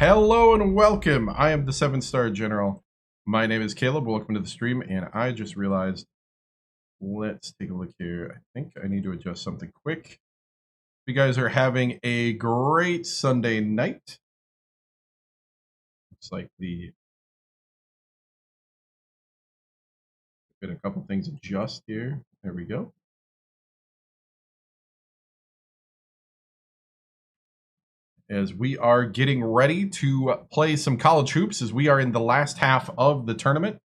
Hello and welcome. I am the 7-star general. My name is Caleb. Welcome to the stream. And I just realized, let's take a look here. I think I need to adjust something quick. You guys are having a great Sunday night. Looks like been a couple things adjust here. There we go. As we are getting ready to play some college hoops, as we are in the last half of the tournament.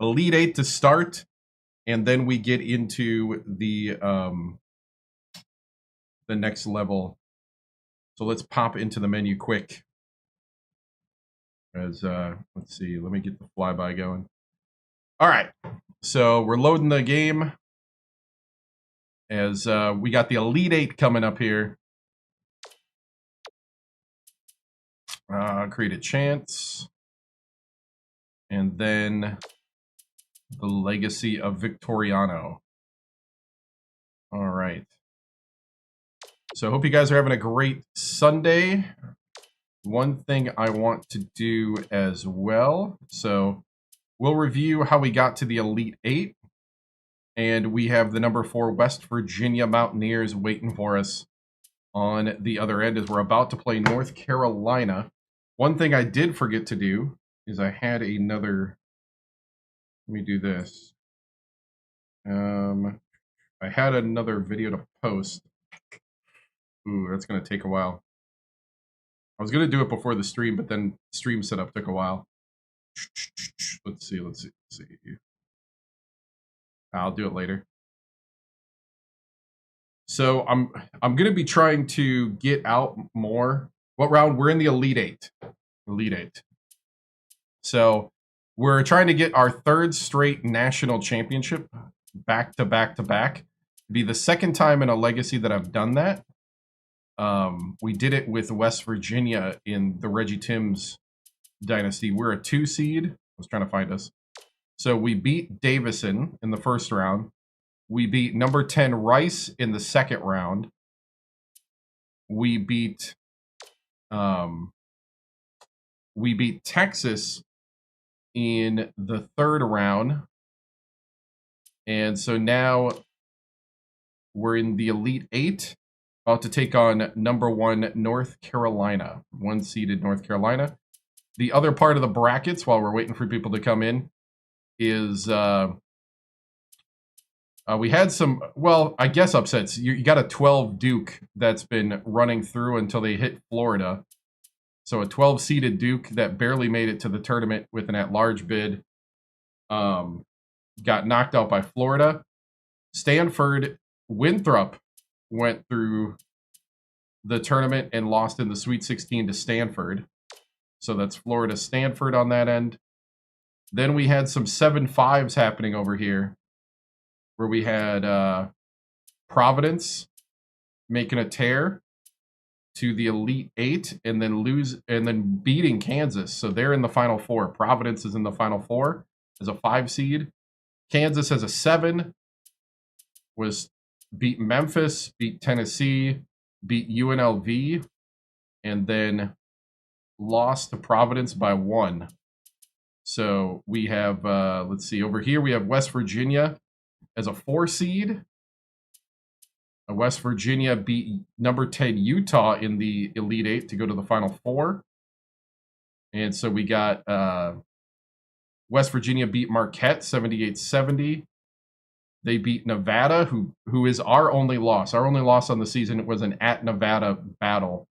Elite Eight to start, and then we get into the next level. So let's pop into the menu quick. As let's see, let me get the flyby going. All right, so we're loading the game. As we got the Elite Eight coming up here. Create a chance. And then the Legacy of Victoriano. All right. So I hope you guys are having a great Sunday. One thing I want to do as well. So we'll review how we got to the Elite Eight. And we have the number 4 West Virginia Mountaineers waiting for us on the other end as we're about to play North Carolina. One thing I did forget to do is I had another. Let me do this. I had another video to post. Ooh, that's going to take a while. I was going to do it before the stream, but then stream setup took a while. Let's see. I'll do it later. So I'm going to be trying to get out more. What round? We're in the Elite Eight. Elite Eight. So we're trying to get our 3rd straight national championship back to back to back. Be the 2nd time in a legacy that I've done that. We did it with West Virginia in the Reggie Timms Dynasty. We're a 2 seed. I was trying to find us. So we beat Davison in the 1st round. We beat number 10 Rice in the 2nd round. We beat Texas in the 3rd round. And so now we're in the Elite Eight, about to take on number 1 North Carolina, 1-seeded North Carolina. The other part of the brackets, while we're waiting for people to come in, is we had some, well, I guess upsets. You got a 12 Duke that's been running through until they hit Florida. So a 12-seeded Duke that barely made it to the tournament with an at-large bid got knocked out by Florida. Stanford, Winthrop went through the tournament and lost in the Sweet 16 to Stanford. So that's Florida, Stanford on that end. Then we had some 7-5s happening over here, where we had Providence making a tear to the Elite Eight and then beating Kansas. So they're in the Final Four. Providence is in the Final Four as a 5 seed. Kansas as a 7 beat Memphis, beat Tennessee, beat UNLV, and then lost to Providence by 1. So we have, let's see, over here we have West Virginia as a 4 seed. West Virginia beat number 10 Utah in the Elite Eight to go to the Final Four. And so we got West Virginia beat Marquette 78-70. They beat Nevada, who is our only loss. Our only loss on the season was an at Nevada battle.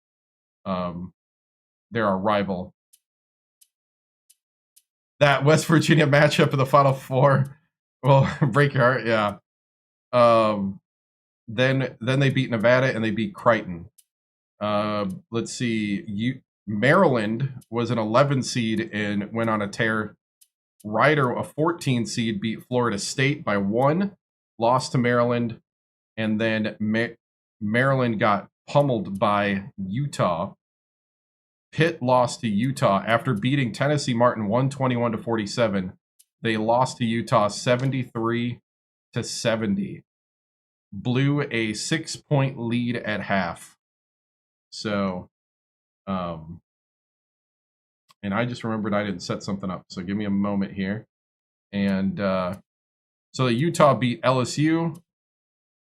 They're our rival. That West Virginia matchup in the Final Four will break your heart, yeah. Then they beat Nevada and they beat Creighton. Let's see. Maryland was an 11 seed and went on a tear. Rider, a 14 seed, beat Florida State by 1, lost to Maryland, and then Maryland got pummeled by Utah. Pitt lost to Utah after beating Tennessee Martin 121-47. They lost to Utah 73-70. Blew a 6-point lead at half. So And I just remembered I didn't set something up, so give me a moment here. And so Utah beat LSU,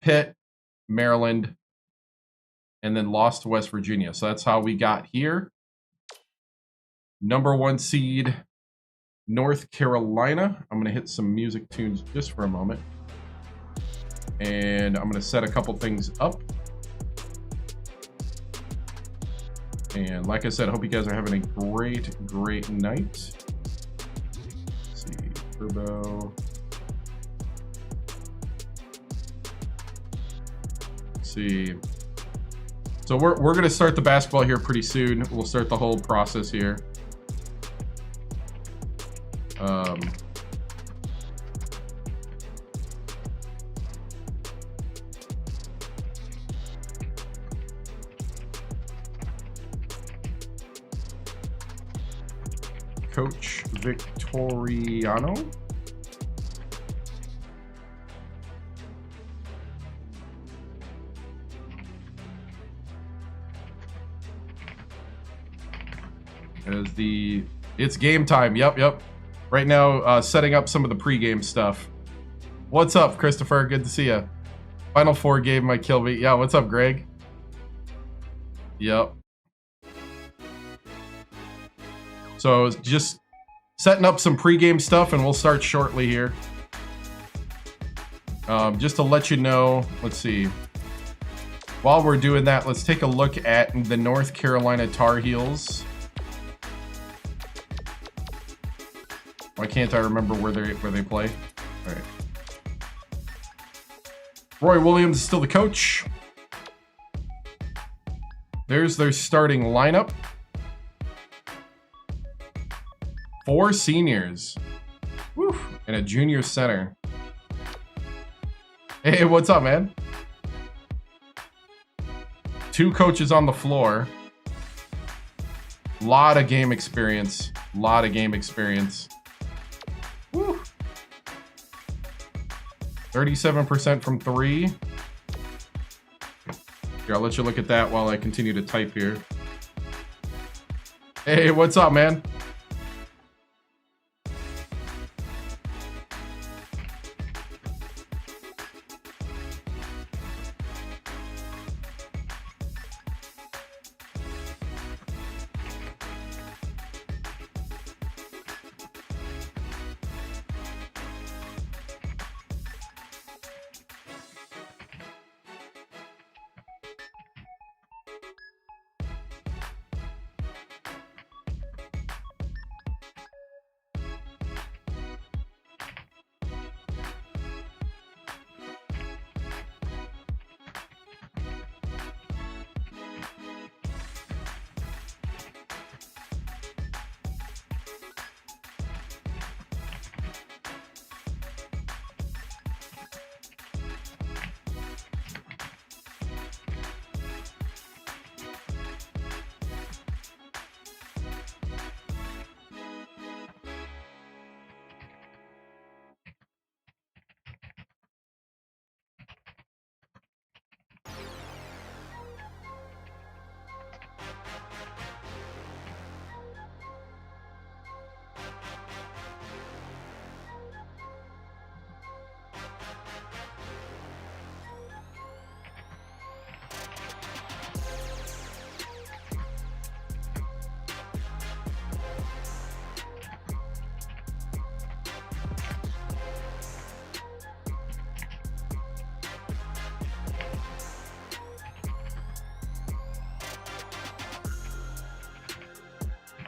Pitt, Maryland, and then lost to West Virginia. So that's how we got here. Number 1 seed, North Carolina. I'm going to hit some music tunes just for a moment. And I'm going to set a couple things up. And like I said, I hope you guys are having a great night. Let's see, Turbo. Let's see. So we're going to start the basketball here pretty soon. We'll start the whole process here. Coach Victoriano. It's game time. Yep. Right now, setting up some of the pregame stuff. What's up, Christopher? Good to see you. Final 4 gave my kill beat. Yeah, what's up, Greg? Yep. So just setting up some pregame stuff, and we'll start shortly here. Just to let you know, let's see. While we're doing that, let's take a look at the North Carolina Tar Heels. Why can't I remember where they play? All right. Roy Williams is still the coach. There's their starting lineup. 4 seniors. Woo, and a junior center. Hey, what's up, man? 2 coaches on the floor. Lot of game experience. Woo. 37% from 3. Here, I'll let you look at that while I continue to type here. Hey, what's up, man?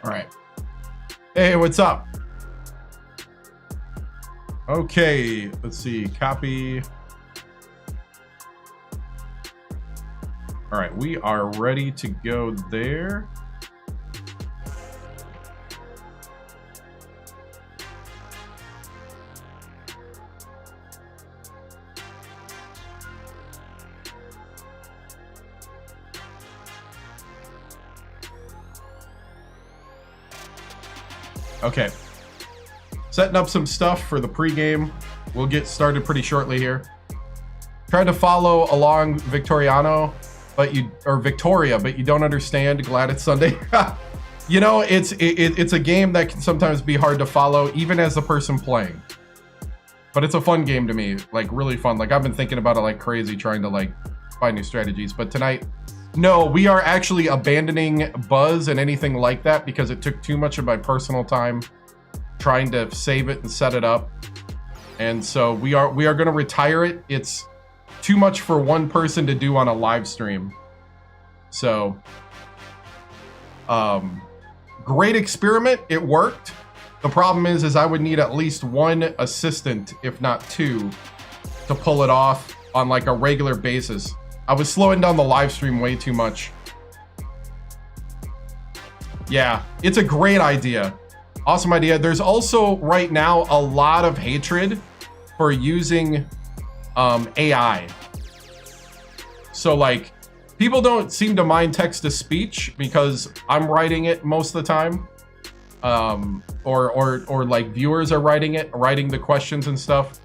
All right. Hey, what's up? Okay, let's see. Copy. All right, we are ready to go there. Okay, setting up some stuff for the pregame. We'll get started pretty shortly here. Trying to follow along Victoriano. but or Victoria, but you don't understand. Glad it's Sunday. You know, it's a game that can sometimes be hard to follow, even as the person playing. But it's a fun game to me, like really fun. Like I've been thinking about it like crazy, trying to like find new strategies. But tonight, no, we are actually abandoning Buzz and anything like that because it took too much of my personal time trying to save it and set it up. And so we are going to retire it. It's too much for one person to do on a live stream. So, great experiment. It worked. The problem is I would need at least one assistant, if not two, to pull it off on like a regular basis. I was slowing down the live stream way too much. Yeah, it's a great idea. Awesome idea. There's also right now a lot of hatred for using AI. So like people don't seem to mind text to speech because I'm writing it most of the time. Or like viewers are writing the questions and stuff.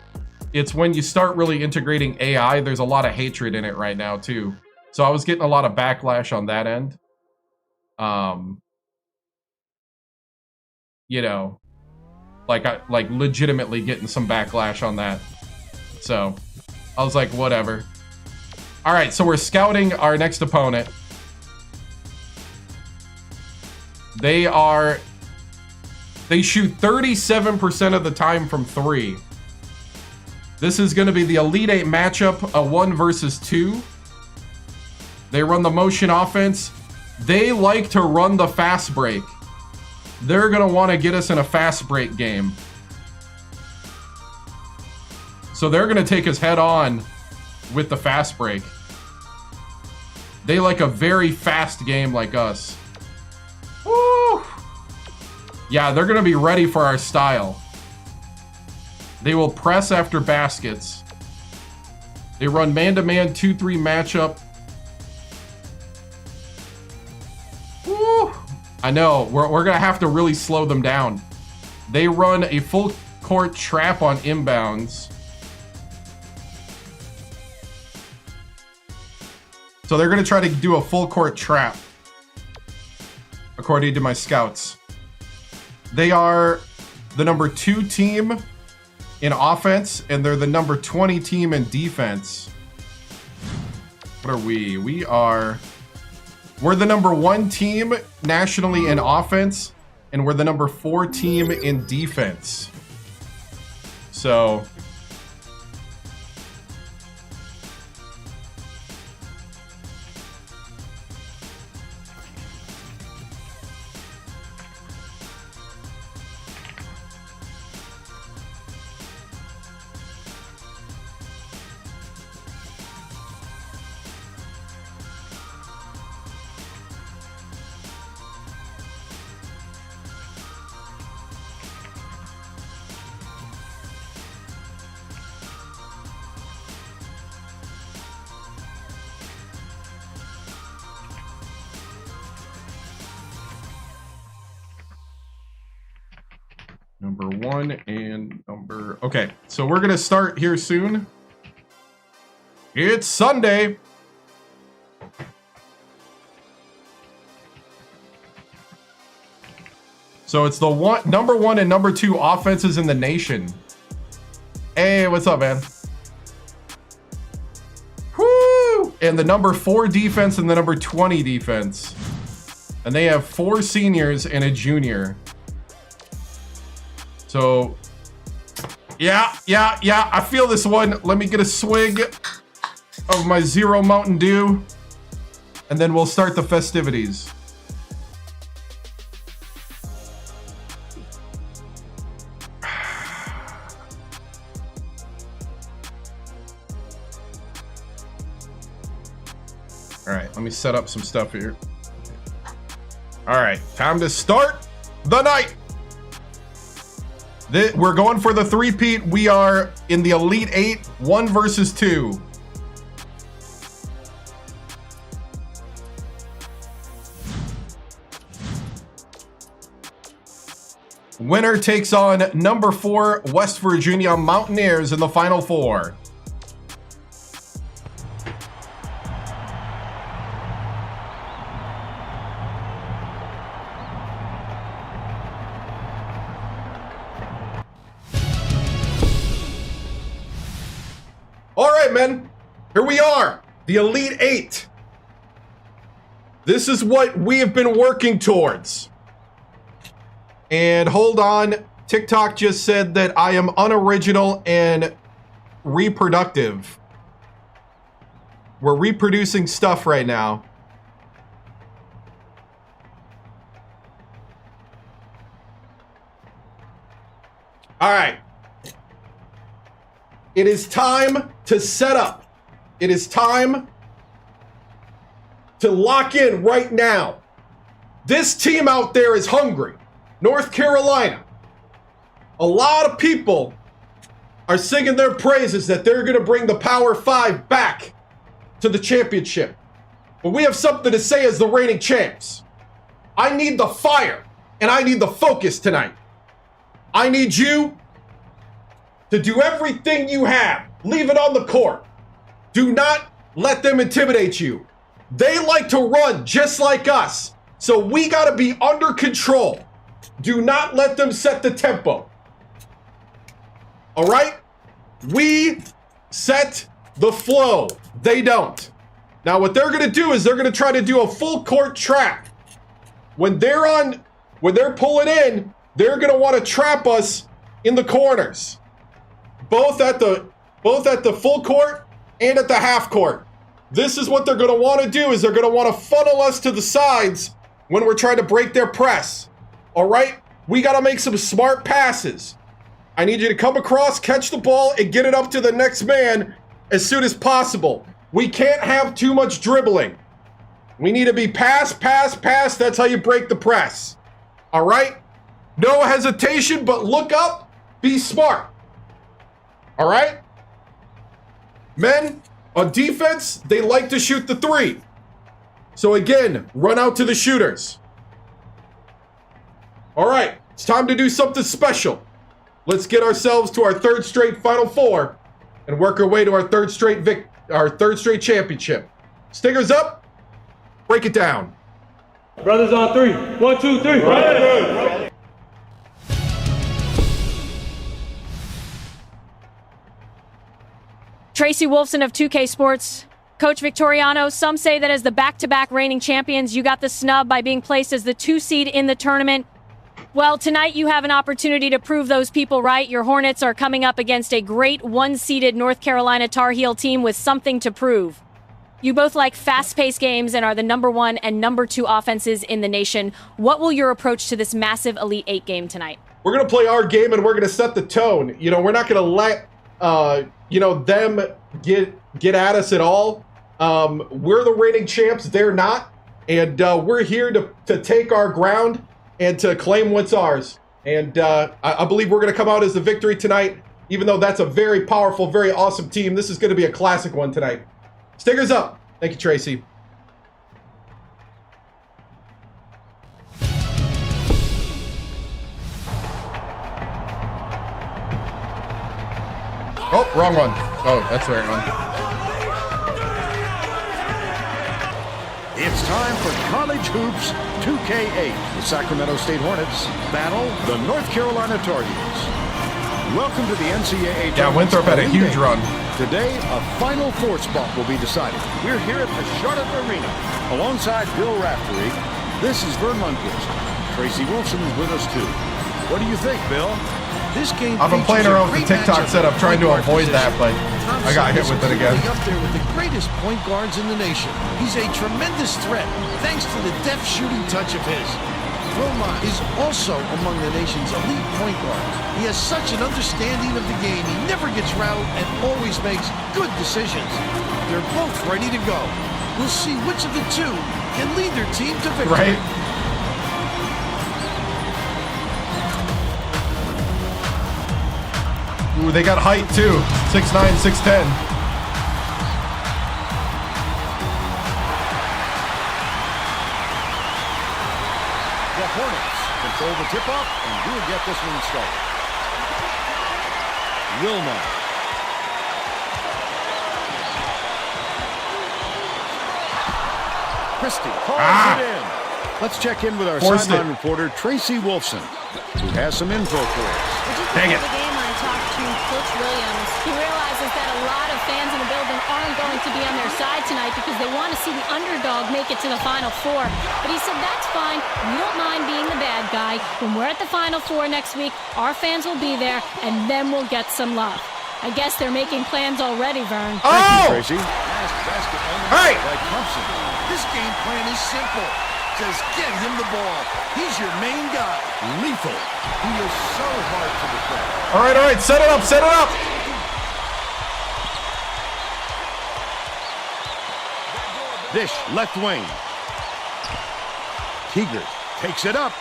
It's when you start really integrating AI, there's a lot of hatred in it right now too. So I was getting a lot of backlash on that end. You know, like legitimately getting some backlash on that. So I was like, whatever. All right, so we're scouting our next opponent. They shoot 37% of the time from 3. This is going to be the Elite 8 matchup, a 1 versus 2. They run the motion offense. They like to run the fast break. They're going to want to get us in a fast break game. So they're going to take us head on with the fast break. They like a very fast game like us. Woo! Yeah, they're going to be ready for our style. They will press after baskets. They run man-to-man 2-3 matchup. Woo! I know, we're going to have to really slow them down. They run a full court trap on inbounds. So they're going to try to do a full court trap, according to my scouts. They are the number 2 team in offense, and they're the number 20 team in defense. What are we? We're the number 1 team nationally in offense, and we're the number 4 team in defense. So number 1 and number... Okay, so we're going to start here soon. It's Sunday. So it's the number 1 and number 2 offenses in the nation. Hey, what's up, man? Woo! And the number 4 defense and the number 20 defense. And they have 4 seniors and a junior. So, yeah, I feel this one. Let me get a swig of my Zero Mountain Dew, and then we'll start the festivities. All right, let me set up some stuff here. All right, time to start the night. We're going for the three-peat. We are in the Elite 8, 1 versus 2. Winner takes on number 4 West Virginia Mountaineers in the Final Four. it, man. Here we are. The Elite Eight. This is what we have been working towards. And hold on. TikTok just said that I am unoriginal and reproductive. We're reproducing stuff right now. All right. It is time to set up. It is time to lock in right now. This team out there is hungry. North Carolina. A lot of people are singing their praises that they're going to bring the Power 5 back to the championship. But we have something to say as the reigning champs. I need the fire and I need the focus tonight. I need you to do everything you have. Leave it on the court. Do not let them intimidate you. They like to run just like us. So we got to be under control. Do not let them set the tempo. All right? We set the flow. They don't. Now what they're going to do is they're going to try to do a full court trap. When they're pulling in, they're going to want to trap us in the corners. Both at the full court and at the half court. This is what they're going to want to do, is they're going to want to funnel us to the sides when we're trying to break their press. All right? We got to make some smart passes. I need you to come across, catch the ball, and get it up to the next man as soon as possible. We can't have too much dribbling. We need to be pass, pass, pass. That's how you break the press. All right? No hesitation, but look up, be smart. All right? Men, on defense, they like to shoot the three. So again, run out to the shooters. All right, it's time to do something special. Let's get ourselves to our third straight Final Four and work our way to our third straight championship. Stingers up, break it down. Brothers on three. 1, 2, 3. Brothers. Tracy Wolfson of 2K Sports. Coach Victoriano, some say that as the back-to-back reigning champions, you got the snub by being placed as the 2 seed in the tournament. Well, tonight you have an opportunity to prove those people right. Your Hornets are coming up against a great 1-seeded North Carolina Tar Heel team with something to prove. You both like fast-paced games and are the #1 and #2 offenses in the nation. What will your approach to this massive Elite Eight game tonight? We're going to play our game and we're going to set the tone. You know, we're not going to let, them get at us at all. We're the reigning champs. They're not. And we're here to take our ground and to claim what's ours. And I believe we're going to come out as the victory tonight, even though that's a very powerful, very awesome team. This is going to be a classic one tonight. Stingers up. Thank you, Tracy. Oh, wrong one. Oh, that's the right one. It's time for College Hoops 2K8. The Sacramento State Hornets battle the North Carolina Tar Heels. Welcome to the NCAA. Yeah, Winthrop had a huge run. Today, a Final Four spot will be decided. We're here at the Charlotte Arena. Alongside Bill Raftery, this is Vern Lundquist. Tracy Wolfson is with us too. What do you think, Bill? This game I've been playing around with the TikTok setup, trying to avoid that, but I got hit with it again. Up there with the greatest point guards in the nation. He's a tremendous threat, thanks to the deft shooting touch of his. Wilmot is also among the nation's elite point guards. He has such an understanding of the game. He never gets rattled and always makes good decisions. They're both ready to go. We'll see which of the two can lead their team to victory. Right? Ooh, they got height too. 6'9", 6'10". The Hornets control the tip-off, and we'll get this one started. Wilmot. Christie calls it in. Let's check in with our sideline reporter, Tracy Wolfson, who has some info for us. Dang it. The game, I talked to Coach Williams. He realizes that a lot of fans in the building aren't going to be on their side tonight because they want to see the underdog make it to the Final Four. But he said, that's fine. We don't mind being the bad guy. When we're at the Final Four next week, our fans will be there, and then we'll get some love. I guess they're making plans already, Vern. Thank you, Tracy. Hey! Like Thompson. This game plan is simple. Just get him the ball. He's your main guy. Lethal. He is so hard to defend. All right. Set it up, set it up. Dish, left wing. Tigers takes it up.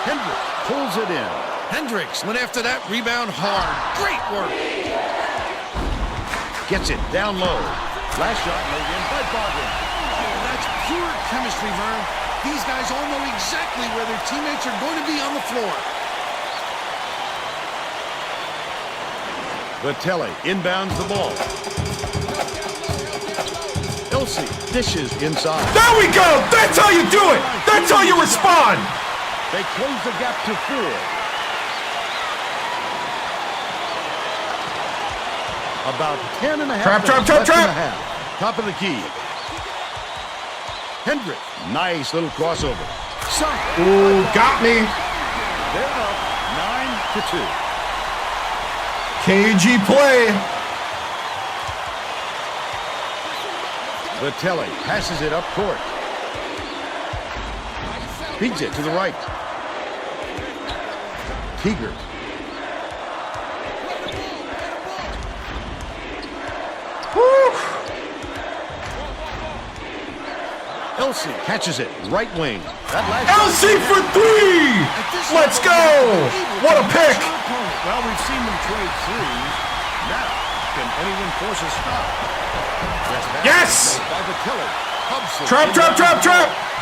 Hendricks pulls it in. Hendricks went after that rebound hard. Great work. Gets it down low. Last shot laid in by Bogdan. That's pure chemistry, Vern. These guys all know exactly where their teammates are going to be on the floor. Vitelli inbounds the ball. Elsie dishes inside. There we go. That's how you do it. That's how you respond. They close the gap to 4. About 10 and a half. Trap. Top of the key. Hendrick, nice little crossover. Ooh, got me. They're up 9-2. KG play. Vitelli passes it up court. Feeds it to the right. Tigers. Elsie catches it, right wing. Elsie for 3! Let's go! What a pick! Well, we've seen them trade threes. Now, can anyone force a stop? Yes! By Vitelli. Trap!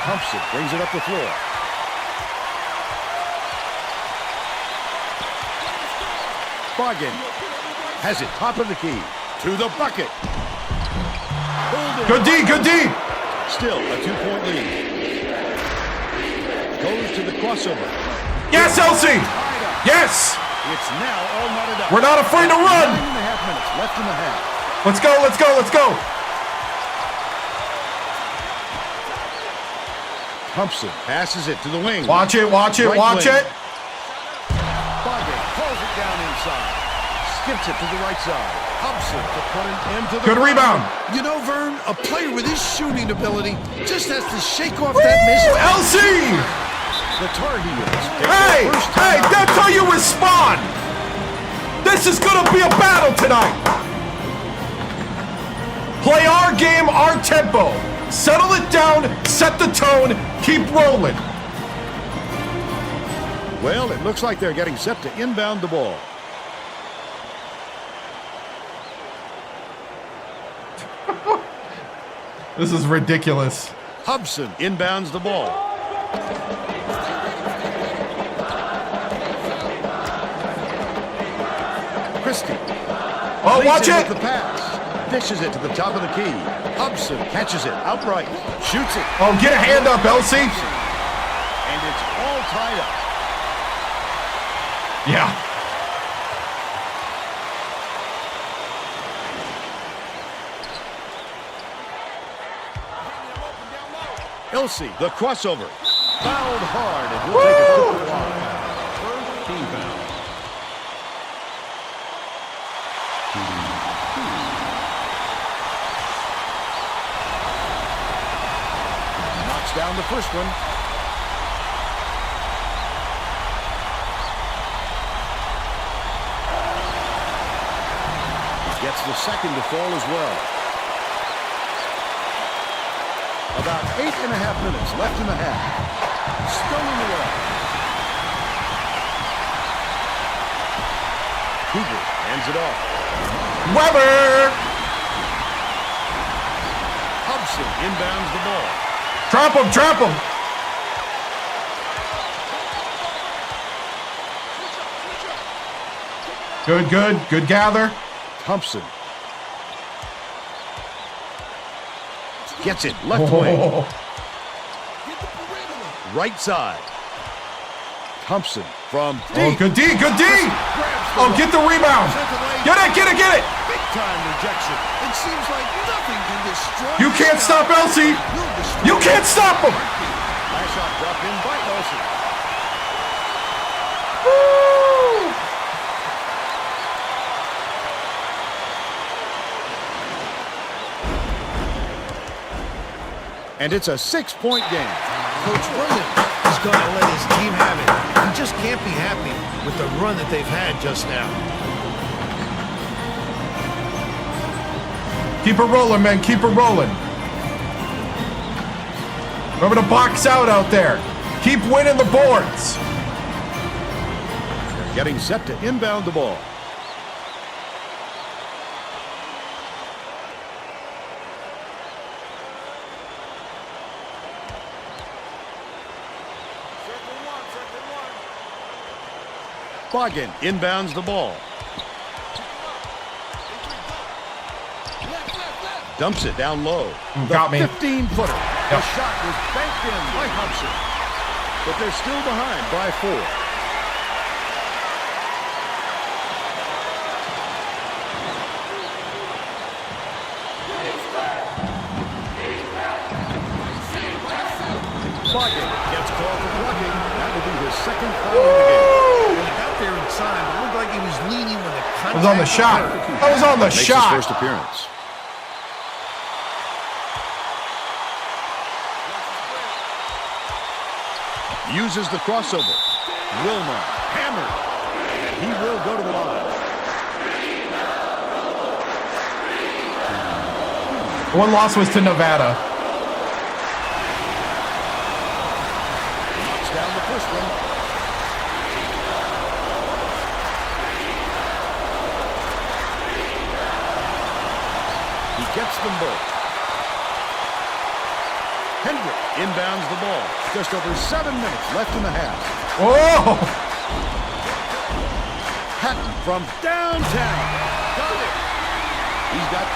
Thompson brings it up the floor. Bogdan has it, top of the key. To the bucket. Good D! Still a 2-point lead. Goes to the crossover. Yes, Elsie! Yes! It's now all knotted up. We're not afraid to run! 9.5 minutes left in the half. Let's go! Thompson passes it to the wing. Watch it! Right wing. Bogdan calls it down inside. Skips it to the right side. Thompson to put it into the Good rebound. You know, Vern, a player with his shooting ability just has to shake off that miss. Elsie! The Tar Heels. Hey! That's how you respond! This is gonna be a battle tonight! Play our game, our tempo. Settle it down, set the tone, keep rolling. Well, it looks like they're getting set to inbound the ball. This is ridiculous. Hobson inbounds the ball. Christie. Oh, watch it! The pass. Dishes it to the top of the key. Hobson catches it outright. Shoots it. Oh, get a hand up, Elsie. And it's all tied up. Yeah. Elsie, the crossover. Fouled hard, and he'll take it to the line. First team foul. Knocks down the first one. He gets the second to fall as well. About 8.5 minutes left in the half. Stolen away. Cougar hands it off. Weber! Hobson inbounds the ball. Trap him! Good gather. Thompson. Gets it, left wing. Right side. Thompson from deep. Oh, good D! Grabs Oh, get the rebound. Get it, get it, get it. Big time rejection. It seems like nothing can destroy. You can't stop Elsie. You can't stop him. Nice shot dropped in by Elsie. Woo! And it's a 6-point game. Coach Williams is going to let his team have it. He just can't be happy with the run that they've had just now. Keep it rolling, man. Keep it rolling. Remember to box out there. Keep winning the boards. They're getting set to inbound the ball. Boggin inbounds the ball. Dumps it down low. Got me. 15-footer. Yep. The shot was banked in by Hobson. But they're still behind by 4. Boggin gets called for blocking. That will be his second foul of the game. When he got there in time, it looked like he was leaning when the contact I was on the shot. I was on the Makes shot. his first appearance. Uses the crossover. Wilma hammered. And he will go to the line. One loss was to Nevada. Knocks down the first one. He gets them both. Hendrick inbounds the ball. Just over 7 minutes left in the half. Whoa! Hatton from downtown. Got it. He's got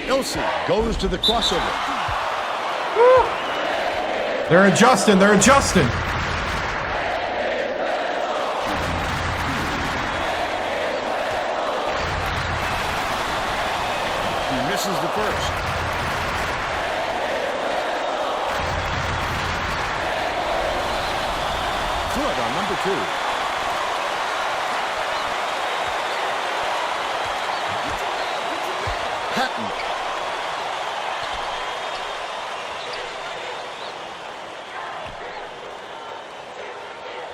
3. Elsie goes to the crossover. They're adjusting. They're adjusting. Misses the first. Good on number 2. Hatton.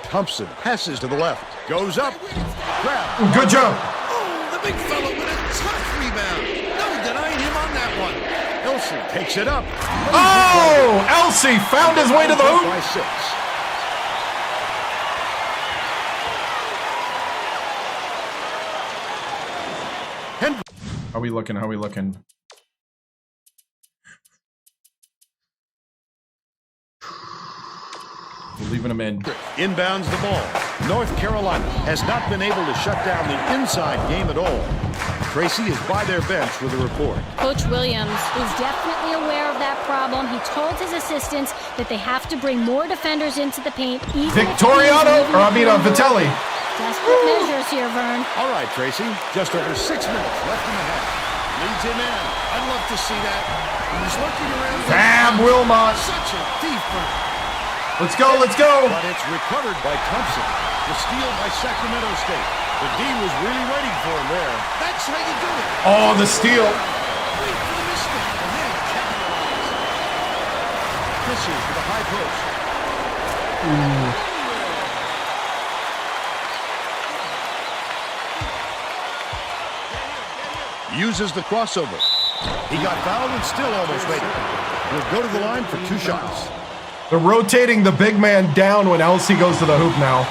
Thompson passes to the left. Goes up. Grab. Good job. Oh, the big fellow with a tough rebound. No denying him on that one. Elsie takes it up. Oh! Elsie found his way to the hoop. By 6. How we looking? How we looking? We're leaving him in. Inbounds the ball. North Carolina has not been able to shut down the inside game at all. Tracy is by their bench with a report. Coach Williams is definitely aware of that problem. He told his assistants that they have to bring more defenders into the paint. Victoriano, or I mean Vitelli. Desperate measures here, Vern. All right, Tracy. Just over 6 minutes left in the half. Leads him in. I'd love to see that. He's looking around. Bam, Wilmot. Such a deep one. Let's go, let's go. But it's recovered by Thompson. The steal by Sacramento State. The D was really waiting for him there. That's how you do it. Oh, the steal. Wait for the mistake and then capitalize. Fisher to the high post. Uses the crossover. He got fouled and still almost made it. He'll go to the line for 2 shots. They're rotating the big man down when Elsie goes to the hoop now.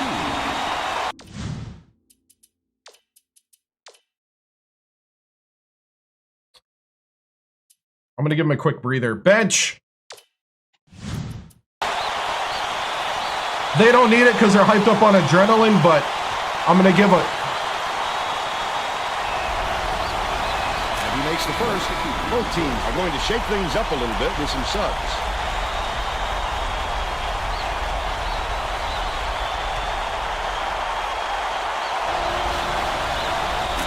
I'm going to give him a quick breather. Bench! They don't need it because they're hyped up on adrenaline, but I'm going to give a... And he takes the first. Both teams are going to shake things up a little bit with some subs.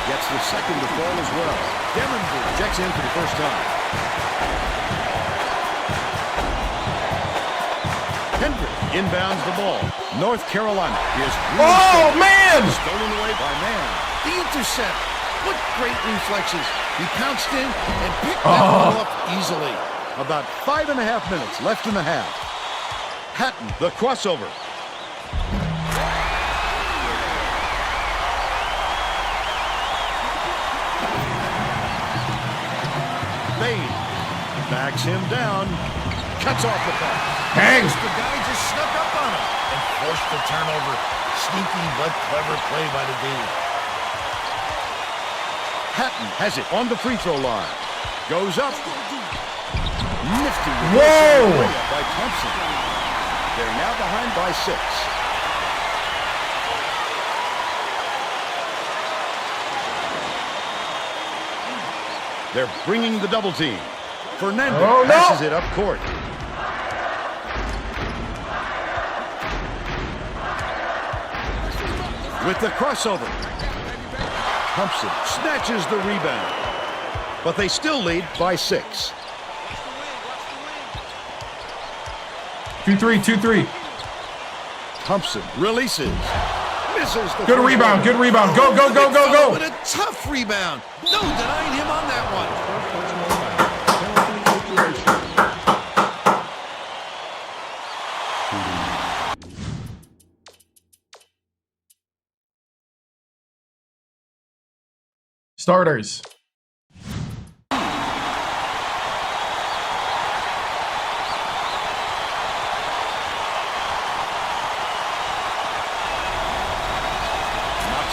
Gets the second to fall as well. Denver checks in for the first time. Hendrick inbounds the ball. North Carolina is man! Stolen away by Man. The intercept. What great reflexes. He pounced in and picked that ball up easily. About 5.5 minutes left in the half. Hatton, the crossover. Bain backs him down. Cuts off the pass. Bang! The guy just snuck up on him and forced the turnover. Sneaky but clever play by the D. Hatton has it on the free throw line. Goes up. Nifty. Whoa! By Thompson. They're now behind by 6. They're bringing the double team. Fernandez passes it up court. With the crossover. Thompson snatches the rebound. But they still lead by 6. 2-3, 2-3. Thompson releases. Misses the Good rebound, good rebound. Go, go, go, go, go. With a tough rebound. No denying him on that one. Starters.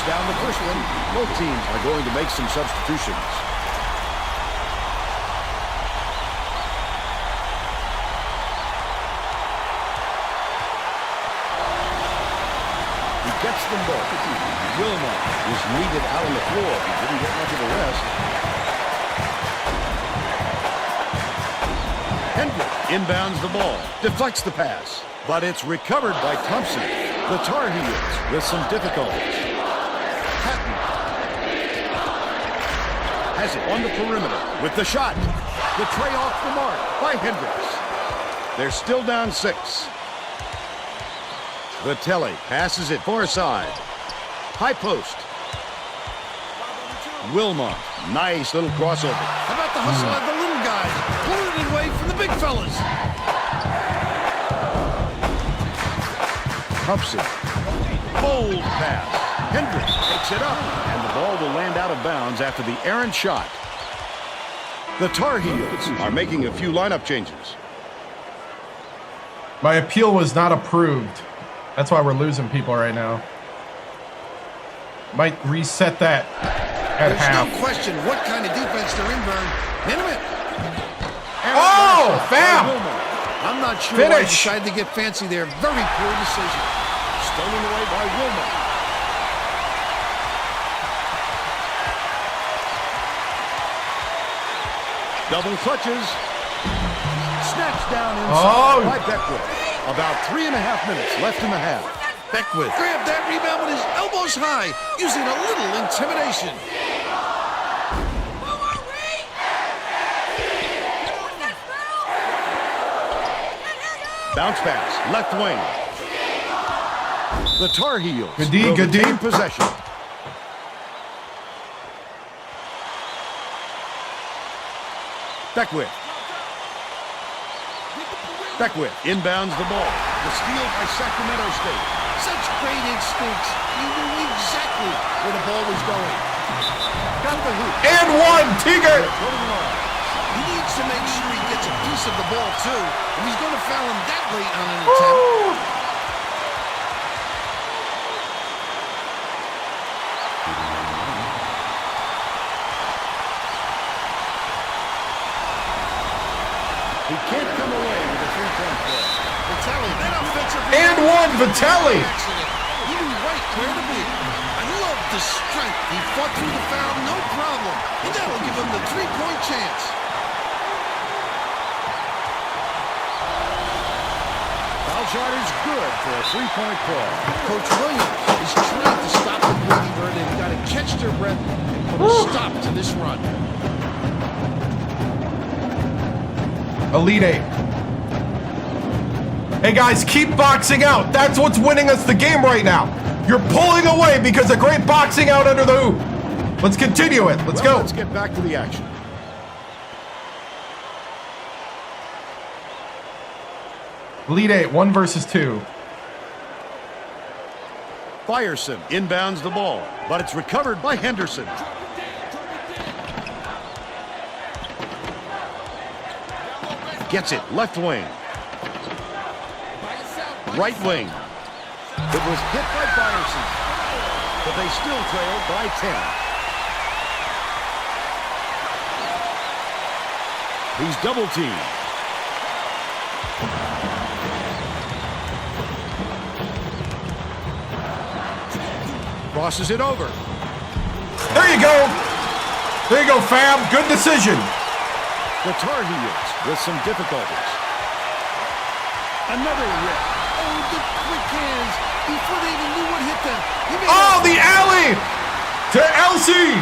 Down the first one. Both teams are going to make some substitutions. He gets them both. Wilmot was needed out on the floor. He didn't get much of a rest. Hendrick inbounds the ball. Deflects the pass. But it's recovered by Thompson. The Tar Heels with some difficulties. Has it on the perimeter with the shot. The tray off the mark by Hendricks. They're still down 6. Vitelli passes it far side. High post. Wilmot, nice little crossover. How about the hustle of the little guys? Pulling it away from the big fellas. Thompson, bold pass. Hendricks takes it up, and the ball will land out of bounds after the errant shot. The Tar Heels are making a few lineup changes. My appeal was not approved. That's why we're losing people right now. Might reset that at half. There's no question what kind of defense they're in, Vern. Minute. Oh, fam! I'm not sure Finish. why he decided to get fancy there. Very poor decision. Stolen away by Wilmot. Double clutches. Snatched down inside by Beckwith. About 3.5 minutes left in the half. Beckwith grabbed that rebound with his elbows high, using a little intimidation. Bounce pass, left wing. The Tar Heels Good D, will good D. retain possession. Beckwith. Beckwith inbounds the ball. The steal by Sacramento State. Such great instincts. He knew exactly where the ball was going. Got the hoop. And one, Tiger! He needs to make sure he gets a piece of the ball, too. If he's going to foul him that late on an attempt. He can't come away with a 3-point play. Vitelli, that offensive And one, Vitelli! He knew right where to be. I love the strength. He fought through the foul, no problem. And that'll give him the three-point chance. Foul shot is good for a three-point play. Coach Williams is trying to stop the bleeding bird. They've got to catch their breath and put a stop to this run. Elite Eight. Hey guys, keep boxing out. That's what's winning us the game right now. You're pulling away because of great boxing out under the hoop. Let's continue it. Let's go. Let's get back to the action. Elite Eight, 1 versus 2. Fyerson inbounds the ball, but it's recovered by Henderson. Gets it, left wing. Right wing. It was hit by Fyerson, but they still trail by 10. He's double teamed. Crosses it over. There you go. There you go, fam. Good decision. The Tar Heels with some difficulties. Another rip. Oh, the quick hands before they even knew what hit them. Oh, the alley to Elsie.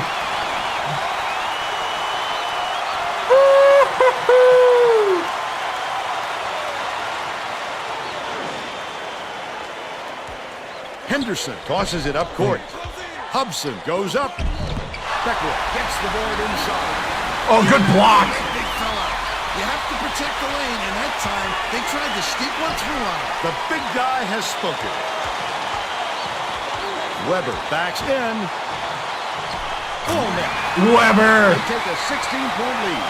Henderson tosses it up court. Hubson goes up. Beckwith gets the board inside. Oh, good block. Big fella. You have to protect the lane, and that time they tried to sneak one through on him. The big guy has spoken. Weber backs in. Full net. Weber. They take a 16-point lead.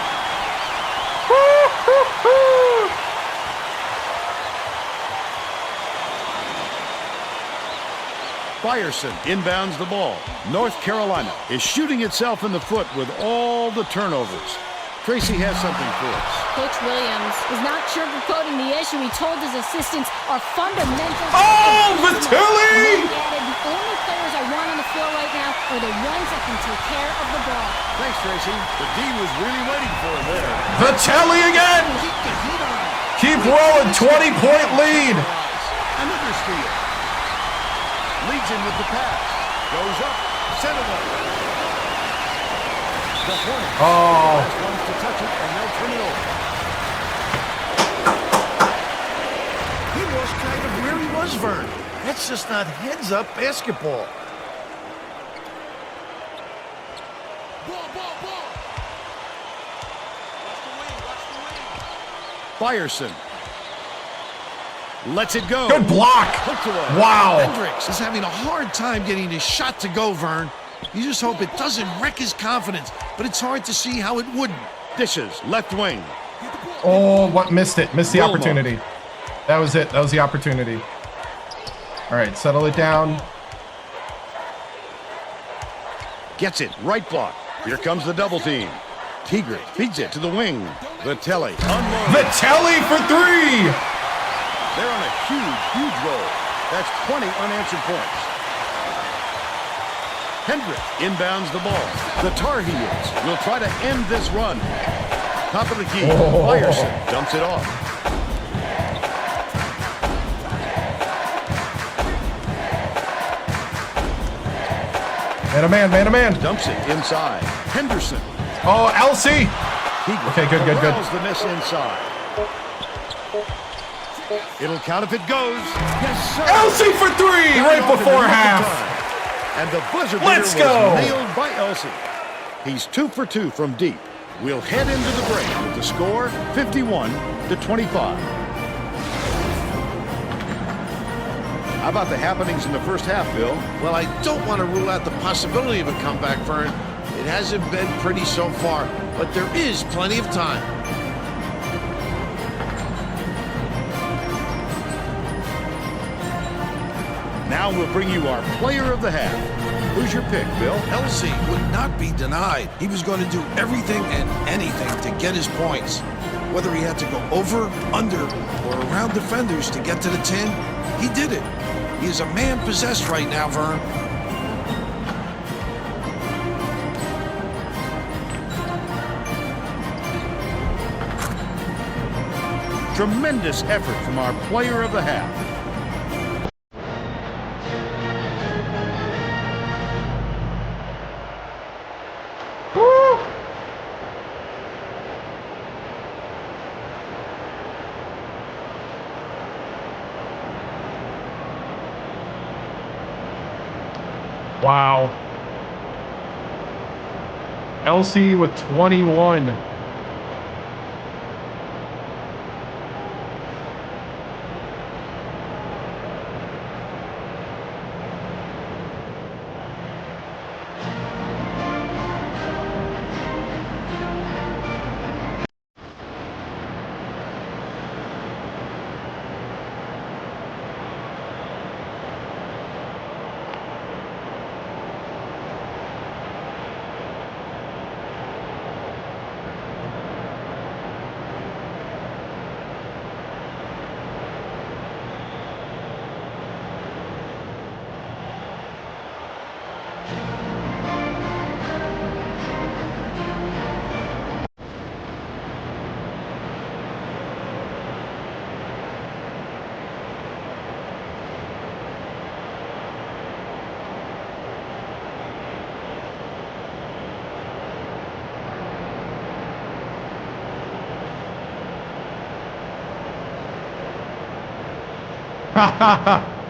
Fyerson inbounds the ball. North Carolina is shooting itself in the foot with all the turnovers. Tracy has something for us. Coach Williams is not sugarcoating the issue. He told his assistants our fundamentals. Oh, Vitili! He added, the only players I want on the floor right now are the ones that can take care of the ball. Thanks, Tracy. The D was really waiting for him there. Vitili again. Keep the heat on him. Keep rolling. 20-point lead. Another steal. Leads him with the pass. Goes up. Center one. The Hornets. Oh. Last ones to touch it, and they'll turn it over. He lost track of where he was, Vern. That's just not heads-up basketball. Fyerson lets it go. Good block. Hooked away. Wow. Hendricks is having a hard time getting his shot to go, Vern. You just hope it doesn't wreck his confidence, but it's hard to see how it wouldn't. Dishes left wing. Oh, what missed it? Missed the Wilma. opportunity. That was it. That was the opportunity. All right, settle it down. Gets it. Right block. Here comes the double team. Tigre feeds it to the wing. Vitili unloads. Vitili for 3. They're on a huge roll. That's 20 unanswered points. Hendrick inbounds the ball. The Tar Heels will try to end this run. Top of the key. Fyerson dumps it off. Man, man, man. Dumps it inside. Henderson. Oh, Elsie. Tigre Okay, good. corrals the miss inside. It'll count if it goes. Yes, sir. Elsie for 3 right Got it off in before the nick of half. time. And the buzzer Let's beater go. was nailed by Elsie. He's 2 for 2 from deep. We'll head into the break with the score 51-25. How about the happenings in the first half, Bill? Well, I don't want to rule out the possibility of a comeback, Vern. It hasn't been pretty so far, but there is plenty of time. Now we'll bring you our player of the half. Who's your pick, Bill? Elsie would not be denied. He was going to do everything and anything to get his points. Whether he had to go over, under, or around defenders to get to the 10, he did it. He is a man possessed right now, Vern. Tremendous effort from our player of the half. Wow. LC with 21.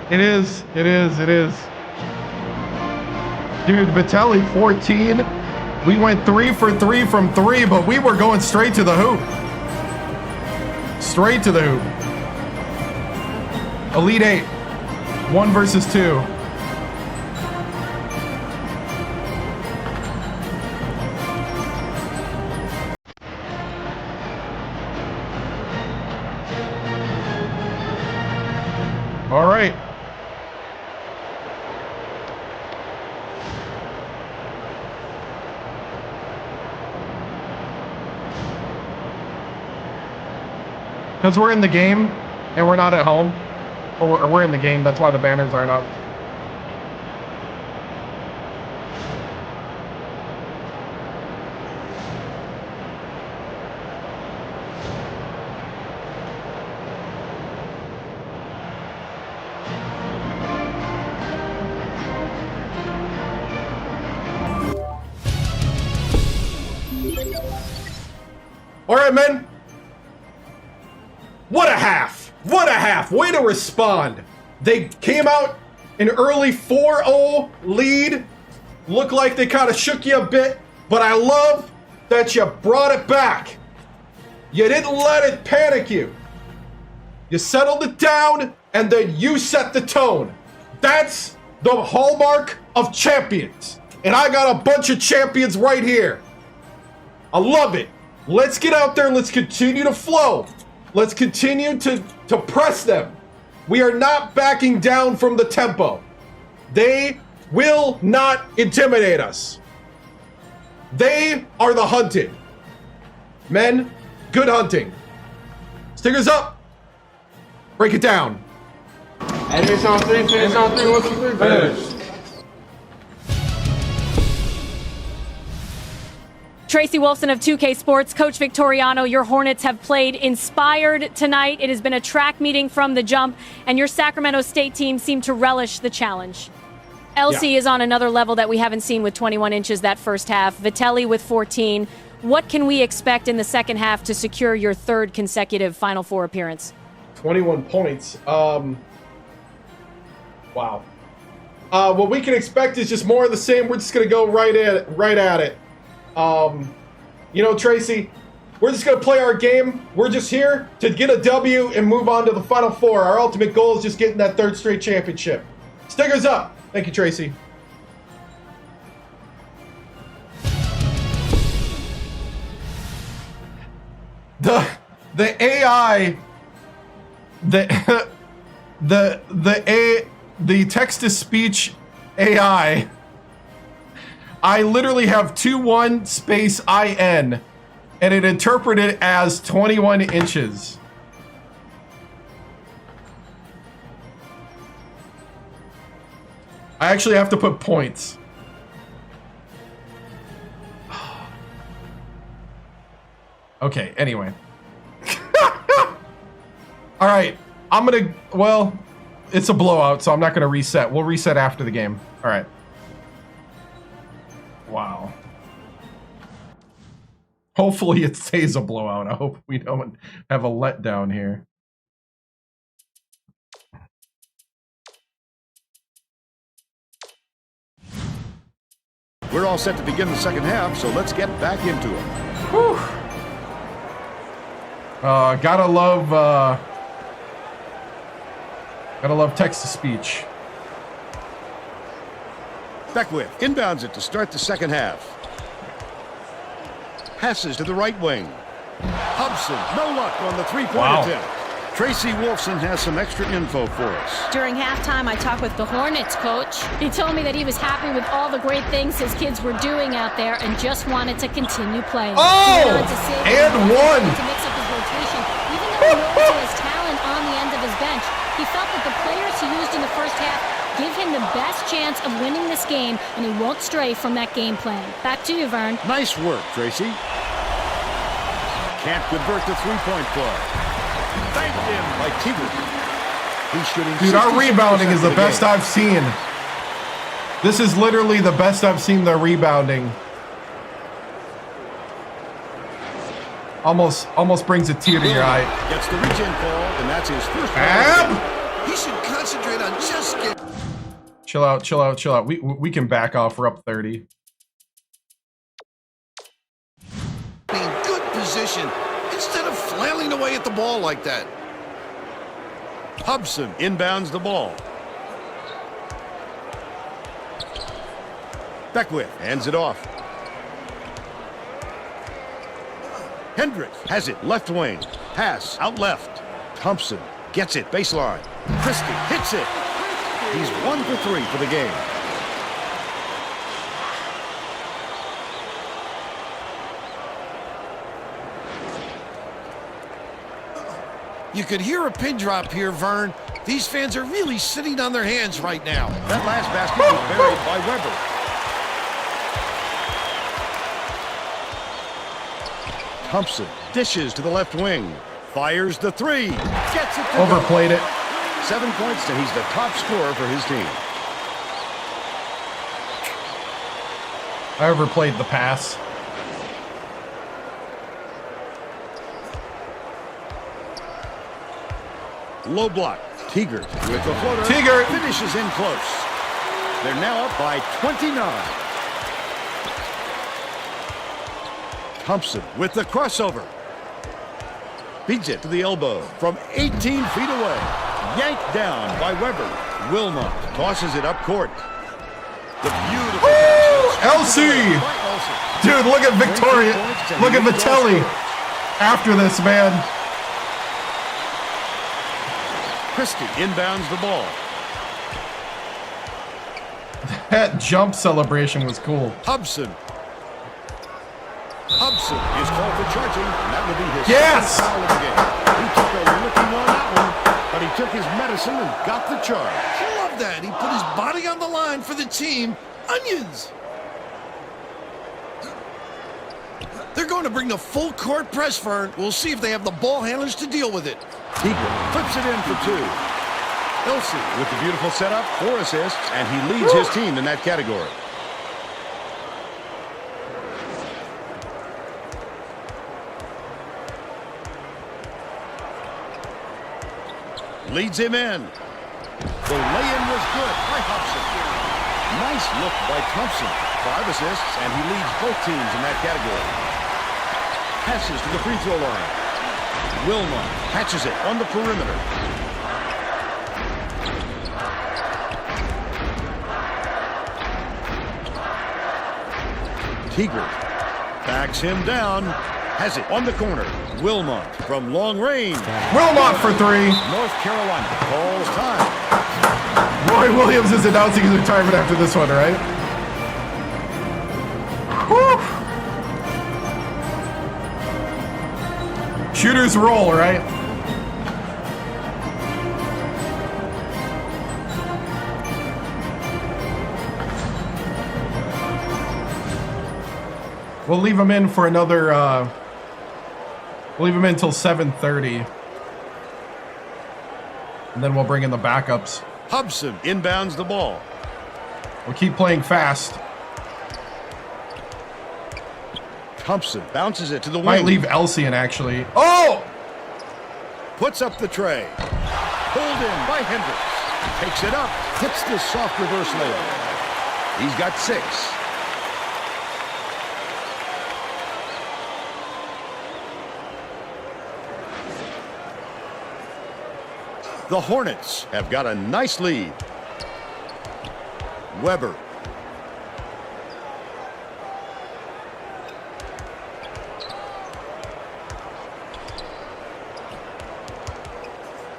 It is. Dude, Vitelli 14. We went 3 for 3 from 3, but we were going straight to the hoop. Straight to the hoop. Elite 8. 1 versus 2. All right. Because we're in the game and we're not at home. Or we're in the game, that's why the banners aren't up. All right, men. What a half. What a half. Way to respond. They came out an early 4-0 lead. Looked like they kind of shook you a bit, but I love that you brought it back. You didn't let it panic you. You settled it down, and then you set the tone. That's the hallmark of champions. And I got a bunch of champions right here. I love it. Let's get out there and let's continue to flow. Let's continue to press them. We are not backing down from the tempo. They will not intimidate us. They are the hunted. Men, good hunting. Stickers up. Break it down. Finish on 3, finish on 3, 1, 2, 3, finish. Tracy Wolfson of 2K Sports, Coach Victoriano, your Hornets have played inspired tonight. It has been a track meeting from the jump, and your Sacramento State team seemed to relish the challenge. LC is on another level that we haven't seen with 21 inches that first half. Vitelli with 14. What can we expect in the second half to secure your third consecutive Final Four appearance? 21 points. Wow. What we can expect is just more of the same. We're just going to go right at it. You know, Tracy, we're just going to play our game. We're just here to get a W and move on to the Final Four. Our ultimate goal is just getting that third straight championship. Stickers up. Thank you, Tracy. The AI, the text-to-speech AI, I literally have 21 space IN, and it interpreted as 21 inches. I actually have to put points. Okay, anyway. All right. Well, it's a blowout, so I'm not going to reset. We'll reset after the game. All right. Wow. Hopefully it stays a blowout. I hope we don't have a letdown here. We're all set to begin the second half, so let's get back into it. Whew. Gotta love text-to-speech. Beckwith inbounds it to start the second half. Passes to the right wing. Hubson, no luck on the three-point attempt. Tracy Wolfson has some extra info for us. During halftime, I talked with the Hornets coach. He told me that he was happy with all the great things his kids were doing out there and just wanted to continue playing. Oh! And one! To mix up his rotation, even though he knows he has talent on the end of his bench, he felt that the players he used in the first half give him the best chance of winning this game, and he won't stray from that game plan. Back to you, Vern. Nice work, Tracy. Can't convert the three-point play. Thanked him by Tigger. He's shooting. Dude, our rebounding is the best I've seen. This is literally the best I've seen the rebounding. Almost brings a tear to your eye. Gets the reach-in call, and that's his first. He should concentrate on just getting. Chill out, chill out, chill out. We can back off. We're up 30. In good position instead of flailing away at the ball like that. Hubson inbounds the ball. Beckwith hands it off. Hendricks has it left wing. Pass out left. Thompson gets it baseline. Christie hits it. He's 1 for 3 for the game. You could hear a pin drop here, Vern. These fans are really sitting on their hands right now. That last basket was buried by Weber. Thompson dishes to the left wing. Fires the three. Gets it to Overplayed it. 7 points, and he's the top scorer for his team. I overplayed the pass. Low block. Tigert with the floater. Tigert finishes in close. They're now up by 29. Thompson with the crossover. Beats it to the elbow from 18 feet away. Yanked down by Weber. Wilmot tosses it up court. The beautiful LC! Dude, look at Victoria. Look at Vitelli after this, man. Christie inbounds the ball. That jump celebration was cool. Hubson. Hubson is called for charging, and that will be his Yes! second foul of the game. He took a licking on that one, but he took his medicine and got the charge. I love that. He put his body on the line for the team. Onions! They're going to bring the full court press, Vern. We'll see if they have the ball handlers to deal with it. Teagle flips it in for 2. Elsie with the beautiful setup, 4 assists, and he leads his team in that category. Leads him in. The lay-in was good by Hobson. Nice look by Thompson. 5 assists, and he leads both teams in that category. Passes to the free throw line. Wilmot catches it on the perimeter. Tigert backs him down. Has it on the corner. Wilmot from long range. Wilmot for 3. North Carolina calls time. Roy Williams is announcing his retirement after this one, right? Whew. Shooters roll, right? We'll leave him in for another, we'll leave him in until 7:30. And then we'll bring in the backups. Hubson inbounds the ball. We'll keep playing fast. Thompson bounces it to the wing. Might leave Elsie in, actually. Oh! Puts up the tray. Pulled in by Hendricks. Takes it up. Hits the soft reverse layup. He's got 6. The Hornets have got a nice lead. Weber.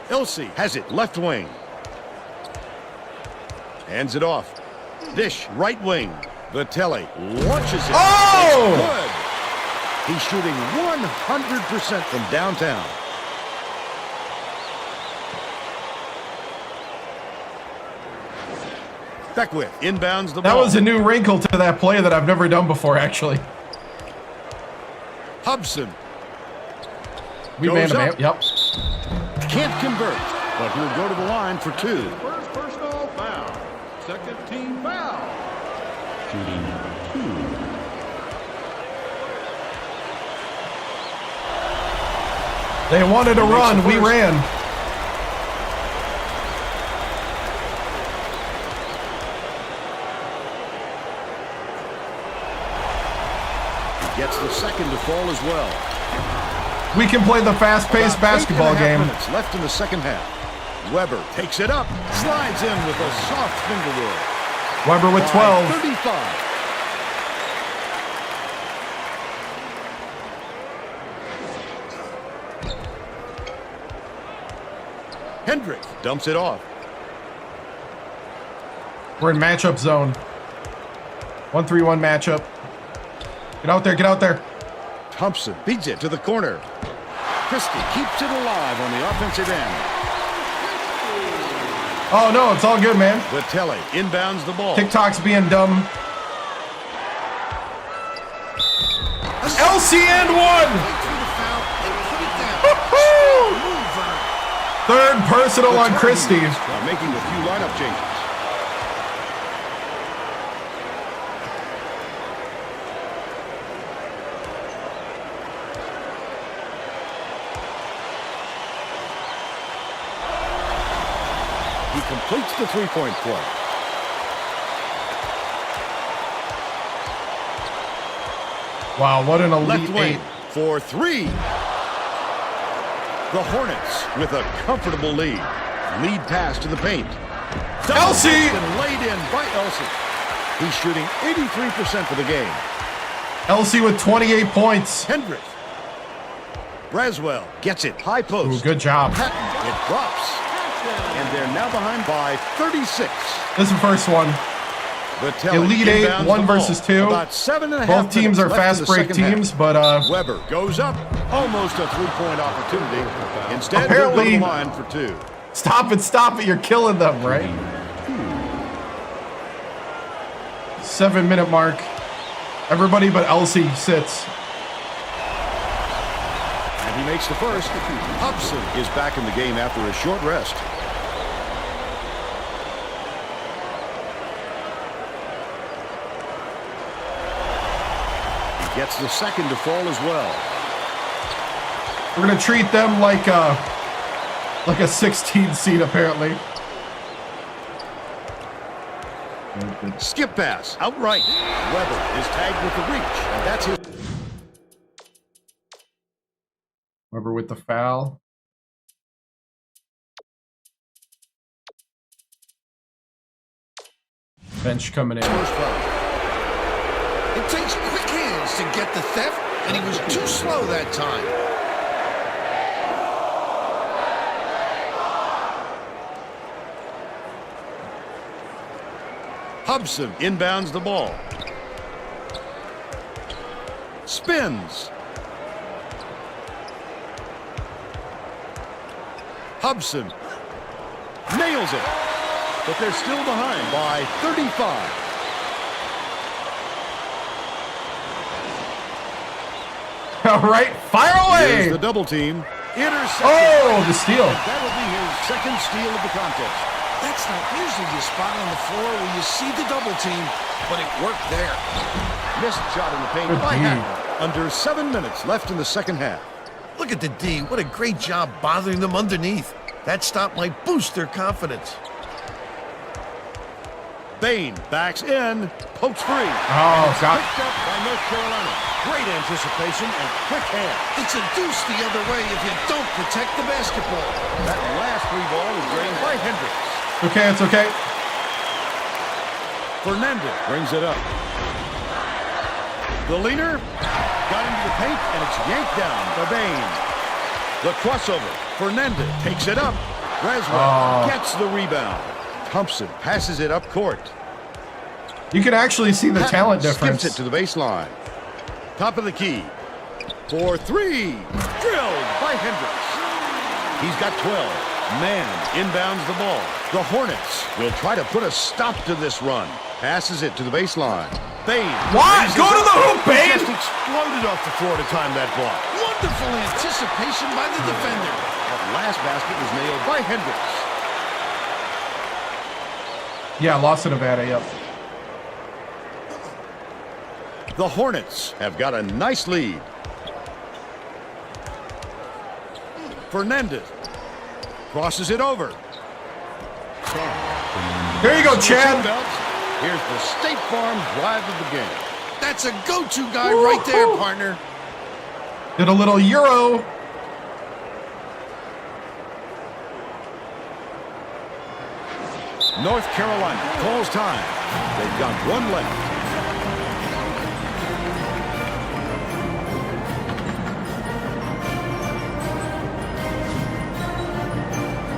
Elsie has it left wing. Hands it off. Dish right wing. Vitelli launches it. Oh! It's good. He's shooting 100% from downtown. Beckwith inbounds the ball. That was a new wrinkle to that play that I've never done before, actually. Hubson. We manned him. Yep. Can't convert, but he'll go to the line for 2. First personal foul. Second team foul. Shooting 2. They wanted to run. We ran. He gets the second to fall as well. We can play the fast-paced basketball game. Minutes left in the second half. Weber takes it up, slides in with a soft finger roll. Weber with 12. 35. Hendricks dumps it off. We're in matchup zone. 1-3-1 matchup. Get out there, get out there. Thompson beats it to the corner. Christie keeps it alive on the offensive end. Oh, no, it's all good, man. Vitelli inbounds the ball. TikTok's being dumb. LCN one! Third personal on Christie. Making a few lineup changes. He completes the three-point play. Wow, what an elite Left wing 8. for 3. The Hornets with a comfortable lead. Lead pass to the paint. Elsie! And laid in by Elsie. He's shooting 83% for the game. Elsie with 28 points. Hendricks. Braswell gets it. High post. Ooh, good job. Patton, it drops. And they're now behind by 36. This is the first one. Vitelli Elite 8, inbounds 1 the ball. versus 2. About 7.5 Both teams minutes are left in fast the break second half. teams, but Weber goes up. Almost a three-point opportunity. Instead, Apparently- he'll go to the line for 2. stop it, you're killing them, right? 7-minute mark. Everybody but Elsie sits. And he makes the first. Hubson is back in the game after a short rest. He gets the second to fall as well. We're gonna treat them like a 16 seed, apparently. Skip pass, outright. Weber is tagged with the reach, and that's his. Weber with the foul. Bench coming in. First foul. It takes quick hands to get the theft, and he was too slow that time. Hubson inbounds the ball. Spins. Hubson nails it, but they're still behind by 35. All right, fire away! Here's the double team. Intercepted. Oh, the steal. That will be his second steal of the contest. That's not usually the spot on the floor where you see the double team, but it worked there. Missed shot in the paint Good by D. Hatton. Under 7 minutes left in the second half. Look at the D. What a great job bothering them underneath. That stop might boost their confidence. Bain backs in, pokes free. Oh, got Picked up by North Carolina. Great anticipation and quick hands. It's a deuce the other way if you don't protect the basketball. That last free ball was drained by Hendricks. okay. It's okay. Fernandez brings it up. The leaner got into the paint, and it's yanked down by Bain. The crossover. Fernandez takes it up. Braswell gets the rebound. Thompson passes it up court. You can actually see the talent difference. Skips it to the baseline. Top of the key. For three. Drilled by Hendricks. He's got 12. Man inbounds the ball. The Hornets will try to put a stop to this run. Passes it to the baseline. Bain. What? Go to the hoop, Bain! Just exploded off the floor to time that block. Wonderful anticipation by the defender. That last basket was nailed by Hendricks. Yeah, lost to Nevada, yep. The Hornets have got a nice lead. Fernandez crosses it over. Here you go, Chad. Here's the State Farm drive of the game. That's a go-to guy right there, partner. Did a little Euro. North Carolina calls time. They've got one left.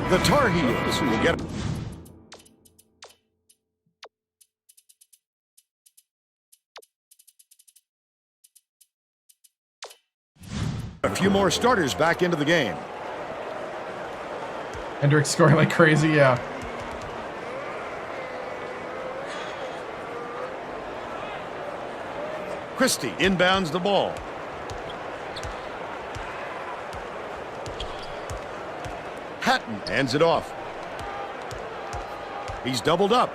The Tar Heels will get a few more starters back into the game. Hendricks scoring like crazy, yeah. Christie inbounds the ball. Hatton hands it off. He's doubled up.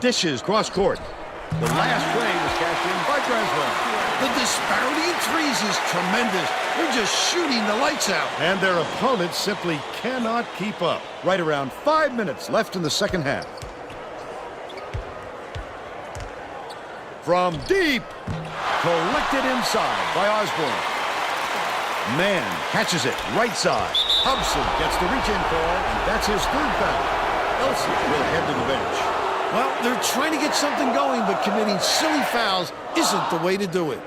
Dishes cross court. The last play was cashed in by Braswell. The disparity in threes is tremendous. They're just shooting the lights out. And their opponents simply cannot keep up. Right around 5 minutes left in the second half. From deep. Collected inside by Osborne. Man catches it right side. Hobson gets the reach-in call, and that's his third foul. Elsie will head to the bench. Well, they're trying to get something going, but committing silly fouls isn't the way to do it.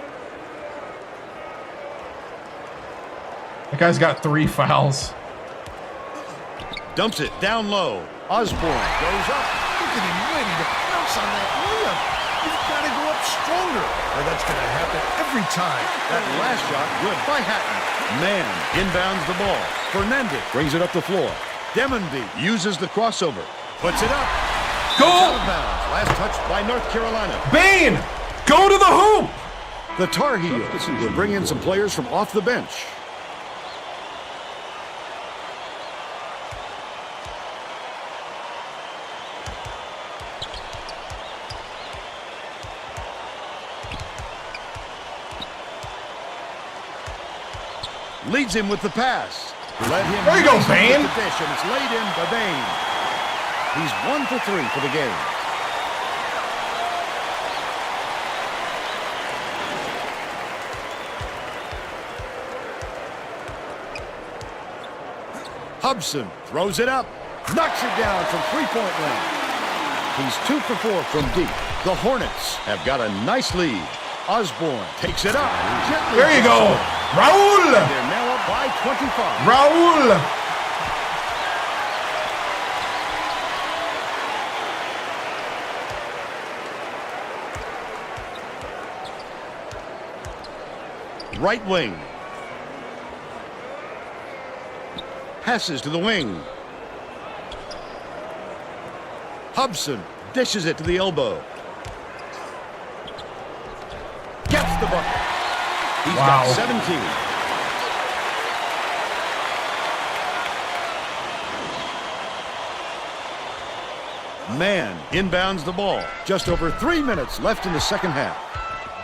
That guy's got 3 fouls. Dumps it down low. Osborne goes up. Look at him ready to pounce on that layup. You've got to go up stronger, or that's going to happen every time. That last shot good by Hatton. Man inbounds the ball. Fernandez brings it up the floor. Demonby uses the crossover. Puts it up. Go! Out of bounds. Last touch by North Carolina. Bain! Go to the hoop! The Tar Heels will bring in some players from off the bench. Leads him with the pass. Let him there you go, Bain. The dish, and it's laid in by Bain. He's 1 for 3 for the game. Hobson throws it up. Knocks it down from three-point range. He's 2 for 4 from deep. The Hornets have got a nice lead. Osborne takes it up. Gently there you go. Raul! They're now up by 25. Raul! Right wing. Passes to the wing. Hobson dishes it to the elbow. Gets the bucket. He's got 17. Man inbounds the ball. Just over 3 minutes left in the second half.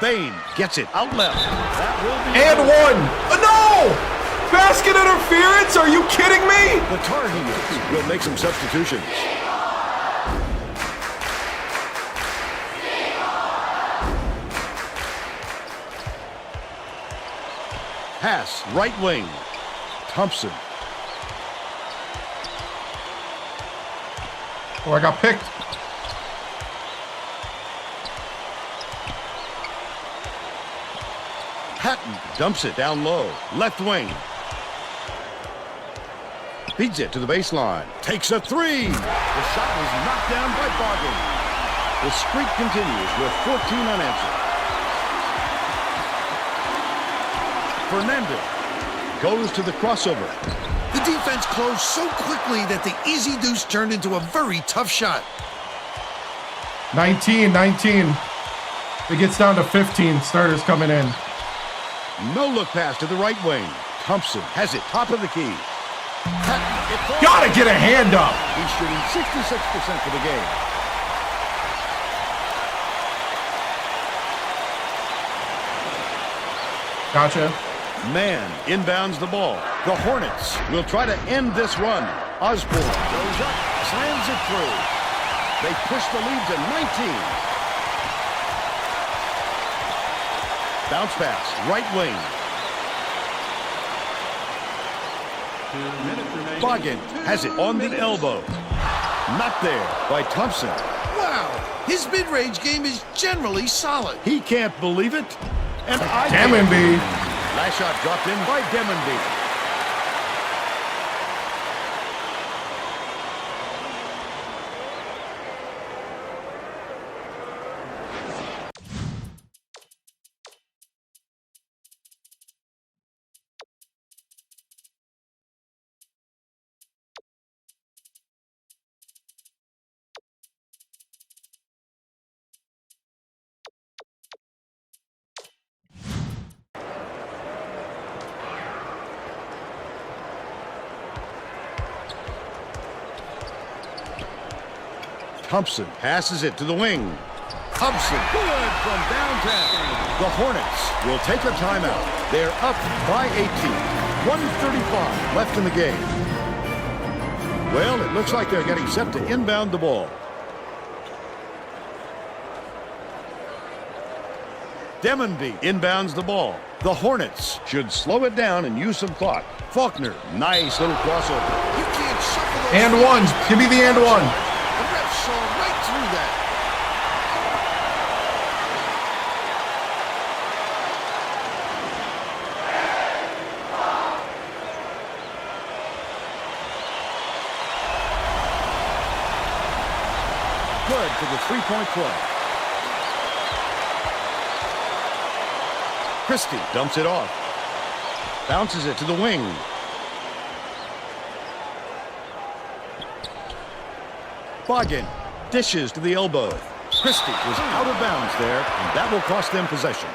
Bain gets it out left. That will be And one. No! Basket interference? Are you kidding me? The Tar Heels will make some substitutions. Pass, right wing. Thompson. Oh, I got picked. Hatton dumps it down low. Left wing. Feeds it to the baseline. Takes a three. The shot was knocked down by Bargain. The streak continues with 14 unanswered. Fernandez goes to the crossover. The defense closed so quickly that the easy deuce turned into a very tough shot. 19. It gets down to 15. Starters coming in. No look pass to the right wing. Thompson has it top of the key. Gotta get a hand up. He's shooting 66% for the game. Gotcha. Man inbounds the ball. The Hornets will try to end this run. Osborne goes up, slams it through. They push the lead to 19. Bounce pass, right wing. 2 minutes remaining. Boggin has it on the elbow. Not there by Thompson. Wow, his mid-range game is generally solid. He can't believe it. And I Demmenby. Last shot dropped in by Demmenby. Thompson passes it to the wing. Thompson, good from downtown. The Hornets will take a timeout. They're up by 18. 1:35 left in the game. Well, it looks like they're getting set to inbound the ball. Demmenby inbounds the ball. The Hornets should slow it down and use some clock. Faulkner, nice little crossover. You can't shuffle those And feet. one. Give me the and one. The ref saw right through that. Good for the three-point play. Christie dumps it off. Bounces it to the wing. Boggin dishes to the elbow. Christie was out of bounds there, and that will cost them possession.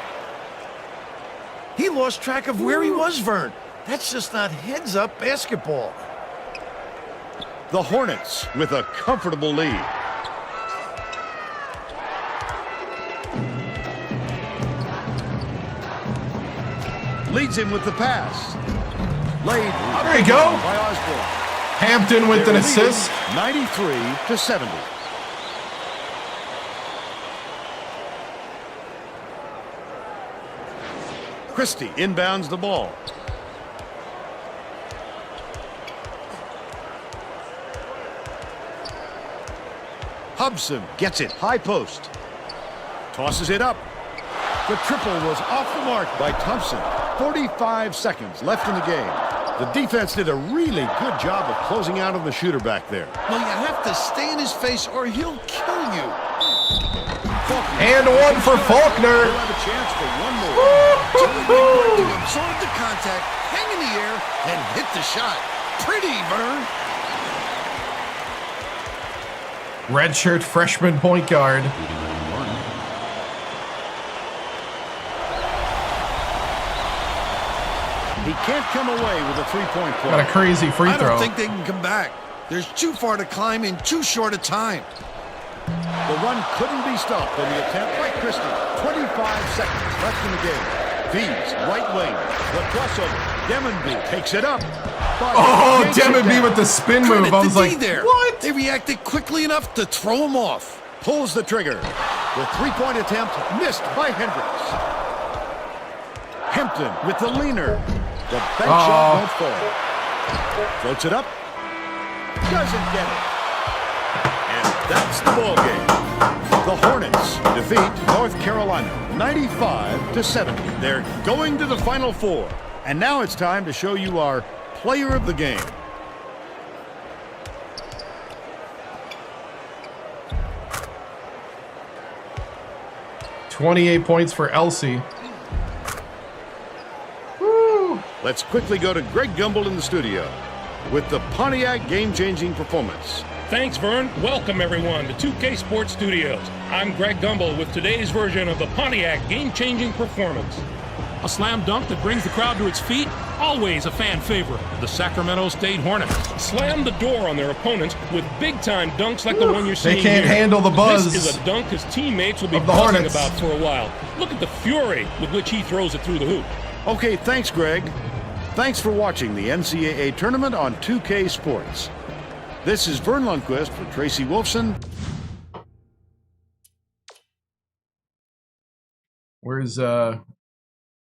He lost track of where he was, Vern. That's just not heads-up basketball. The Hornets with a comfortable lead. Leads him with the pass. Laid There you go. by Osborne. Hampton with an assist. 93-70. Christie inbounds the ball. Hobson gets it high post. Tosses it up. The triple was off the mark by Thompson. 45 seconds left in the game. The defense did a really good job of closing out on the shooter back there. Well, you have to stay in his face or he'll kill you. And one for Faulkner. He'll have a chance for one more. Too big to absorb the contact, hang in the air, and hit the shot. Pretty, Vern. Redshirt freshman point guard. He can't come away with a three-point play. Got a crazy free I throw. don't think they can come back. There's too far to climb in too short a time. The run couldn't be stopped on the attempt by Christie. 25 seconds left in the game. V's right wing. The crossover. Demonby takes it up. Oh, Demonby with the spin move. I was like, there. What? They reacted quickly enough to throw him off. Pulls the trigger. The three-point attempt missed by Hendricks. Hampton with the leaner. The bank shot won't fall. Floats it up. Doesn't get it. And that's the ball game. The Hornets defeat North Carolina 95-70. They're going to the Final Four. And now it's time to show you our player of the game. $28 points for Elsie. Woo. Let's quickly go to Greg Gumbel in the studio with the Pontiac game-changing performance. Thanks, Vern. Welcome, everyone, to 2K Sports Studios. I'm Greg Gumbel with today's version of the Pontiac game-changing performance. A slam dunk that brings the crowd to its feet, always a fan favorite. The Sacramento State Hornets slam the door on their opponents with big-time dunks like the one you're seeing They can't here. handle the buzz. This is a dunk his teammates will be of the buzzing Hornets. about for a while. Look at the fury with which he throws it through the hoop. Okay, thanks, Greg. Thanks for watching the NCAA tournament on 2K Sports. This is Vern Lundquist for Tracy Wolfson. Where's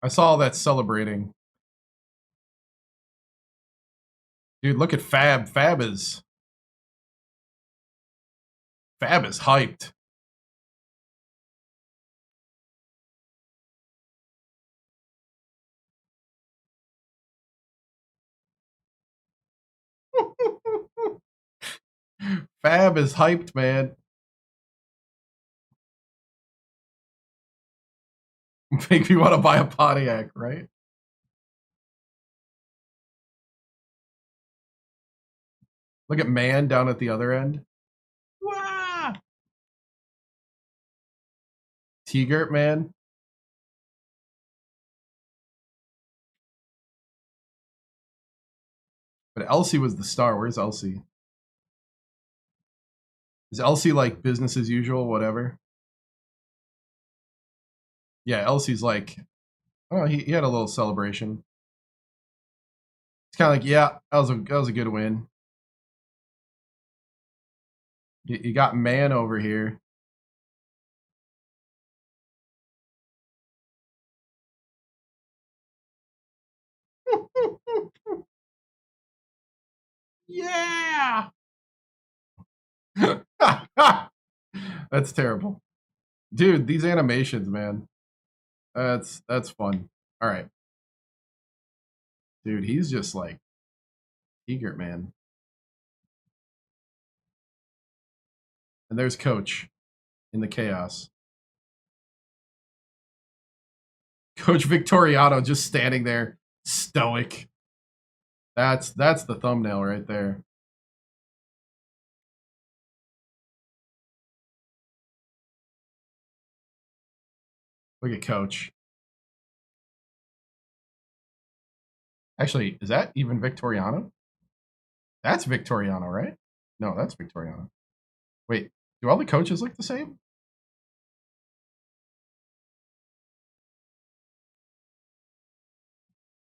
I saw all that celebrating. Dude, look at Fab. Fab is hyped. Fab is hyped, man. Make me want to buy a Pontiac, right? Look at Man down at the other end. Wah! T-Gert, man. But Elsie was the star. Where's Elsie? Is Elsie like business as usual, whatever? Yeah, Elsie's like, oh, he had a little celebration. It's kind of like, yeah, that was a good win. You got Man over here. Yeah. That's terrible. Dude, these animations, man. That's fun. All right. Dude, he's just like eager, man. And there's Coach in the chaos. Coach Victoriano just standing there, stoic. That's the thumbnail right there. Look at Coach. Actually, is that even Victoriano? That's Victoriano, right? No, that's Victoriano. Wait, do all the coaches look the same?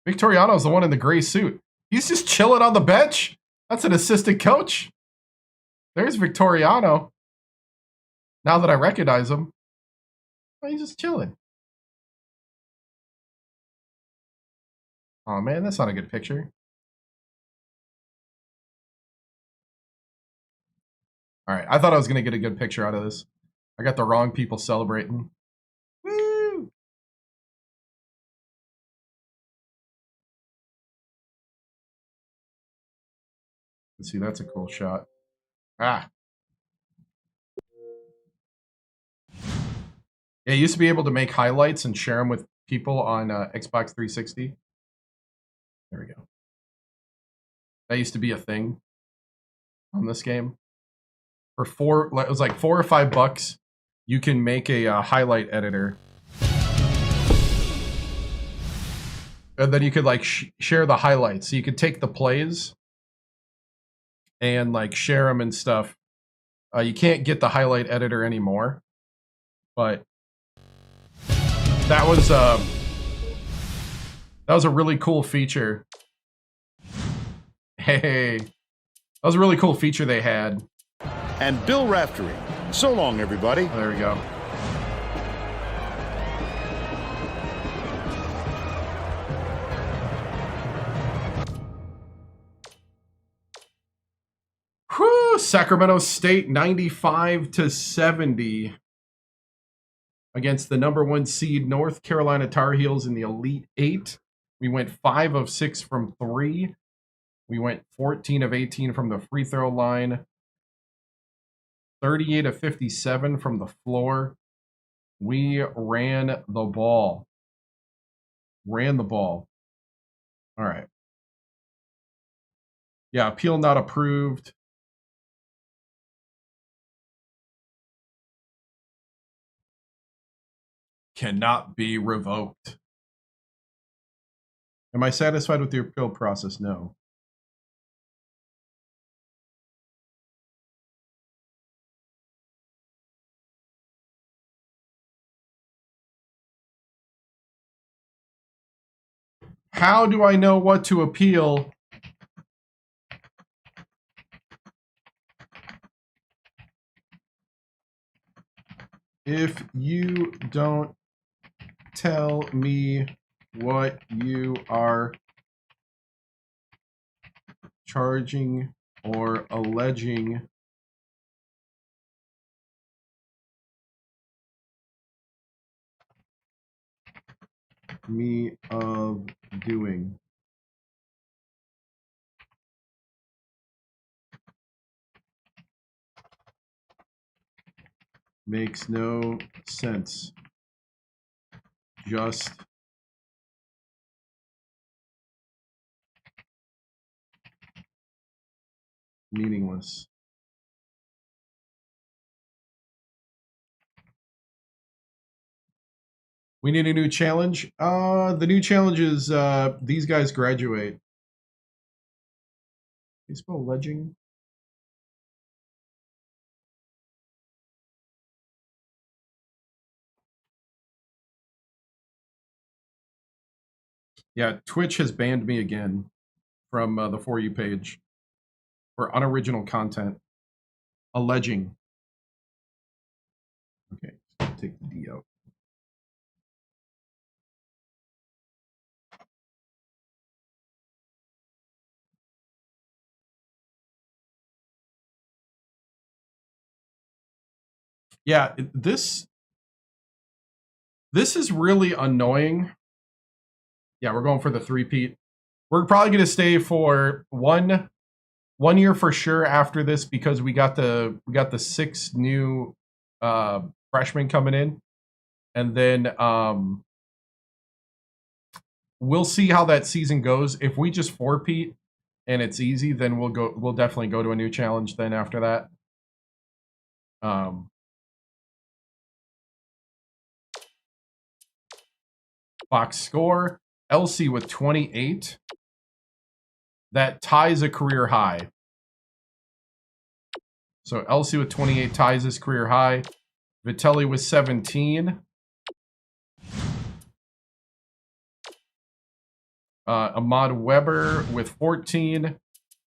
Victoriano's the one in the gray suit. He's just chilling on the bench. That's an assistant coach. There's Victoriano. Now that I recognize him. Oh, he's just chilling. Oh man, that's not a good picture. All right, I thought I was going to get a good picture out of this. I got the wrong people celebrating. Woo! Let's see, that's a cool shot. Ah. Yeah, you used to be able to make highlights and share them with people on Xbox 360. There we go. That used to be a thing on this game. For it was like $4 or $5, you can make a highlight editor, and then you could like share the highlights. So you could take the plays and like share them and stuff You can't get the highlight editor anymore, but that was a really cool feature. Hey, that was a really cool feature they had. And Bill Raftery. So long, everybody. Oh, there we go. Whew, Sacramento State 95-70 against the #1 seed North Carolina Tar Heels in the Elite Eight. We went 5 of 6 from 3. We went 14 of 18 from the free throw line. 38 of 57 from the floor. We ran the ball. All right. Yeah, appeal not approved. Cannot be revoked. Am I satisfied with the appeal process? No. How do I know what to appeal? If you don't tell me what you are charging or alleging me of doing. Makes no sense. Just meaningless. We need a new challenge. The new challenge is these guys graduate. Can you spell alleging? Yeah, Twitch has banned me again from the For You page for unoriginal content. Alleging. Okay, take the D out. Yeah, this is really annoying. Yeah, we're going for the three-peat. We're probably going to stay for one year for sure after this because we got the 6 new freshmen coming in, and then we'll see how that season goes. If we just four-peat and it's easy, then we'll definitely go to a new challenge then after that. Box score, Elsie with 28. That ties a career high. So Elsie with 28 ties his career high. Vitelli with 17. Ahmad Weber with 14.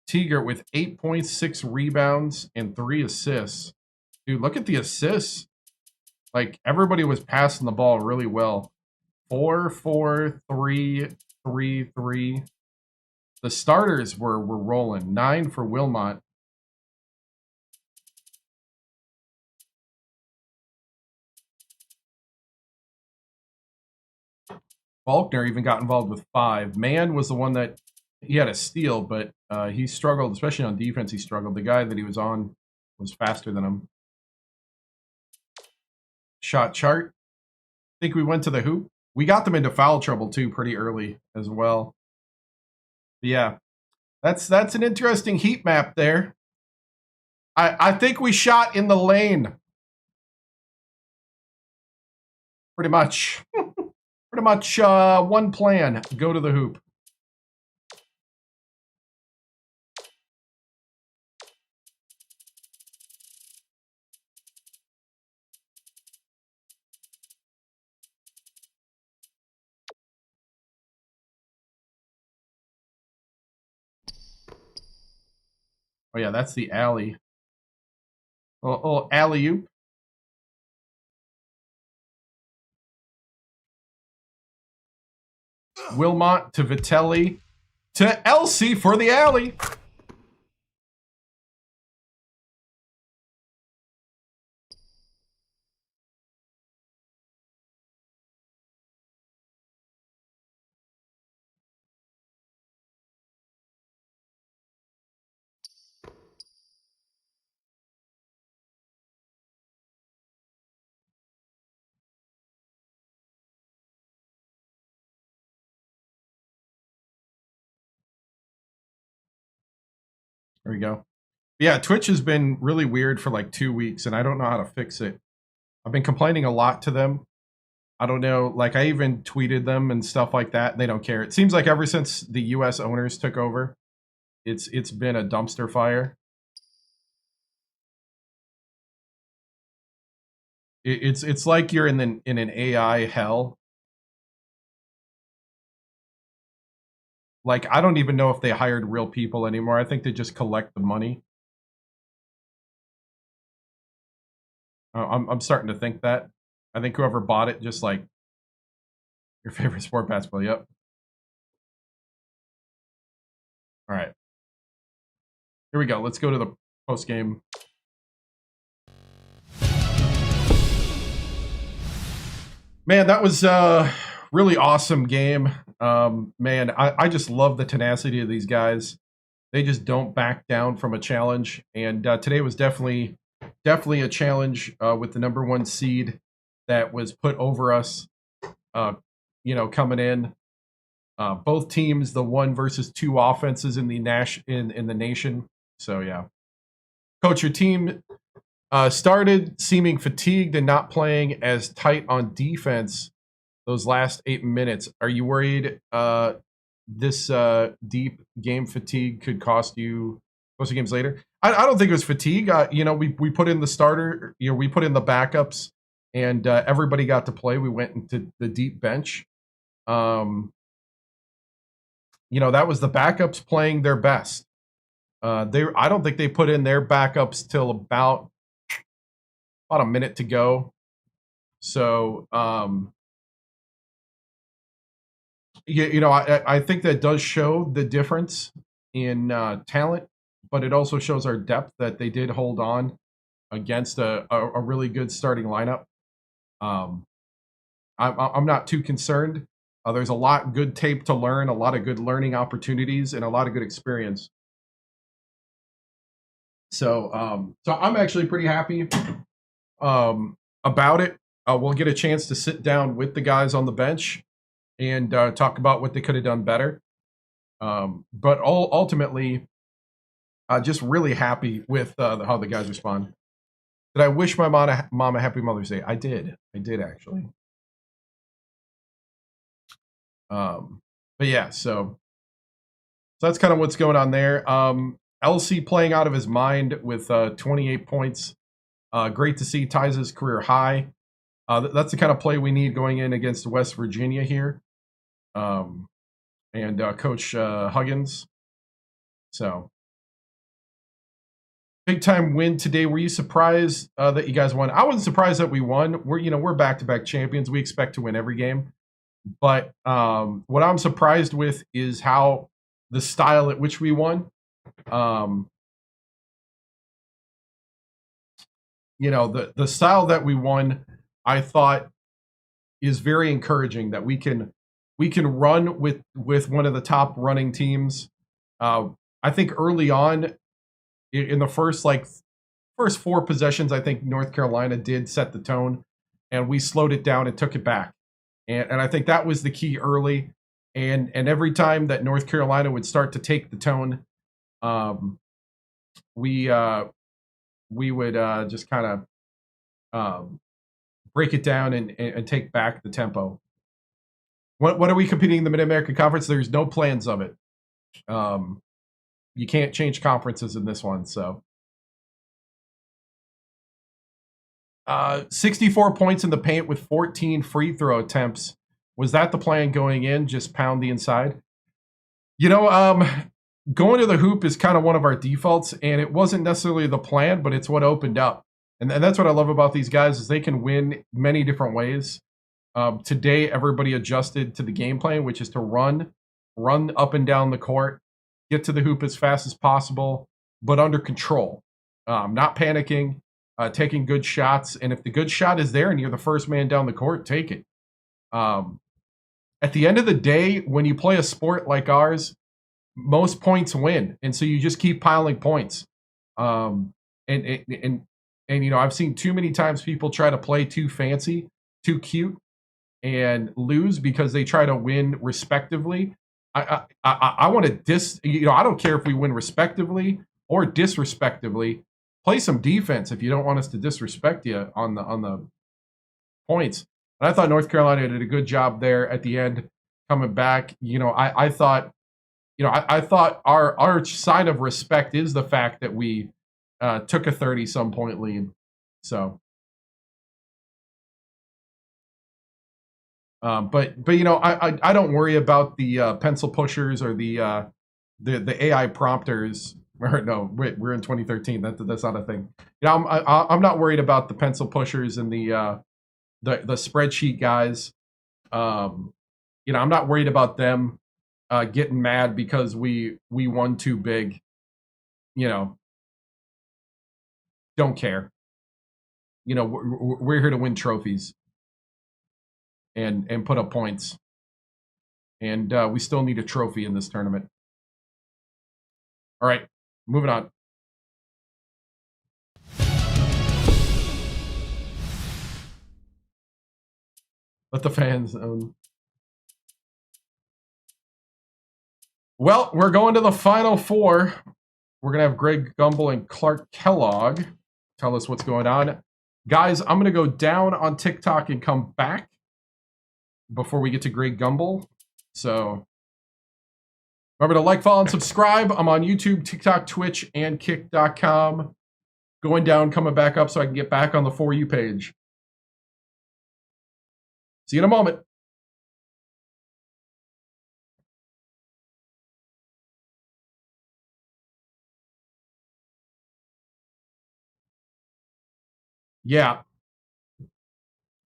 Teager with 8.6 rebounds and 3 assists. Dude, look at the assists. Like, everybody was passing the ball really well. 4, 4, 3, 3, 3. The starters were rolling. 9 for Wilmot. Faulkner even got involved with 5. Mann was the one that he had a steal, but he struggled, especially on defense. He struggled. The guy that he was on was faster than him. Shot chart. I think we went to the hoop. We got them into foul trouble too pretty early as well. But yeah, that's an interesting heat map there. I think we shot in the lane. Pretty much. Pretty much one plan. Go to the hoop. Oh, yeah, that's the alley. A little alley-oop. Wilmot to Vitelli to Elsie for the alley. There we go. Yeah, Twitch has been really weird for like 2 weeks, and I don't know how to fix it. I've been complaining a lot to them. I don't know, like I even tweeted them and stuff like that. They don't care. It seems like ever since the U.S. owners took over, it's been a dumpster fire. It's like you're in an AI hell. Like I don't even know if they hired real people anymore. I think they just collect the money. I'm starting to think that. I think whoever bought it just like your favorite sport, basketball. Yep. All right. Here we go. Let's go to the post game. Man, that was a really awesome game. Man, I just love the tenacity of these guys. They just don't back down from a challenge. And today was definitely a challenge with the number 1 seed that was put over us, coming in. Both teams, the 1 versus 2 offenses in the nation. So, yeah. Coach, your team started seeming fatigued and not playing as tight on defense those last 8 minutes. Are you worried this deep game fatigue could cost you most of the games later? I don't think it was fatigue. We put in the starter, we put in the backups, and everybody got to play. We went into the deep bench. That was the backups playing their best. I don't think they put in their backups till about a minute to go. So, I think that does show the difference in talent, but it also shows our depth that they did hold on against a really good starting lineup. I'm not too concerned. There's a lot good tape to learn, a lot of good learning opportunities, and a lot of good experience. So I'm actually pretty happy about it. We'll get a chance to sit down with the guys on the bench and talk about what they could have done better. But ultimately, just really happy with how the guys respond. Did I wish my mom a happy Mother's Day? I did actually. But yeah, so that's kind of what's going on there. LC playing out of his mind with 28 points. Great to see, ties his career high. That's the kind of play we need going in against West Virginia here. And Coach Huggins. So, big time win today. Were you surprised that you guys won? I wasn't surprised that we won. We're back-to-back champions. We expect to win every game. But what I'm surprised with is how the style at which we won. The style that we won, I thought, is very encouraging. That we can run with one of the top running teams. I think early on, in the first 4 possessions, I think North Carolina did set the tone, and we slowed it down and took it back. And I think that was the key early. And every time that North Carolina would start to take the tone, we would just kind of break it down and take back the tempo. What are we competing in the Mid-American Conference? There's no plans of it. You can't change conferences in this one. So 64 points in the paint with 14 free throw attempts. Was that the plan going in? Just pound the inside? going to the hoop is kind of one of our defaults, and it wasn't necessarily the plan, but it's what opened up. And that's what I love about these guys is they can win many different ways. Today, everybody adjusted to the game plan, which is to run up and down the court, get to the hoop as fast as possible, but under control, not panicking, taking good shots. And if the good shot is there and you're the first man down the court, take it. At the end of the day, when you play a sport like ours, most points win. And so you just keep piling points. And you know, I've seen too many times people try to play too fancy, too cute, and lose because they try to win respectively. I want to I don't care if we win respectively or disrespectively. Play some defense if you don't want us to disrespect you on the points. And I thought North Carolina did a good job there at the end, coming back. You know, I thought our sign of respect is the fact that we took a 30-some point lead. So, but you know, I don't worry about the pencil pushers or the AI prompters. Or no, we're in 2013. That's not a thing. You know, I'm not worried about the pencil pushers and the spreadsheet guys. You know, I'm not worried about them getting mad because we won too big. You know, don't care. You know, we're here to win trophies and put up points. And we still need a trophy in this tournament. All right, moving on. Let the fans own. Well, we're going to the Final Four. We're going to have Greg Gumbel and Clark Kellogg tell us what's going on. Guys, I'm going to go down on TikTok and come back before we get to Greg Gumbel. So remember to like, follow, and subscribe. I'm on YouTube, TikTok, Twitch, and Kick.com. Going down, coming back up so I can get back on the For You page. See you in a moment. Yeah.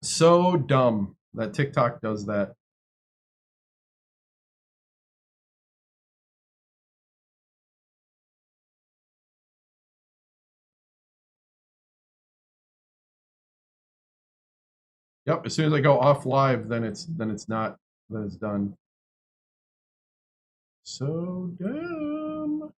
So dumb that TikTok does that. Yep, as soon as I go off live, then it's done. So dumb.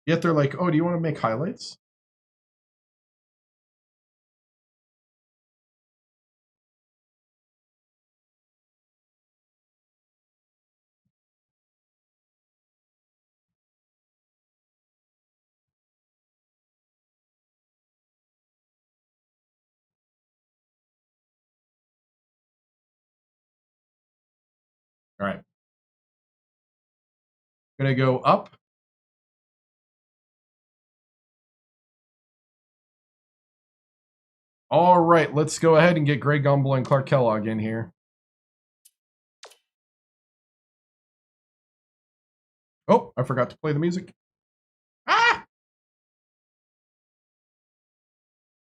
Yet they're like, oh, do you want to make highlights? All right. Gonna go up. All right, let's go ahead and get Greg Gumbel and Clark Kellogg in here. Oh, I forgot to play the music.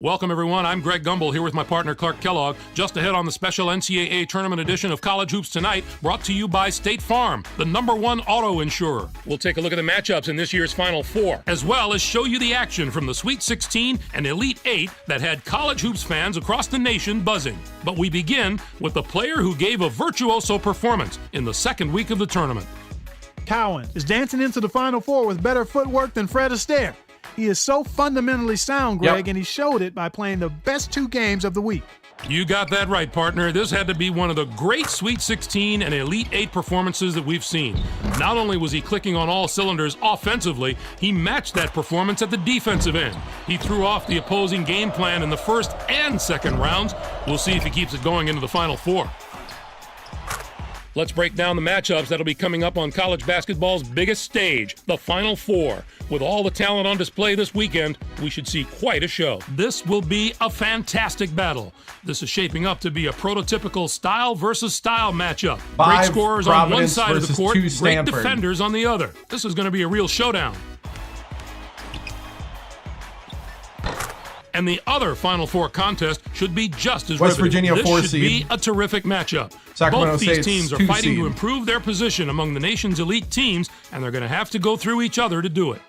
Welcome, everyone. I'm Greg Gumbel here with my partner, Clark Kellogg. Just ahead on the special NCAA tournament edition of College Hoops Tonight, brought to you by State Farm, the #1 auto insurer. We'll take a look at the matchups in this year's Final Four, as well as show you the action from the Sweet 16 and Elite 8 that had college hoops fans across the nation buzzing. But we begin with the player who gave a virtuoso performance in the second week of the tournament. Cowan is dancing into the Final Four with better footwork than Fred Astaire. He is so fundamentally sound, Greg, and he showed it by playing the best 2 games of the week. You got that right, partner. This had to be one of the great Sweet 16 and Elite 8 performances that we've seen. Not only was he clicking on all cylinders offensively, he matched that performance at the defensive end. He threw off the opposing game plan in the first and second rounds. We'll see if he keeps it going into the Final Four. Let's break down the matchups that'll be coming up on college basketball's biggest stage, the Final Four. With all the talent on display this weekend, we should see quite a show. This will be a fantastic battle. This is shaping up to be a prototypical style versus style matchup. Great scorers on one side of the court, great defenders on the other. This is going to be a real showdown. And the other Final Four contest should be just as West riveting. Virginia, 4 This should seed. be a terrific matchup. Sacramento Both these State's teams are 2 fighting seed. to improve their position among the nation's elite teams, and they're going to have to go through each other to do it.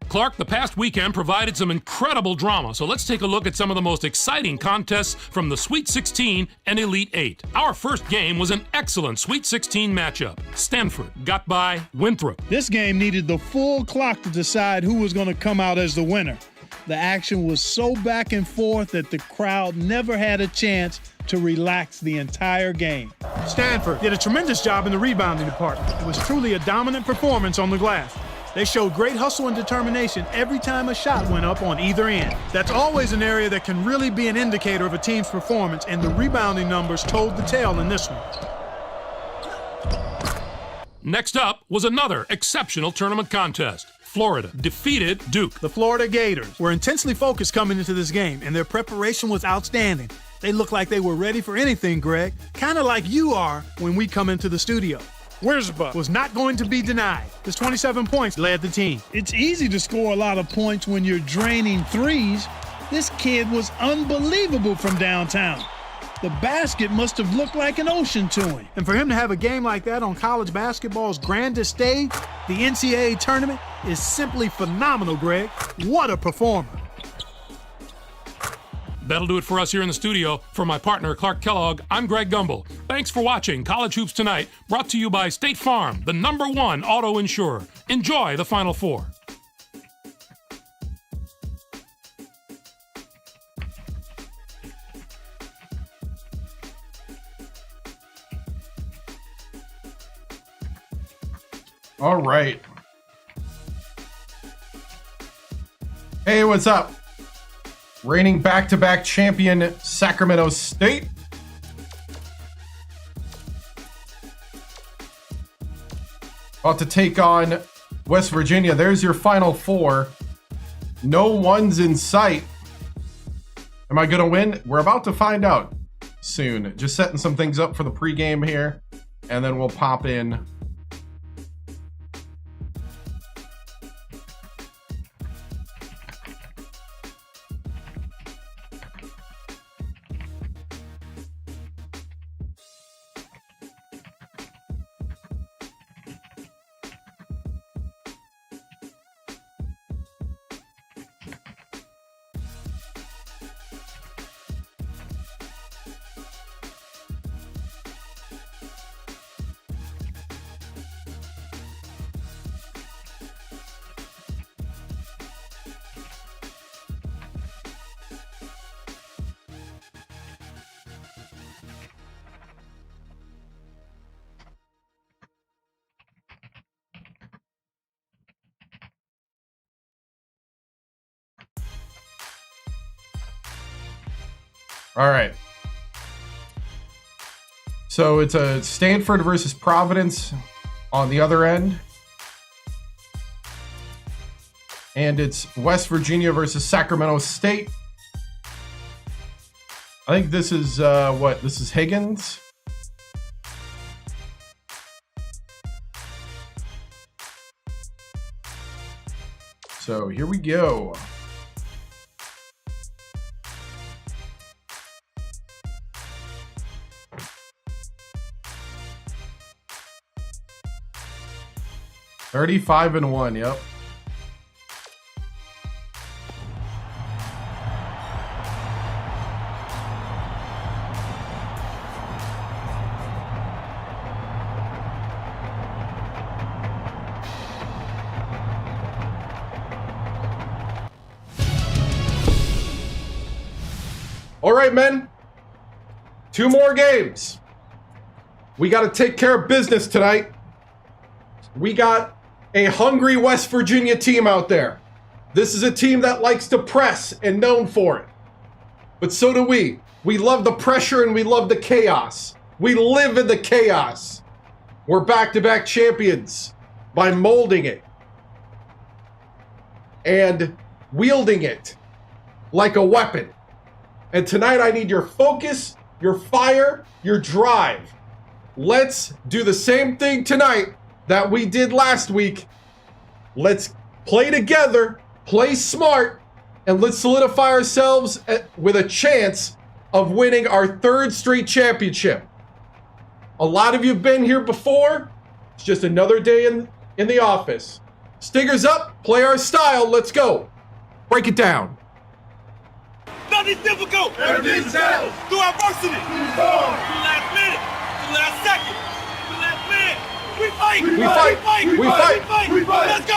Clark, the past weekend provided some incredible drama, so let's take a look at some of the most exciting contests from the Sweet 16 and Elite 8. Our first game was an excellent Sweet 16 matchup. Stanford got by Winthrop. This game needed the full clock to decide who was going to come out as the winner. The action was so back and forth that the crowd never had a chance to relax the entire game. Stanford did a tremendous job in the rebounding department. It was truly a dominant performance on the glass. They showed great hustle and determination every time a shot went up on either end. That's always an area that can really be an indicator of a team's performance, and the rebounding numbers told the tale in this one. Next up was another exceptional tournament contest. Florida defeated Duke. The Florida Gators were intensely focused coming into this game, and their preparation was outstanding. They looked like they were ready for anything, Greg, kind of like you are when we come into the studio. Wiersbe was not going to be denied. His 27 points led the team. It's easy to score a lot of points when you're draining threes. This kid was unbelievable from downtown. The basket must have looked like an ocean to him. And for him to have a game like that on college basketball's grandest stage, the NCAA tournament, is simply phenomenal, Greg. What a performer. That'll do it for us here in the studio. For my partner, Clark Kellogg, I'm Greg Gumbel. Thanks for watching College Hoops Tonight, brought to you by State Farm, the #1 auto insurer. Enjoy the Final Four. All right. Hey, what's up? Reigning back-to-back champion Sacramento State. About to take on West Virginia. There's your Final Four. No one's in sight. Am I going to win? We're about to find out soon. Just setting some things up for the pregame here, and then we'll pop in. All right. So it's a Stanford versus Providence on the other end. And it's West Virginia versus Sacramento State. I think this is, this is Higgins. So here we go. $35-1, yep. All right, men. 2 more games. We got to take care of business tonight. We got a hungry West Virginia team out there. This is a team that likes to press and known for it. But so do we. We love the pressure and we love the chaos. We live in the chaos. We're back-to-back champions by molding it and wielding it like a weapon. And tonight I need your focus, your fire, your drive. Let's do the same thing tonight that we did last week. Let's play together, play smart, and let's solidify ourselves with a chance of winning our 3rd straight championship. A lot of you have been here before. It's just another day in the office. Stingers up, play our style, let's go. Break it down. Nothing's difficult. Everything's challenge. Through adversity. To the last minute. To the last second. To the last minute. We fight. We fight. We fight. We fight. Let's go.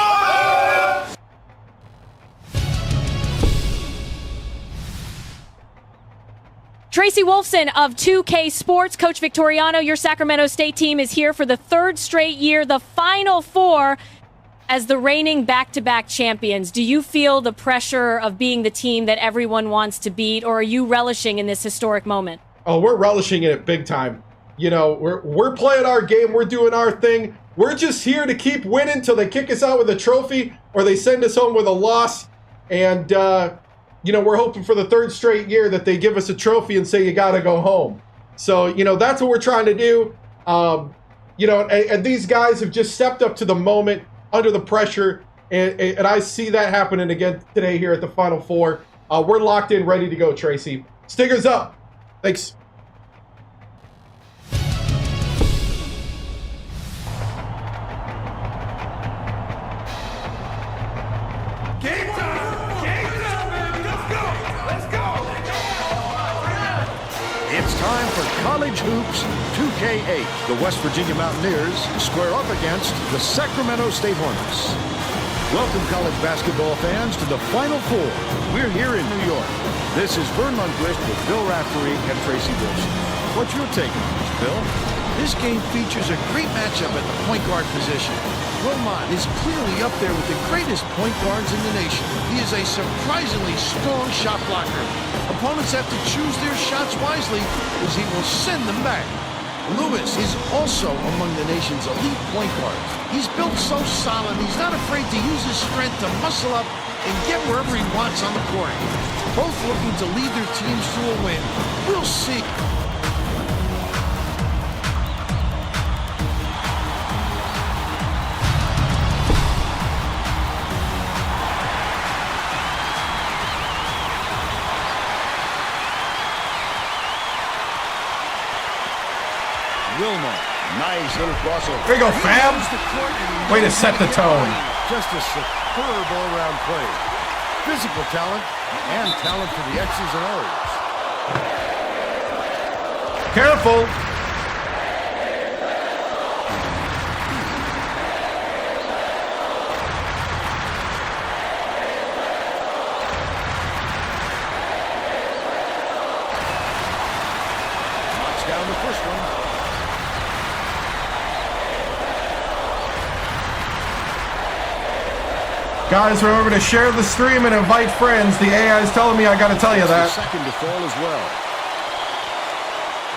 Tracy Wolfson of 2K Sports. Coach Victoriano, your Sacramento State team is here for the 3rd straight year, the Final Four, as the reigning back-to-back champions. Do you feel the pressure of being the team that everyone wants to beat, or are you relishing in this historic moment? Oh, we're relishing in it big time. You know, we're playing our game. We're doing our thing. We're just here to keep winning till they kick us out with a trophy or they send us home with a loss. And, you know, we're hoping for the 3rd straight year that they give us a trophy and say you got to go home. So, you know, that's what we're trying to do. You know, and these guys have just stepped up to the moment under the pressure. And I see that happening again today here at the Final Four. We're locked in, ready to go, Tracy. Stingers up. Thanks. It's time for College Hoops 2K8. The West Virginia Mountaineers square up against the Sacramento State Hornets. Welcome, college basketball fans, to the Final Four. We're here in New York. This is Vern Lundquist with Bill Raftery and Tracy Wilson. What's your take on this, Bill? This game features a great matchup at the point guard position. Romont is clearly up there with the greatest point guards in the nation. He is a surprisingly strong shot blocker. Opponents have to choose their shots wisely, as he will send them back. Lewis is also among the nation's elite point guards. He's built so solid, he's not afraid to use his strength to muscle up and get wherever he wants on the court. Both looking to lead their teams to a win. We'll see. Wilma, nice little crossover. There you go, fam. Way to set the tone. Just a superb all-around play. Physical talent and talent for the X's and O's. Careful. Knocks down the first one. Guys, remember to share the stream and invite friends. The AI is telling me I got to tell you that. Second to fall as well.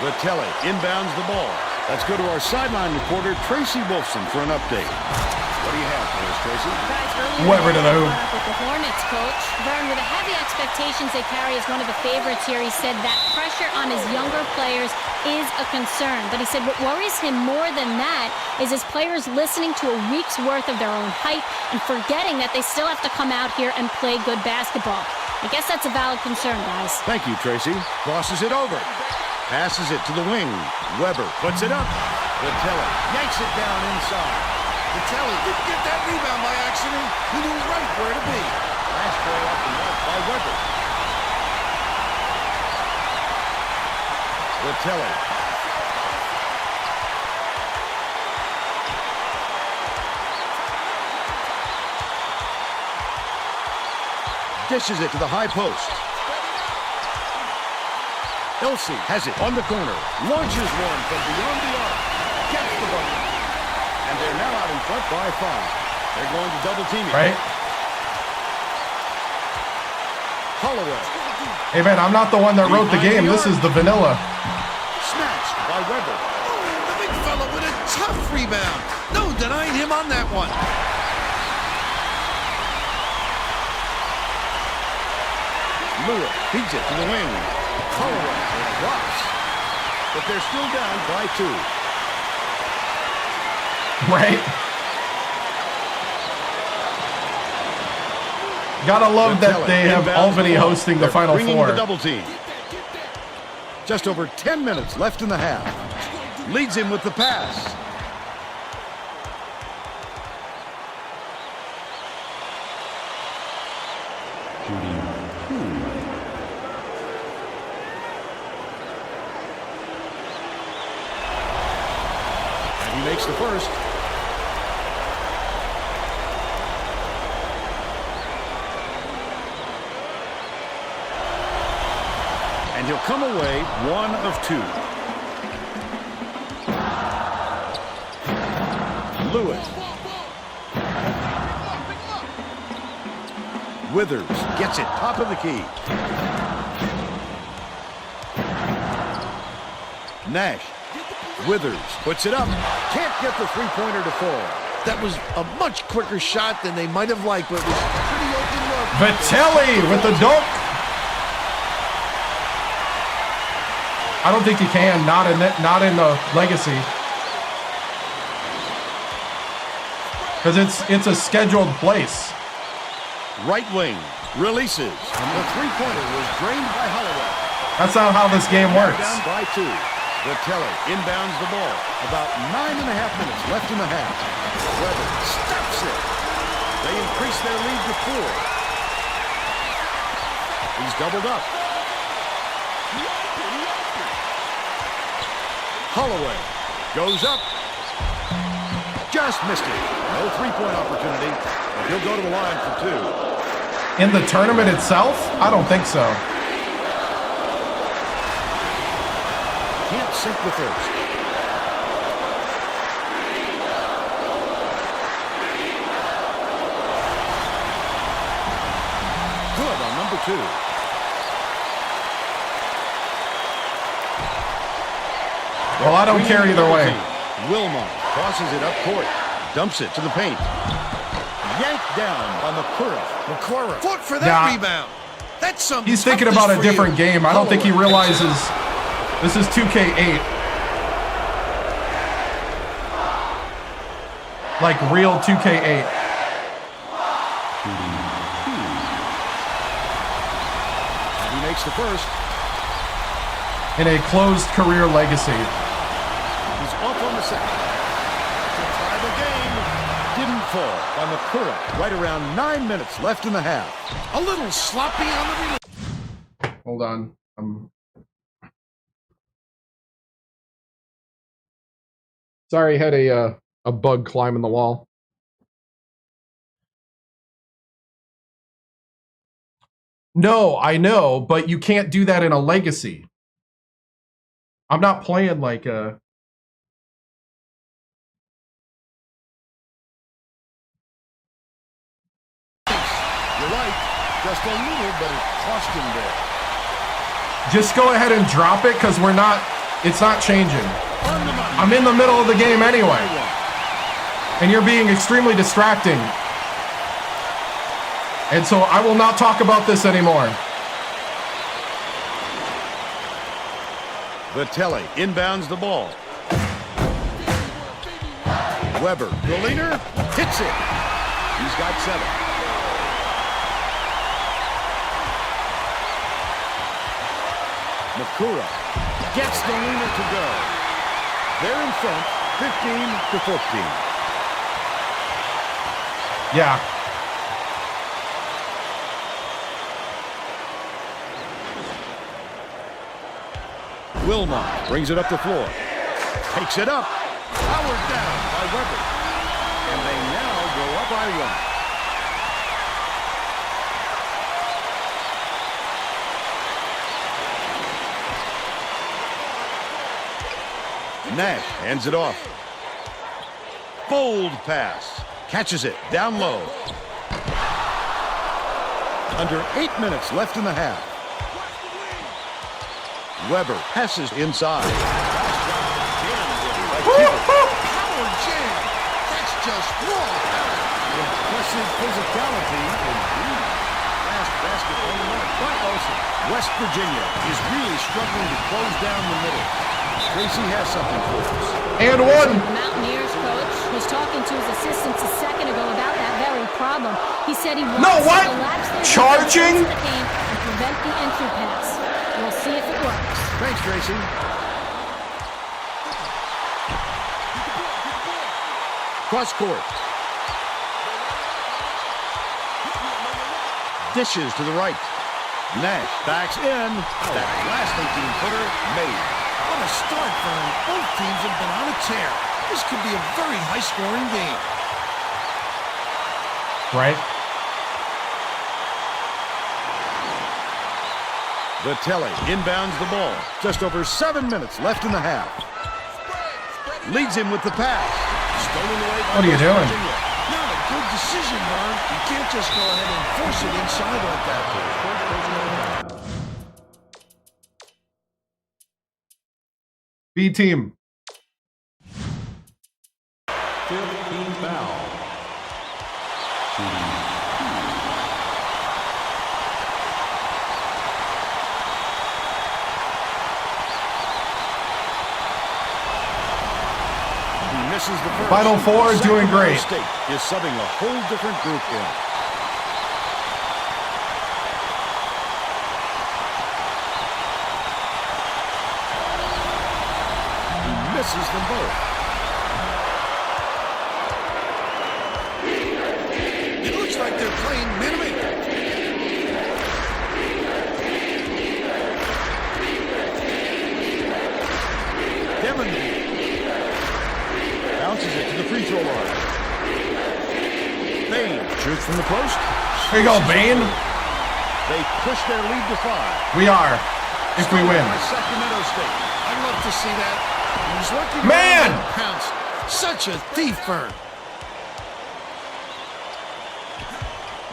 Vitelli inbounds the ball. Let's go to our sideline reporter, Tracy Wolfson, for an update. What do you have for us, Tracy? Whoever to the hoop. With the Hornets coach, Vern, with the heavy expectations they carry as one of the favorites here, he said that pressure on his younger players is a concern. But he said what worries him more than that is his players listening to a week's worth of their own hype and forgetting that they still have to come out here and play good basketball. I guess that's a valid concern, guys. Thank you, Tracy. Crosses it over. Passes it to the wing. Weber puts it up. Vitelli yanks it down inside. Vitelli didn't get that rebound by accident. He knew right where to be. Last ball off the mark by Weber. Vitelli. Dishes it to the high post. Elsie has it on the corner. Launches one from beyond the arc. Gets the bucket. And they're now out in front by 5. They're going to double team it. Right? Holloway Hey, man, I'm not the one that wrote the game. This is the vanilla. Snatched by Weber. The big fella with a tough rebound. No denying him on that one. Lewis feeds it to the wing. Holloway drops. But they're still down by 2. Right? Gotta love that they have Albany hosting the Final Four. The double team. Just over 10 minutes left in the half. Leads him with the pass. And he makes the first. And he'll come away 1 of 2. Lewis. Withers gets it top of the key. Nash. Withers puts it up. Can't get the three-pointer to fall. That was a much quicker shot than they might have liked, but it was a pretty open look. Vitelli with the dunk. I don't think he can. Not in the legacy. Because it's a scheduled place. Right wing releases. And the three-pointer was drained by Holloway. That's not how this game works. Down by 2. Vitelli inbounds the ball. About 9.5 minutes left in the half. Weber stops it. They increase their lead to 4. He's doubled up. Holloway goes up. Just missed it. No three-point opportunity. But he'll go to the line for 2. In the tournament itself? I don't think so. Can't sink the first. Good on number 2. Well, I don't care either way. Wilmot tosses it up court. Dumps it to the paint. Yanked down by McCurra. Fought for that rebound. That's something. He's thinking about a different game. I don't think he realizes this is 2K8. Like real 2K8. He makes the first. In a closed career legacy. He's off on the second. To tie the game. Didn't fall by McCurra. Right around 9 minutes left in the half. A little sloppy on the release. Hold on. Sorry, had a bug climbing the wall. No, I know, but you can't do that in a legacy. I'm not playing like a... You're right. Just a little, but it cost him there. Just go ahead and drop it, because we're not... It's not changing. I'm in the middle of the game anyway. And you're being extremely distracting. And so I will not talk about this anymore. Vitelli inbounds the ball. Weber, the leader, hits it. He's got 7. McCurra gets the leaner to go. They're in front, 15-14. Yeah. Wilmot brings it up the floor. Takes it up. Powered down by Weber. And they now go up by 1. Nash hands it off. Bold pass. Catches it down low. Under 8 minutes left in the half. Weber passes inside. Power jam. That's just raw talent. Impressive physicality indeed. Last basket on the mark by Olsen. West Virginia is really struggling to close down the middle. Tracy has something for us. And one. The Mountaineers coach was talking to his assistants a second ago about that very problem. He said he wants to collapse their Charging? defense into the game and prevent the entry pass. We'll see if it works. Thanks, Tracy. Cross court. Dishes to the right. Nash backs in. That last 18-footer made. What a start, Vern. Both teams have been on a tear. This could be a very high-scoring game. Right. Vitelli inbounds the ball. Just over 7 minutes left in the half. Leads him with the pass. Stolen away by What are you West doing? Virginia. Not a good decision, Vern. You can't just go ahead and force it inside like that. B team. 15 foul. Shooting. He misses the first. Final four is doing Sacramento great. State is subbing a whole different group in. He misses them both. It looks like they're playing minimum. Devon bounces it to the free throw line. Bain shoots from the post. Here you go, Bane. They push their lead to 5. We are. If we win. By Sacramento State. I'd love to see that. He was looking Man! around and pounced. Such a thief, Vern.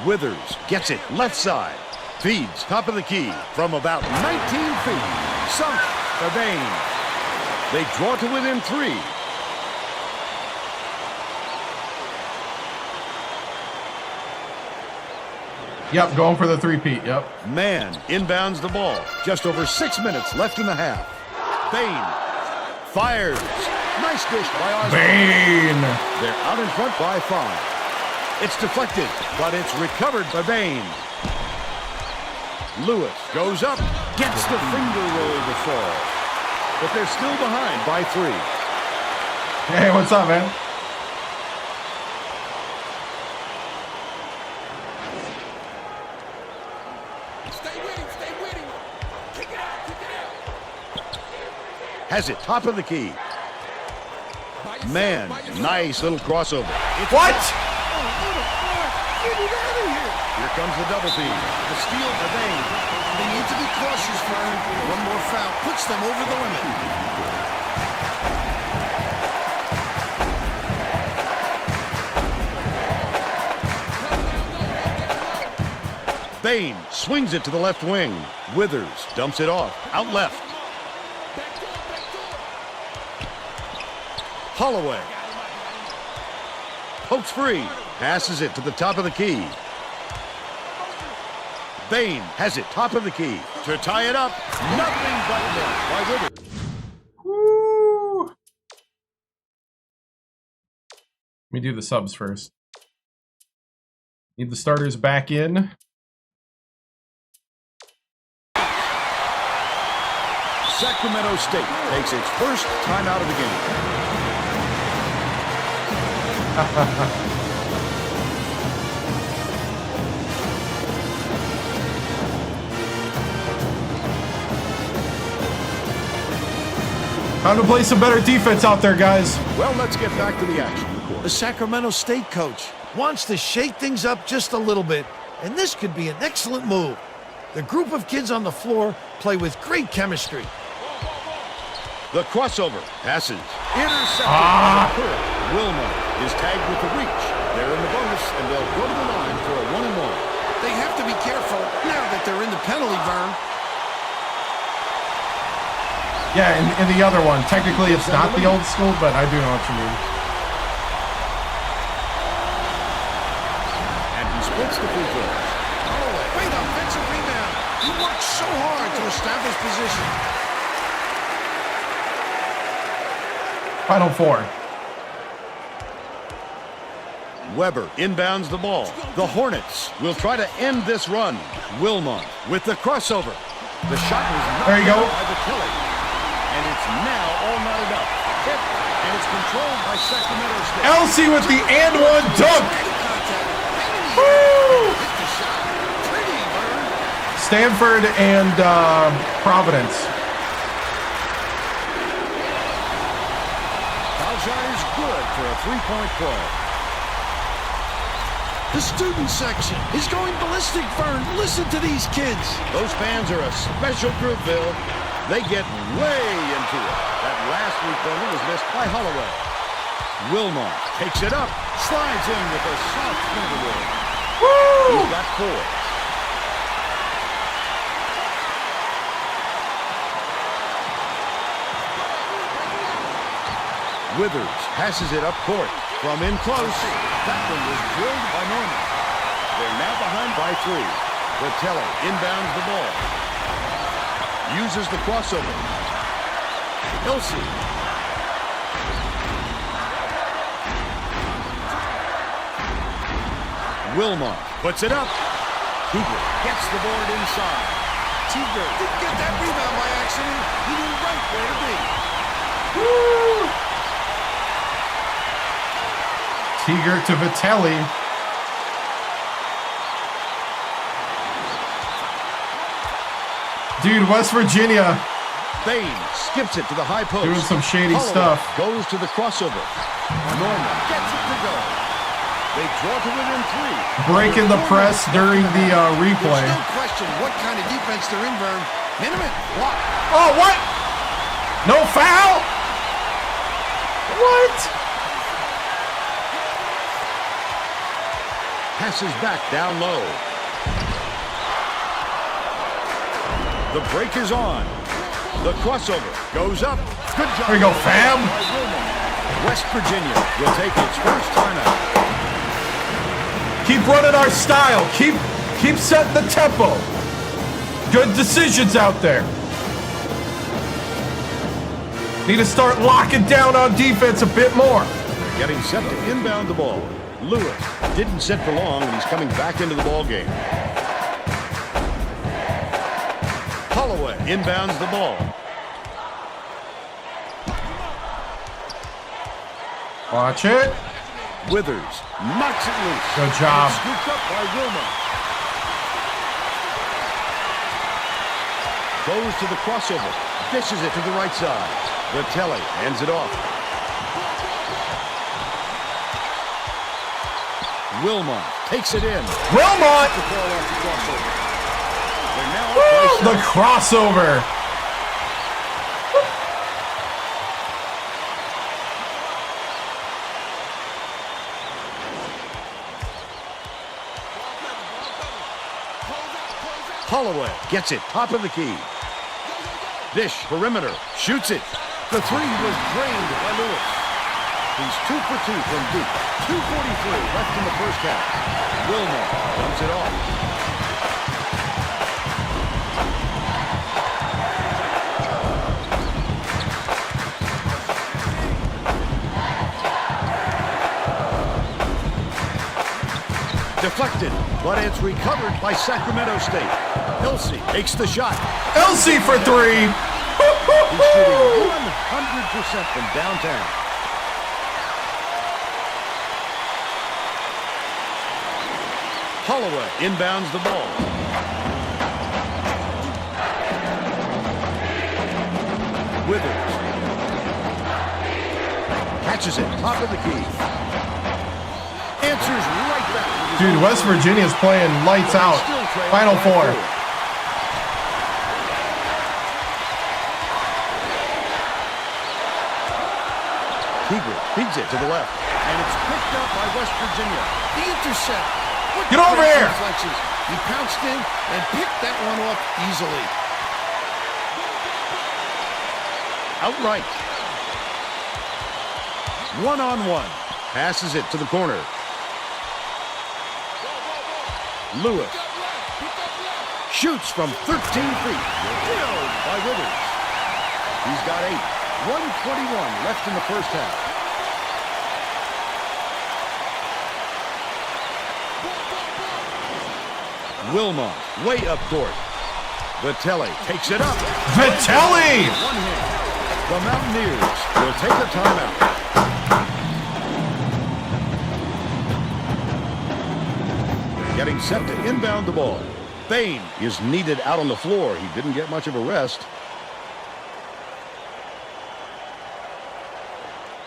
Withers gets it left side. Feeds top of the key from about 19 feet. Sunk for Bain. They draw to within 3. Yep, going for the three-peat. Yep. Man inbounds the ball. Just over 6 minutes left in the half. Bain fires. Nice dish by Osborne. Bane. They're out in front by 5. It's deflected, but it's recovered by Bain. Lewis goes up, gets the finger roll to fall. But they're still behind by 3. Hey, what's up, man? Has it top of the key. Man, nice little crossover. What? Here comes the double team. The steal for Bain. They need to be cautious, Vern. One more foul puts them over the limit. Bain swings it to the left wing. Withers dumps it off. Out left. Holloway. Pokes free. Passes it to the top of the key. Bain has it top of the key. To tie it up. Nothing but net by Withers. Woo. Let me do the subs first. Need the starters back in. Sacramento State takes its first timeout of the game. Time to play some better defense out there, guys. Well, let's get back to the action. The Sacramento State coach wants to shake things up just a little bit, and this could be an excellent move. The group of kids on the floor play with great chemistry. The crossover passes. Intercepted. Wilma is tagged with the reach. They're in the bonus, and they'll go to the line for a 1-and-1. They have to be careful now that they're in the penalty, Vern. Yeah, in the other one. Technically, it's not the old school, but I do know what you mean. And he splits the free throws. Oh, great offensive rebound. He worked so hard to establish position. Final 4. Weber inbounds the ball. The Hornets will try to end this run. Wilmot with the crossover. The shot was knocked There you go. down by the Kelly. And it's now all knotted up. And it's controlled by Sacramento State. Elsie with the and one dunk. Woo! Stanford and Providence. Foul shot is good for a three-point play. The student section is going ballistic, Vern. Listen to these kids. Those fans are a special group, Bill. They get way into it. That last three-pointer was missed by Holloway. Wilmot takes it up, slides in with a soft finger roll. He's got 4. Withers passes it up court. From in close, that one was drilled by Norman. They're now behind by 3. Vitelli inbounds the ball. Uses the crossover. Elsie. Wilmot puts it up. Teager gets the board inside. Teager didn't get that rebound by accident. He knew right where to be. Woo! Teager to Vitelli. Dude, West Virginia. Bain skips it to the high post. Doing some shady Holloway stuff. Goes to the crossover. Norman gets it to go. They draw to within 3. Breaking the press during the replay. There's no question what kind of defense they're in, Vern. Minimum block. Oh, what? No foul? What? Passes back down low. The break is on. The crossover goes up. Good job. There you go, fam. West Virginia will take its first timeout. Keep running our style. Keep setting the tempo. Good decisions out there. Need to start locking down on defense a bit more. Getting set to inbound the ball. Lewis didn't sit for long, and he's coming back into the ball game. Holloway inbounds the ball. Watch it. Withers knocks it loose. Good job. And it's scooped up by Wilmot. Goes to the crossover. Dishes it to the right side. Vitelli hands it off. Wilmot takes it in. Wilmot! Woo, the crossover. Holloway gets it, top of the key. Dish, perimeter, shoots it. The 3 was drained by Lewis. He's 2 for 2 from deep. 2:43 left in the first half. Wilmot dumps it off. Deflected, but it's recovered by Sacramento State. Elsie takes the shot. Elsie for 3. He's shooting 100% from downtown. Holloway inbounds the ball. Withers. Catches it, top of the key. Answers right back. Dude, West Virginia's playing lights out. Final 4. Teager feeds it to the left. And it's picked up by West Virginia. The intercept. What Get over great here. reflexes. He pounced in and picked that one off easily. outright. One-on-one. Passes it to the corner. Lewis. Shoots from 13 feet. Drilled by Withers. He's got 8. 1:21 left in the first half. Wilmot, way up court. Vitelli takes it up. Vitelli! One hand. The Mountaineers will take a timeout. Getting set to inbound the ball. Bain is needed out on the floor. He didn't get much of a rest.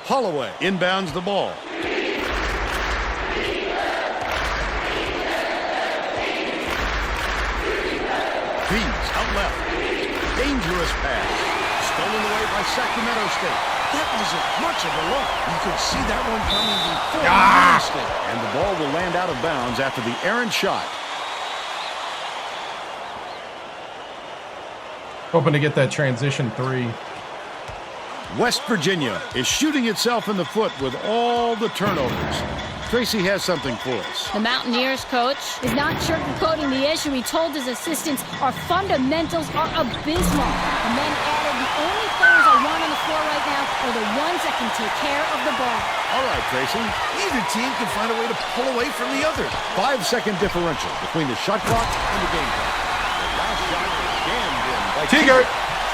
Holloway inbounds the ball. Feeds out left. Dangerous pass. Stolen away by Sacramento State. That wasn't much of a look. You could see that one coming before he missed it. And the ball will land out of bounds after the errant shot. Hoping to get that transition 3. West Virginia is shooting itself in the foot with all the turnovers. Tracy has something for us. The Mountaineers coach is not sugarcoating the issue. He told his assistants, our fundamentals are abysmal. And then added, the only players I want on the floor right now are the ones that can take care of the ball. All right, Tracy. Either team can find a way to pull away from the other. 5-second differential between the shot clock and the game clock. The last shot was jammed in by Tiger!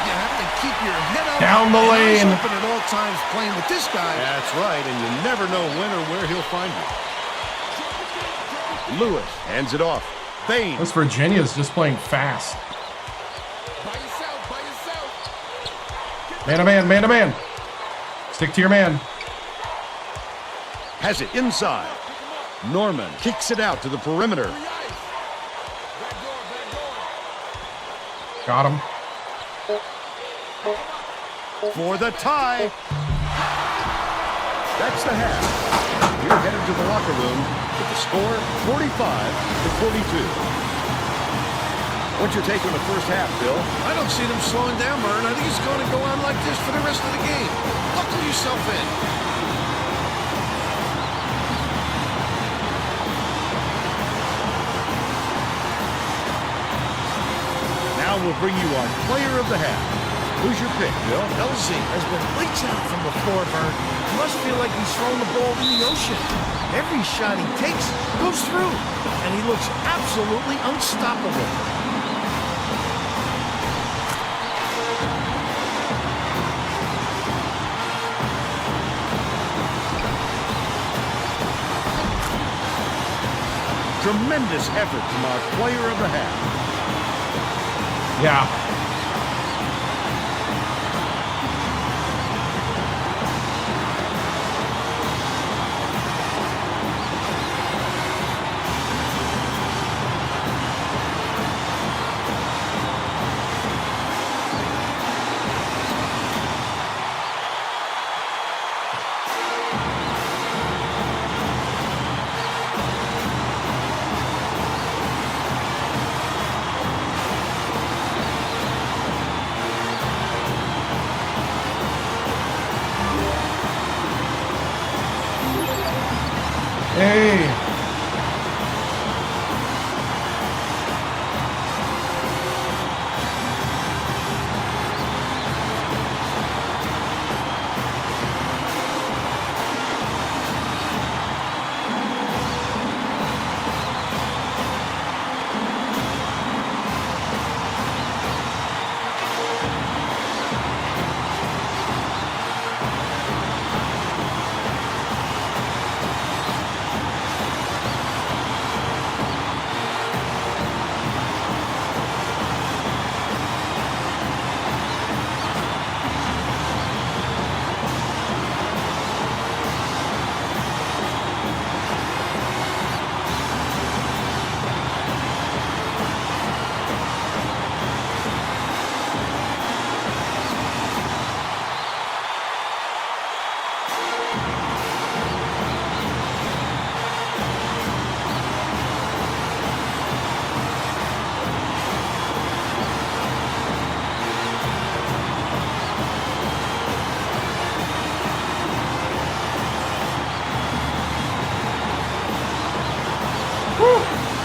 You have to keep your head up. Down the and lane. eyes open at all times playing with this guy. That's right, and you never know when or where he'll find you. Lewis hands it off. Bain. West Virginia is just playing fast. Man to man, man to man. Stick to your man. Has it inside. Norman kicks it out to the perimeter. Got him. For the tie. That's the half. We're headed to the locker room with the score 45-42. What's your take on the first half, Bill? I don't see them slowing down, Mern. I think it's going to go on like this for the rest of the game. Buckle yourself in. Now we'll bring you our player of the half. Who's your pick, Bill? LZ has been lights out from the floor, Vern. He must feel like he's throwing the ball in the ocean. Every shot he takes goes through, and he looks absolutely unstoppable. Tremendous effort from our player of the half. Yeah. Hey.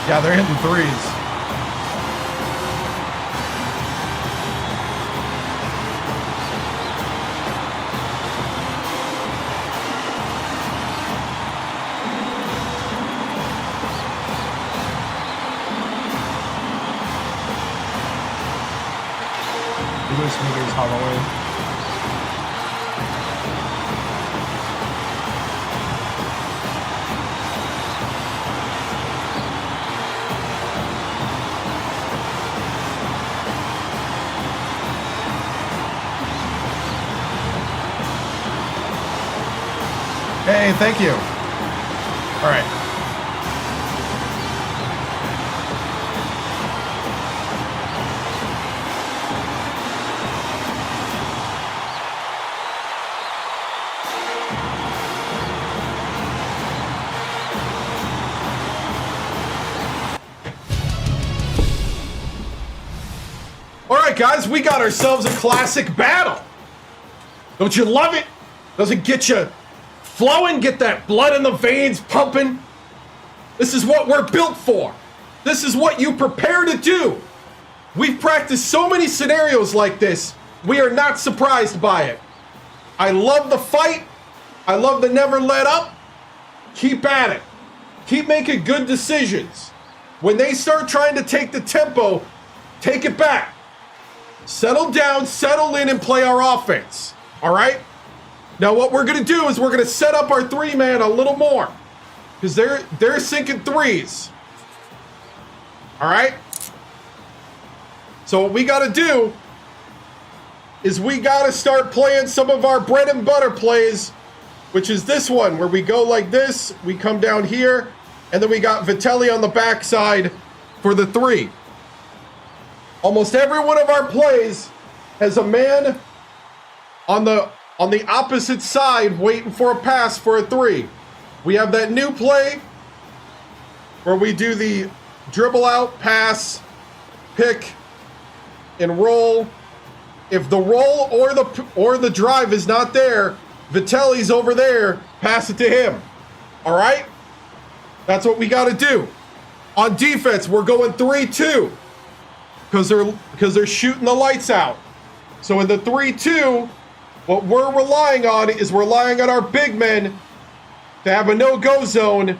Yeah, they're hitting threes. Sneakers Halloween. Hey, thank you. All right. All right, guys, we got ourselves a classic battle. Don't you love it? Doesn't get you flowing, get that blood in the veins pumping? This is what we're built for. This is what you prepare to do. We've practiced so many scenarios like this. We are not surprised by it. I love the fight. I love the never let up. Keep at it. Keep making good decisions. When they start trying to take the tempo, take it back. Settle down, settle in, and play our offense. All right? Now what we're going to do is we're going to set up our three-man a little more. Because they're sinking threes. All right? So what we got to do is we got to start playing some of our bread and butter plays, which is this one, where we go like this, we come down here, and then we got Vitelli on the backside for the three. Almost every one of our plays has a man on the opposite side waiting for a pass for a three. We have that new play where we do the dribble out, pass, pick, and roll. If the roll or the drive is not there, Vitelli's over there, pass it to him. All right? That's what we got to do. On defense, we're going 3-2 because they're shooting the lights out. So in the 3-2, what we're relying on is our big men to have a no-go zone,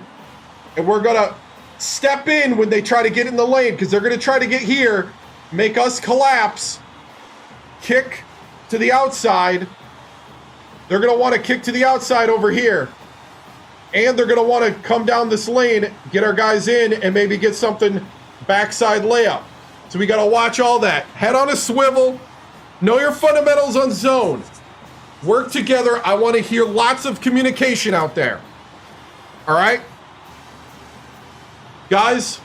and we're going to step in when they try to get in the lane because they're going to try to get here, make us collapse, kick to the outside. They're going to want to kick to the outside over here. And they're going to want to come down this lane, get our guys in, and maybe get something backside layup. So we got to watch all that. Head on a swivel. Know your fundamentals on zone. Work together. I want to hear lots of communication out there. All right? Guys,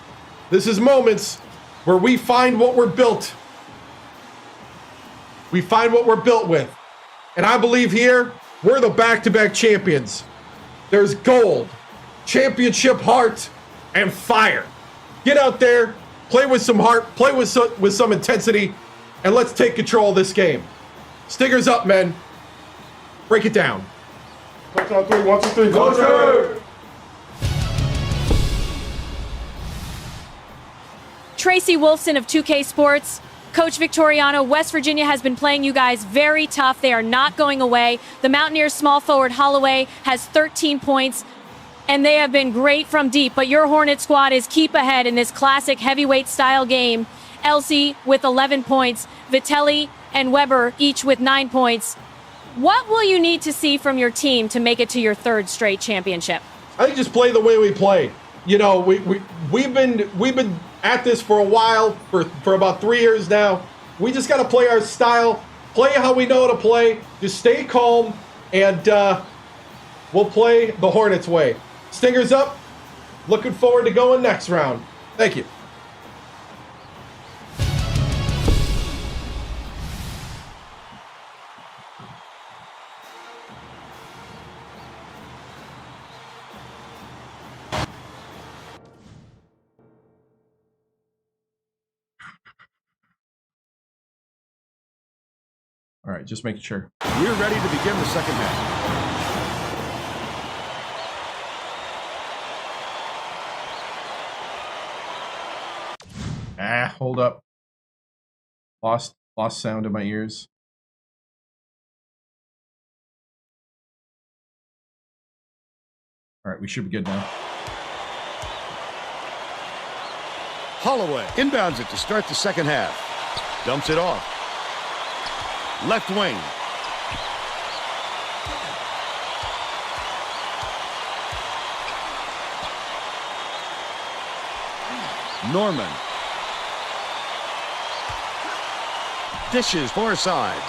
this is moments where we find what we're built. We find what we're built with. And I believe here, we're the back-to-back champions. There's gold, championship heart, and fire. Get out there, play with some heart, play with some intensity, and let's take control of this game. Stingers up, men. Break it down. Coach on three, 1, 2, 3, go! Tracy Wolfson of 2K Sports. Coach Victoriano, West Virginia has been playing you guys very tough. They are not going away. The Mountaineers' small forward Holloway has 13 points, and they have been great from deep. But your Hornet squad is keep ahead in this classic heavyweight style game. Elsie with 11 points, Vitelli and Weber each with 9 points. What will you need to see from your team to make it to your third straight championship? I think just play the way we play. You know, we've been at this for a while, for about 3 years now. We just got to play our style, play how we know how to play. Just stay calm, and we'll play the Hornets way. Stingers up. Looking forward to going next round. Thank you. All right, just making sure. We're ready to begin the second half. hold up. Lost sound in my ears. All right, we should be good now. Holloway inbounds it to start the second half. Dumps it off. Left wing. Norman. Dishes far side.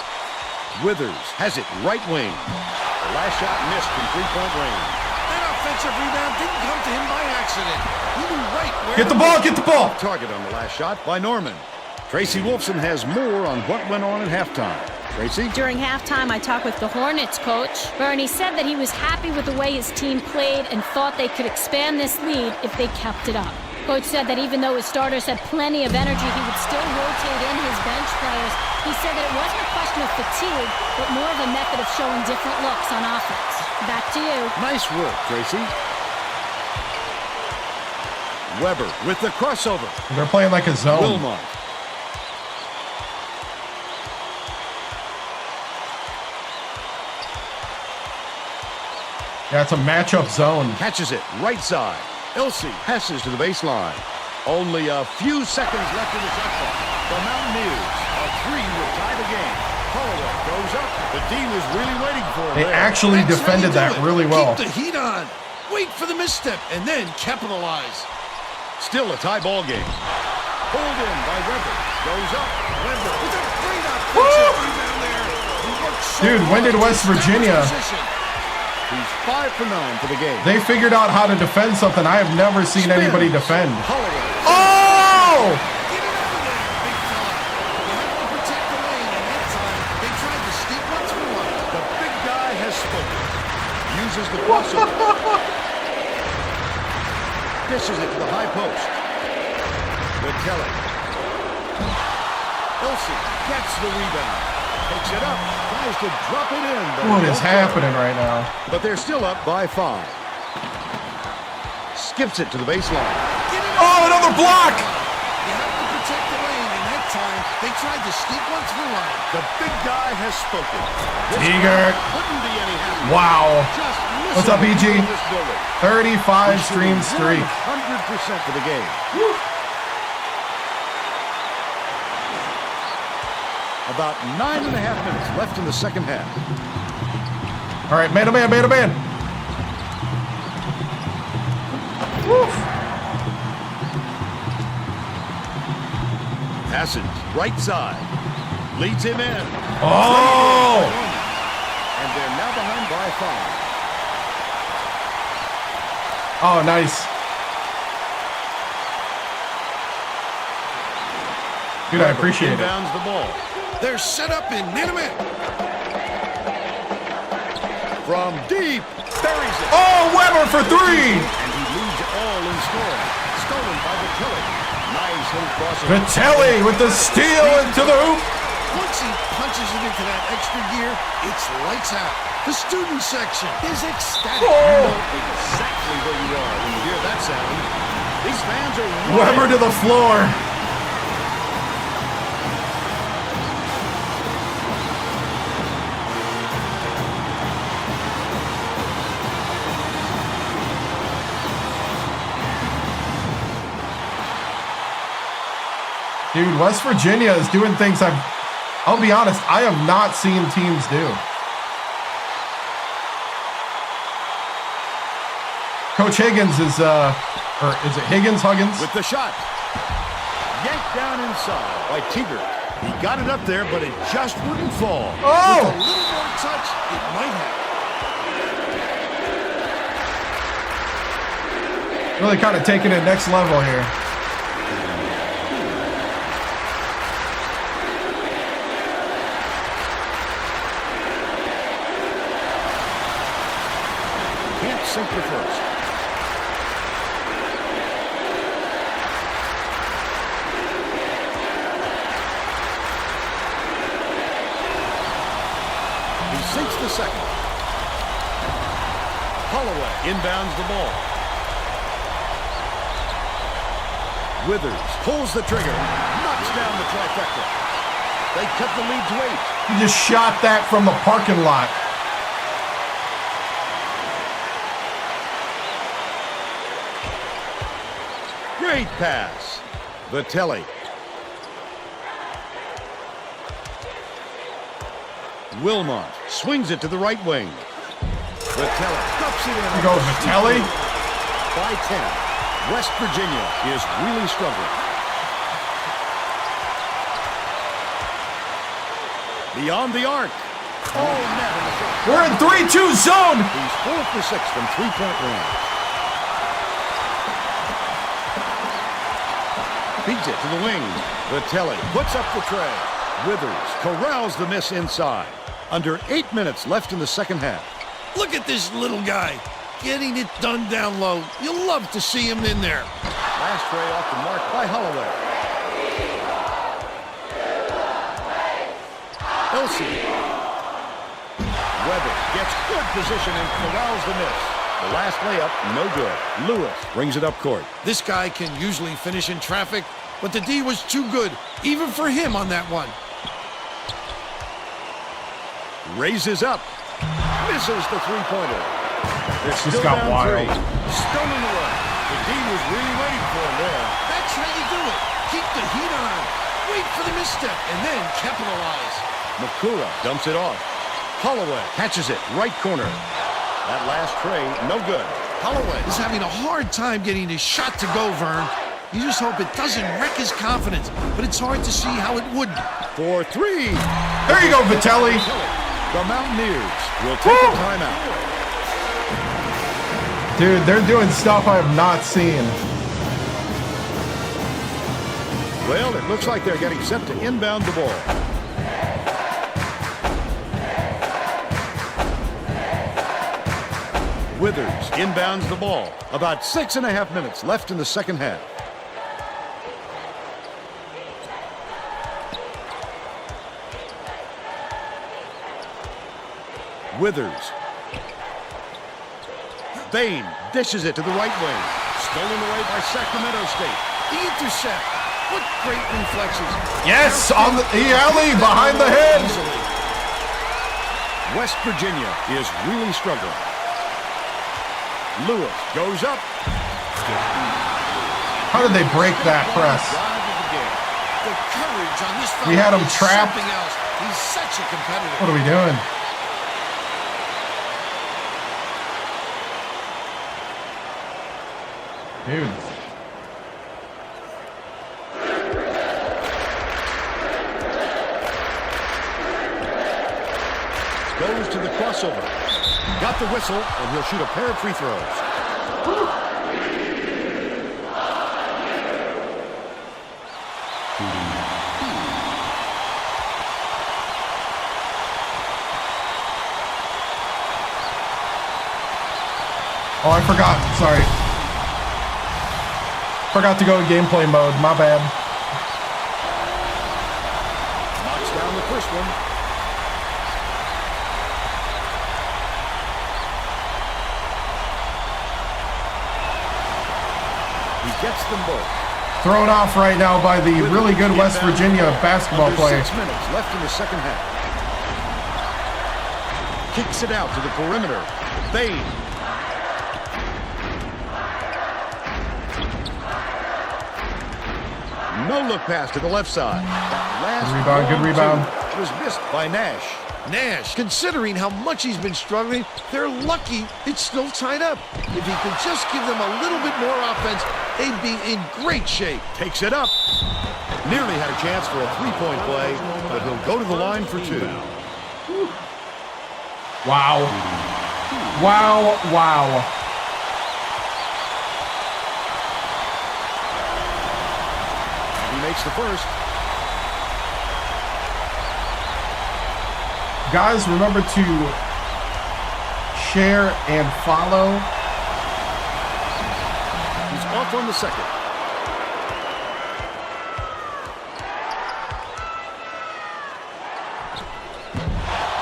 Withers has it right wing. The last shot missed from three-point range. That offensive rebound didn't come to him by accident. He knew right where. Get the ball, get the ball! Target on the last shot by Norman. Tracy Wolfson has more on what went on at halftime. Tracy? During halftime, I talked with the Hornets coach, Bernie said that he was happy with the way his team played and thought they could expand this lead if they kept it up. Coach said that even though his starters had plenty of energy, he would still rotate in his bench players. He said that it wasn't a question of fatigue, but more of a method of showing different looks on offense. Back to you. Nice work, Tracy. Weber with the crossover. They're playing like a zone. Wilmot. Yeah, it's a matchup zone. Catches it right side. Elsey passes to the baseline. Only a few seconds left in the shot clock. The Mountaineers, a three will tie the game. Holloway goes up. The D was really waiting for him. They actually That's defended how you that do it. really well. Keep the heat on. Wait for the misstep and then capitalize. Still a tie ball game. Pulled in by Weber. Goes up. Weber with a great offensive rebound there. He worked so Dude, when did hard to West establish Virginia- position. He's 5 for 9 for the game. They figured out how to defend something I have never seen anybody defend. Holloway. Oh! Get it out of there, big fella. You have to protect the lane, and that time they tried to sneak one through him. The big guy has spoken. Uses the crossover. Dishes it to the high post. Kelly. Elsey gets the rebound. Picks it up. Tries to drop it in. What is happening right now? But they're still up by 5. Skips it to the baseline. Oh, another block! You have to protect the lane, and that time they tried to sneak one through him. The big guy has spoken. Eager. Couldn't be any happier. Wow. Just What's up, EG? in this building. 35 stream streak. 100% for the game. About 9.5 minutes left in the second half. All right, man to man, man to man. Passes right side. Leads him in. Oh! And they're now behind by 5. Oh, nice. Dude, I appreciate it. Inbounds the ball. They're set up in Nineveh. From deep. Buries it. Oh, Weber for 3! And he leads all in scoring. Stolen by Vitelli. Nice little crossover. Vitelli with the steal into the hoop. Once he punches it into that extra gear, it's lights out. The student section is ecstatic. Oh. You know exactly where you are when you hear that sound. These fans are Weber to the floor. Dude, West Virginia is doing things I'll be honest, I have not seen teams do. Coach Higgins is, or is it Huggins? with the shot. Yanked down inside by Teeger. He got it up there, but it just wouldn't fall. Oh! With a little more touch, it might have. Really kind of taking it next level here. Can't sink the first. He sinks the second. Holloway inbounds the ball. Withers pulls the trigger. Knocks down the trifecta. They cut the lead to 8. He just shot that from the parking lot. Great pass. Vitelli. Wilmot swings it to the right wing. Vitelli ducks it in. Here goes Vitelli. By 10. West Virginia is really struggling. Beyond the arc. Oh, net. We're in 3-2 zone. He's 4 for 6 from three-point range. Beats it to the wing. Vitelli puts up the tray. Withers corrals the miss inside. Under 8 minutes left in the second half. Look at this little guy. Getting it done down low. You'll love to see him in there. Last tray off the mark by Holloway. Elsie. Weber gets good position and corrals the miss. The last layup, no good. Lewis brings it up court. This guy can usually finish in traffic, but the D was too good, even for him on that one. Raises up. Misses the three-pointer. It's Just still got down wild. 3. Stolen away. The D was really waiting for him there. That's how you do it. Keep the heat on. Wait for the misstep, and then capitalize. Makura dumps it off. Holloway catches it, right corner. That last tray, no good. Holloway is having a hard time getting his shot to go, Vern. You just hope it doesn't wreck his confidence, but it's hard to see how it would. For 3. There you go, Vitelli. The Mountaineers will take a timeout. Dude, they're doing stuff I have not seen. Well, it looks like they're getting set to inbound the ball. Withers inbounds the ball. About 6.5 minutes left in the second half. Withers. Bain dishes it to the right wing. Stolen away by Sacramento State. The intercept. What great reflexes. Yes, on the alley, behind the head. West Virginia is really struggling. Lewis goes up. How did they break that press? The courage on this We had him is trapped. something else. He's such a competitor. What are we doing? Dude. Goes to the crossover. Got the whistle, and he'll shoot a pair of free throws. Oh, I forgot. Sorry. Forgot to go in gameplay mode. My bad. Knocks down the first one. He gets them both. Thrown off right now by the really good West Virginia basketball Under player. 6 minutes left in the second half. Kicks it out to the perimeter. Bain. No look pass to the left side. That last Good rebound. was missed by Nash. Nash, considering how much he's been struggling, they're lucky it's still tied up. If he could just give them a little bit more offense, they'd be in great shape. Takes it up. Nearly had a chance for a three-point play, but he'll go to the line for 2. Wow. Wow, wow. He makes the first. Guys, remember to share and follow. He's off on the second.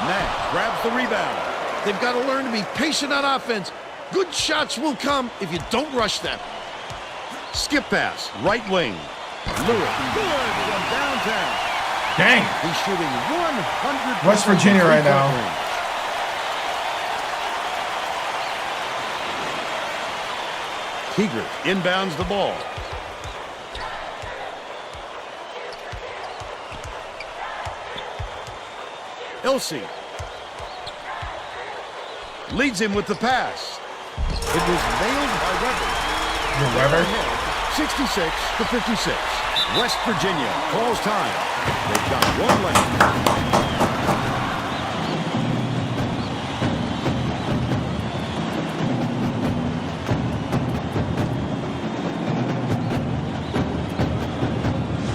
Nash grabs the rebound. They've got to learn to be patient on offense. Good shots will come if you don't rush them. Skip pass, right wing. Lewis, good from downtown. Dang. He's shooting 100%. West Virginia right now. Keeger inbounds the ball. Elsey leads him with the pass. It was nailed by Weber. Weber? 66-56. West Virginia calls time. They've got one left.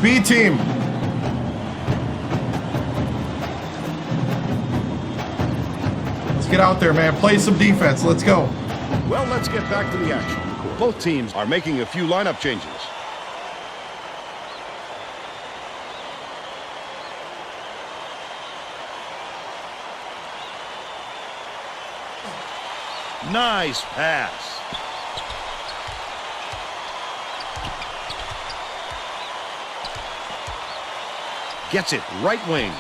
B team. Let's get out there, man. Play some defense. Let's go. Well, let's get back to the action. Both teams are making a few lineup changes. Nice pass. Gets it right wing.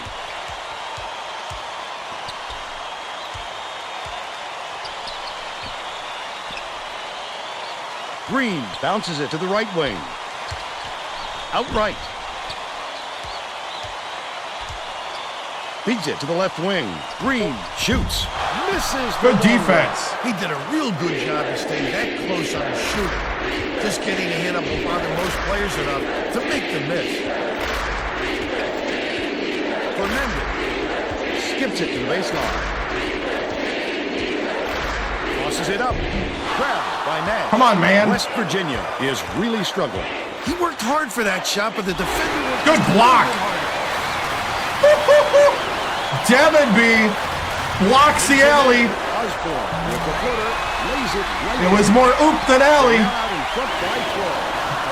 Green bounces it to the right wing. Outright. Feeds it to the left wing. Green shoots. Misses. Good defense. He did a real good job of staying that close on his shooter. Just getting a hand up will bother most players enough to make the miss. Fernandez skips it to the baseline. Tosses it up. Grabbed by Nash. Come on, man. West Virginia is really struggling. He worked hard for that shot, but the defender worked Good block. Demonby blocks the alley. Osborne with the footer, lays it right. It was more oop than alley. Out in front by 12.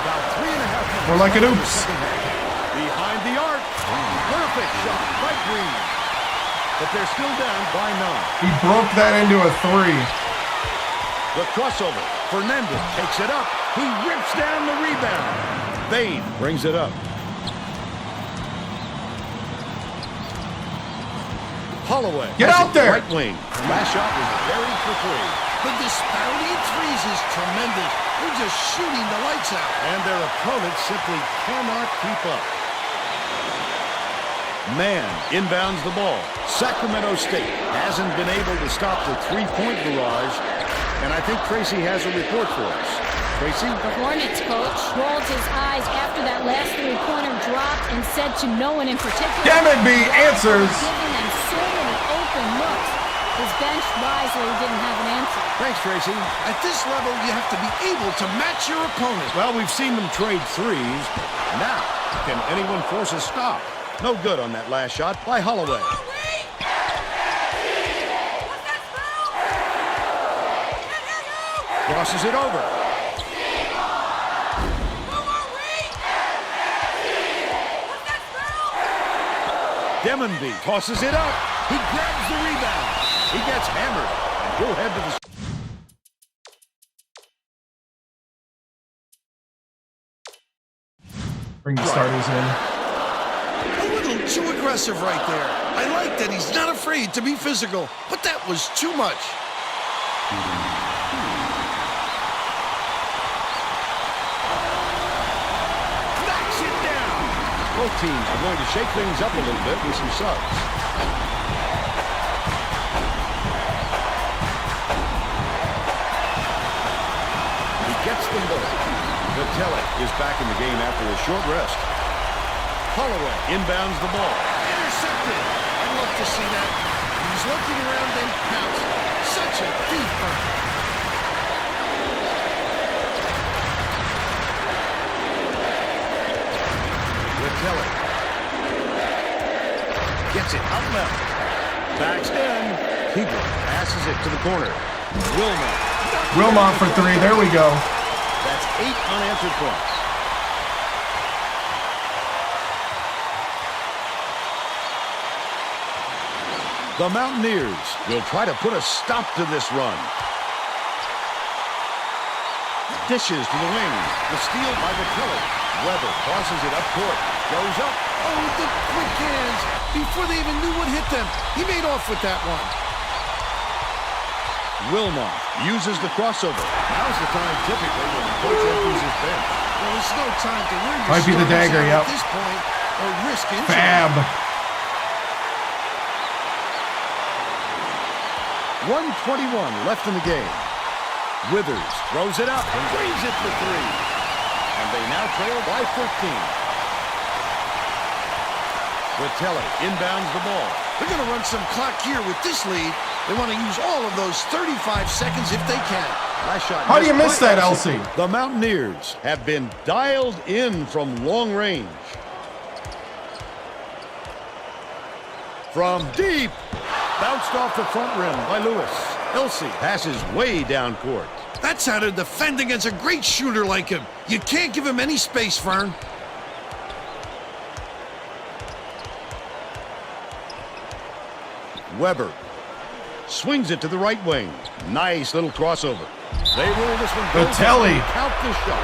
About 3.5 minutes. More like an oops. Behind the arc. Perfect shot by Green. But they're still down by 9. He broke that into a 3. The crossover. Fernandez takes it up. He rips down the rebound. Bain brings it up. Holloway. Get out there. Right wing. Last shot was buried for 3. The disparity in threes is tremendous. They're just shooting the lights out. And their opponents simply cannot keep up. Man inbounds the ball. Sacramento State hasn't been able to stop the three-point barrage. And I think Tracy has a report for us. Tracy? The Hornets coach rolled his eyes after that last three-pointer dropped and said to no one in particular, Demonby answers. giving them so many open looks. His bench wisely didn't have an answer. Thanks, Tracy. At this level, you have to be able to match your opponent. Well, we've seen them trade threes. Now, can anyone force a stop? No good on that last shot by Holloway. Crosses it over. Demonby tosses it up. He grabs the rebound. He gets hammered. And go ahead to the... Bring the starters in. A little too aggressive right there. I like that he's not afraid to be physical, but that was too much. Knocks it down. Both teams are going to shake things up a little bit with some subs. He gets them both. Vitelli is back in the game after a short rest. Holloway inbounds the ball. Intercepted. I'd love to see that. He's looking around and pounced. Such a deep burn. Vitelli gets it out left. Backs in. Keeper passes it to the corner. Wilmot for 3. There we go. That's 8 unanswered points. The Mountaineers will try to put a stop to this run. Dishes to the wing. The steal by Vitelli. Weber crosses it up court. Goes up. Oh, the quick hands. Before they even knew what hit them, he made off with that one. Wilmot uses the crossover. Now's the time typically when the coach opens his bench. Well, there's no time to wear your Might be the starters dagger, out yep. at this point or risk injury. Fab. 1:21 left in the game. Withers throws it up and drains it for three. And they now trail by 13. Vitelli inbounds the ball. They're going to run some clock here with this lead. They want to use all of those 35 seconds if they can. Last shot. How do you miss that, Elsie? The Mountaineers have been dialed in from long range. From deep. Bounced off the front rim by Lewis. Elsie passes way down court. That's how to defend against a great shooter like him. You can't give him any space, Fern. Weber swings it to the right wing. Nice little crossover. They roll this one. Vitelli. Count the shot.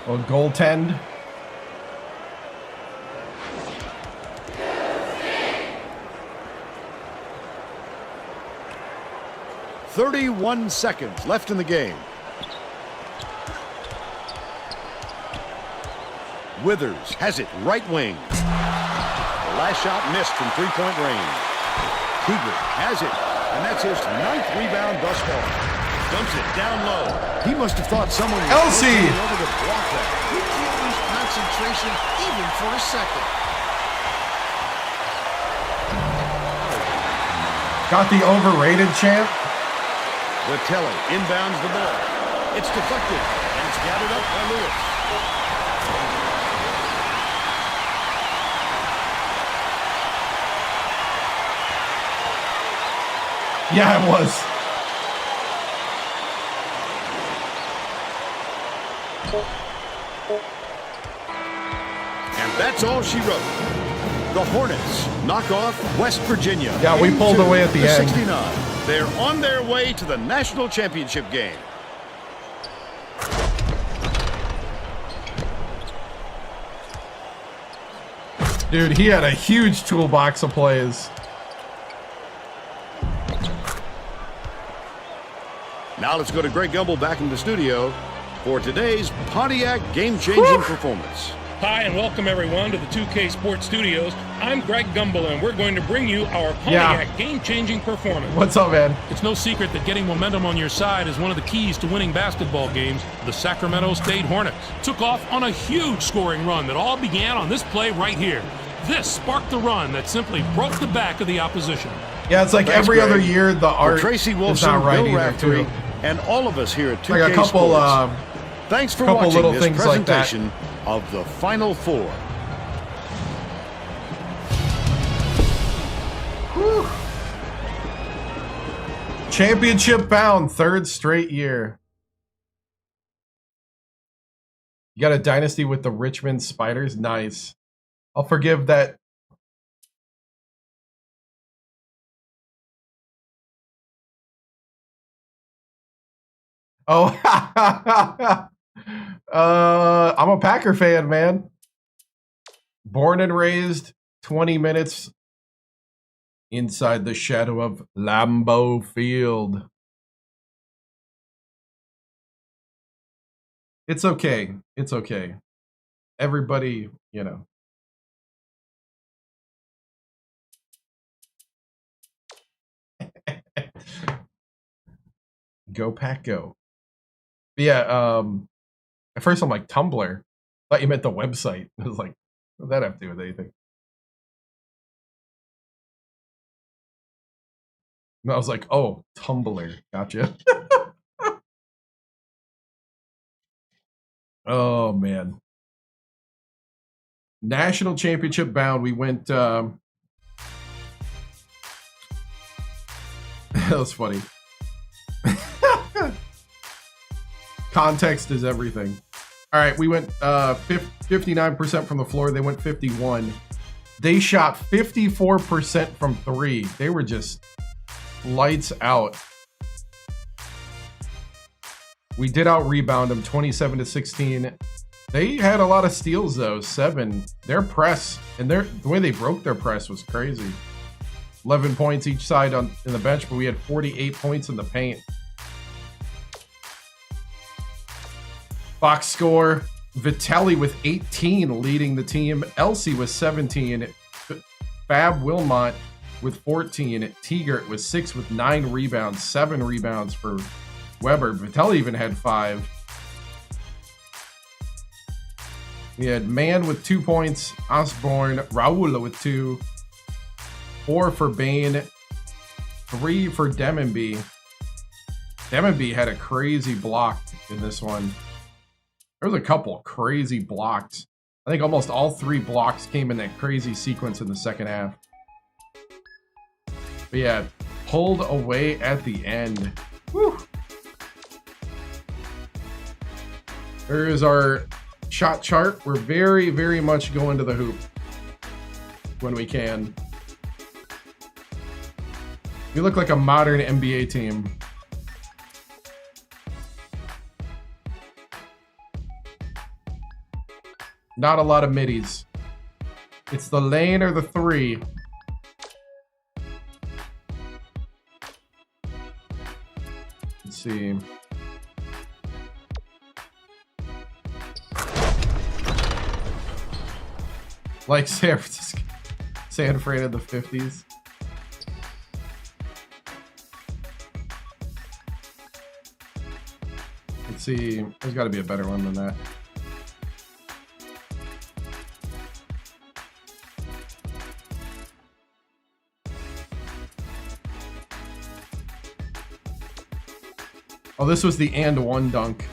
Well, goaltend. "31 seconds left in the game. Withers has it right wing. The last shot missed from three-point range. Keegan has it, and that's his 9th rebound thus far. Dumps it down low. He must have thought someone was Elsie. over to block that. You can't lose concentration even for a second. Got the overrated chant. Vitelli inbounds the ball. It's deflected, and it's gathered up by Lewis. Yeah, it was. And that's all she wrote. The Hornets knock off West Virginia. Yeah, we pulled away at the end. 69. They're on their way to the national championship game. Dude, he had a huge toolbox of plays. Now let's go to Greg Gumbel back in the studio for today's Pontiac game-changing performance. Hi, and welcome everyone to the 2K Sports Studios. I'm Greg Gumbel, and we're going to bring you our Pontiac game-changing performance. What's up, man? It's no secret that getting momentum on your side is one of the keys to winning basketball games. The Sacramento State Hornets took off on a huge scoring run that all began on this play right here. This sparked the run that simply broke the back of the opposition. Yeah, it's like Thanks, every Greg. other year the art Tracy is Wilson, not right Bill either, Raftery, too. and all of us here at 2K Like a couple, Sports. Thanks for couple watching little this things like that. presentation of the Final Four. Whew. Championship bound, 3rd straight year. You got a dynasty with the Richmond Spiders. Nice. I'll forgive that. Oh, I'm a Packer fan, man. Born and raised 20 minutes inside the shadow of Lambeau Field. It's okay. It's okay. Everybody, you know. Go Pack Go. But yeah, at first I'm like, Tumblr. Thought you meant the website. I was like, what does that have to do with anything? And I was like, oh, Tumblr. Gotcha. Oh, man. National championship bound. We went... that was funny. Context is everything. All right, we went 59% from the floor. They went 51. They shot 54% from 3. They were just lights out. We did out-rebound them 27-16. They had a lot of steals, though. 7. Their press, and the way they broke their press was crazy. 11 points each side in the bench, but we had 48 points in the paint. Box score, Vitelli with 18 leading the team. Elsie with 17. Fab Wilmot with 14. Tegert with 6 with 9 rebounds. 7 rebounds for Weber. Vitelli even had 5. We had Mann with 2 points. Osborne, Raul with 2. 4 for Bain. 3 for Demonby. Demonby had a crazy block in this one. There was a couple crazy blocks. I think almost all 3 blocks came in that crazy sequence in the second half. But yeah, pulled away at the end. Whew. There is our shot chart. We're very, very much going to the hoop when we can. You look like a modern NBA team. Not a lot of middies. It's the lane or the 3. Let's see. Like San Francisco, San Fran in the 50s. Let's see. There's got to be a better one than that. Oh, this was the and one dunk.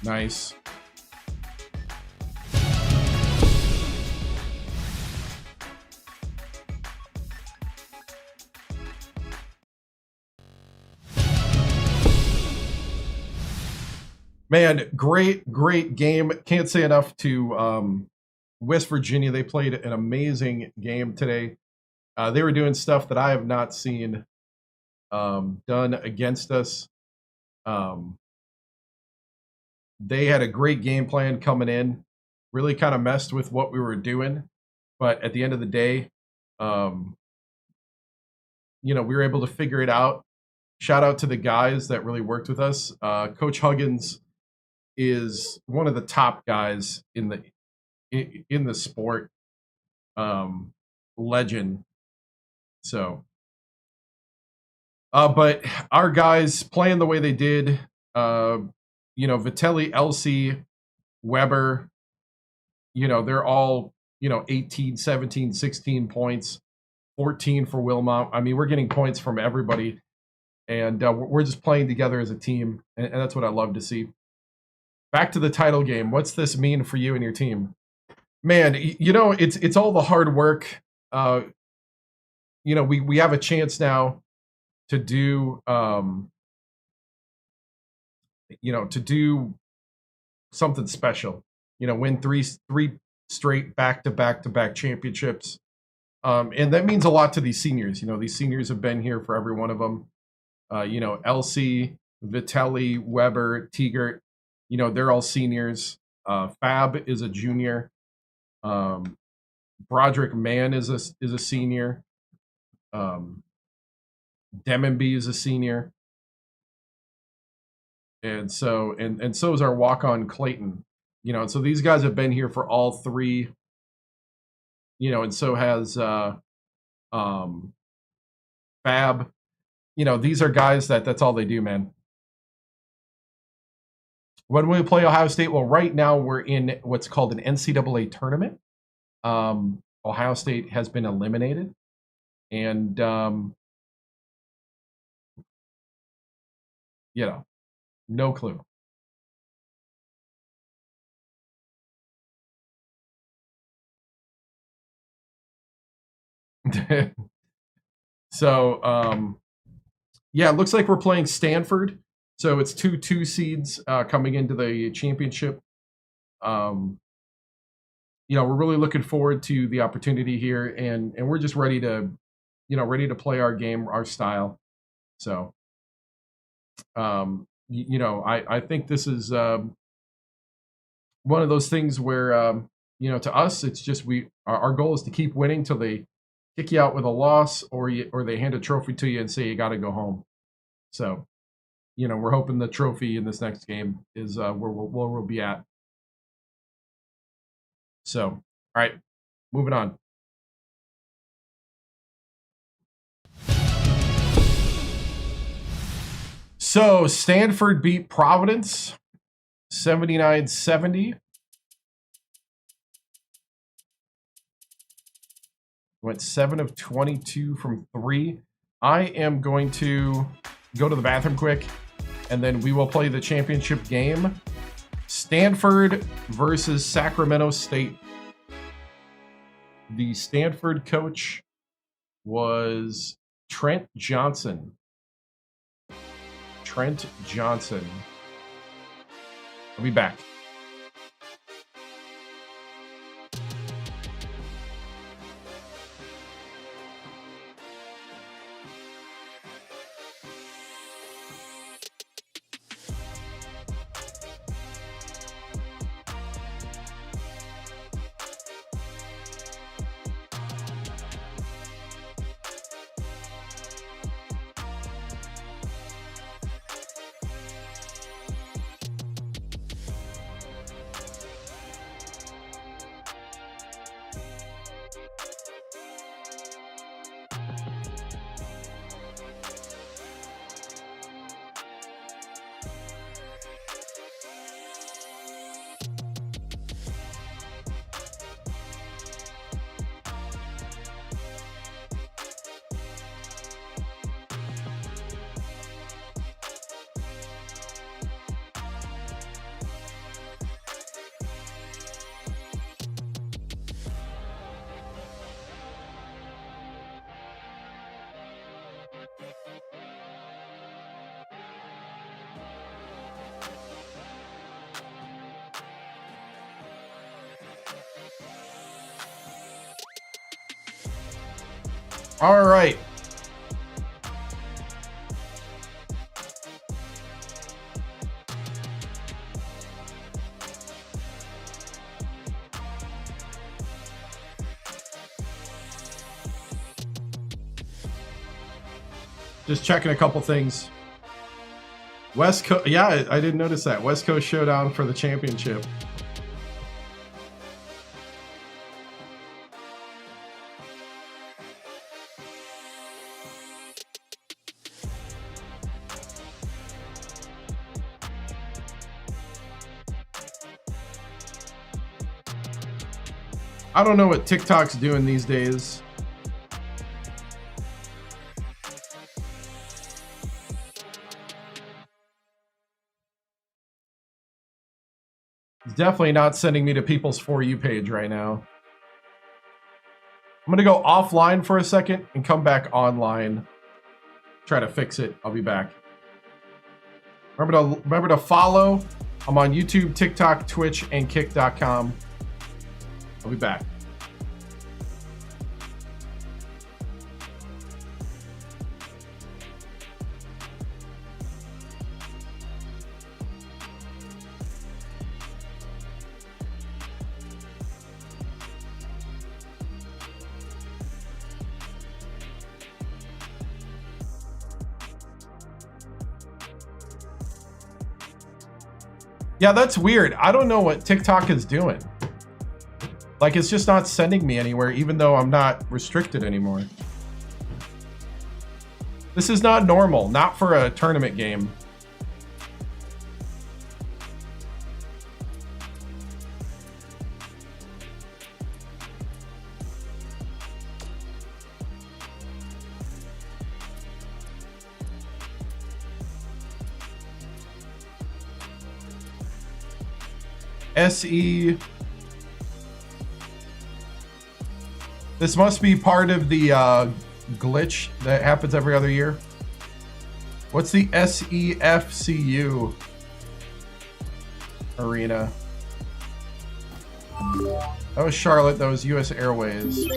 Nice. Man, great game. Can't say enough to West Virginia. They played an amazing game today. They were doing stuff that I have not seen done against us. They had a great game plan coming in, really kind of messed with what we were doing. But at the end of the day, we were able to figure it out. Shout out to the guys that really worked with us. Coach Huggins is one of the top guys in the sport. Legend. So, but our guys playing the way they did, Vitelli, Elsie, Weber, they're all, 18, 17, 16 points, 14 for Wilmot. I mean, we're getting points from everybody, and we're just playing together as a team, and that's what I love to see. Back to the title game. What's this mean for you and your team? Man, it's all the hard work. We have a chance now to do to do something special, win three straight back-to-back championships. And that means a lot to these seniors. These seniors have been here for every one of them. Elsie, Vitelli, Weber, Tegert, they're all seniors. Fab is a junior. Broderick Mann is a senior. Demonby is a senior. And so is our walk-on Clayton. And so these guys have been here for all 3. And so has Fab. These are guys that's all they do, man. When we play Ohio State, well, right now we're in what's called an NCAA tournament. Ohio State has been eliminated. And you know, no clue. So, yeah, it looks like we're playing Stanford. So it's 2 seeds coming into the championship. You know, we're really looking forward to the opportunity here, and we're just ready to, you know, ready to play our game, our style. So, you know, I think this is one of those things where, you know, to us, it's just our goal is to keep winning till they kick you out with a loss, or they hand a trophy to you and say you got to go home. So, you know, we're hoping the trophy in this next game is where we'll be at. So, all right, moving on. So, Stanford beat Providence 79-70. Went 7 of 22 from 3. I am going to go to the bathroom quick, and then we will play the championship game. Stanford versus Sacramento State. The Stanford coach was Trent Johnson. Trent Johnson. I'll be back. All right. Just checking a couple things. West Coast, yeah, I didn't notice that. West Coast Showdown for the championship. I don't know what TikTok's doing these days. It's definitely not sending me to people's For You page right now. I'm going to go offline for a second and come back online. Try to fix it. I'll be back. Remember to follow. I'm on YouTube, TikTok, Twitch, and Kick.com. I'll be back. Yeah, that's weird. I don't know what TikTok is doing. Like, it's just not sending me anywhere, even though I'm not restricted anymore. This is not normal, not for a tournament game. SE. This must be part of the glitch that happens every other year. What's the SEFCU arena? That was Charlotte. That was US Airways.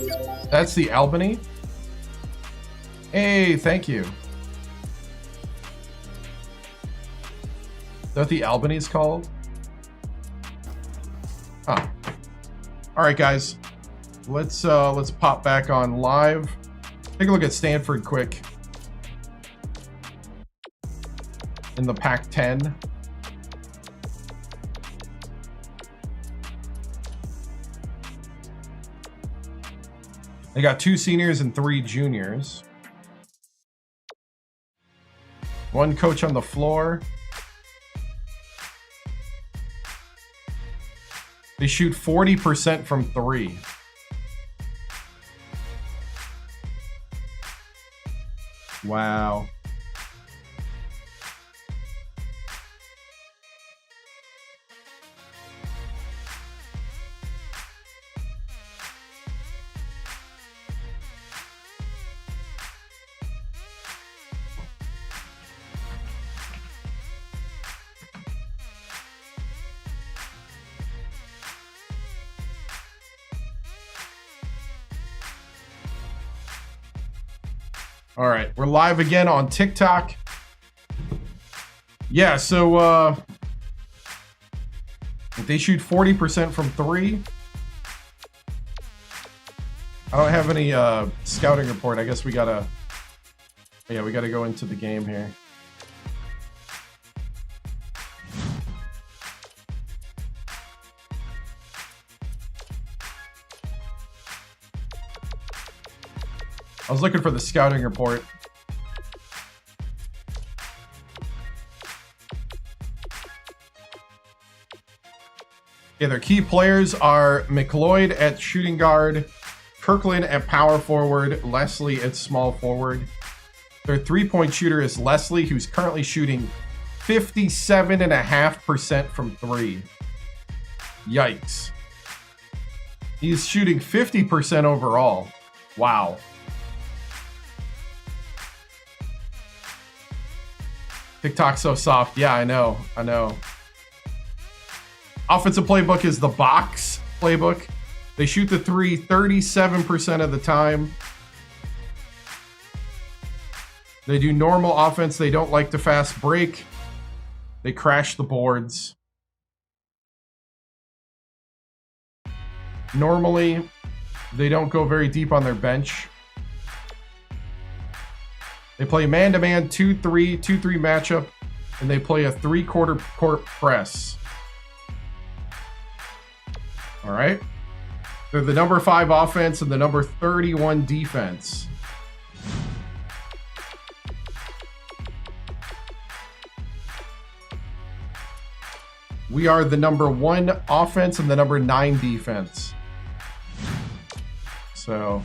That's the Albany. Hey, thank you. Is that what the Albany's called? Huh. All right, guys. Let's pop back on live. Take a look at Stanford quick. In the Pac-10. They got 2 seniors and 3 juniors. 1 coach on the floor. They shoot 40% from 3. Wow. All right, we're live again on TikTok. Yeah, so if they shoot 40% from 3. I don't have any scouting report. I guess we gotta go into the game here. I was looking for the scouting report. Yeah, their key players are McLeod at shooting guard, Kirkland at power forward, Leslie at small forward. Their three-point shooter is Leslie, who's currently shooting 57.5% from 3. Yikes. He's shooting 50% overall. Wow. TikTok's so soft. Yeah, I know. Offensive playbook is the box playbook. They shoot the 3 37% of the time. They do normal offense. They don't like to fast break. They crash the boards. Normally, they don't go very deep on their bench. They play man-to-man 2-3 matchup, and they play a 3-quarter court press. All right. They're the number 5 offense and the number 31 defense. We are the number 1 offense and the number 9 defense. So,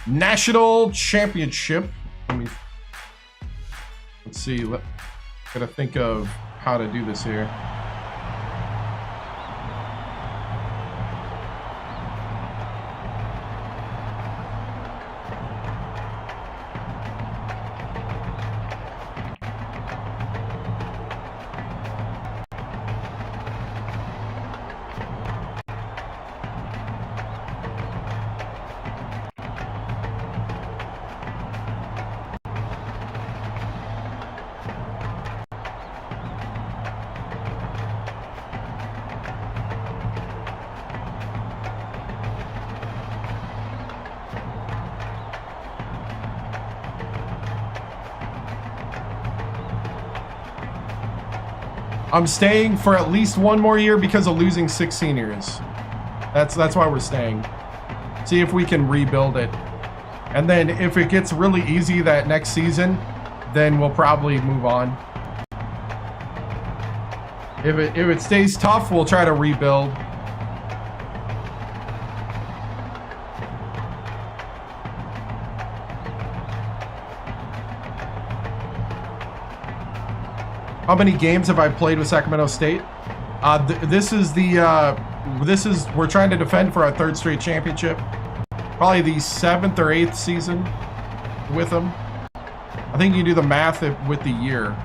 national championship. Let's see. Gotta think of how to do this here. I'm staying for at least 1 more year because of losing 6 seniors. That's why we're staying. See if we can rebuild it. And then if it gets really easy that next season, then we'll probably move on. If it stays tough, we'll try to rebuild. How many games have I played with Sacramento State? This is we're trying to defend for our 3rd straight championship. Probably the 7th or 8th season with them. I think you can do the math with the year.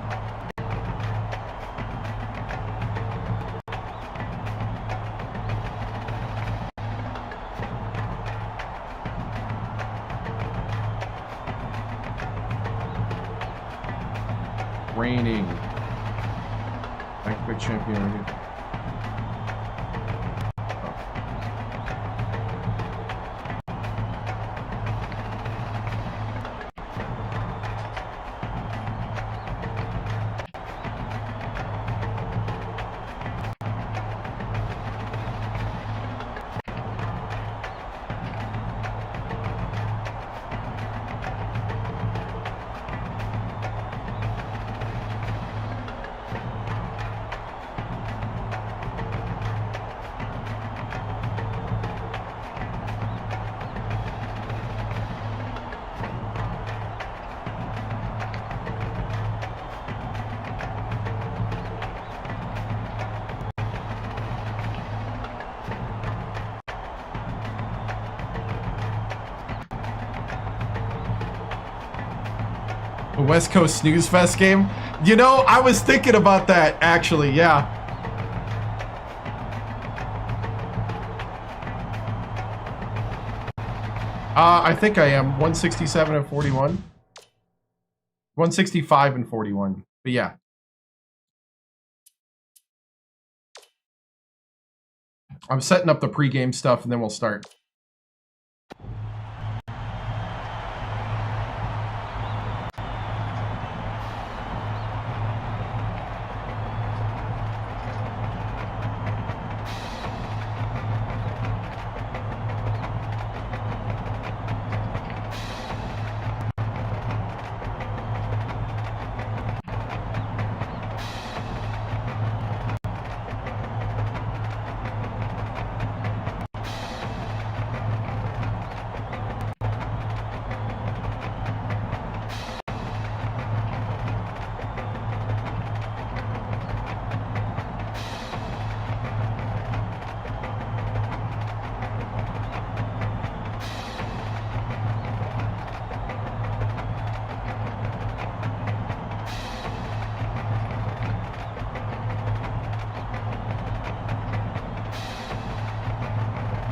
Reigning back-to-back champion. The West Coast Snooze Fest game? You know, I was thinking about that, actually, yeah. I think I am. 167 and 41. 165 and 41. But yeah. I'm setting up the pregame stuff and then we'll start.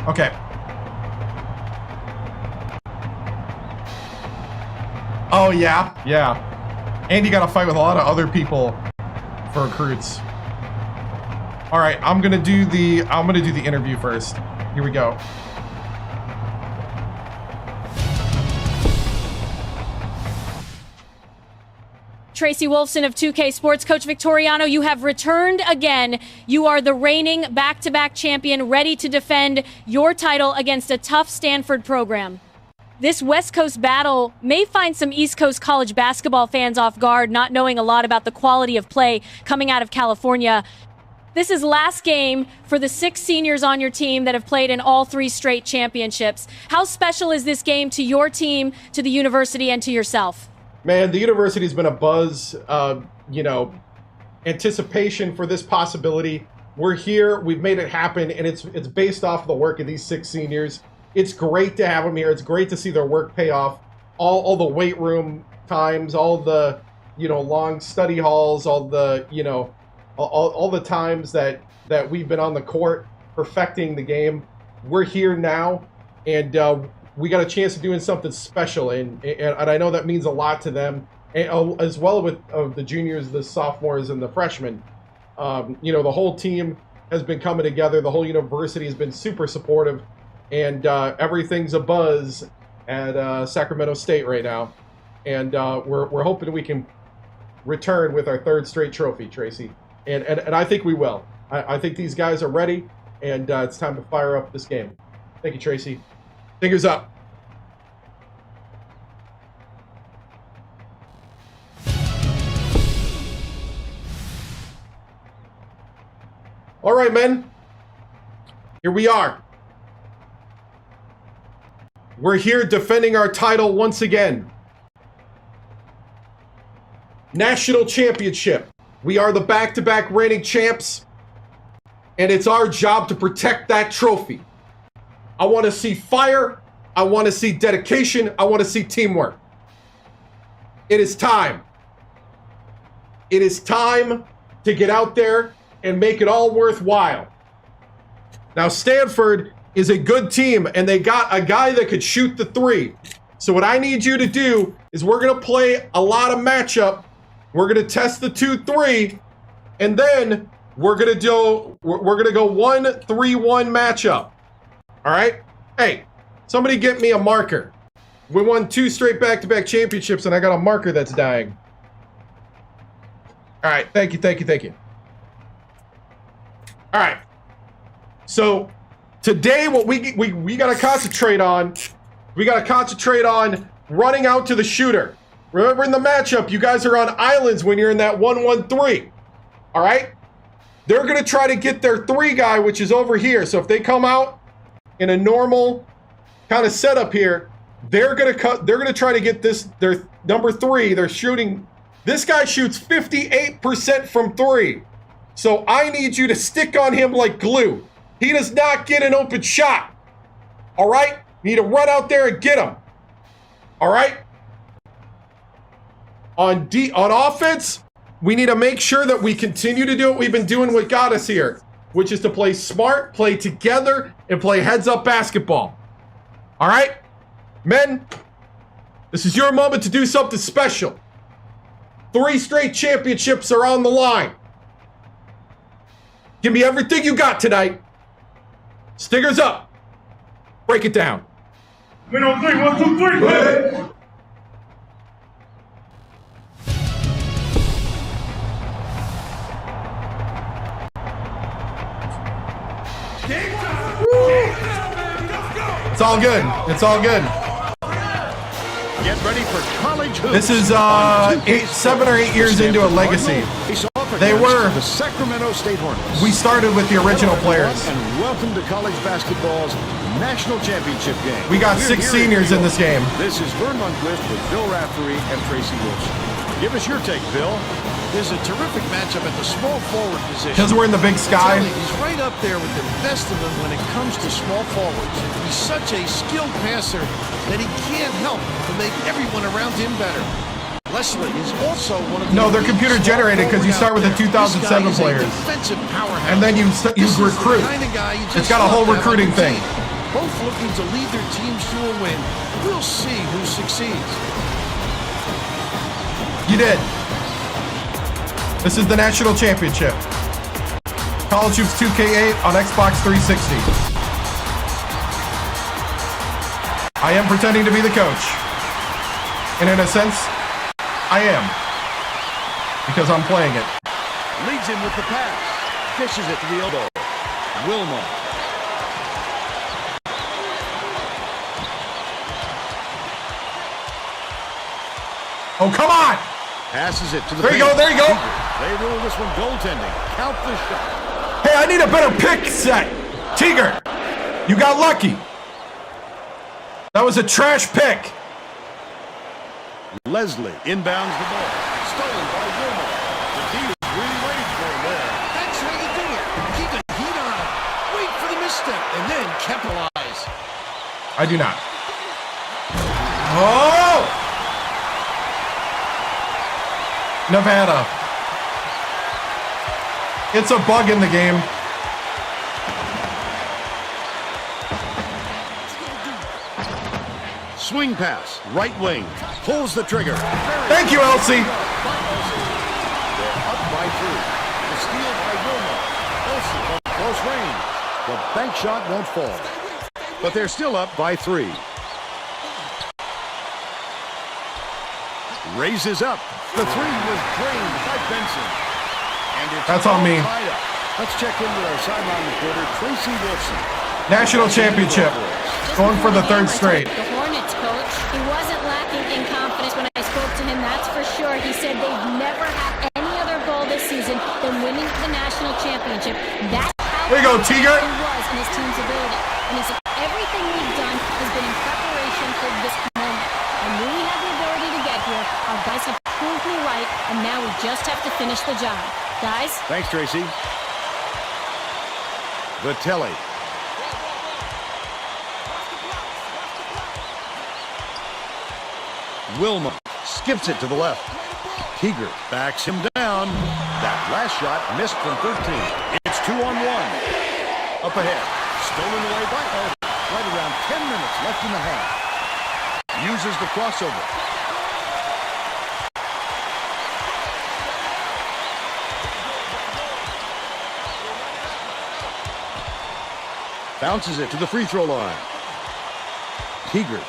Okay. Oh yeah, yeah. And you gotta fight with a lot of other people for recruits. All right, I'm gonna do the interview first. Here we go. Tracy Wolfson of 2K Sports. Coach Victoriano, you have returned again. You are the reigning back-to-back champion, ready to defend your title against a tough Stanford program. This West Coast battle may find some East Coast college basketball fans off guard, not knowing a lot about the quality of play coming out of California. This is last game for the 6 seniors on your team that have played in all 3 straight championships. How special is this game to your team, to the university, and to yourself? Man, the university's been a buzz, anticipation for this possibility. We're here, we've made it happen, and it's based off the work of these 6 seniors. It's great to have them here. It's great to see their work pay off. All the weight room times, all the, long study halls, all the, all the times that we've been on the court perfecting the game. We're here now, and we got a chance of doing something special, and I know that means a lot to them, and, as well with the juniors, the sophomores, and the freshmen. The whole team has been coming together. The whole university has been super supportive, and everything's a buzz at Sacramento State right now. And we're hoping we can return with our 3rd straight trophy, Tracy. And I think we will. I think these guys are ready, and it's time to fire up this game. Thank you, Tracy. Fingers up. All right, men. Here we are. We're here defending our title once again. National championship. We are the back-to-back reigning champs, and it's our job to protect that trophy. I want to see fire. I want to see dedication. I want to see teamwork. It is time. It is time to get out there and make it all worthwhile. Now, Stanford is a good team, and they got a guy that could shoot the three. So what I need you to do is we're going to play a lot of matchup. We're going to test the 2-3, and then we're going to go 1-3-1 matchup. All right? Hey, somebody get me a marker. We won 2 straight back-to-back championships, and I got a marker that's dying. All right, thank you. All right. So today, what we got to concentrate on, running out to the shooter. Remember, in the matchup, you guys are on islands when you're in that 1-1-3. All right? They're going to try to get their 3 guy, which is over here. So if they come out in a normal kind of setup here, they're going to try to get their number 3. They're shooting. This guy shoots 58% from 3. So I need you to stick on him like glue. He does not get an open shot. All right? You need to run out there and get him. All right? On offense, we need to make sure that we continue to do what we've been doing what got us here, which is to play smart, play together, and play heads-up basketball. All right? Men, this is your moment to do something special. 3 straight championships are on the line. Give me everything you got tonight. Stickers up. Break it down. We don't think 1, 2, 3, play. It's all good. It's all good. Get ready for college hoops. This is 7 or 8 years into a legacy. They were the Sacramento State Hornets. We started with the original players. And welcome to college basketball's national championship game. We got 6 seniors in this game. This is Vern Lundquist with Bill Raftery and Tracy Wilson. Give us your take, Bill. There's a terrific matchup at the small forward position. Because we're in the big sky. He's right up there with the best of them when it comes to small forwards. He's such a skilled passer that he can't help but make everyone around him better. Leslie is also one of the No, they're computer generated because you start with the 2007 players. And then you recruit. It's got a whole recruiting thing. Both looking to lead their teams to a win. We'll see who succeeds. You did. This is the national championship. College Hoops 2K8 on Xbox 360. I am pretending to be the coach. And in a sense, I am. Because I'm playing it. Leads him with the pass. Dishes it to the elbow. Wilma. Oh, come on! Passes it to the There you go, there you go. They rule this one goaltending. Count the shot. Hey, I need a better pick set. Tiger, you got lucky. That was a trash pick. Leslie inbounds the ball. Stolen by Wilma. The D is really waiting for him there. That's how you do it. Keep the heat on him. Wait for the misstep and then capitalize. I do not. Oh! Nevada. It's a bug in the game. Swing pass, right wing, pulls the trigger. Thank you, Elsie. They're up by 2. The steal by Wilma. Elsie from close range. The bank shot won't fall. But they're still up by 3. Raises up. The 3 was drained by Benson. And it's That's on me. Let's check in with our sideline reporter, Tracy Wilson. National championship. Going for the 3rd straight. The Hornets coach, he wasn't lacking in confidence when I spoke to him, that's for sure. He said they've never had any other goal this season than winning the national championship. That's how there you go, Tiger. he was in his team's ability. And he said everything we've done has been in preparation for this moment. I knew we had the ability to get here. Our guys have proved me right, and now we just have to finish the job. Guys? Thanks, Tracy. Vitelli. Wilma skips it to the left. Tiger backs him down. That last shot missed from 13. It's 2-on-1. Up ahead. Stolen away by Elder. Right around 10 minutes left in the half. Uses the crossover. Bounces it to the free throw line. Tiger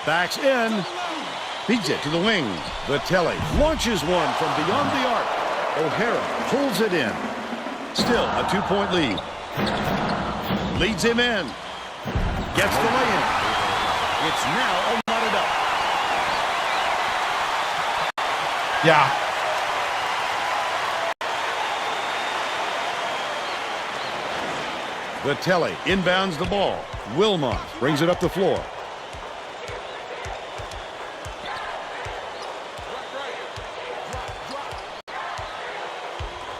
backs in. Feeds it to the wing. Vitelli launches one from beyond the arc. O'Hara pulls it in. Still a 2-point lead. Leads him in. Gets the lay-in. It's now all knotted up. Yeah. Vitelli inbounds the ball. Wilmot brings it up the floor.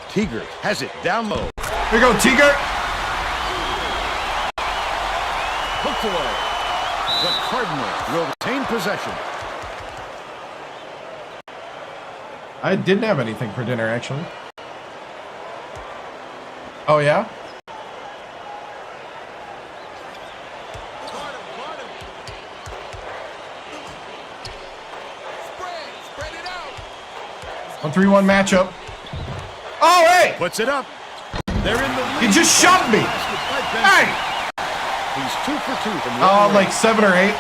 Tiger has it down low. Here you go, Tiger. Hooked away. The Cardinals will retain possession. I didn't have anything for dinner, actually. Oh, yeah? Spread it out. 1-3-1 matchup. Oh, hey! Puts it up. They're in the lead. He just shoved me. Hey! He's 2 for 2 from like 7 or 8.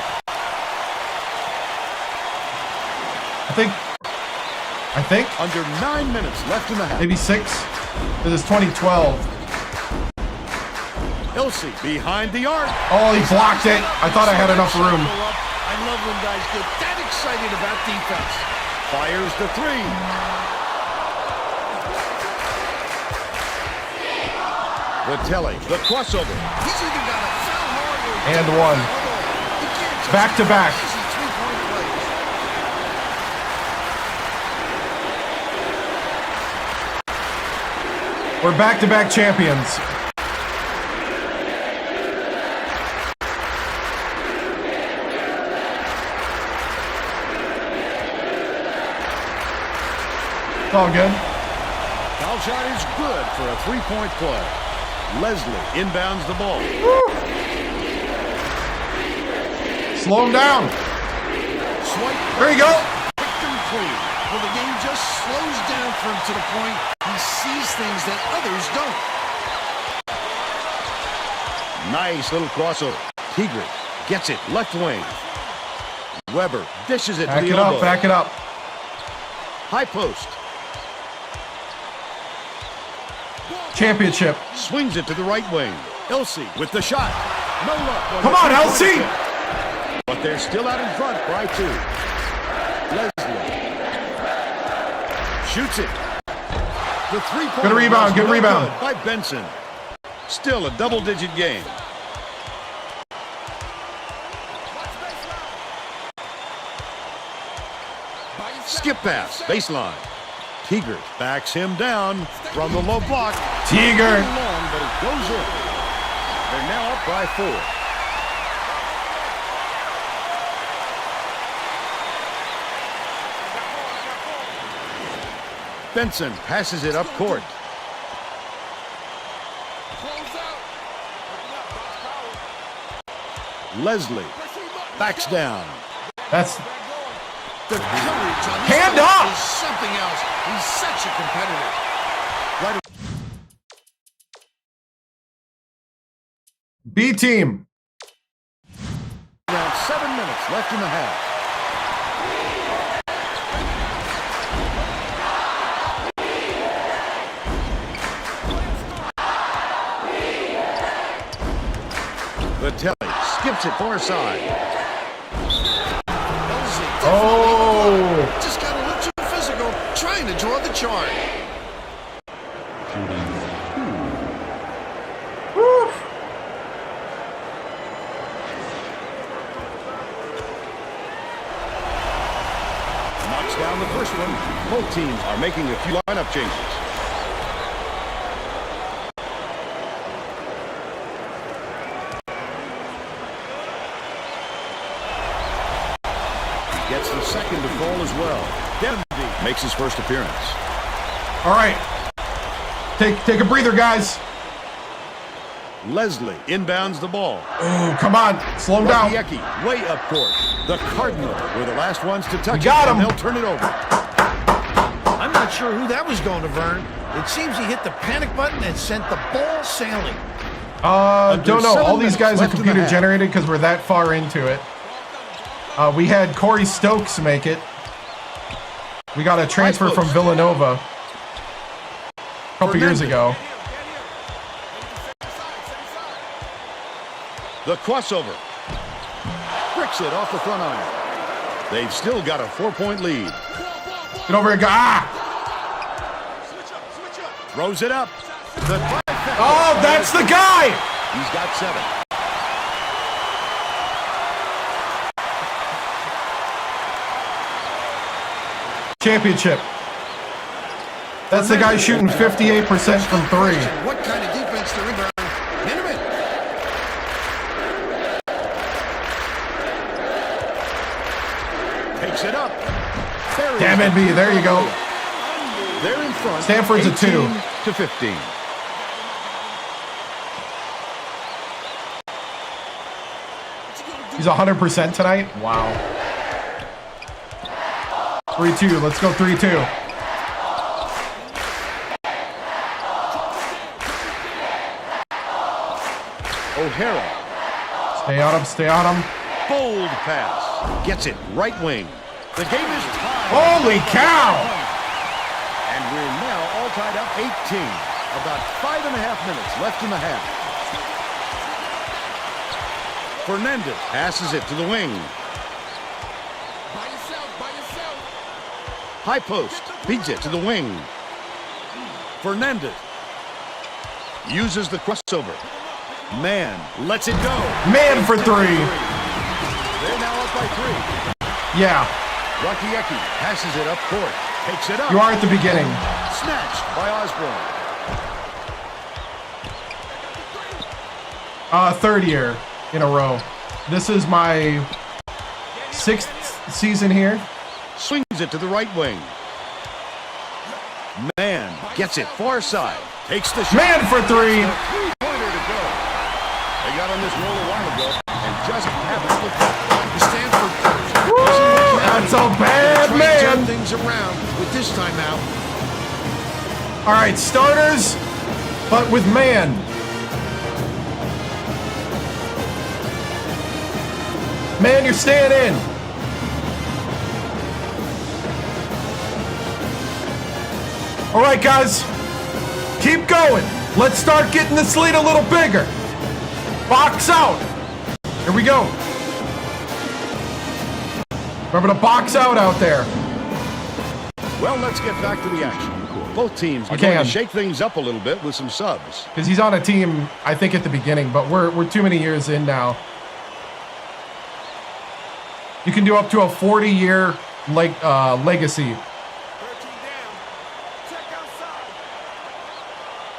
I think. Under 9 minutes left in the half. Maybe 6. This is 2012. Elsie behind the arc. Oh, he blocked it. I thought I had enough room. I love when guys get that excited about defense. Fires the 3. Vitelli, the crossover. He's either got a foul hard or And one. Back to back. We're back-to-back champions. It's all good. Foul shot is good for a 3-point play. Leslie inbounds the ball. Woo. Slow him down. Swipe. There you go. Victim clean. Well, the game just slows down for him to the point he sees things that others don't. Nice little crossover. Tiger gets it left wing. Weber dishes it Back to the it elbow. up, back it up. High post. Championship. Swings it to the right wing. Elsie with the shot. No luck. Come on, Elsie! But they're still out in front by 2. Leslie shoots it. The 3-point. Good rebound, good rebound. By Benson. Still a double-digit game. Skip pass, baseline. Tiger backs him down from the low block. Tiger. Long, but it goes in. They're now up by 4. Benson passes it up court. Leslie backs down. That's The courage on this Hand guy up! is something else. He's such a competitor. B team. Around 7 minutes left in the half. Vitelli skips it far side. Oh! Just got a little too physical, trying to draw the chart. Woo. Knocks down the first one. Both teams are making a few lineup changes. He gets the second to fall as well. Dynasty makes his first appearance. All right. Take a breather, guys. Leslie inbounds the ball. Oh, come on. Slow him down. Yeki, way up court. The Cardinals were the last ones to touch got it, him. and they'll turn it over. I'm not sure who that was going to, Vern. It seems he hit the panic button and sent the ball sailing. Don't know. All these guys are computer generated because we're that far into it. We had Corey Stokes make it. We got a transfer from Villanova a couple years ago. The crossover. Bricks it off the front iron. They've still got a 4-point lead. Get over here, guy. Throws it up. Oh, that's the guy. He's got 7. Championship. That's the guy shooting 58% from 3. What kind of defense they're in, Vern? In a minute. Takes it up. Damn it, B. There you go. They're in front. Stanford's a 2. 18-15. He's 100% tonight. Wow. 3-2. Let's go 3-2. O'Hara. Stay on him. Stay on him. Bold pass. Gets it right wing. The game is tied. Holy cow! And we're now all tied up 18. About 5.5 minutes left in the half. Fernandez passes it to the wing. High post. Feeds it to the wing. Fernandez uses the crossover. Man lets it go. Man for 3. They're now up by 3. Yeah. Rakiecki passes it up court. Takes it up. You are at the beginning. Snatched by Osborne. 3rd year in a row. This is my 6th season here. Swings it to the right wing. Man gets it far side. Takes the shot. Man for 3. Three-pointer to go. They got on this roll a while ago and just haven't looked up. The Stanford coach. Woo! That's a bad man. Turn things around with this timeout. All right, starters, but with man. Man, you're staying in. All right, guys, keep going. Let's start getting this lead a little bigger. Box out. Here we go. Remember to box out there. Well, let's get back to the action. Both teams are going to shake things up a little bit with some subs. Because he's on a team, I think, at the beginning, but we're too many years in now. You can do up to a 40-year legacy.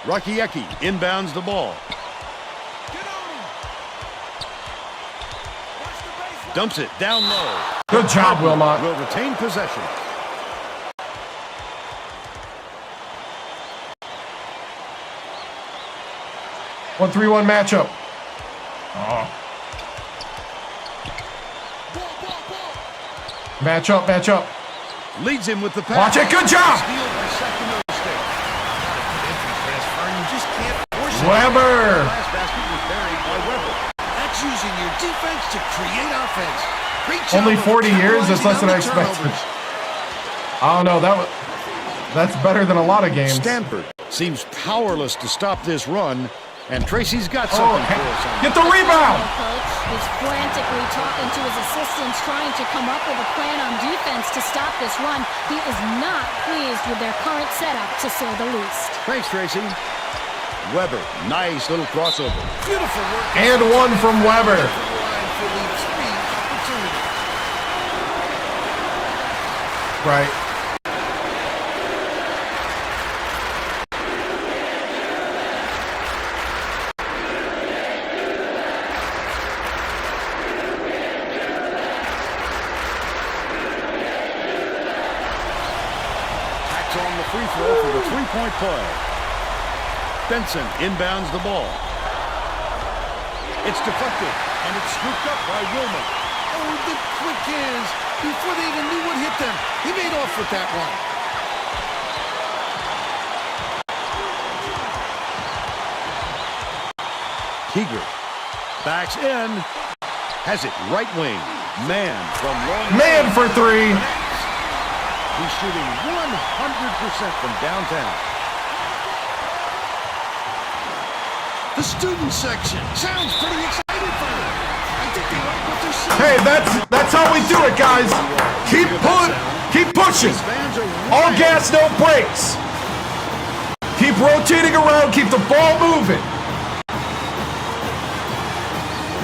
Rakiecki inbounds the ball. Dumps it down low. Good job, Wilmot. Will retain possession. One 3-1 matchup. Oh. Match up. Leads him with the pass. Watch it. Good job. Steal by Sacramento State. You just can't force it. Weber. Last basket was buried by Weber. That's using your defense to create offense. Great job Only of 40 years? That's less than I capitalizing on the expected. turnovers. I don't know. That's better than a lot of games. Stanford seems powerless to stop this run, and Tracy's got something for us. Get the rebound. Coach is frantically talking to his assistants, trying to come up with a plan on defense to stop this run. He is not pleased with their current setup, to say the least. Thanks, Tracy. Weber, nice little crossover. Beautiful work. And one from Weber. Right. 3-point play. Benson inbounds the ball. It's deflected, and it's scooped up by Wilmer. Oh, the quick hands. Before they even knew what hit them, he made off with that one. Keeger backs in. Has it right wing. Man from long. Man for three. He's shooting 100% from downtown. The student section sounds pretty excited for him. I think they like what they're seeing. Hey, that's how we do it, guys. Keep pushing. All gas, no brakes. Keep rotating around. Keep the ball moving.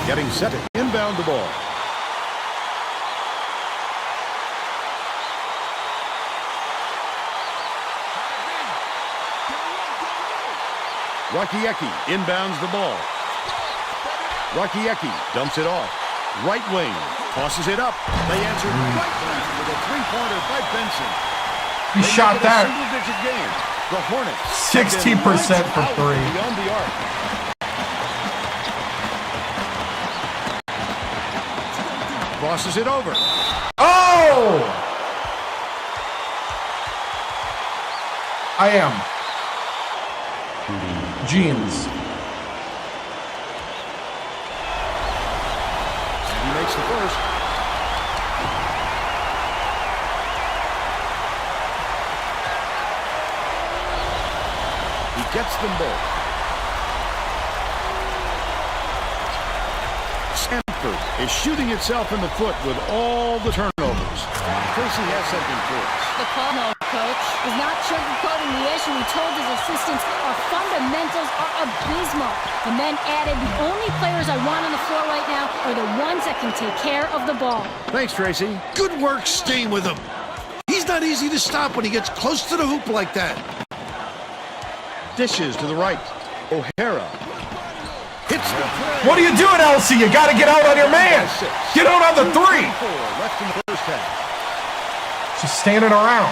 Getting set to inbound the ball. Rakiecki inbounds the ball. Rakiecki dumps it off. Right wing, tosses it up. They answer right back with a three-pointer by Benson. He shot that. Single-digit game. The Hornets 60% for three. Beyond the arc. Crosses it over. Oh! I am. Jeans. He makes the first. He gets them both. Stanford is shooting itself in the foot with all the turnovers. Tracy has something for us. The call, no, coach, is not sugarcoating the issue. He told his assistants our fundamentals are abysmal. And then added, the only players I want on the floor right now are the ones that can take care of the ball. Thanks, Tracy. Good work staying with him. He's not easy to stop when he gets close to the hoop like that. Dishes to the right. O'Hara. Hits the play. What are you doing, Elsie? You got to get out on your man. Get out on the three. Left in the first half. Just standing around.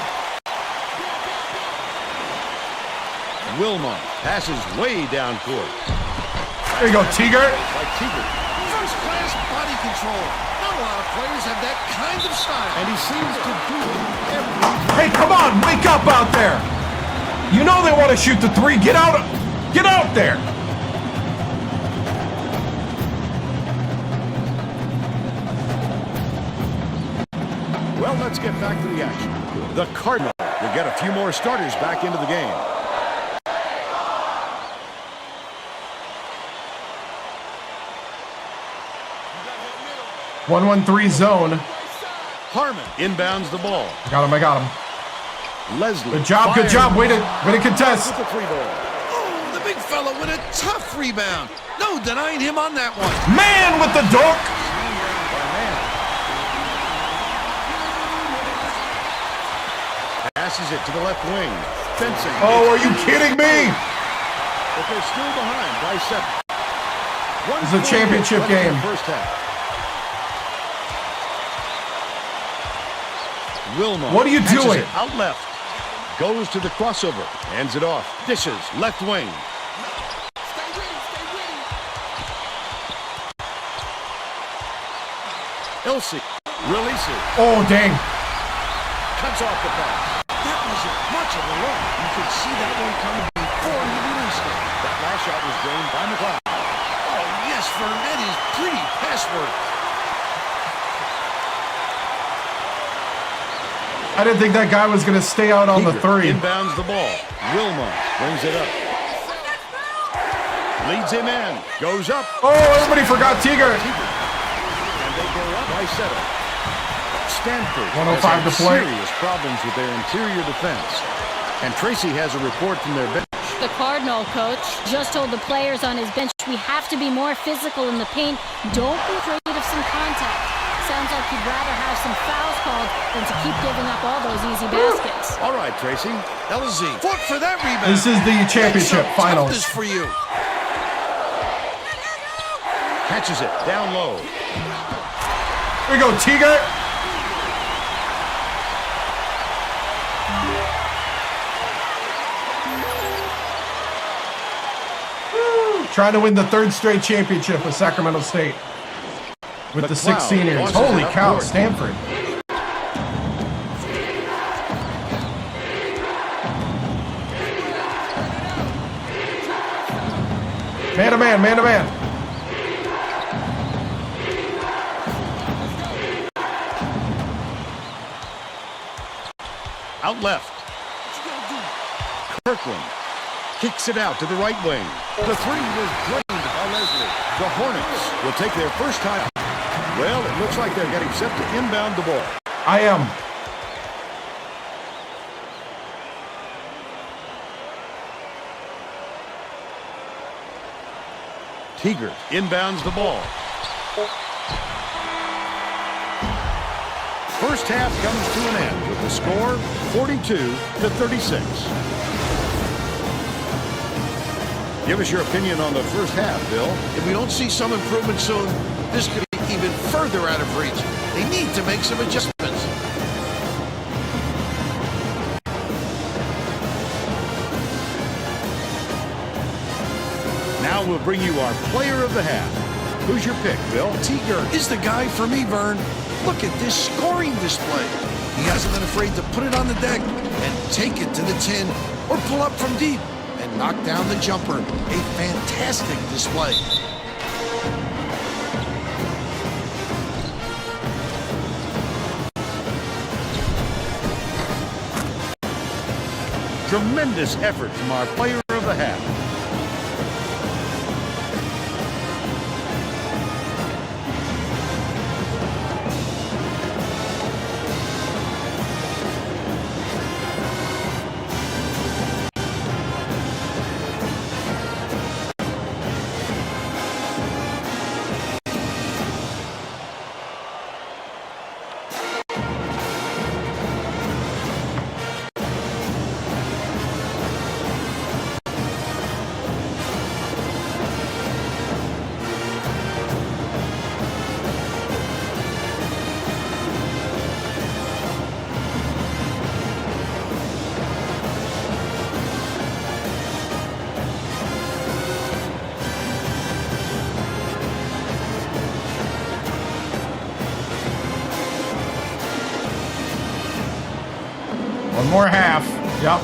Wilmot passes way down court. There you go, Tiger. Like Tiger. First-class body control. Not a lot of players have that kind of style. And he seems to do it every time. Hey, come on, wake up out there. You know they want to shoot the three. Get out there. Well, let's get back to the action. The Cardinal will get a few more starters back into the game. One-1-3 zone. Harmon inbounds the ball. I got him. Leslie. Good job. Way to contest. With the free ball. Oh, the big fella with a tough rebound. No denying him on that one. Man with the dunk. Passes it to the left wing. Fencing. Oh, are you kidding me? But they're still behind by 7. This is a championship game. First half. Wilmot. What are you doing? Out left. Goes to the crossover. Hands it off. Dishes. Left wing. Elsie releases. Oh, dang. Cuts off the pass. That wasn't much of a run. You could see that one coming before he released it. That last shot was drained by McLeod. Oh, yes, Vern, that is pretty password. I didn't think that guy was going to stay out on the three. Inbounds the ball. Wilmot brings it up. Leads him in. Goes up. Oh, everybody forgot Tiger. And they go up by 7. Stanford 105 to play. Serious problems with their interior defense. And Tracy has a report from their bench. The Cardinal coach just told the players on his bench, we have to be more physical in the paint. Don't be afraid of some contact. Sounds like you'd rather have some fouls called than to keep giving up all those easy baskets. All right, Tracy. LZ fought for that rebound. This is the championship finals. Toughness for you. Catches it down low. Here we go, Tiger. Trying to win the 3rd straight championship with Sacramento State. With the 6 seniors. Holy cow, Stanford. Man to man, man to man. Out left. Kirkland kicks it out to the right wing. The three was drained by Leslie. The Hornets will take their first time. Well, it looks like they're getting set to inbound the ball. I am. Teager inbounds the ball. First half comes to an end with the score 42-36. Give us your opinion on the first half, Bill. If we don't see some improvement soon, this could be even further out of reach. They need to make some adjustments. Now we'll bring you our player of the half. Who's your pick, Bill? Teager is the guy for me, Vern. Look at this scoring display. He hasn't been afraid to put it on the deck and take it to the tin or pull up from deep and knock down the jumper. A fantastic display. Tremendous effort from our player of the half. One more half. Yep.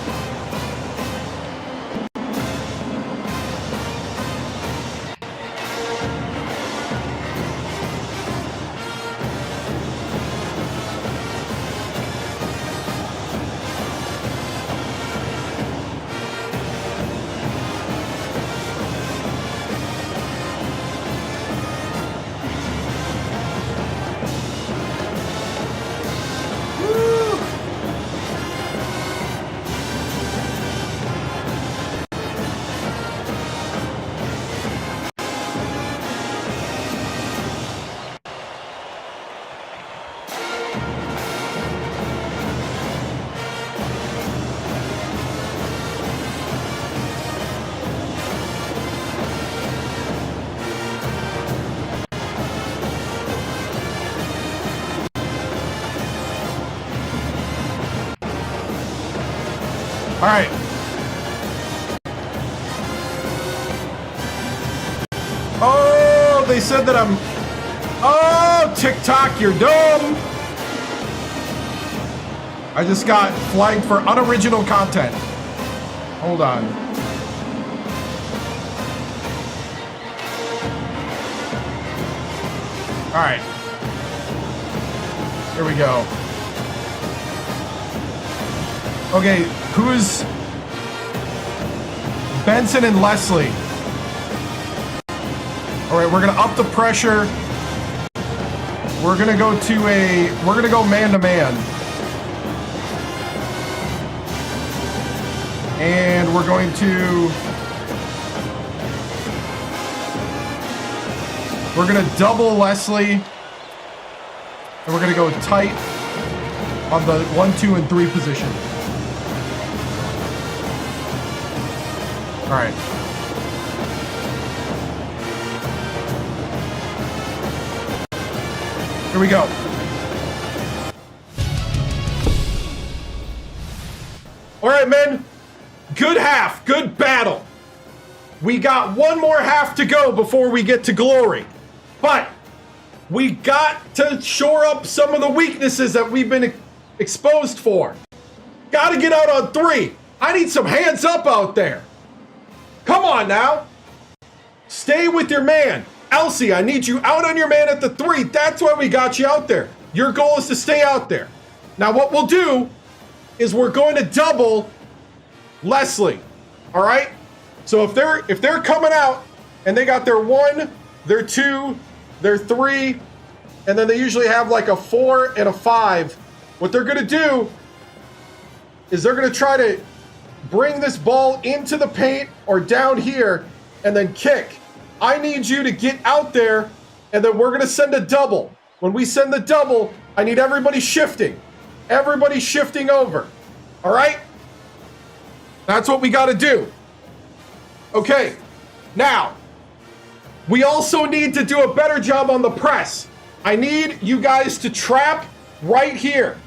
All right. Oh, they said that I'm... Oh, TikTok, you're dumb. I just got flagged for unoriginal content. Hold on. All right. Here we go. Okay, who's Benson and Leslie? All right, we're gonna up the pressure. We're gonna go man to man. And we're going to double Leslie. And we're gonna go tight on the 1, 2, and 3 position. All right. Here we go. All right, men. Good half. Good battle. We got one more half to go before we get to glory. But we got to shore up some of the weaknesses that we've been exposed for. Got to get out on 3. I need some hands up out there. Come on now. Stay with your man. Elsie, I need you out on your man at the 3. That's why we got you out there. Your goal is to stay out there. Now what we'll do is we're going to double Leslie. All right? So if they're coming out and they got their 1, their 2, their 3, and then they usually have like a 4 and a 5, what they're going to do is they're going to try to bring this ball into the paint or down here and then kick. I need you to get out there, and then we're going to send a double. When we send the double, I need everybody shifting. Everybody shifting over. All right? That's what we got to do. Okay. Now, we also need to do a better job on the press. I need you guys to trap right here.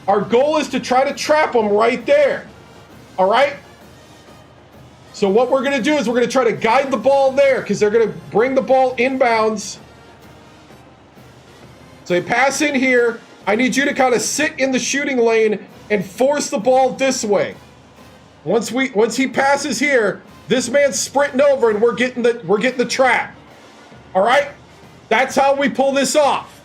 Our goal is to try to trap them right there. All right? So what we're going to do is we're going to try to guide the ball there because they're going to bring the ball inbounds. So they pass in here. I need you to kind of sit in the shooting lane and force the ball this way. Once he passes here, this man's sprinting over and we're getting the trap. All right? That's how we pull this off.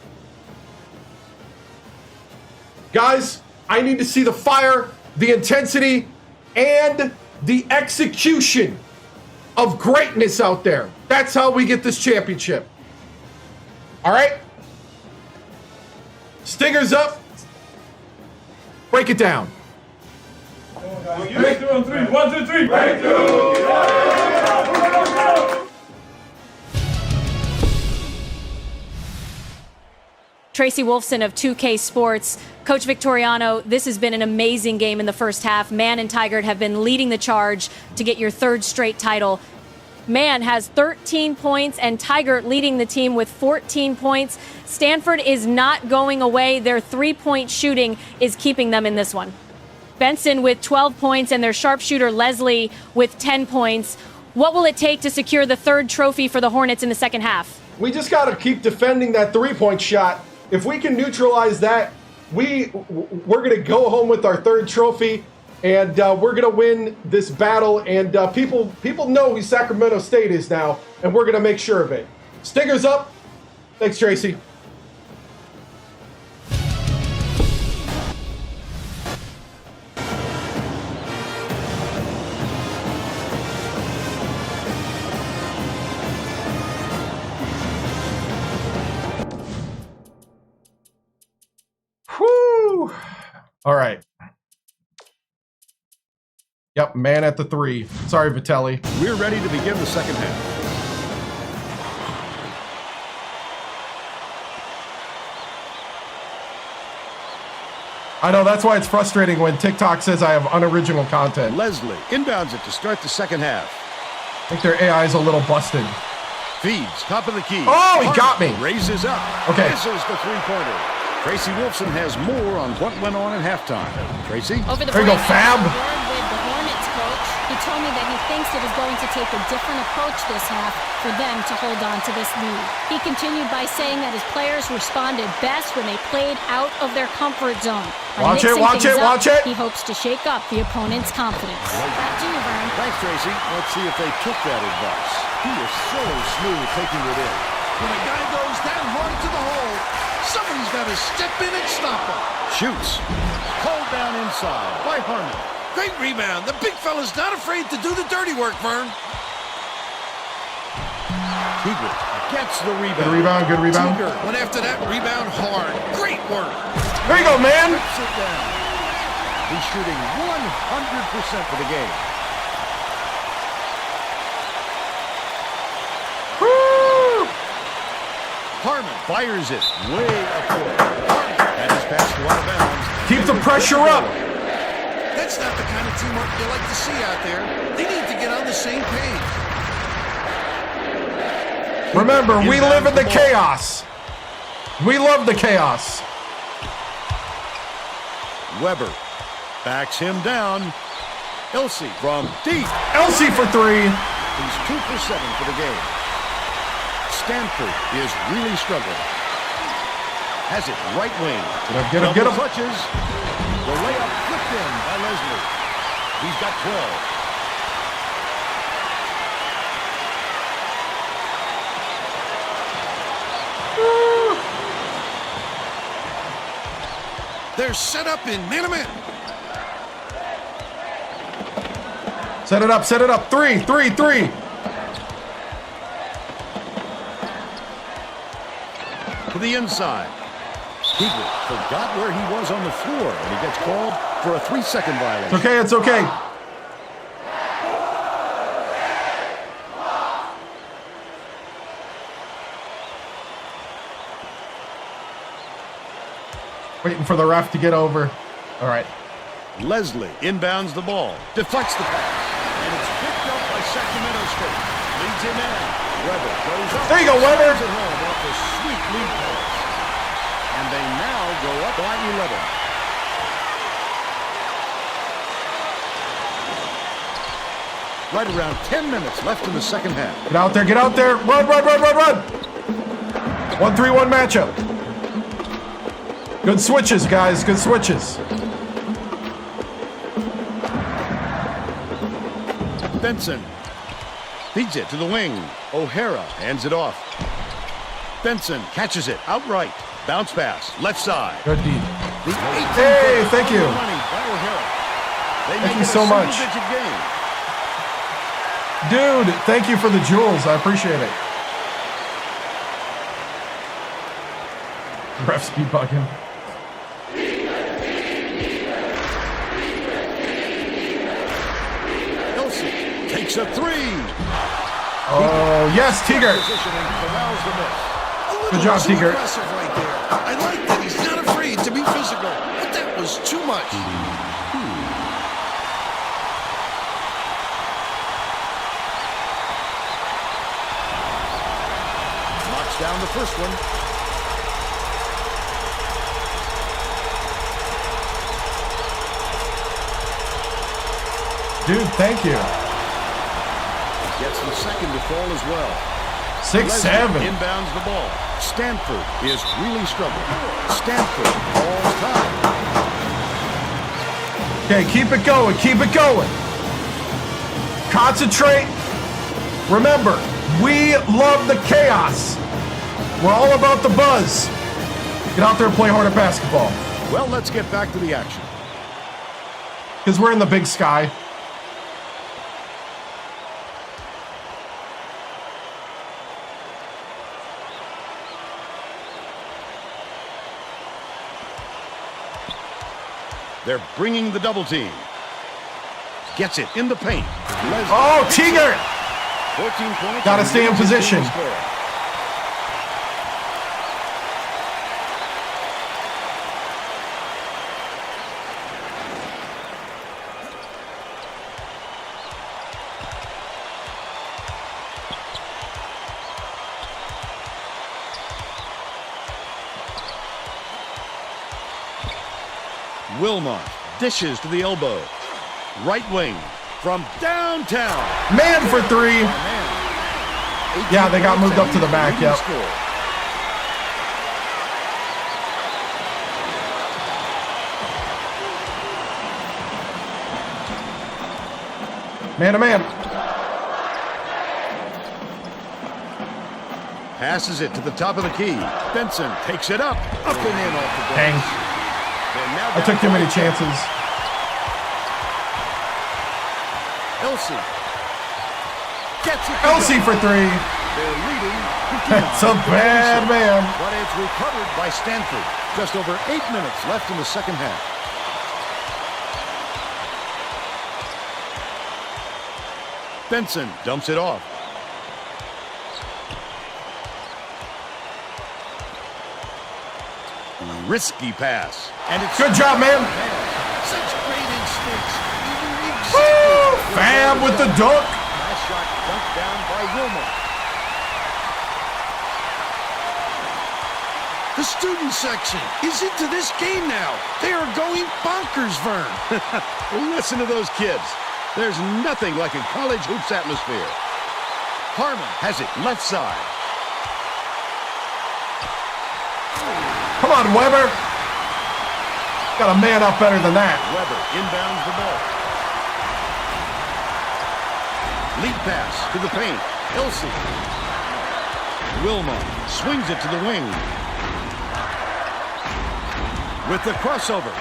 Guys, I need to see the fire, the intensity, and the execution of greatness out there. That's how we get this championship. All right? Stingers up. Break it down. Break 2 and 3. 1, 2, 3. Break 2. Tracy Wolfson of 2K Sports. Coach Victoriano, this has been an amazing game in the first half. Man and Tigert have been leading the charge to get your 3rd straight title. Man has 13 points and Tigert leading the team with 14 points. Stanford is not going away. Their 3-point shooting is keeping them in this one. Benson with 12 points and their sharpshooter Leslie with 10 points. What will it take to secure the 3rd trophy for the Hornets in the second half? We just got to keep defending that 3-point shot. If we can neutralize that, we're going to go home with our 3rd trophy, and we're going to win this battle. And people know who Sacramento State is now, and we're going to make sure of it. Stingers up. Thanks, Tracy. Whew. All right. Yep, man at the 3. Sorry, Vitelli. We're ready to begin the second half. I know, that's why it's frustrating when TikTok says I have unoriginal content. Leslie inbounds it to start the second half. I think their AI is a little busted. Feeds, top of the key. Oh, he got me. Raises up. Okay. Misses the 3-pointer. Tracy Wolfson has more on what went on at halftime. Tracy? Over the There you go, break, Fab. I had a word with the Hornets coach. He told me that he thinks it is going to take a different approach this half for them to hold on to this lead. He continued by saying that his players responded best when they played out of their comfort zone. By Watch it, mixing watch things it. up, He hopes to shake up the opponent's confidence. Back to you, Vern. Thanks, Tracy. Let's see if they took that advice. He is so smooth taking it in. When a guy goes that hard to the hole, somebody's got to step in and stop him. Shoots. Pulled down inside by Harmon. Great rebound. The big fella's not afraid to do the dirty work, Vern. Teager gets the rebound. Good rebound, good rebound. Teager went after that rebound hard. Great work. There you go, man. Sit down. He's shooting 100% for the game. Woo! Harmon fires it way up court. That is passed out of bounds. Keep the pressure up. That's not the kind of teamwork you like to see out there. They need to get on the same page. Remember, we live in the chaos. We love the chaos. Weber backs him down. Elsie from deep. Elsie for 3. He's 2 for 7 for the game. Stanford is really struggling. Has it right wing. Get him, get him. Clutches. The layup flipped in by Leslie. He's got 12. They're set up in man-to-man. Set it up, set it up. 3, 3, 3. To the inside. Keeper forgot where he was on the floor, and he gets called for a 3-second violation. It's okay, it's okay. Waiting for the ref to get over. All right. Leslie inbounds the ball, deflects the pass, and it's picked up by Sacramento State. Leads him in. Weber goes up. There you go, Weber. At home off a sweet lead pass. And they now go up by 11. Right around 10 minutes left in the second half. Get out there, get out there. Run, run, run, run, run. 1-3-1 matchup. Good switches, guys. Good switches. Benson feeds it to the wing. O'Hara hands it off. Benson catches it outright. Bounce pass, left side. Good deed. Hey, thank you. Thank you so much. Dude, thank you for the jewels. I appreciate it. Refs be bugging. Takes a 3. Oh, yes, Tiger. Good job, Tiger. Right there. I like that he's not afraid to be physical, but that was too much. Knocks down the first one. Dude, thank you. Gets the second to fall as well. 6-7. Inbounds the ball. Stanford is really struggling. Stanford falls time. Okay, keep it going. Keep it going. Concentrate. Remember, we love the chaos. We're all about the buzz. Get out there and play Hornet basketball. Well, let's get back to the action. Because we're in the big sky. They're bringing the double team. Gets it in the paint. Oh, Tiger! 14 points. Got to stay in position. Wilmot dishes to the elbow. Right wing from downtown. Man for 3. Yeah, they got moved up to the back. Yep. Man to man. Passes it to the top of the key. Benson takes it up and in off the glass. Dang. I took too many chances. Elsie gets it. Elsie for 3. They're leading. That's a bad man. But it's recovered by Stanford. Just over 8 minutes left in the second half. Benson dumps it off. Risky pass. And it's good job, man. Such great instincts. Woo! Fab with the dunk. Last shot dunked down by Wilmot. The student section is into this game now. They are going bonkers, Vern. Listen to those kids. There's nothing like a college hoops atmosphere. Harmon has it left side. Come on, Weber. Got a man up better than that. Weber inbounds the ball. Lead pass to the paint. Elsie. Wilma swings it to the wing. With the crossover.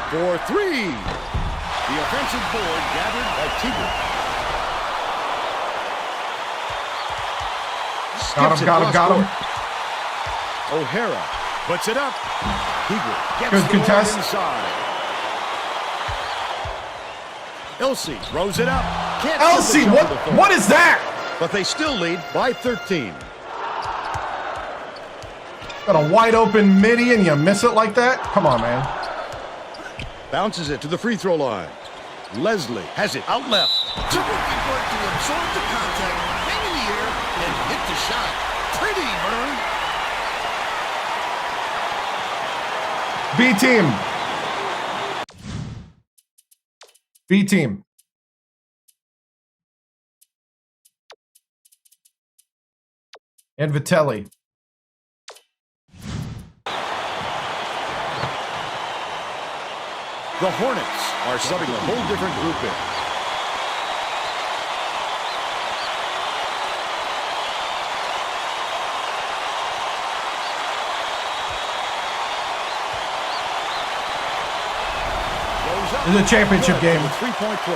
For three. The offensive board gathered by Teagle. Got him. O'Hara puts it up. Teagle gets Good the contest. ball inside. Elsie throws it up. Can't Elsie, what is that? But they still lead by 13. Got a wide open midi and you miss it like that? Come on, man. Bounces it to the free throw line. Leslie has it out left. Terrific work to absorb the contact, hang in the air, and hit the shot. Pretty, Vern. B team. B team. And Vitelli. The Hornets are subbing a whole different group in. It's a championship game.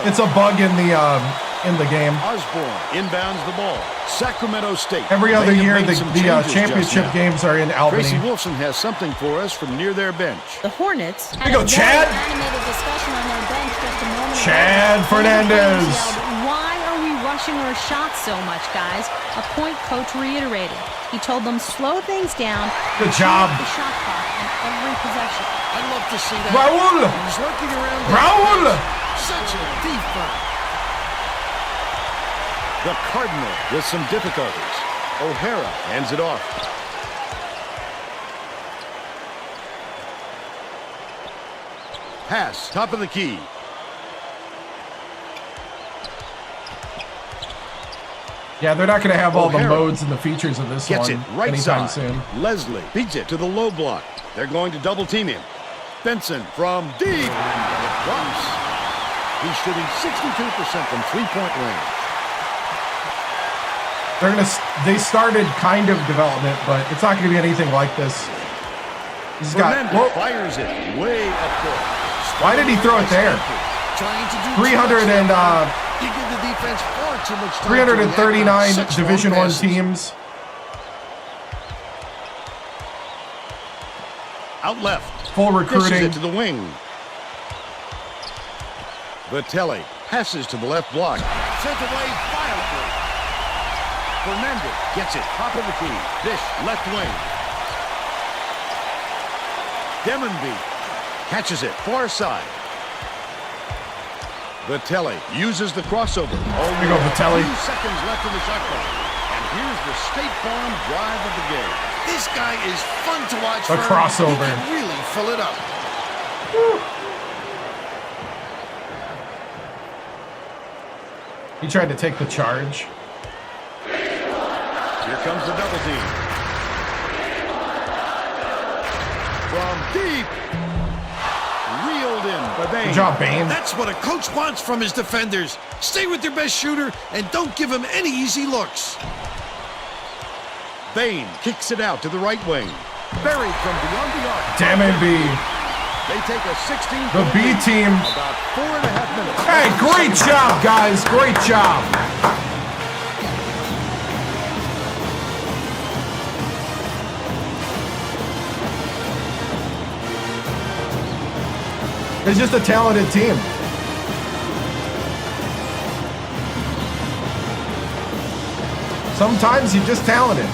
It's a bug in the game. Osborne inbounds the ball. Sacramento State. Every other They have year, made the some changes championship just now. games are in Albany. Tracy Wolfson has something for us from near their bench. The Hornets Here you go, Chad. animated discussion on their bench just a moment Chad ago. Fernandez. Why are we rushing our shots so much, guys? A point coach reiterated. He told them slow things down. Good job. The shot clock on every possession. I'd love to see that. Raul. He's lurking around. Raul. Such a defense. The Cardinal with some difficulties. O'Hara hands it off. Pass, top of the key. Yeah, they're not going to have all the O'Hara modes and the features of this Gets one it right anytime side. soon. Leslie beats it to the low block. They're going to double team him. Benson from deep. It drops. He's shooting 62% from three-point range. They started kind of development, but it's not going to be anything like this. He's got. Fernandez fires it way up court. Why did he throw it there? Trying to do 300 and you give the defense far too much time. 339 Such Division long I passes. teams. Out left. Full Dishes recruiting. it to the wing. Vitelli passes to the left block. Sent away violently. Fernandez gets it top of the key. Dish left wing. Demonby catches it far side. Vitelli uses the crossover. There you go, Vitelli. 2 seconds left in the shot clock. And here's the State Farm drive of the game. This guy is fun to watch. The Vern. crossover. He can really fill it up. He tried to take the charge. Here comes the double team. From deep. Reeled in by Bain. Good job, Bain. That's what a coach wants from his defenders. Stay with their best shooter and don't give him any easy looks. Bain kicks it out to the right wing. Buried from beyond the arc. Damn it, B. They take a 16. The B team. About 4.5 minutes. Hey, great job, guys. Great job. It's just a talented team. Sometimes you're just talented.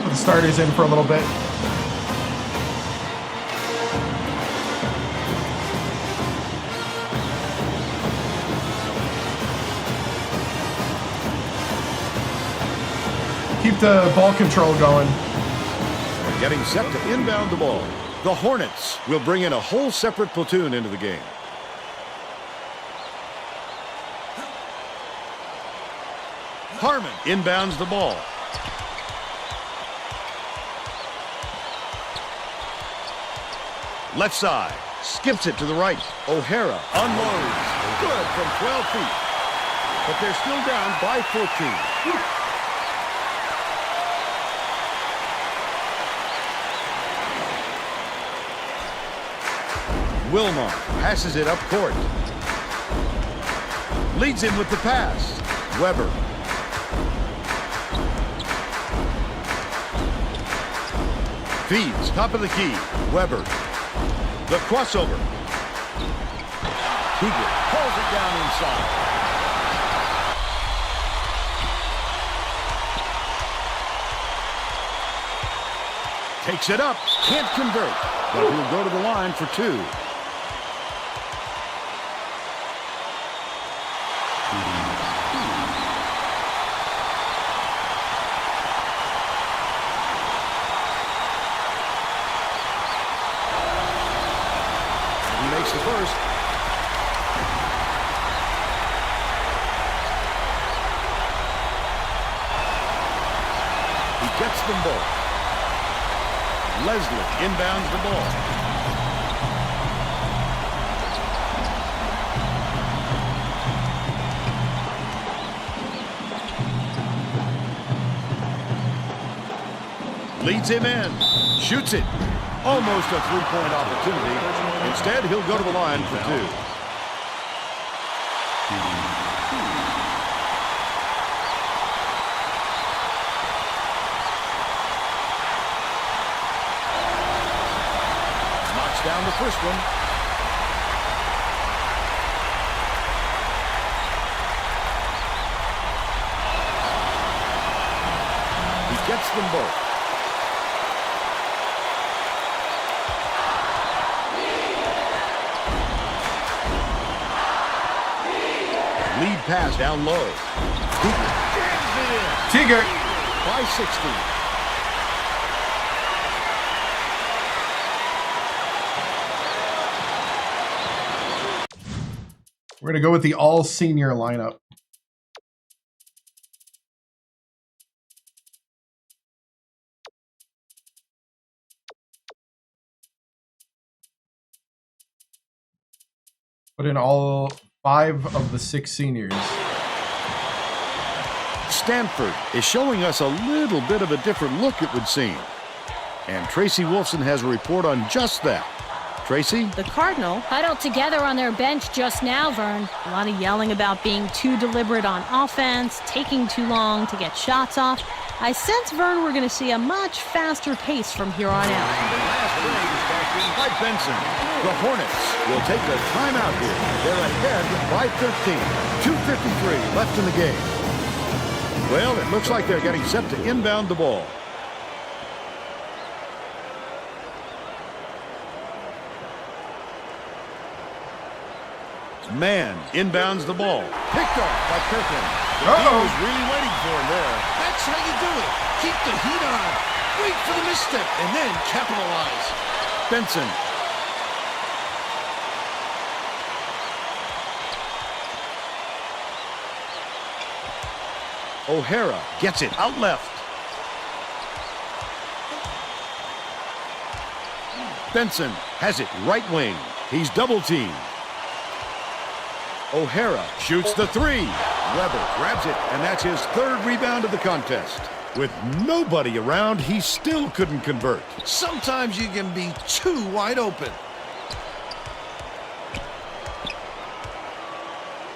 Put the starters in for a little bit. Keep the ball control going. We're getting set to inbound the ball. The Hornets will bring in a whole separate platoon into the game. Harmon inbounds the ball. Left side. Skips it to the right. O'Hara unloads. Good from 12 feet. But they're still down by 14. Wilmot passes it up court. Leads him with the pass. Weber. Feeds top of the key. Weber. The crossover. Keegan pulls it down inside. Takes it up. Can't convert. But he'll go to the line for two. The first. He gets them both. Leslie inbounds the ball. Leads him in. Shoots it. Almost a three-point opportunity. Instead, he'll go to the line for two. Knocks down the first one. He gets them both. Lead pass down low. Tiger by 16. We're going to go with the all-senior lineup. Put in all 5 of the 6 seniors. Stanford is showing us a little bit of a different look, it would seem. And Tracy Wolfson has a report on just that. Tracy? The Cardinal huddled together on their bench just now, Vern. A lot of yelling about being too deliberate on offense, taking too long to get shots off. I sense, Vern, we're going to see a much faster pace from here on out. By Benson. The Hornets will take a timeout here. They're ahead by 13. 2:53 left in the game. Well, it looks like they're getting set to inbound the ball. Man inbounds the ball. Picked off by Kirkland. He was really waiting for him there. That's how you do it. Keep the heat on. Wait for the misstep and then capitalize. Benson. O'Hara gets it out left. Benson has it right wing. He's double teamed. O'Hara shoots the three. Weber grabs it, and that's his 3rd rebound of the contest. With nobody around, he still couldn't convert. Sometimes you can be too wide open.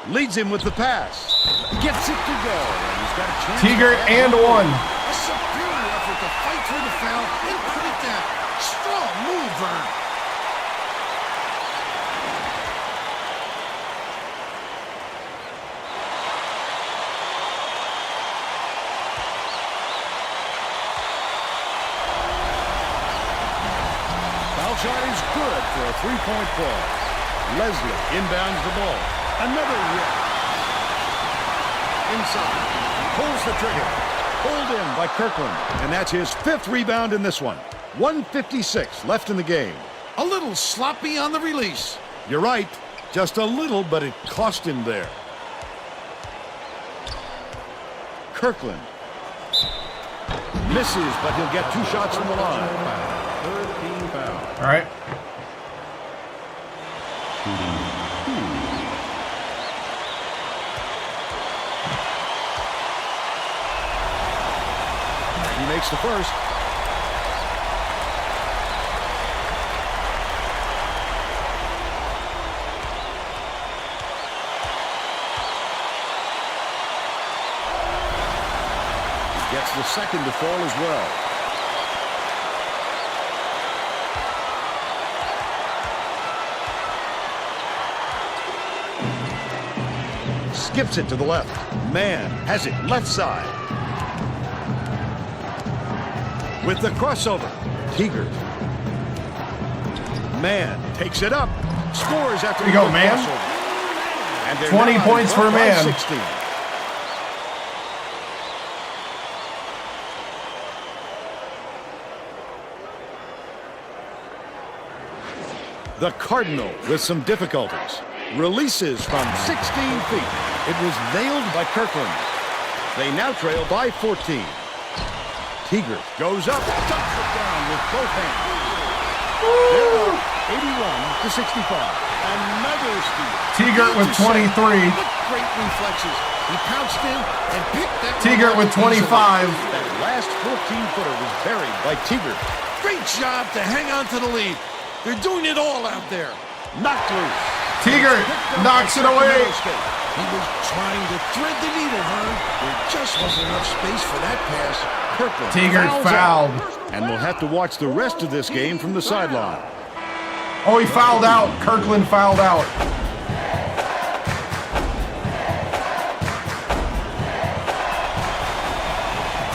Leads him with the pass. Gets it to go. And he's got a chance. Tiger and one. A superior effort to fight through the foul and put it down. Strong move, Vern. Foul shot is good for a three-point play. Leslie inbounds the ball. Another rip. Inside. Pulls the trigger. Pulled in by Kirkland, and that's his 5th rebound in this one. 1:56 left in the game. A little sloppy on the release. You're right, just a little, but it cost him there. Kirkland misses, but he'll get 2 shots from the line. 3rd team foul. All right. He makes the first. Gets the second to fall as well. Skips it to the left. Man has it left side. With the crossover, Teager. Man takes it up. Scores after There you go, man. crossover. And they're 20 now points for up by man. 16. The Cardinal with some difficulties. Releases from 16 feet. It was nailed by Kirkland. They now trail by 14. Teager goes up, dumps it down with both hands. They're up 81-65. Another steal. Teager with 23. Great reflexes. He pounced in and picked that. Teager with 25. That last 14-footer was buried by Teager. Great job to hang on to the lead. They're doing it all out there. Knocked loose. Teager knocks it away. He was trying to thread the needle, Vern. There just wasn't enough space for that pass. Kirkland Teager fouled. and we'll have to watch the rest of this game from the sideline. Oh, he fouled out. Kirkland fouled out.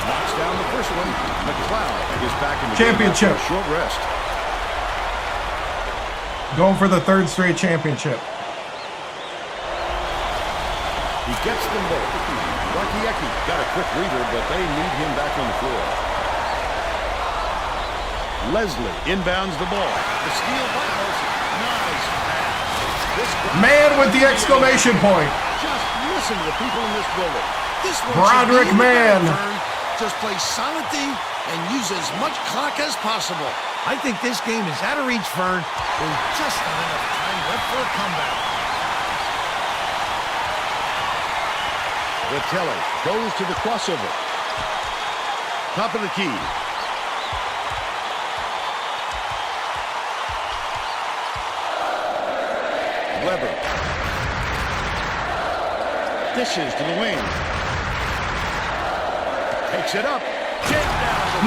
Knocks down the first one. McLeod is back in the Championship. game after a short rest. Going for the 3rd straight championship. He gets them both. Rakiecki got a quick reader, but they need him back on the floor. Leslie inbounds the ball. The steal by Olsen. Nice pass. Man with the exclamation point. Just listen to the people in this building. This one Broderick should be in the Mann. back, Vern. Just play solid D and use as much clock as possible. I think this game is out of reach, Vern. There's just not enough time left for a comeback. Vitelli goes to the crossover. Top of the key. Weber. Dishes to the wing. Takes it up.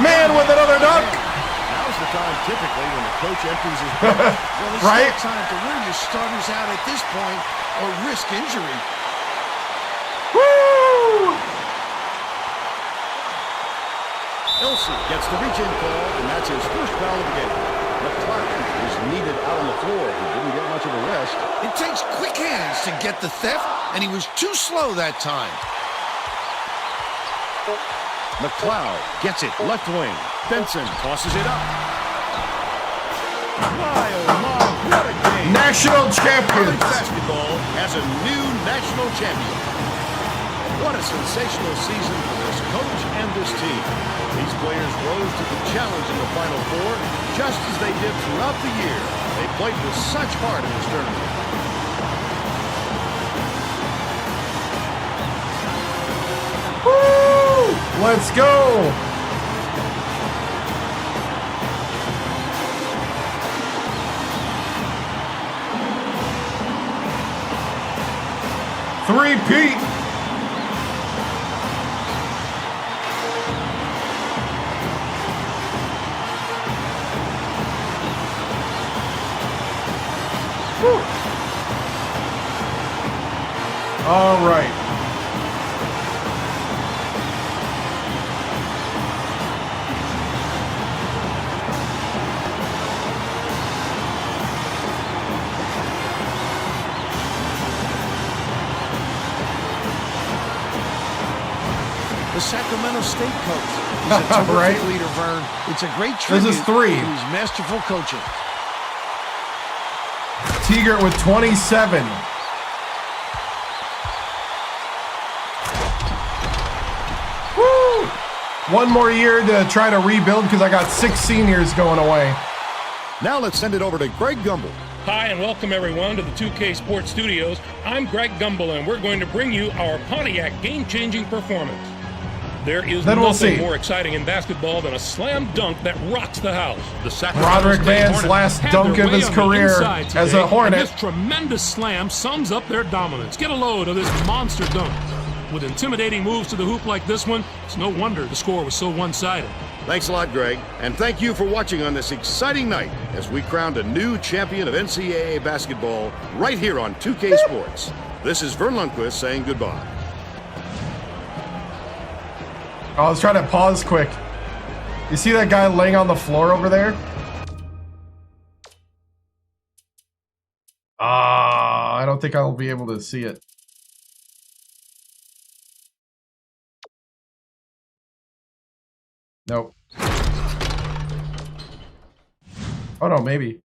Man with another dunk. Now's the time typically when the coach empties his bench. Well, it's Right? not time to wear your starters out at this point or risk injury. Woo! Elsie gets the reach-in call, and that's his first foul of the game. McLeod was needed out on the floor. He didn't get much of a rest. It takes quick hands to get the theft, and he was too slow that time. McLeod gets it left wing. Benson tosses it up. My, oh my, what a game. National College champions. basketball has a new national champion. What a sensational season for this coach and this team. These players rose to the challenge in the Final Four just as they did throughout the year. They played with such heart in this tournament. Woo! Let's go. Three-peat. Woo. All right. the Sacramento State coach. He's a terrific Right? leader, Vern. It's a great tribute This is 3. to his masterful coaching. Teager with 27. Woo! One more year to try to rebuild because I got 6 seniors going away. Now let's send it over to Greg Gumbel. Hi, and welcome everyone to the 2K Sports Studios. I'm Greg Gumbel, and we're going to bring you our Pontiac game-changing performance. There is Then we'll nothing see. more exciting in basketball than a slam dunk that rocks the house. The Sacramento Broderick State Vann's Hornets last had dunk their of way his on the career inside as today, a Hornet. and this tremendous slam sums up their dominance. Get a load of this monster dunk. With intimidating moves to the hoop like this one, it's no wonder the score was so one-sided. Thanks a lot, Greg. And thank you for watching on this exciting night as we crowned a new champion of NCAA basketball right here on 2K Sports. This is Vern Lundquist saying goodbye. I was trying to pause quick. You see that guy laying on the floor over there? I don't think I'll be able to see it. Nope. Oh no, maybe.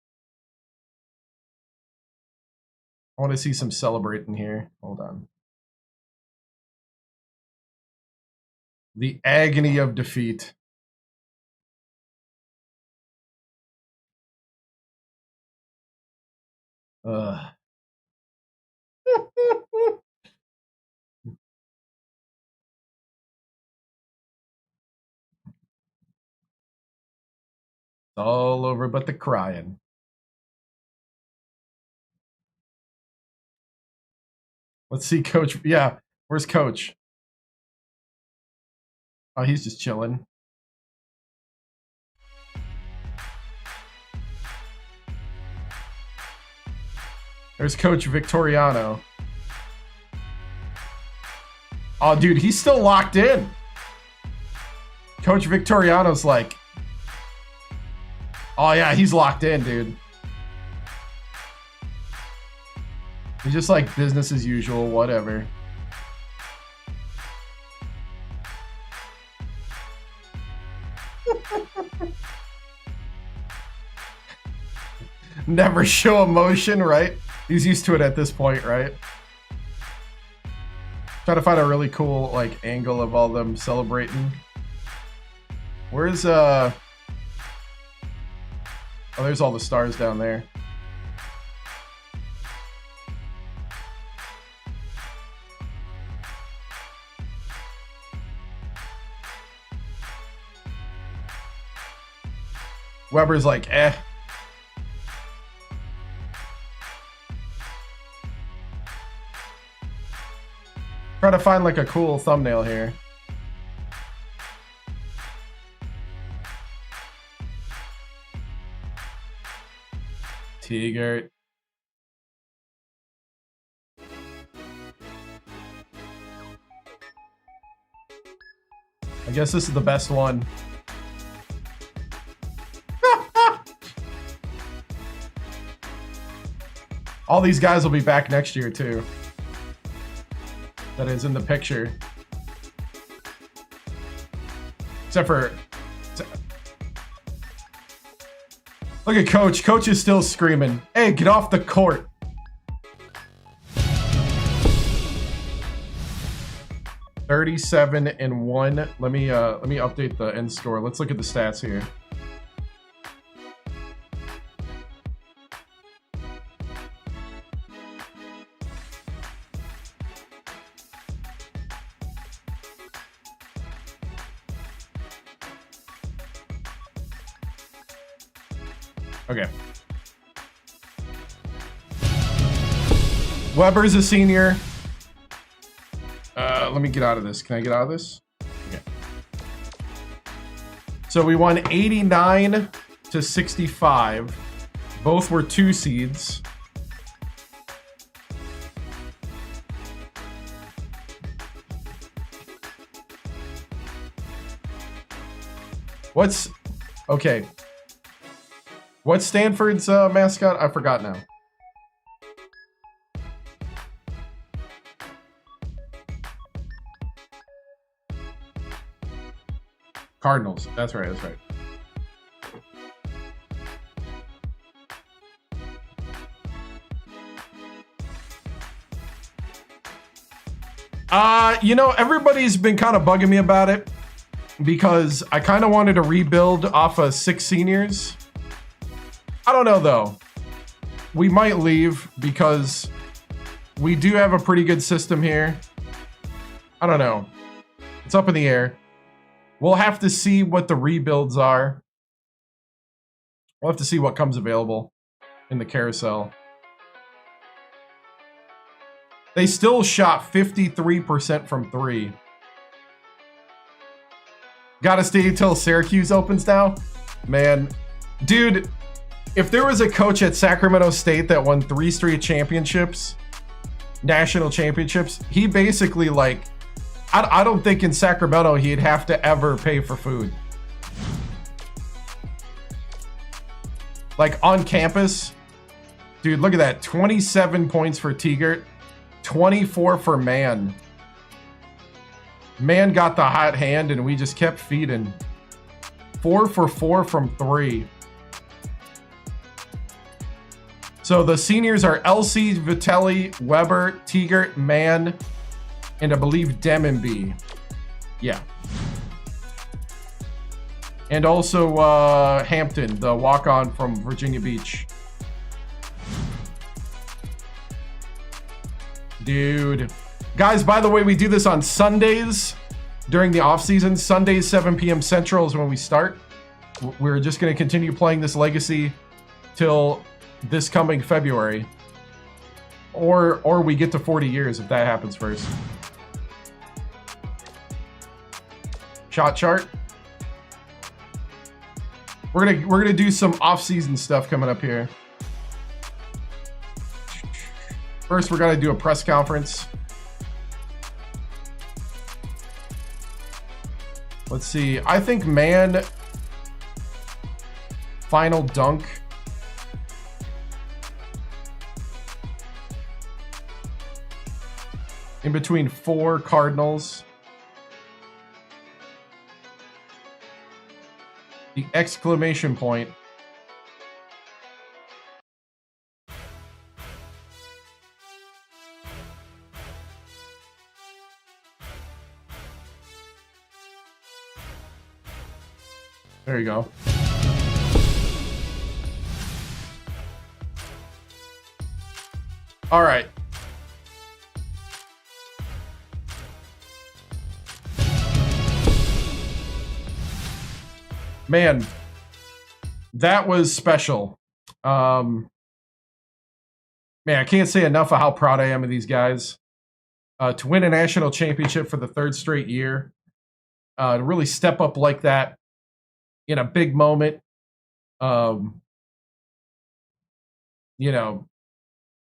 I want to see some celebrating here. Hold on. The agony of defeat. Ugh. All over but the crying. Let's see Coach. Yeah, where's Coach? Oh, he's just chilling. There's Coach Victoriano. Oh, dude, he's still locked in. Coach Victoriano's like... Oh, yeah, he's locked in, dude. He's just like business as usual, whatever. Never show emotion, right? He's used to it at this point, right? Try to find a really cool, like, angle of all them celebrating. Where's, Oh, there's all the stars down there. Weber's like, eh. Try to find like a cool thumbnail here. Teager. I guess this is the best one. All these guys will be back next year too. That is in the picture. Except for... Look at Coach. Coach is still screaming, "Hey, get off the court." (37-1). Let me update the end score. Let's look at the stats here. Okay. Weber's a senior. Let me get out of this. Can I get out of this? Okay. So we won 89-65. Both were 2 seeds. What's... Okay. What's Stanford's mascot? I forgot now. Cardinals. That's right. That's right. You know, everybody's been kind of bugging me about it because I kind of wanted to rebuild off of 6 seniors. I don't know, though. We might leave because we do have a pretty good system here. I don't know. It's up in the air. We'll have to see what the rebuilds are. We'll have to see what comes available in the carousel. They still shot 53% from 3. Gotta stay until Syracuse opens now? Man, dude, if there was a coach at Sacramento State that won 3 straight championships, national championships, he basically, like, I don't think in Sacramento he'd have to ever pay for food. Like, on campus, dude, look at that. 27 points for Tegert. 24 for Man. Man got the hot hand and we just kept feeding. 4 for 4 from 3. So the seniors are LC, Vitelli, Weber, Tegert, Man, and I believe Demonby. Yeah. And also Hampton, the walk-on from Virginia Beach. Dude. Guys, by the way, we do this on Sundays during the off-season. Sundays, 7 p.m. Central is when we start. We're just going to continue playing this Legacy till this coming February. Or we get to 40 years if that happens first. Shot chart. We're gonna do some off-season stuff coming up here. First, we're gonna do a press conference. Let's see. I think Man final dunk. In between 4 Cardinals. The exclamation point. There you go. All right. Man, that was special. Man, I can't say enough of how proud I am of these guys. To win a national championship for the 3rd straight year, to really step up like that in a big moment. You know,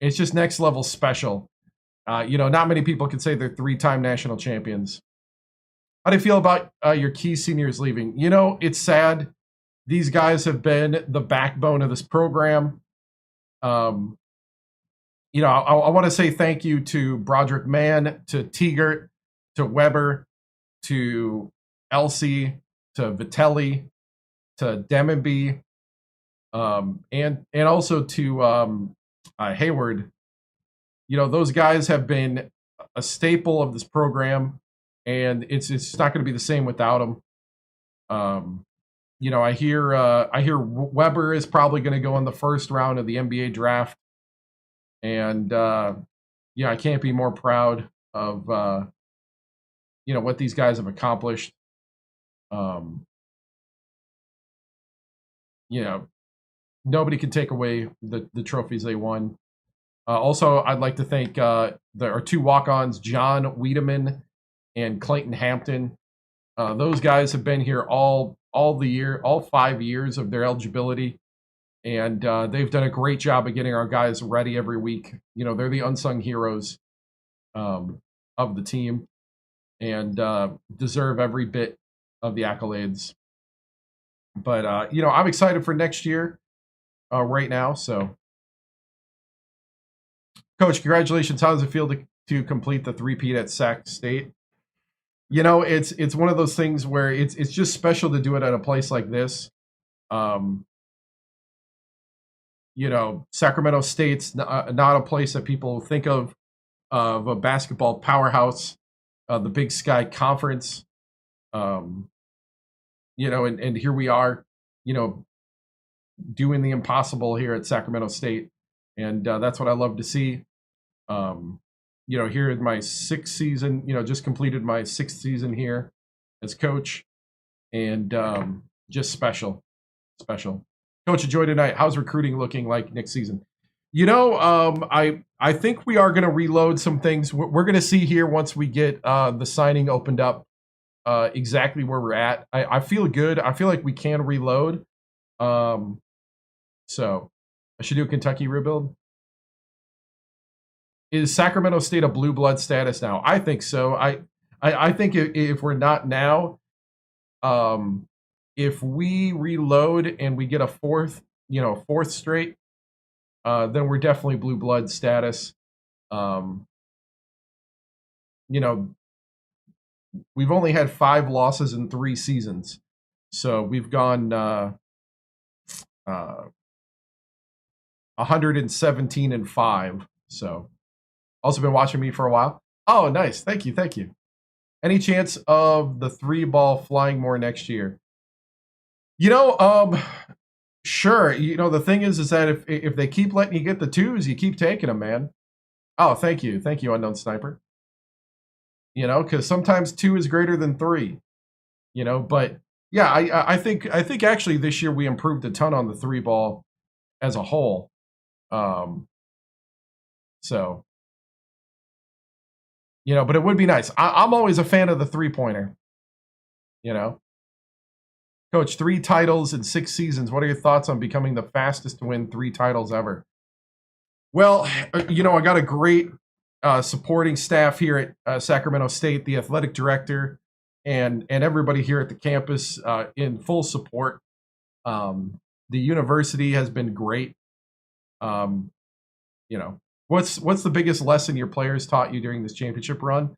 it's just next level special. You know, not many people can say they're 3-time national champions. How do you feel about your key seniors leaving? You know, it's sad. These guys have been the backbone of this program. You know, I want to say thank you to Broderick Mann, to Tegert, to Weber, to Elsie, to Vitelli, to Demonby, and also to Hayward. You know, those guys have been a staple of this program. And it's not going to be the same without him. You know, I hear Weber is probably going to go in the 1st round of the NBA draft, and yeah, I can't be more proud of you know what these guys have accomplished. You know, nobody can take away the trophies they won. Also, I'd like to thank our 2 walk-ons, John Wiedemann and Clayton Hampton. Those guys have been here all 5 years of their eligibility, and they've done a great job of getting our guys ready every week. You know, they're the unsung heroes of the team, and deserve every bit of the accolades. But you know, I'm excited for next year right now. So, Coach, congratulations! How does it feel to complete the 3-peat at Sac State? You know, it's one of those things where it's just special to do it at a place like this. You know, Sacramento State's not a place that people think of a basketball powerhouse, the Big Sky Conference. You know, and here we are, you know, doing the impossible here at Sacramento State, and that's what I love to see. You know, here in my 6th season, you know, just completed my 6th season here as coach, and just special. Coach, enjoy tonight. How's recruiting looking like next season? You know, I think we are going to reload some things. We're going to see here once we get the signing opened up exactly where we're at. I feel good. I feel like we can reload. So I should do a Kentucky rebuild. Is Sacramento State a blue blood status now? I think so. I think if we're not now, if we reload and we get a fourth straight, then we're definitely blue blood status. You know, we've only had 5 losses in 3 seasons, so we've gone 117-5. So, also been watching me for a while. Oh, nice. Thank you. Any chance of the 3-ball flying more next year? You know, sure. You know, the thing is that if they keep letting you get the 2s, you keep taking them, man. Oh, thank you, Unknown Sniper. You know, because sometimes 2 is greater than 3. You know, but yeah, I think actually this year we improved a ton on the 3-ball as a whole. So, you know, but it would be nice. I'm always a fan of the 3-pointer. You know, Coach, 3 titles in 6 seasons. What are your thoughts on becoming the fastest to win 3 titles ever? Well, you know, I got a great supporting staff here at Sacramento State, the athletic director, and everybody here at the campus in full support. The university has been great. You know, what's the biggest lesson your players taught you during this championship run?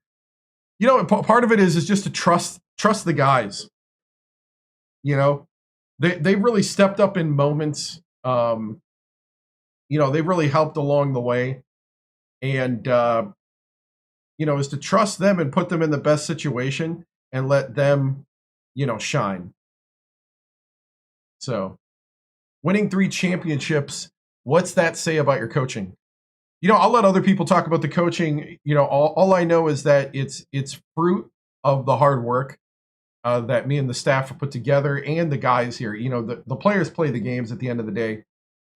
You know, part of it is just to trust the guys. You know, they really stepped up in moments. You know, they really helped along the way. And, you know, is to trust them and put them in the best situation and let them, you know, shine. So, winning 3 championships, what's that say about your coaching? You know, I'll let other people talk about the coaching. You know, all I know is that it's fruit of the hard work that me and the staff have put together, and the guys here. You know, the players play the games at the end of the day.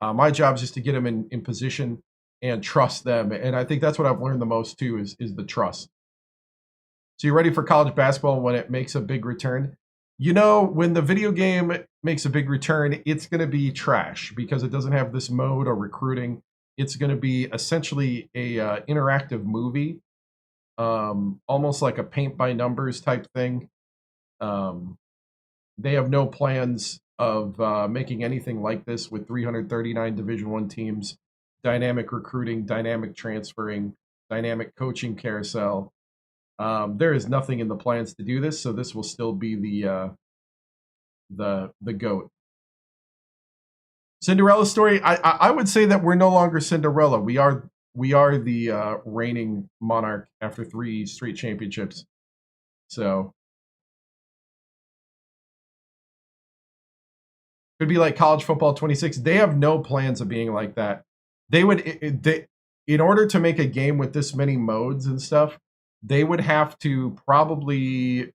My job is just to get them in position and trust them. And I think that's what I've learned the most too, is the trust. So you're ready for college basketball when it makes a big return? You know, when the video game makes a big return, it's going to be trash because it doesn't have this mode or recruiting. It's going to be essentially a interactive movie, almost like a paint by numbers type thing. They have no plans of making anything like this with 339 Division I teams, dynamic recruiting, dynamic transferring, dynamic coaching carousel. There is nothing in the plans to do this, so this will still be the GOAT. Cinderella story. I would say that we're no longer Cinderella. We are the reigning monarch after 3 straight championships. So could be like college football 26. They have no plans of being like that. They would, in order to make a game with this many modes and stuff, they would have to probably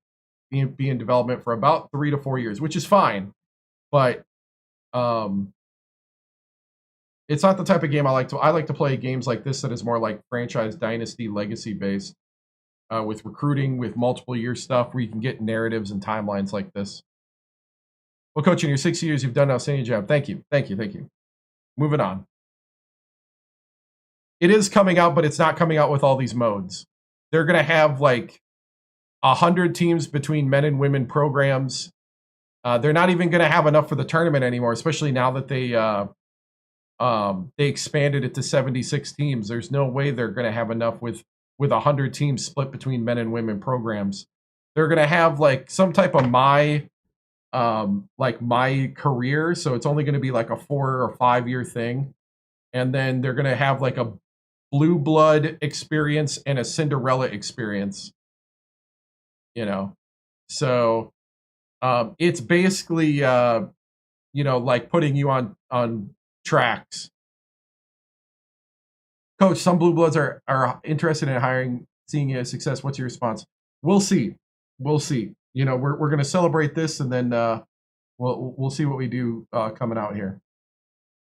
be in development for about 3 to 4 years, which is fine. But it's not the type of game I like to. I like to play games like this that is more like franchise Dynasty legacy based, with recruiting, with multiple year stuff where you can get narratives and timelines like this. Well, Coach, in your 6 years, you've done an outstanding job. Thank you. Moving on. It is coming out, but it's not coming out with all these modes. They're going to have like 100 teams between men and women programs. They're not even going to have enough for the tournament anymore, especially now that they expanded it to 76 teams. There's no way they're going to have enough with 100 teams split between men and women programs. they're gonna have like some type of my career, so it's only gonna be like a 4 or 5 year thing, and then they're gonna have like a blue blood experience and a Cinderella experience. You know, so it's basically like putting you on tracks. Coach, some blue bloods are interested in seeing you as success. What's your response? We'll see. You know, we're going to celebrate this, and then we'll see what we do coming out here.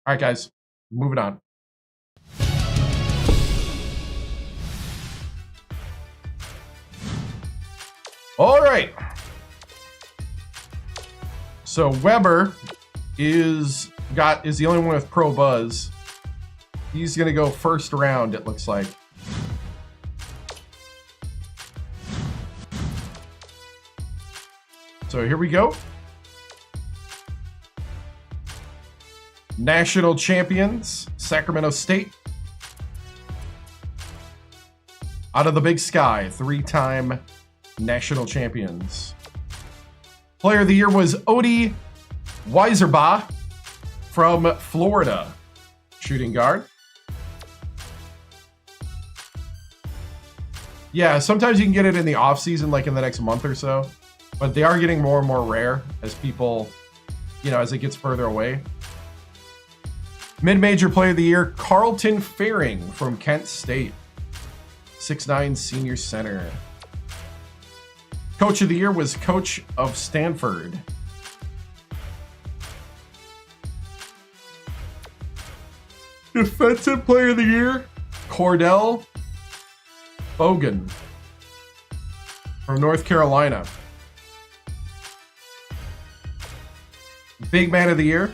All right, guys, moving on. All right. So Weber is the only one with pro buzz. He's going to go first round, it looks like. So here we go. National champions, Sacramento State. Out of the Big Sky, 3-time national champions. Player of the year was Odie Weiserbaugh from Florida, shooting guard. Yeah, sometimes you can get it in the off season, like in the next month or so, but they are getting more and more rare as people, as it gets further away. Mid-major player of the year, Carlton Faring from Kent State, 6'9" senior center. Coach of the year was coach of Stanford. Defensive player of the year, Cordell Bogan from North Carolina. Big man of the year,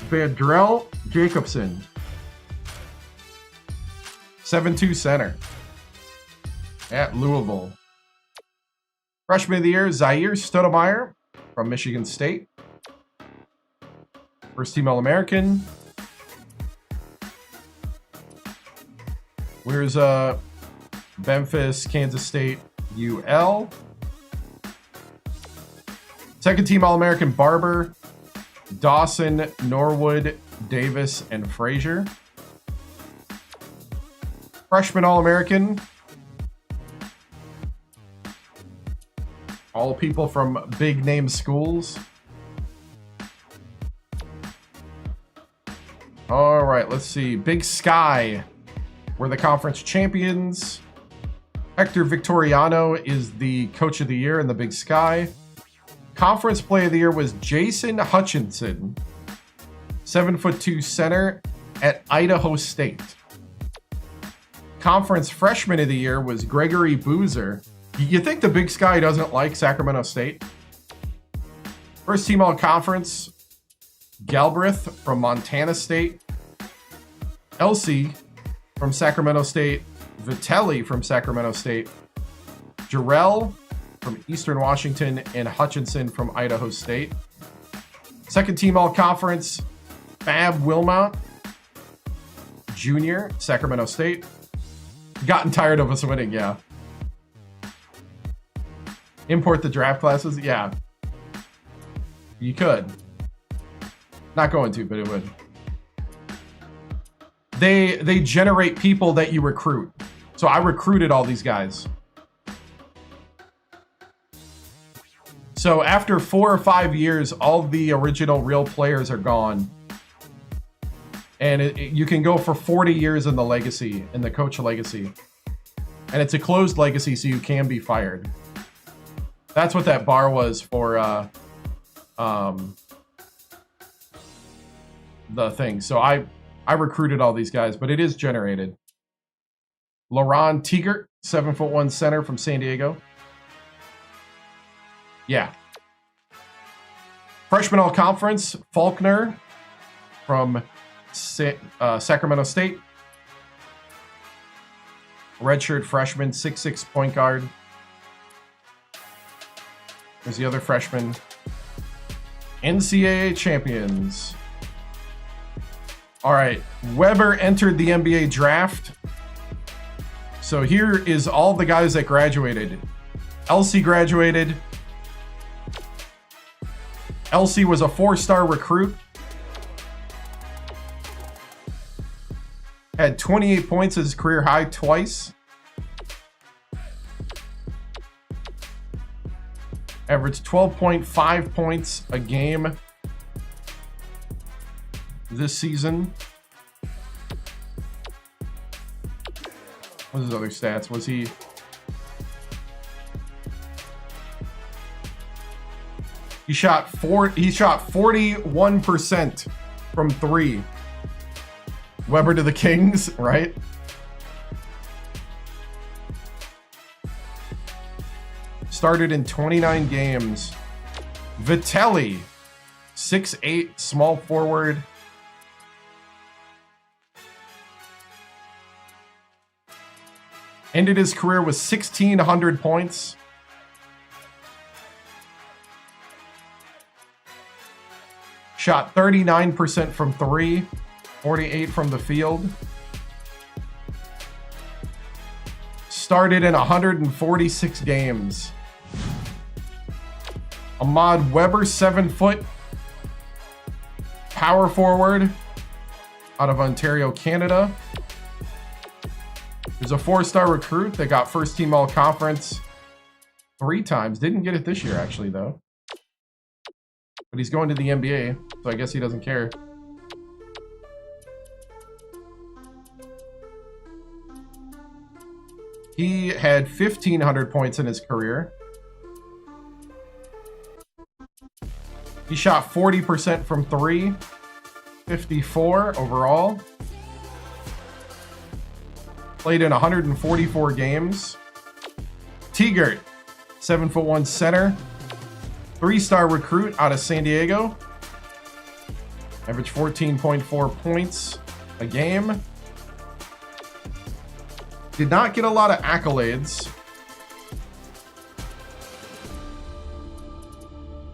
Vandrell Jacobson, 7'2" center at Louisville. Freshman of the year, Zaire Stoudemire from Michigan State. First team All-American. Where's Memphis, Kansas State, UL. Second team All-American, Barber, Dawson, Norwood, Davis, and Frazier. Freshman All-American, all people from big name schools. All right, let's see. Big Sky were the conference champions. Hector Victoriano is the coach of the year in the Big Sky. Conference player of the year was Jason Hutchinson, 7'2" center at Idaho State. Conference freshman of the year was Gregory Boozer. You think the Big Sky doesn't like Sacramento State? First team all conference, Galbraith from Montana State. Elsie from Sacramento State. Vitelli from Sacramento State. Jarrell from Eastern Washington, and Hutchinson from Idaho State. Second team all conference, Fab Wilmot Jr., Sacramento State. Gotten tired of us winning, yeah. Import the draft classes, yeah. You could. Not going to, but it would. They generate people that you recruit. So I recruited all these guys. So after 4 or 5 years, all the original real players are gone. And you can go for 40 years in the legacy, in the coach legacy. And it's a closed legacy, so you can be fired. That's what that bar was for the thing. So I recruited all these guys, but it is generated. Laron Teegert, 7'1" center from San Diego. Yeah. Freshman all conference, Faulkner from Sacramento State. Redshirt freshman, 6'6" point guard. There's the other freshman. NCAA champions. All right. Weber entered the NBA draft. So here is all the guys that graduated. Elsie graduated. Elsie was a 4-star recruit. Had 28 points as his career high twice. Averaged 12.5 points a game this season. What's his other stats? Was he... He shot 41% from 3. Weber to the Kings, right? Started in 29 games. Vitelli, 6'8", small forward. Ended his career with 1,600 points. Shot 39% from 3, 48 from the field. Started in 146 games. Ahmad Weber, 7-foot power forward out of Ontario, Canada. He's a 4-star recruit that got first team all conference 3 times. Didn't get it this year, actually, though. But he's going to the NBA, so I guess he doesn't care. He had 1,500 points in his career. He shot 40% from 3, 54 overall. Played in 144 games. Tegert, 7'1" center. 3-star recruit out of San Diego. Averaged 14.4 points a game. Did not get a lot of accolades.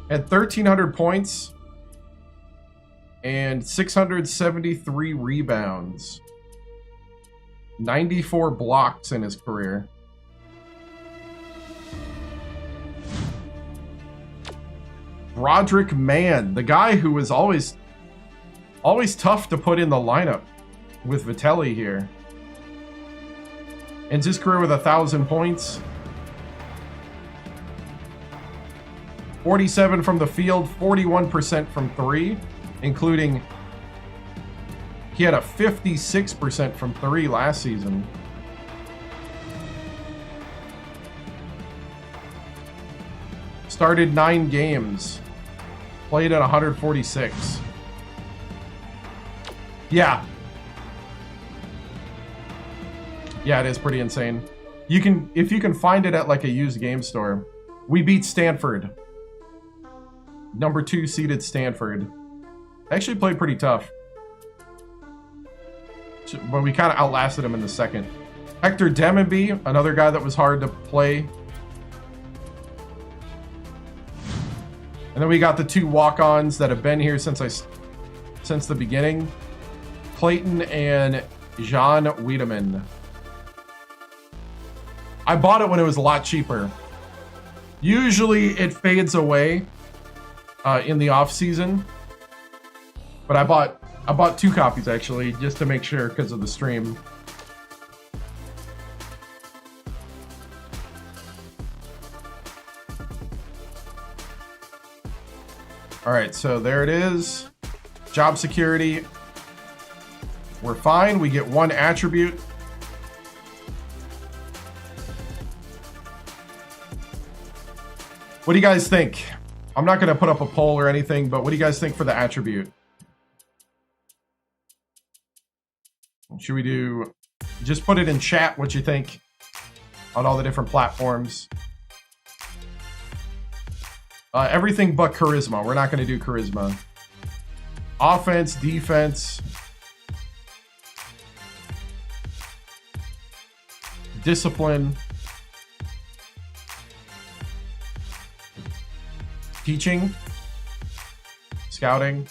Had 1,300 points and 673 rebounds. 94 blocks in his career. Roderick Mann, the guy who was always tough to put in the lineup with Vitelli here. Ends his career with 1,000 points. 47 from the field, 41% from 3, including he had a 56% from 3 last season. Started 9 games. Played at 146. Yeah. Yeah, it is pretty insane. You can, if you can find it at like a used game store. We beat Stanford. Number 2 seeded Stanford. Actually played pretty tough. But we kind of outlasted him in the second. Hector Demenby, another guy that was hard to play. And then we got the 2 walk-ons that have been here since the beginning. Clayton and John Wiedemann. I bought it when it was a lot cheaper. Usually it fades away in the off season. But I bought 2 copies actually, just to make sure because of the stream. All right, so there it is. Job security. We're fine. We get 1 attribute. What do you guys think? I'm not going to put up a poll or anything, but what do you guys think for the attribute? Should we do... Just put it in chat what you think on all the different platforms. Everything but charisma. We're not going to do charisma. Offense, defense. Discipline. Teaching. Scouting.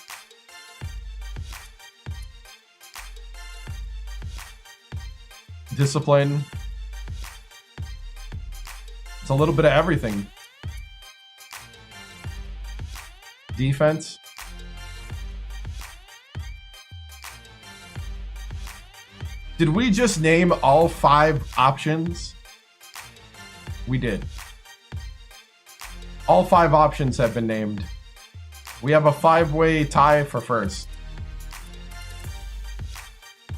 Discipline. It's a little bit of everything. Defense. Did we just name all 5 options? We did. All 5 options have been named. We have a 5-way tie for first.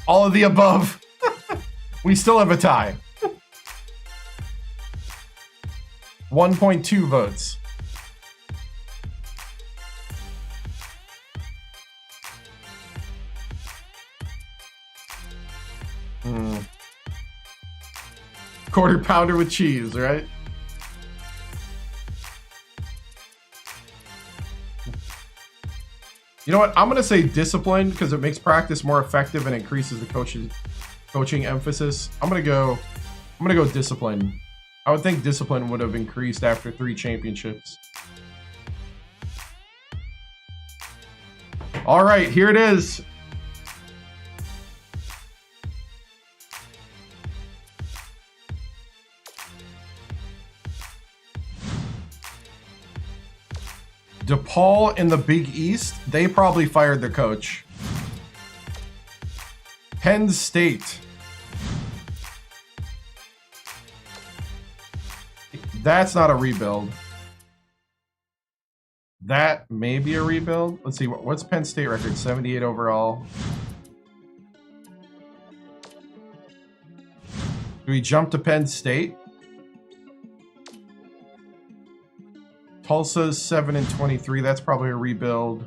All of the above. We still have a tie. 1.2 votes. Quarter pounder with cheese, right? You know what? I'm going to say discipline because it makes practice more effective and increases the coaching emphasis. I'm going to go discipline. I would think discipline would have increased after 3 championships. All right, here it is. DePaul in the Big East, they probably fired their coach. Penn State. That's not a rebuild. That may be a rebuild. Let's see, what's Penn State record? 78 overall. Do we jump to Penn State? Tulsa's 7-23. That's probably a rebuild.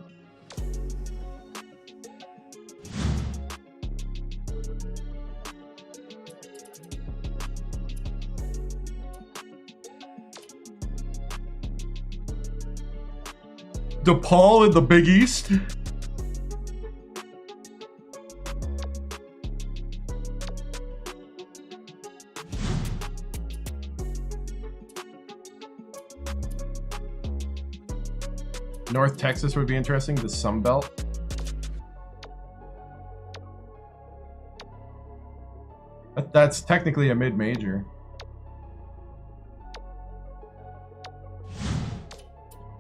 DePaul in the Big East. North Texas would be interesting. The Sun Belt. That's technically a mid-major.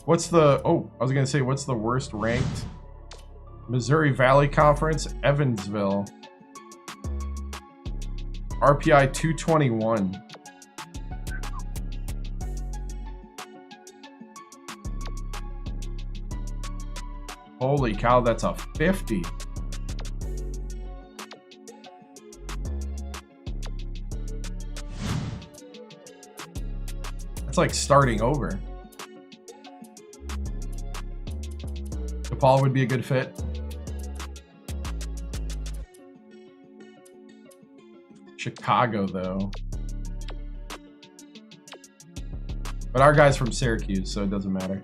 What's the... Oh, I was going to say, what's the worst ranked? Missouri Valley Conference, Evansville. RPI 221. Holy cow, that's a 50. That's like starting over. DePaul would be a good fit. Chicago, though. But our guy's from Syracuse, so it doesn't matter.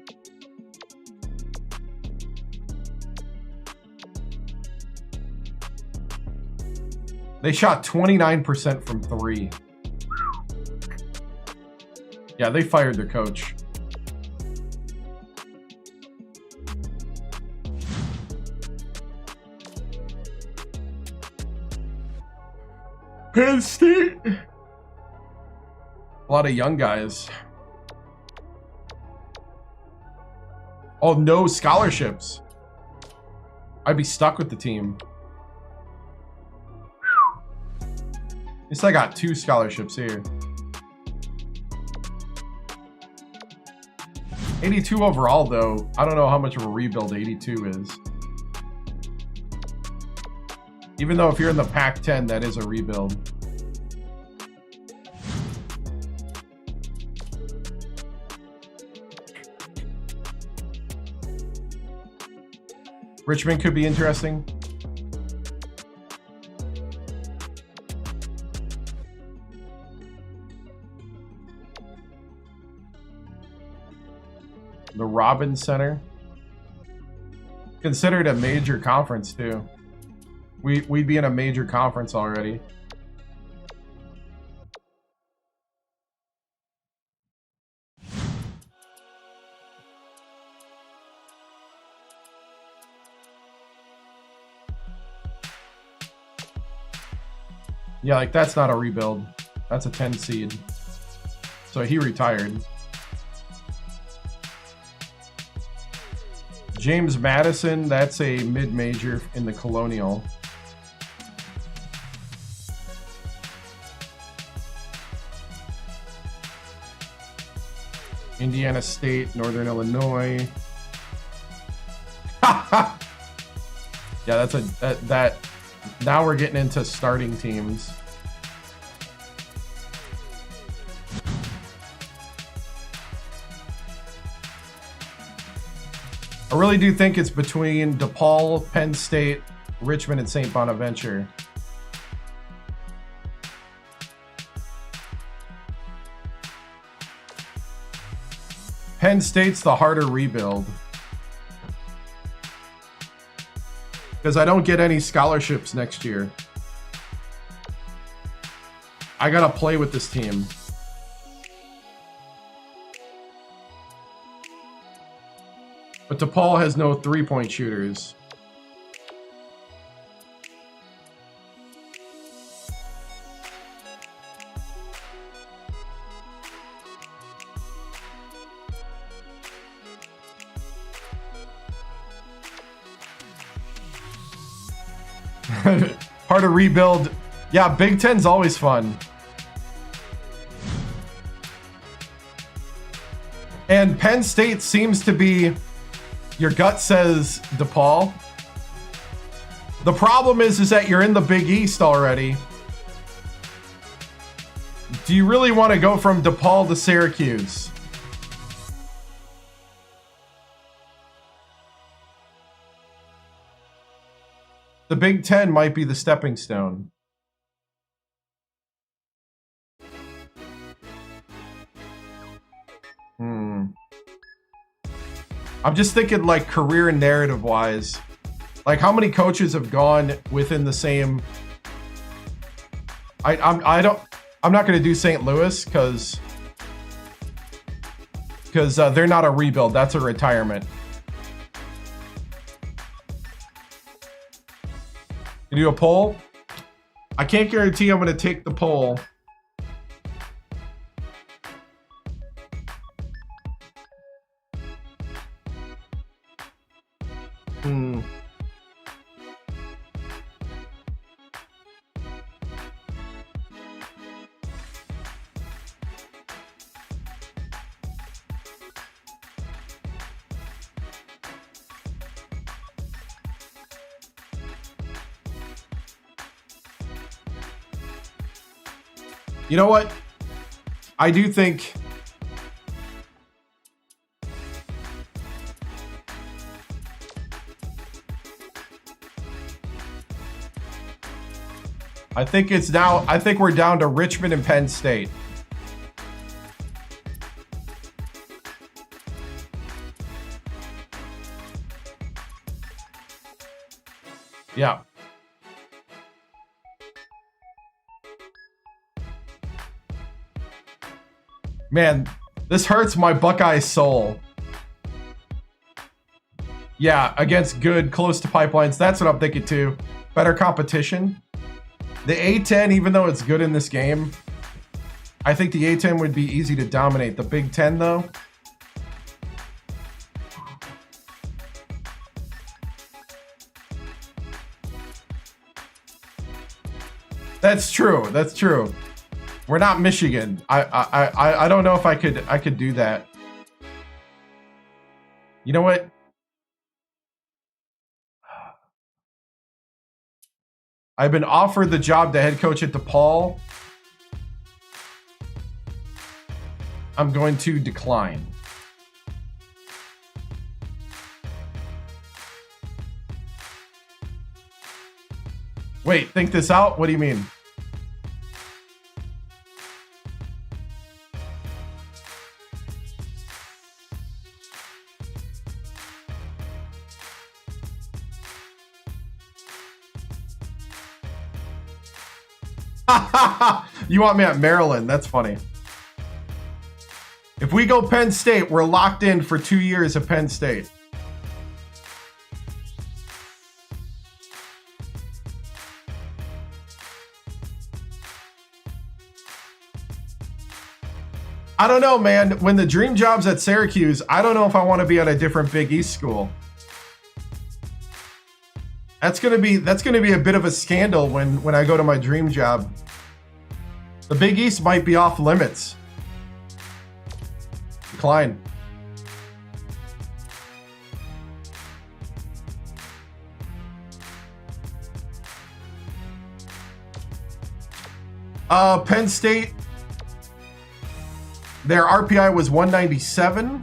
They shot 29% from 3. Yeah, they fired their coach. Penn State. A lot of young guys. Oh, no scholarships. I'd be stuck with the team. At least I got 2 scholarships here. 82 overall, though. I don't know how much of a rebuild 82 is. Even though if you're in the Pac-10, that is a rebuild. Richmond could be interesting. The Robbins Center. Considered a major conference, too. We'd be in a major conference already. Yeah, like that's not a rebuild. That's a 10 seed. So he retired. James Madison, that's a mid-major in the Colonial. Indiana State, Northern Illinois. Yeah, that's that. Now we're getting into starting teams. I really do think it's between DePaul, Penn State, Richmond, and St. Bonaventure. Penn State's the harder rebuild. Because I don't get any scholarships next year. I gotta play with this team. But DePaul has no three-point shooters. Hard to rebuild. Yeah, Big Ten's always fun. And Penn State seems to be, your gut says DePaul. The problem is that you're in the Big East already. Do you really want to go from DePaul to Syracuse? The Big Ten might be the stepping stone. I'm just thinking like career narrative wise. Like how many coaches have gone within the same... I'm not going to do St. Louis because they're not a rebuild. That's a retirement. You do a poll? I can't guarantee I'm going to take the poll. You know what? I do think I think we're down to Richmond and Penn State. Yeah. Man, this hurts my Buckeye soul. Yeah, against good, close to pipelines. That's what I'm thinking too. Better competition. The A-10, even though it's good in this game, I think the A-10 would be easy to dominate. The Big Ten, though. That's true. That's true. We're not Michigan. I don't know if I could do that. You know what? I've been offered the job to head coach at DePaul. I'm going to decline. Wait, think this out? What do you mean? You want me at Maryland? That's funny. If we go Penn State, we're locked in for 2 years at Penn State. I don't know, man. When the dream job's at Syracuse, I don't know if I want to be at a different Big East school. That's gonna be a bit of a scandal when I go to my dream job. The Big East might be off limits. Decline. Penn State. Their RPI was 197.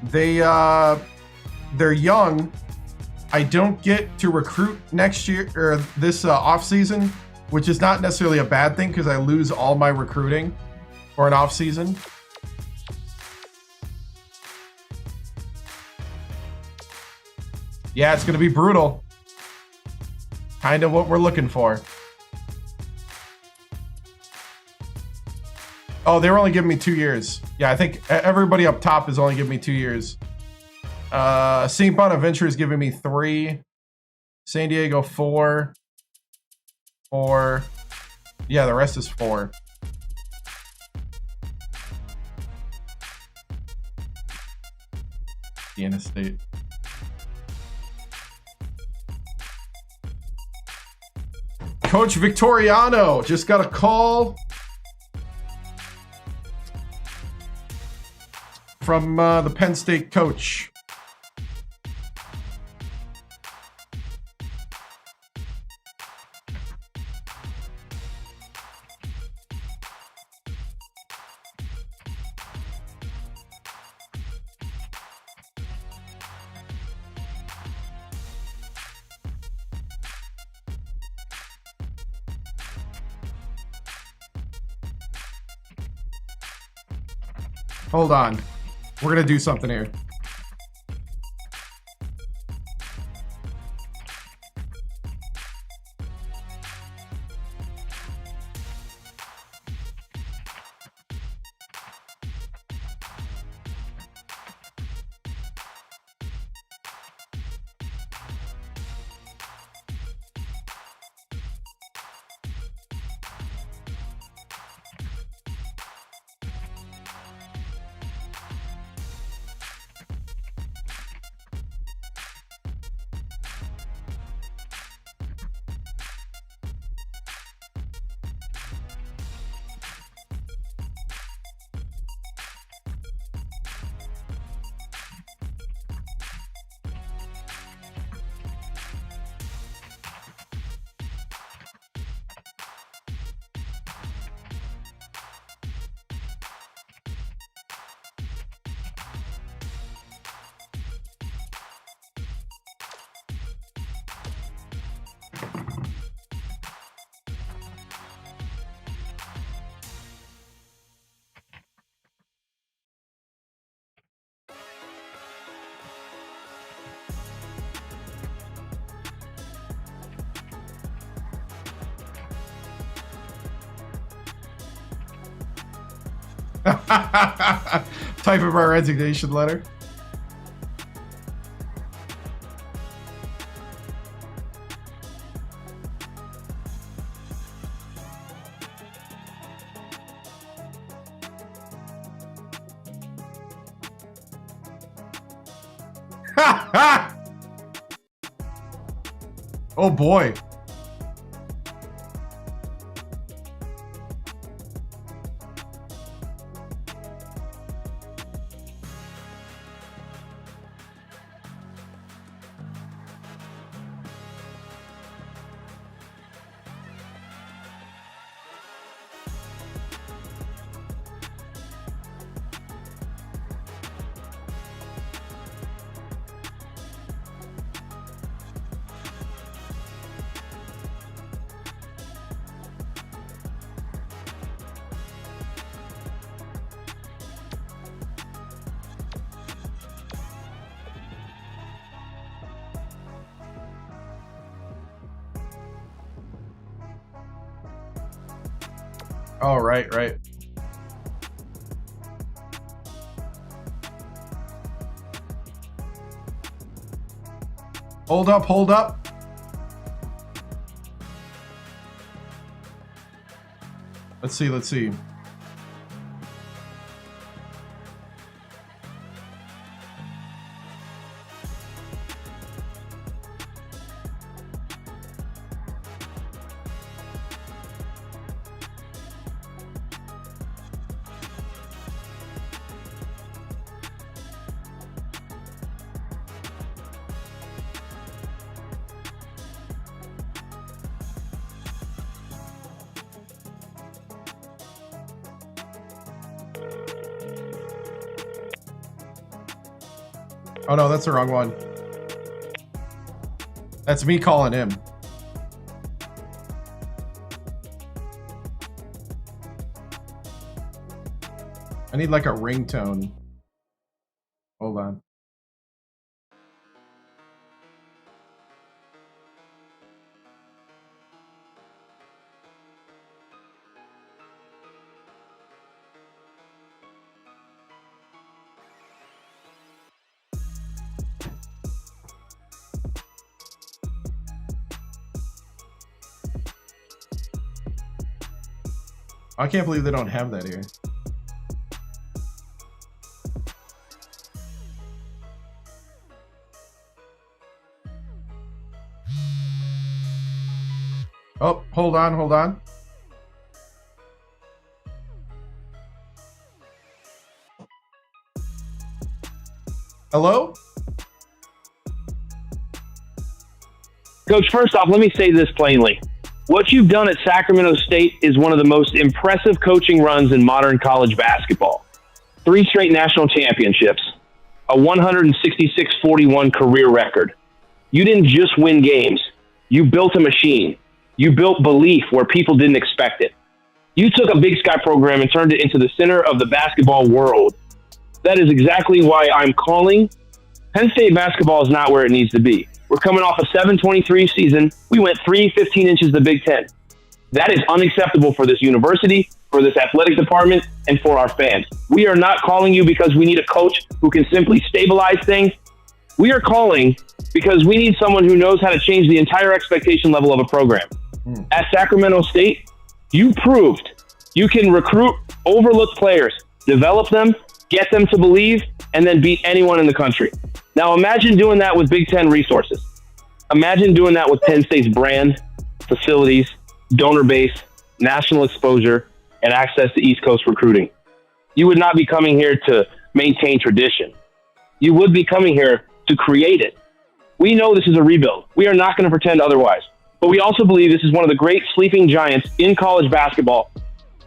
They're young. I don't get to recruit next year or this off season, which is not necessarily a bad thing because I lose all my recruiting for an off season. Yeah, it's going to be brutal. Kind of what we're looking for. Oh, they were only giving me 2 years. Yeah, I think everybody up top is only giving me 2 years. St. Bonaventure is giving me 3. San Diego 4. 4. Yeah, the rest is 4. Indiana State. Coach Victoriano just got a call from the Penn State coach. Hold on. We're going to do something here. Type of our resignation letter. Oh boy. Oh, right. Hold up. Let's see. Let's see. Oh no, that's the wrong one. That's me calling him. I need like a ringtone. Hold on. I can't believe they don't have that here. Oh, hold on, hold on. Hello? Coach, first off, let me say this plainly. What you've done at Sacramento State is one of the most impressive coaching runs in modern college basketball. 3 straight national championships, a 166-41 career record. You didn't just win games. You built a machine. You built belief where people didn't expect it. You took a Big Sky program and turned it into the center of the basketball world. That is exactly why I'm calling. Penn State basketball is not where it needs to be. We're coming off a 7-23 season. We went 3-15 inches to the Big Ten. That is unacceptable for this university, for this athletic department, and for our fans. We are not calling you because we need a coach who can simply stabilize things. We are calling because we need someone who knows how to change the entire expectation level of a program. At Sacramento State, you proved you can recruit overlooked players, develop them, get them to believe, and then beat anyone in the country. Now imagine doing that with Big Ten resources. Imagine doing that with Penn State's brand, facilities, donor base, national exposure, and access to East Coast recruiting. You would not be coming here to maintain tradition. You would be coming here to create it. We know this is a rebuild. We are not going to pretend otherwise. But we also believe this is one of the great sleeping giants in college basketball.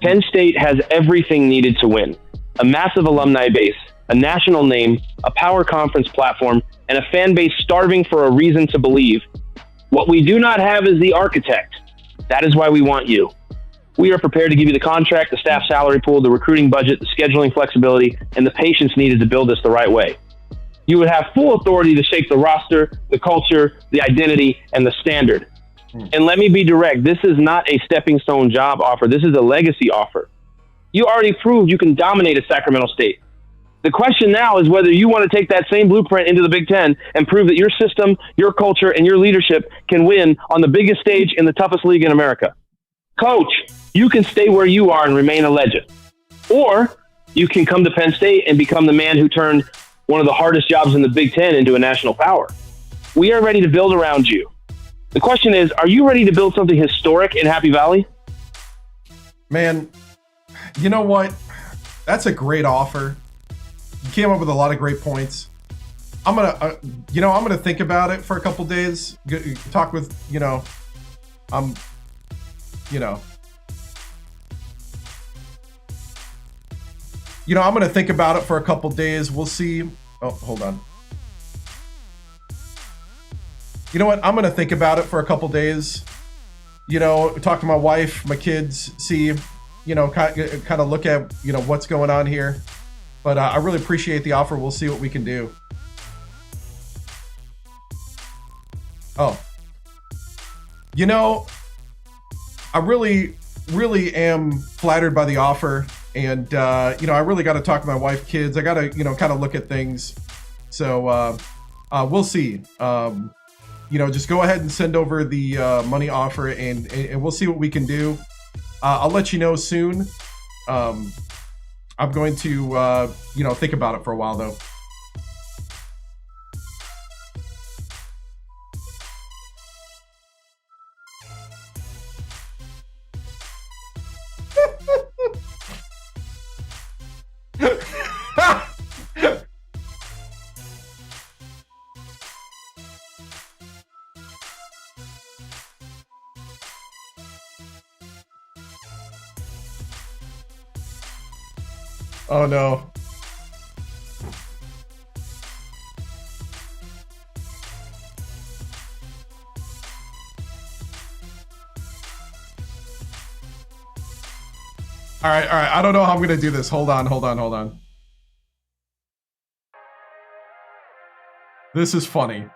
Penn State has everything needed to win. A massive alumni base, a national name, a power conference platform, and a fan base starving for a reason to believe. What we do not have is the architect. That is why we want you. We are prepared to give you the contract, the staff salary pool, the recruiting budget, the scheduling flexibility, and the patience needed to build this the right way. You would have full authority to shape the roster, the culture, the identity, and the standard. And let me be direct, this is not a stepping stone job offer. This is a legacy offer. You already proved you can dominate at Sacramento State. The question now is whether you want to take that same blueprint into the Big Ten and prove that your system, your culture, and your leadership can win on the biggest stage in the toughest league in America. Coach, you can stay where you are and remain a legend. Or you can come to Penn State and become the man who turned one of the hardest jobs in the Big Ten into a national power. We are ready to build around you. The question is, are you ready to build something historic in Happy Valley? Man, you know what? That's a great offer. You came up with a lot of great points. I'm gonna think about it for a couple days. Talk with, I'm gonna think about it for a couple days. We'll see. Oh, hold on. You know what? I'm gonna think about it for a couple days. Talk to my wife, my kids, see, kind of look at, what's going on here. But I really appreciate the offer. We'll see what we can do. Oh, I really, really am flattered by the offer. And, I really got to talk to my wife, kids. I got to, kind of look at things. So we'll see. Just go ahead and send over the money offer and we'll see what we can do. I'll let you know soon. I'm going to, think about it for a while, though. Oh no. All right. I don't know how I'm going to do this. Hold on. This is funny.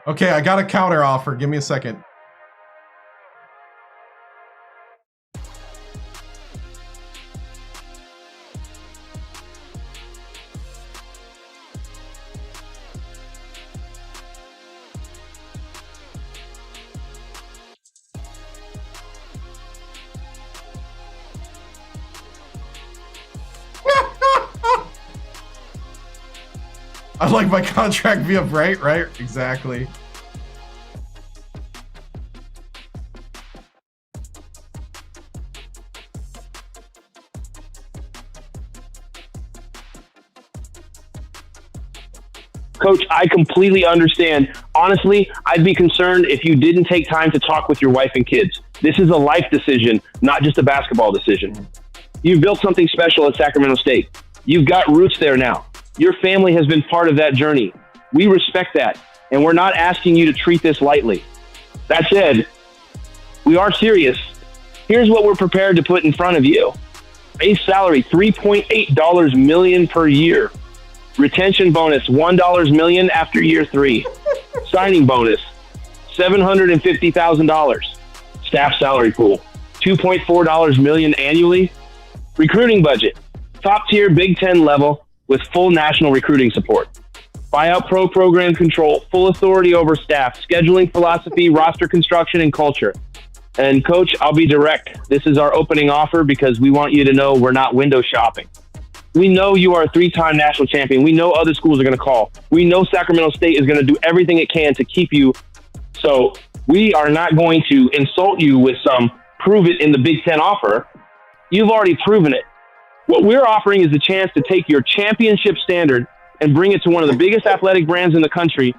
Okay, I got a counter offer. Give me a second. I like my contract be up, right? Exactly. Coach, I completely understand. Honestly, I'd be concerned if you didn't take time to talk with your wife and kids. This is a life decision, not just a basketball decision. You've built something special at Sacramento State. You've got roots there now. Your family has been part of that journey. We respect that, and we're not asking you to treat this lightly. That said, we are serious. Here's what we're prepared to put in front of you. Base salary, $3.8 million per year. Retention bonus, $1 million after year 3. Signing bonus, $750,000. Staff salary pool, $2.4 million annually. Recruiting budget, top tier Big Ten level with full national recruiting support. Buyout pro program control, full authority over staff, scheduling philosophy, roster construction, and culture. And Coach, I'll be direct. This is our opening offer because we want you to know we're not window shopping. We know you are a 3-time national champion. We know other schools are going to call. We know Sacramento State is going to do everything it can to keep you. So we are not going to insult you with some prove it in the Big Ten offer. You've already proven it. What we're offering is the chance to take your championship standard and bring it to one of the biggest athletic brands in the country.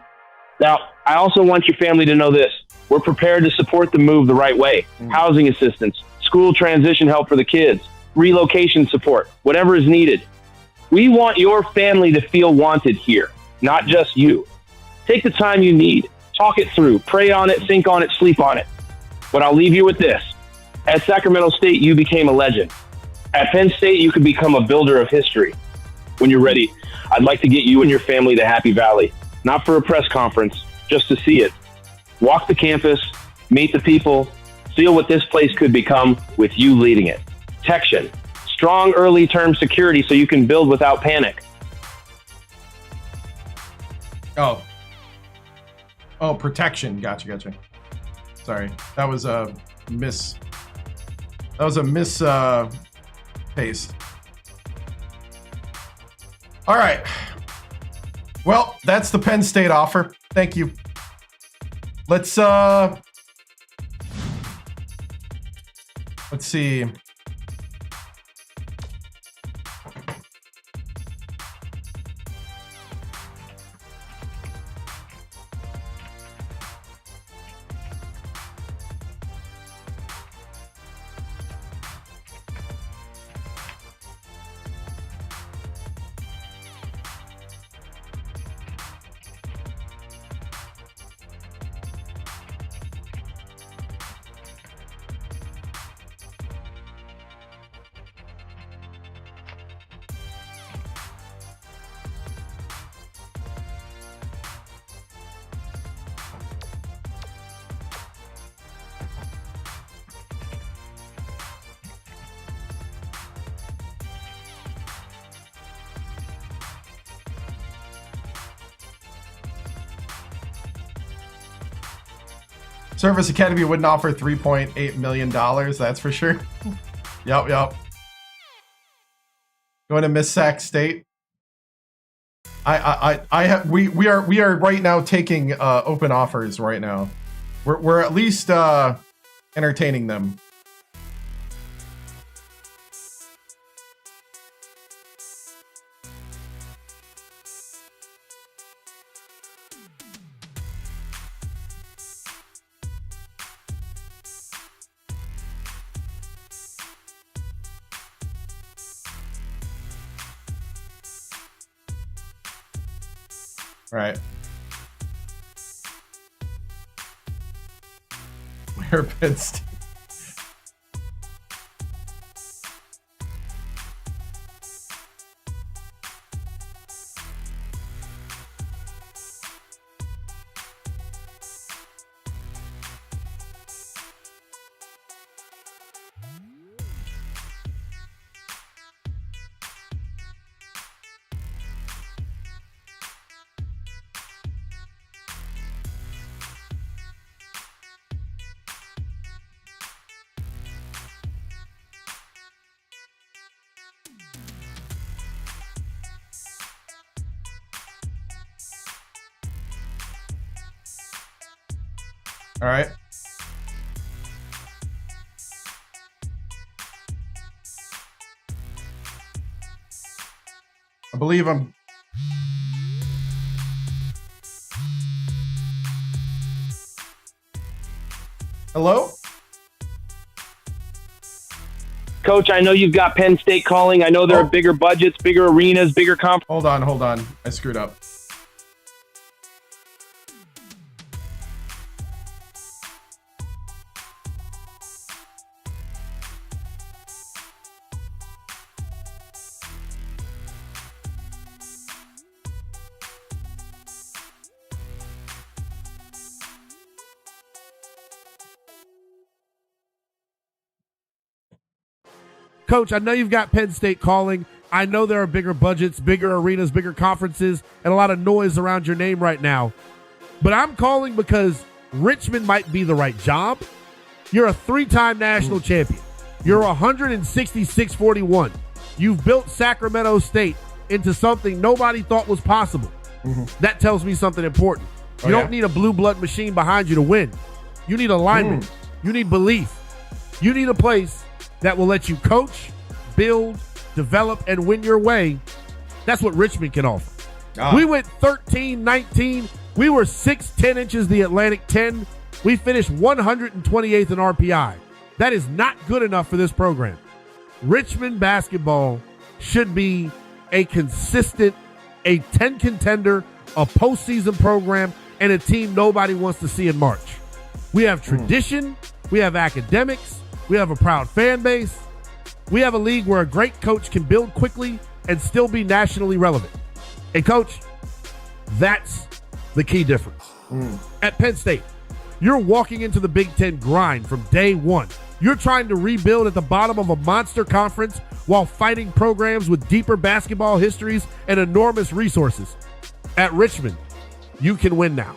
Now, I also want your family to know this. We're prepared to support the move the right way. Housing assistance, school transition help for the kids, relocation support, whatever is needed. We want your family to feel wanted here, not just you. Take the time you need. Talk it through. Pray on it, think on it, sleep on it. But I'll leave you with this. At Sacramento State, you became a legend. At Penn State, you could become a builder of history. When you're ready, I'd like to get you and your family to Happy Valley. Not for a press conference, just to see it. Walk the campus, meet the people, feel what this place could become with you leading it. Protection. Strong early term security so you can build without panic. Oh, protection. Gotcha. Sorry. That was a miss. Paste. All right. Well, that's the Penn State offer. Thank you. Let's see. Service Academy wouldn't offer $3.8 million, that's for sure. Yep. Going to Miss Sac State. We are right now taking open offers right now. We're at least entertaining them. Right. Where Penn State? All right. I believe I'm. Hello? Coach, I know you've got Penn State calling. I know there are bigger budgets, bigger arenas, bigger comp. Hold on. I screwed up. Coach, I know you've got Penn State calling. I know there are bigger budgets, bigger arenas, bigger conferences, and a lot of noise around your name right now. But I'm calling because Richmond might be the right job. You're a 3-time national champion. You're 166-41. You've built Sacramento State into something nobody thought was possible. That tells me something important. You don't need a blue blood machine behind you to win. You need alignment. You need belief. You need a place that will let you coach, build, develop, and win your way. That's what Richmond can offer. We went 13-19. We were 6'10" inches the Atlantic 10. We finished 128th in RPI. That is not good enough for this program. Richmond basketball should be a consistent, a 10 contender, a postseason program, and a team nobody wants to see in March. We have tradition. We have academics. We have a proud fan base. We have a league where a great coach can build quickly and still be nationally relevant. And coach, that's the key difference. At Penn State, you're walking into the Big Ten grind from day one. You're trying to rebuild at the bottom of a monster conference while fighting programs with deeper basketball histories and enormous resources. At Richmond, you can win now.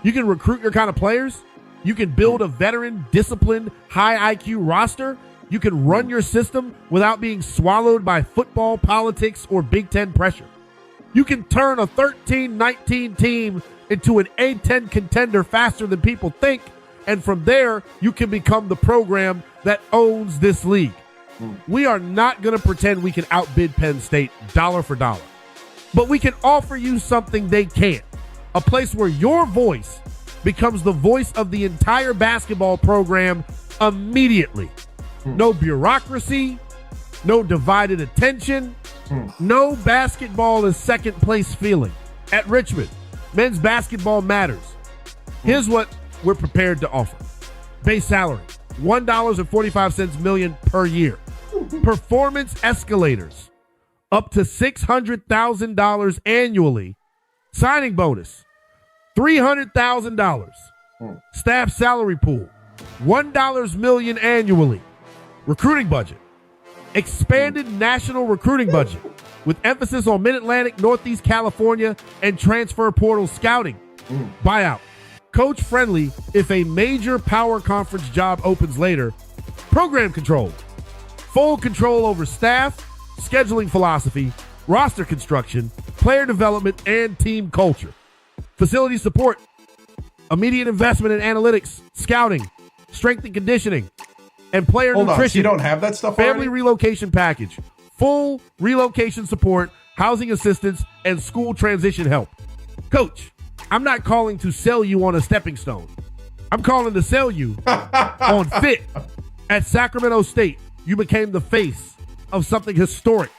You can recruit your kind of players. You can build a veteran, disciplined, high IQ roster. You can run your system without being swallowed by football, politics, or Big Ten pressure. You can turn a 13-19 team into an A-10 contender faster than people think, and from there, you can become the program that owns this league. We are not going to pretend we can outbid Penn State dollar for dollar, but we can offer you something they can't, a place where your voice becomes the voice of the entire basketball program immediately. No bureaucracy, no divided attention, no basketball is second place feeling. At Richmond, men's basketball matters. Here's what we're prepared to offer. Base salary, $1.45 million per year. Performance escalators, up to $600,000 annually. Signing bonus, $300,000. Staff salary pool, $1 million annually. Recruiting budget, expanded national recruiting budget with emphasis on Mid-Atlantic, Northeast California, and transfer portal scouting. Buyout, Coach friendly if a major power conference job opens later. Program control. Full control over staff, scheduling philosophy, roster construction, player development, and team culture. Facility support. Immediate investment in analytics, scouting, strength and conditioning, and player Hold nutrition. on, so you don't have that stuff Family already? relocation package. Full relocation support, housing assistance, and school transition help. Coach, I'm not calling to sell you on a stepping stone. I'm calling to sell you on fit. At Sacramento State, you became the face of something historic.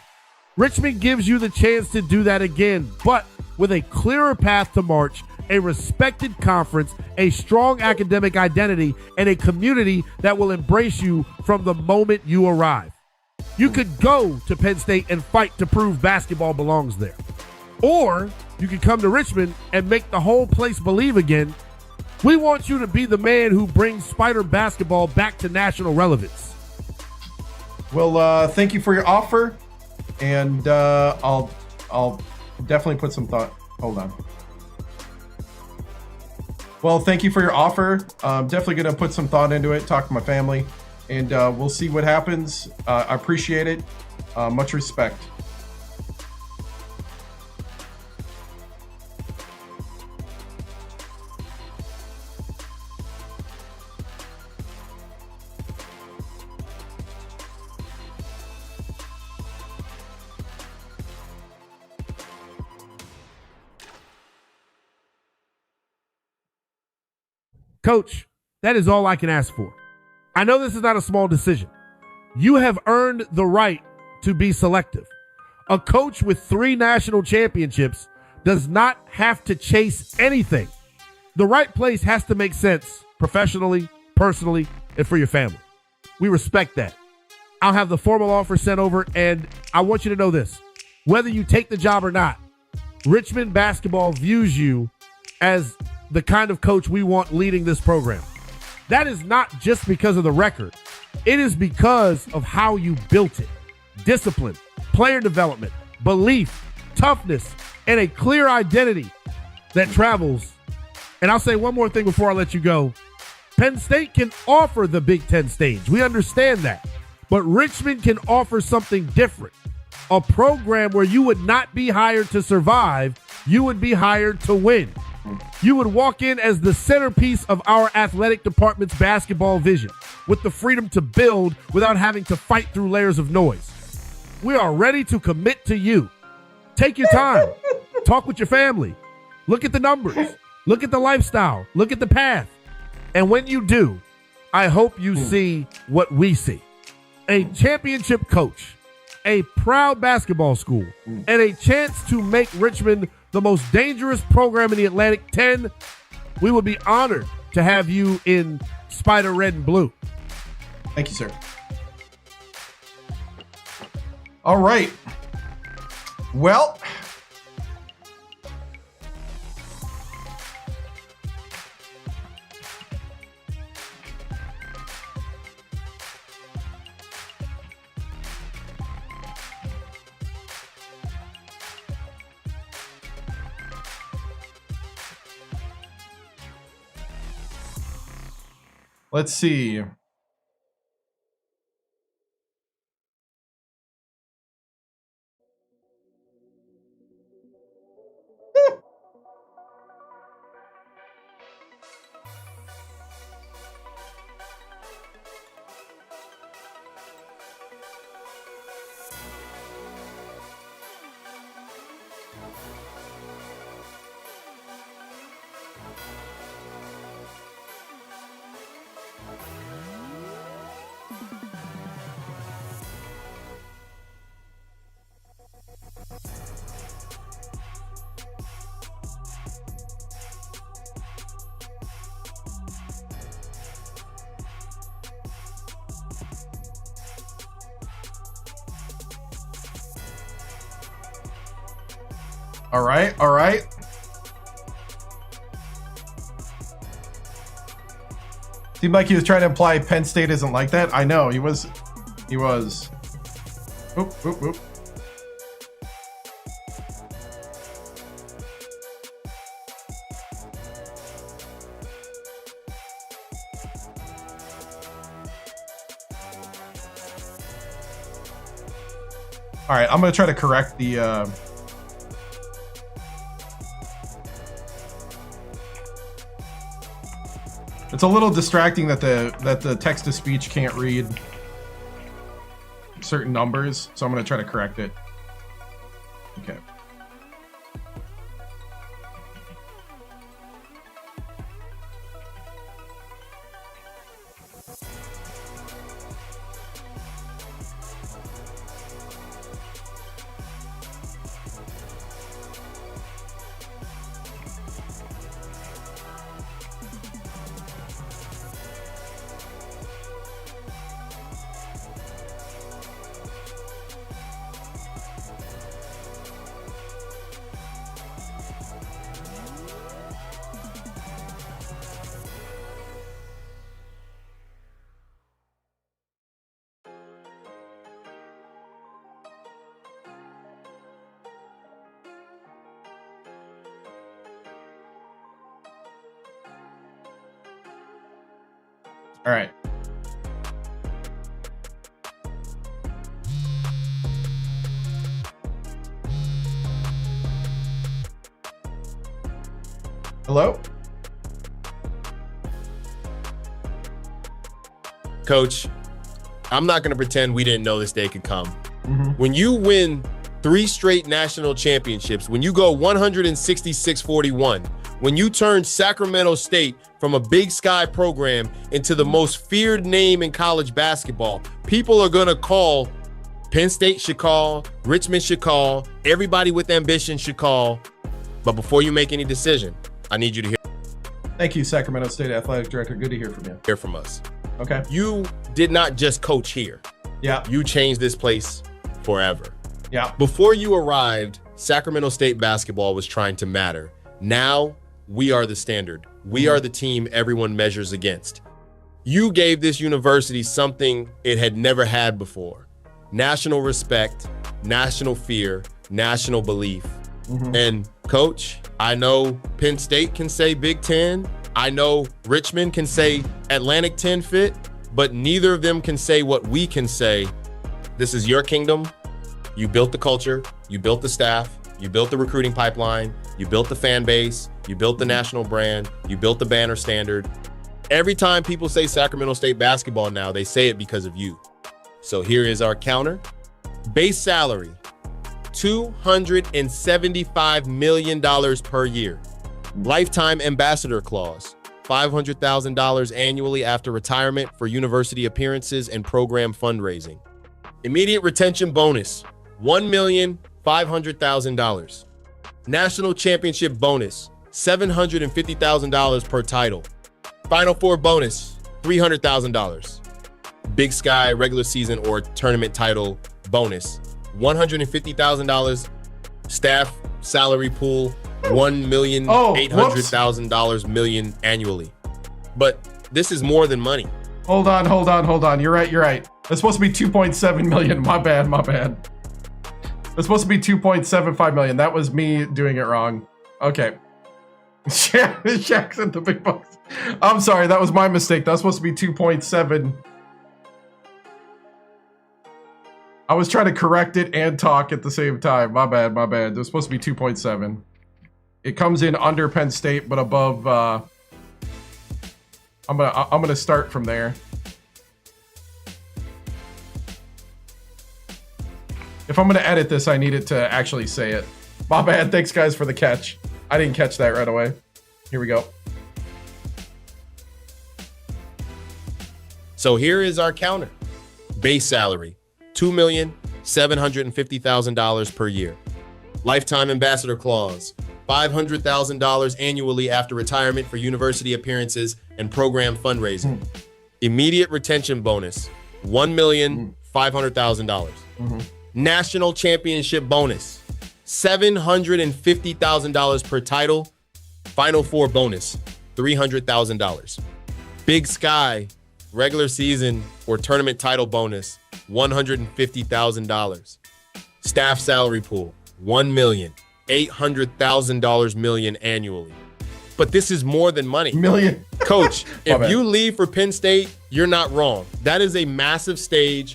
Richmond gives you the chance to do that again, but with a clearer path to March, a respected conference, a strong academic identity, and a community that will embrace you from the moment you arrive. You could go to Penn State and fight to prove basketball belongs there. Or you could come to Richmond and make the whole place believe again. We want you to be the man who brings Spider basketball back to national relevance. Well, thank you for your offer, and I'll definitely put some thought. Hold on. Well, thank you for your offer. I'm definitely going to put some thought into it, talk to my family, and we'll see what happens. I appreciate it. Much respect. Coach, that is all I can ask for. I know this is not a small decision. You have earned the right to be selective. A coach with 3 national championships does not have to chase anything. The right place has to make sense professionally, personally, and for your family. We respect that. I'll have the formal offer sent over, and I want you to know this. Whether you take the job or not, Richmond basketball views you as the kind of coach we want leading this program. That is not just because of the record. It is because of how you built it. Discipline, player development, belief, toughness, and a clear identity that travels. And I'll say one more thing before I let you go. Penn State can offer the Big Ten stage. We understand that. But Richmond can offer something different. A program where you would not be hired to survive, you would be hired to win. You would walk in as the centerpiece of our athletic department's basketball vision, with the freedom to build without having to fight through layers of noise. We are ready to commit to you. Take your time. Talk with your family. Look at the numbers. Look at the lifestyle. Look at the path. And when you do, I hope you see what we see. A championship coach, a proud basketball school, and a chance to make Richmond the most dangerous program in the Atlantic 10. We would be honored to have you in Spider Red and Blue. Thank you, sir. All right. Well, let's see. All right, all right. Seemed like he was trying to imply Penn State isn't like that. I know, he was. Oop, oop, oop. All right, I'm gonna try to correct the. It's a little distracting that the text to speech can't read certain numbers, so I'm gonna try to correct it. Okay. All right. Hello? Coach, I'm not going to pretend we didn't know this day could come. Mm-hmm. When you win 3 straight national championships, when you go 166-41, when you turn Sacramento State from a Big Sky program into the most feared name in college basketball, people are going to call. Penn State should call, Richmond should call, everybody with ambition should call. But before you make any decision, I need you to Thank you, Sacramento State Athletic Director. Good to hear from you. hear from us. Okay. You did not just coach here. Yeah. You changed this place forever. Yeah. Before you arrived, Sacramento State basketball was trying to matter. Now we are the standard. We are the team everyone measures against. You gave this university something it had never had before. National respect, national fear, national belief. And coach, I know Penn State can say Big Ten. I know Richmond can say Atlantic 10 fit, but neither of them can say what we can say. This is your kingdom. You built the culture, you built the staff, you built the recruiting pipeline, you built the fan base, you built the national brand, you built the banner standard. Every time people say Sacramento State basketball now, they say it because of you. So here is our counter. Base salary, $275 million per year. Lifetime ambassador clause, $500,000 annually after retirement for university appearances and program fundraising. Immediate retention bonus, $1,500,000. National championship bonus, $750,000 per title. Final Four bonus, $300,000. Big Sky regular season or tournament title bonus, $150,000. Staff salary pool, $1,800,000 million annually. But this is more than money. Hold on. You're right. That's supposed to be 2.7 million. My bad. That's supposed to be 2.75 million. That was me doing it wrong. Okay. Shaq's in the big bucks. I'm sorry, that was my mistake. That was supposed to be 2.7. I was trying to correct it and talk at the same time. My bad. It was supposed to be 2.7. It comes in under Penn State, but above. I'm gonna start from there. If I'm gonna edit this, I need it to actually say it. My bad. Thanks, guys, for the catch. I didn't catch that right away. Here we go. So here is our counter. Base salary, $2,750,000 per year. Lifetime ambassador clause, $500,000 annually after retirement for university appearances and program fundraising. Immediate retention bonus, $1,500,000. National championship bonus, $750,000 per title. Final Four bonus, $300,000. Big Sky regular season or tournament title bonus, $150,000. Staff salary pool, $1,800,000 million annually. But this is more than money. Million. Coach, if you leave for Penn State, you're not wrong. That is a massive stage.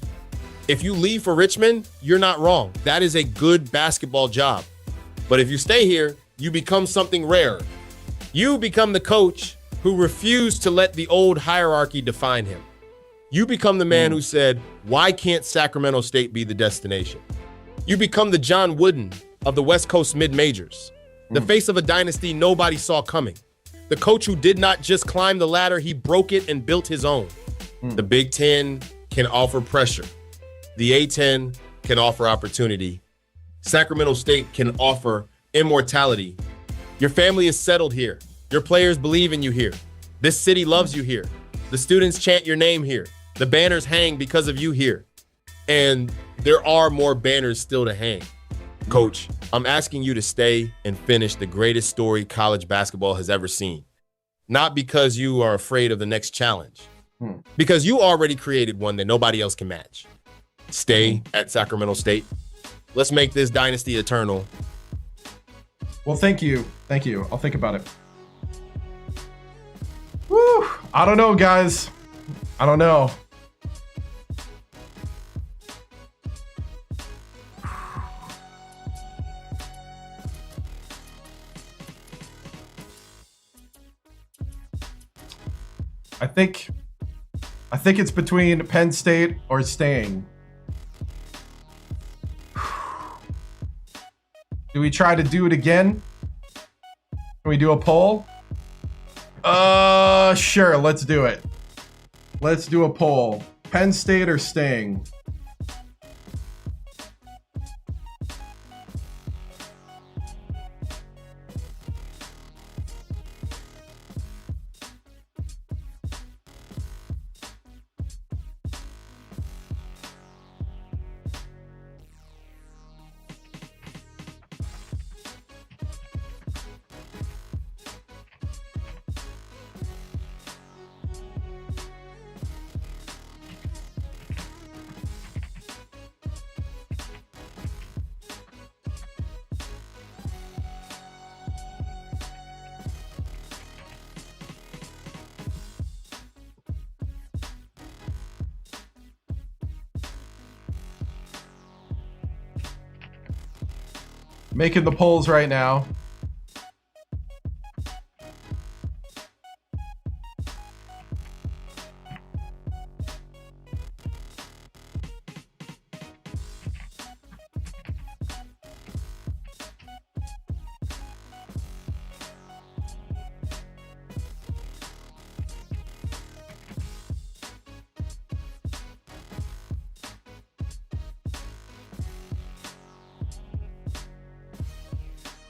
If you leave for Richmond, you're not wrong. That is a good basketball job. But if you stay here, you become something rare. You become the coach who refused to let the old hierarchy define him. You become the man who said, why can't Sacramento State be the destination? You become the John Wooden of the West Coast mid-majors, the face of a dynasty nobody saw coming. The coach who did not just climb the ladder, he broke it and built his own. The Big Ten can offer pressure. The A-10 can offer opportunity. Sacramento State can offer immortality. Your family is settled here. Your players believe in you here. This city loves you here. The students chant your name here. The banners hang because of you here. And there are more banners still to hang. Coach, I'm asking you to stay and finish the greatest story college basketball has ever seen. Not because you are afraid of the next challenge, because you already created one that nobody else can match. Stay at Sacramento State. Let's make this dynasty eternal. Well, thank you. Thank you. I'll think about it. Woo! I don't know, guys. I don't know. I think it's between Penn State or staying. Do we try to do it again? Can we do a poll? Sure, let's do it. Let's do a poll. Penn State or staying? Making the polls right now.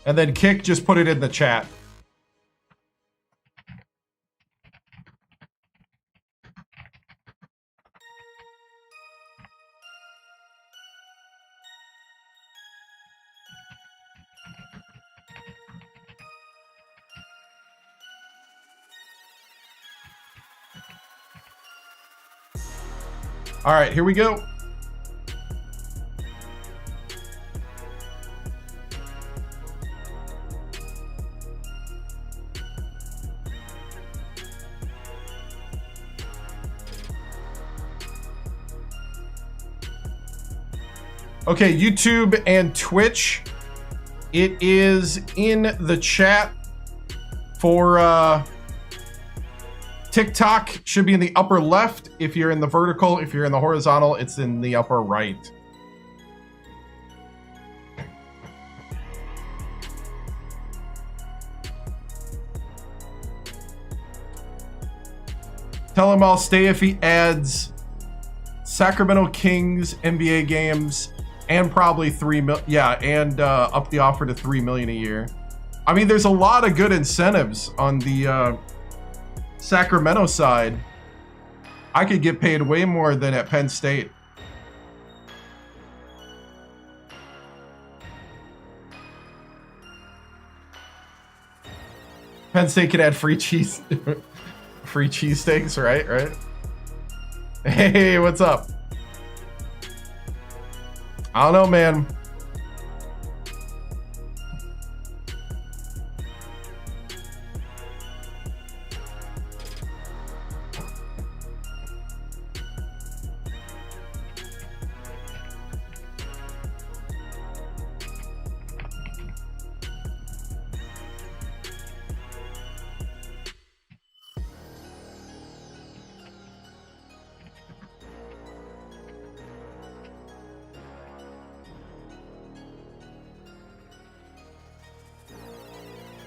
And then Kick just put it in the chat. All right, here we go. Okay, YouTube and Twitch. It is in the chat for TikTok. Should be in the upper left if you're in the vertical. If you're in the horizontal, it's in the upper right. Tell him I'll stay if he adds Sacramento Kings NBA games and probably and up the offer to $3 million a year. I mean, there's a lot of good incentives on the Sacramento side. I could get paid way more than at Penn State. Penn State could add free cheese, free cheesesteaks, right? Hey, what's up? I don't know, man.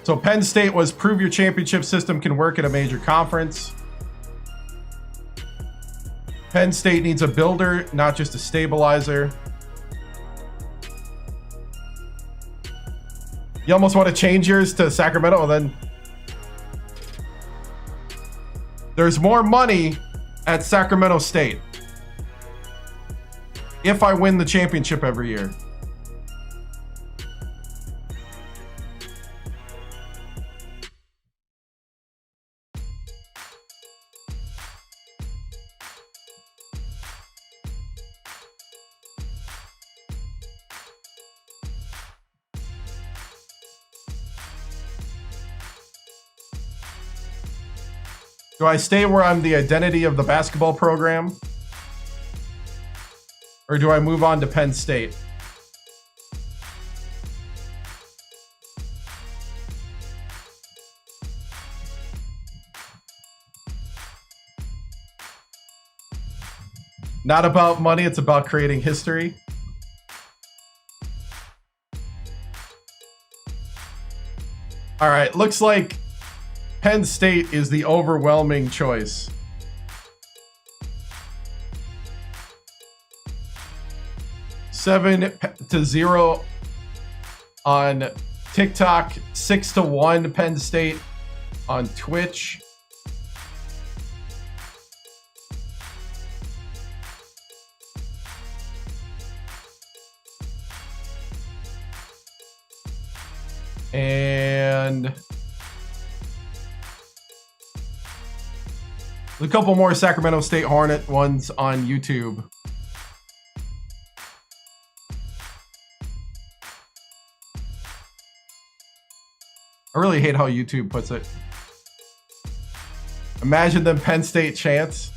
So Penn State was prove your championship system can work at a major conference. Penn State needs a builder, not just a stabilizer. You almost want to change yours to Sacramento, and then there's more money at Sacramento State if I win the championship every year. Do I stay where I'm the identity of the basketball program? Or do I move on to Penn State? Not about money, it's about creating history. All right, looks like Penn State is the overwhelming choice. 7-0 on TikTok, 6-1 Penn State on Twitch. And a couple more Sacramento State Hornet ones on YouTube. I really hate how YouTube puts it. Imagine them Penn State chants.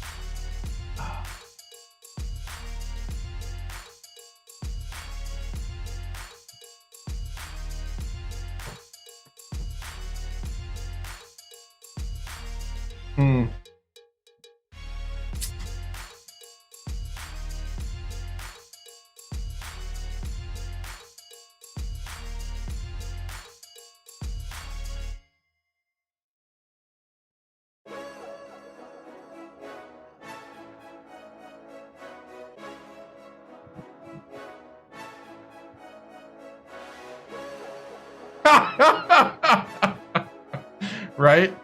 Right?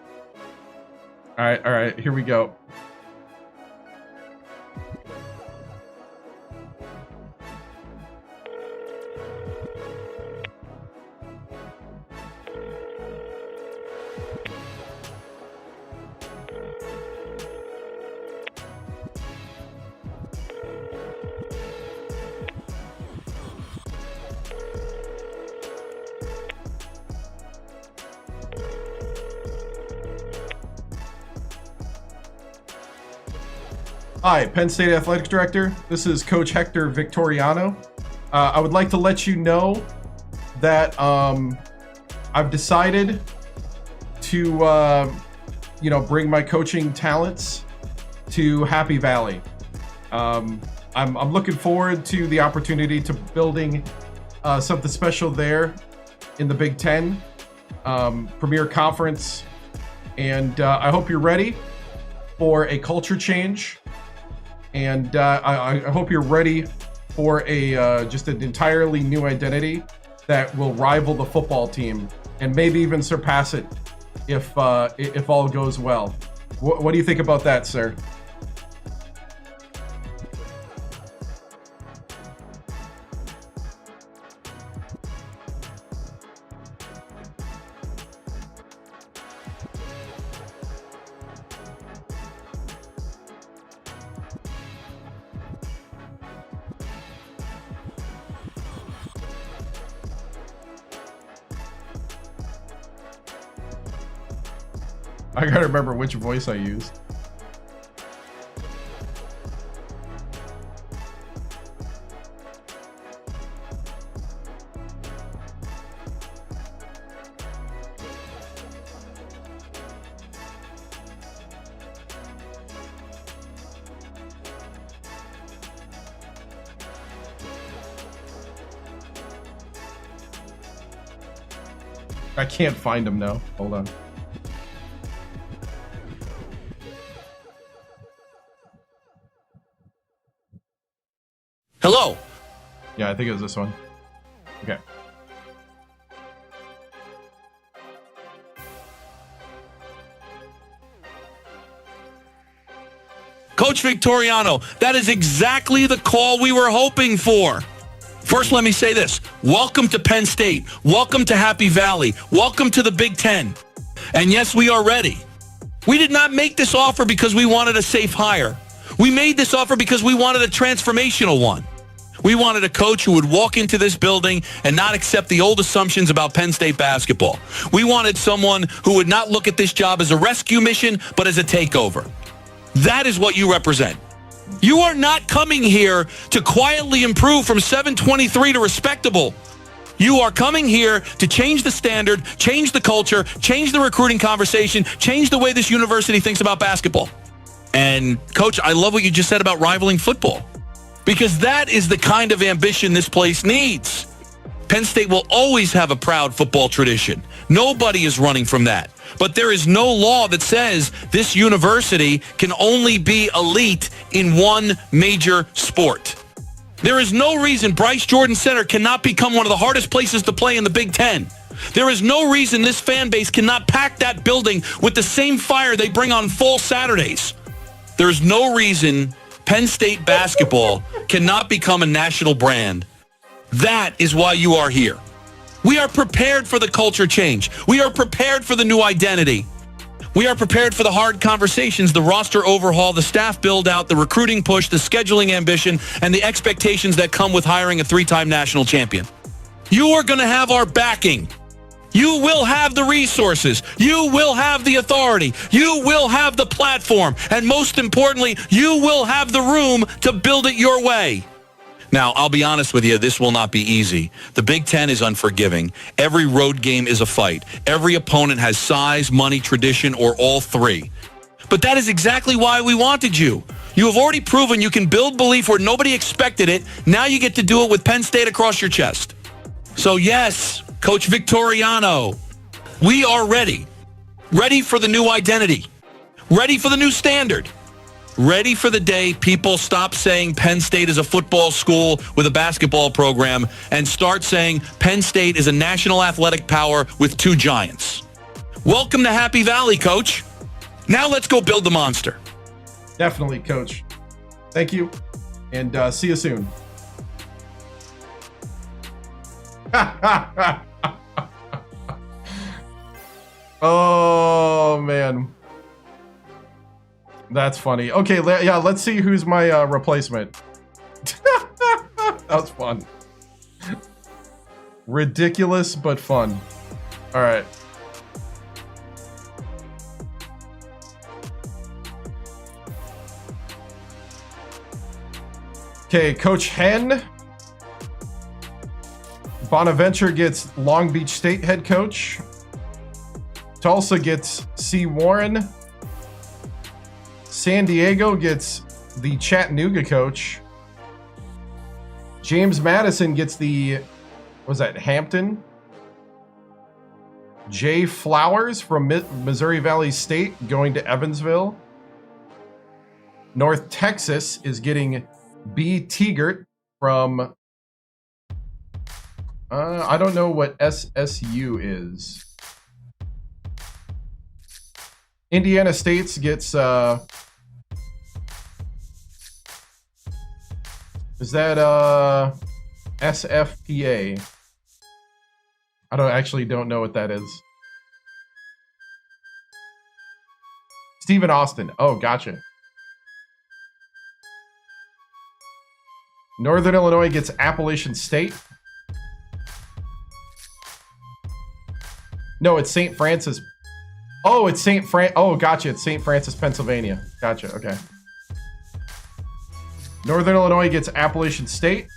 All right, here we go. Hi, Penn State Athletic Director. This is Coach Hector Victoriano. I would like to let you know that I've decided to, bring my coaching talents to Happy Valley. I'm looking forward to the opportunity to building something special there in the Big Ten, Premier Conference, and I hope you're ready for a culture change. And I hope you're ready for a just an entirely new identity that will rival the football team and maybe even surpass it if all goes well. What do you think about that, sir? I gotta remember which voice I used. I can't find him now. Hold on. Hello. Yeah, I think it was this one. Okay. Coach Victoriano, that is exactly the call we were hoping for. First, let me say this. Welcome to Penn State. Welcome to Happy Valley. Welcome to the Big Ten. And yes, we are ready. We did not make this offer because we wanted a safe hire. We made this offer because we wanted a transformational one. We wanted a coach who would walk into this building and not accept the old assumptions about Penn State basketball. We wanted someone who would not look at this job as a rescue mission, but as a takeover. That is what you represent. You are not coming here to quietly improve from 723 to respectable. You are coming here to change the standard, change the culture, change the recruiting conversation, change the way this university thinks about basketball. And, Coach, I love what you just said about rivaling football, because that is the kind of ambition this place needs. Penn State will always have a proud football tradition. Nobody is running from that. But there is no law that says this university can only be elite in one major sport. There is no reason Bryce Jordan Center cannot become one of the hardest places to play in the Big Ten. There is no reason this fan base cannot pack that building with the same fire they bring on fall Saturdays. There is no reason Penn State basketball cannot become a national brand. That is why you are here. We are prepared for the culture change. We are prepared for the new identity. We are prepared for the hard conversations, the roster overhaul, the staff build out, the recruiting push, the scheduling ambition, and the expectations that come with hiring a three-time national champion. You are going to have our backing. You will have the resources. You will have the authority. You will have the platform. And most importantly, you will have the room to build it your way. Now, I'll be honest with you, this will not be easy. The Big Ten is unforgiving. Every road game is a fight. Every opponent has size, money, tradition, or all three. But that is exactly why we wanted you. You have already proven you can build belief where nobody expected it. Now you get to do it with Penn State across your chest. So yes, Coach Victoriano, we are ready. Ready for the new identity. Ready for the new standard. Ready for the day people stop saying Penn State is a football school with a basketball program and start saying Penn State is a national athletic power with two giants. Welcome to Happy Valley, Coach. Now let's go build the monster. Definitely, Coach. Thank you, and see you soon. Oh, man. That's funny. Okay, yeah, let's see who's my replacement. That was fun. Ridiculous, but fun. All right. Okay, Coach Hen. Bonaventure gets Long Beach State head coach. Tulsa gets C. Warren. San Diego gets the Chattanooga coach. James Madison gets the, was that Hampton? Jay Flowers from Missouri Valley State going to Evansville. North Texas is getting B. Teegert from, I don't know what SSU is. Indiana State gets, is that SFPA? I don't know what that is. Stephen Austin. Oh, gotcha. Northern Illinois gets Appalachian State. No, it's St. Francis. Oh, it's Oh, gotcha. It's St. Francis, Pennsylvania. Gotcha. Okay. Northern Illinois gets Appalachian State.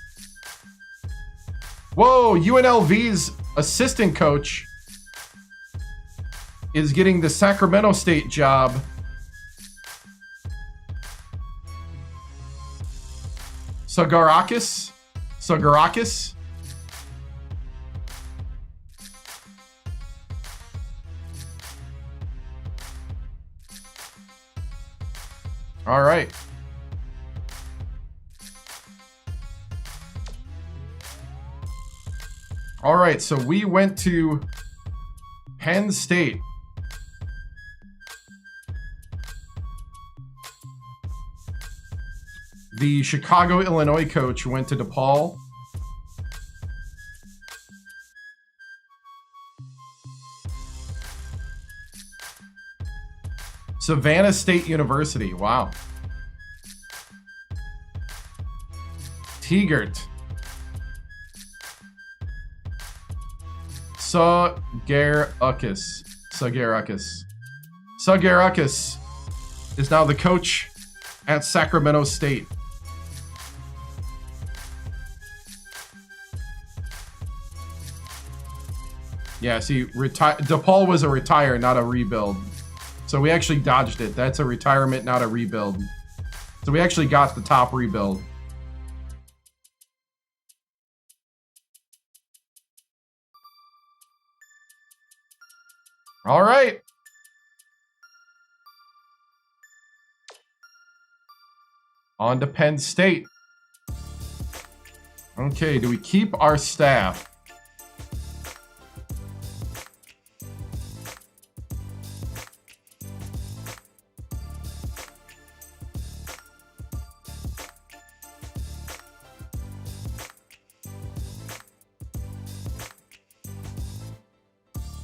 Whoa, UNLV's assistant coach is getting the Sacramento State job. Sagarakis. All right. All right, so we went to Penn State. The Chicago, Illinois coach went to DePaul. Savannah State University. Wow. Tegert. Sugarakus. Sugarakus is now the coach at Sacramento State. Yeah, see, DePaul was a retire, not a rebuild. So we actually dodged it. That's a retirement, not a rebuild. So we actually got the top rebuild. All right. On to Penn State. Okay, do we keep our staff?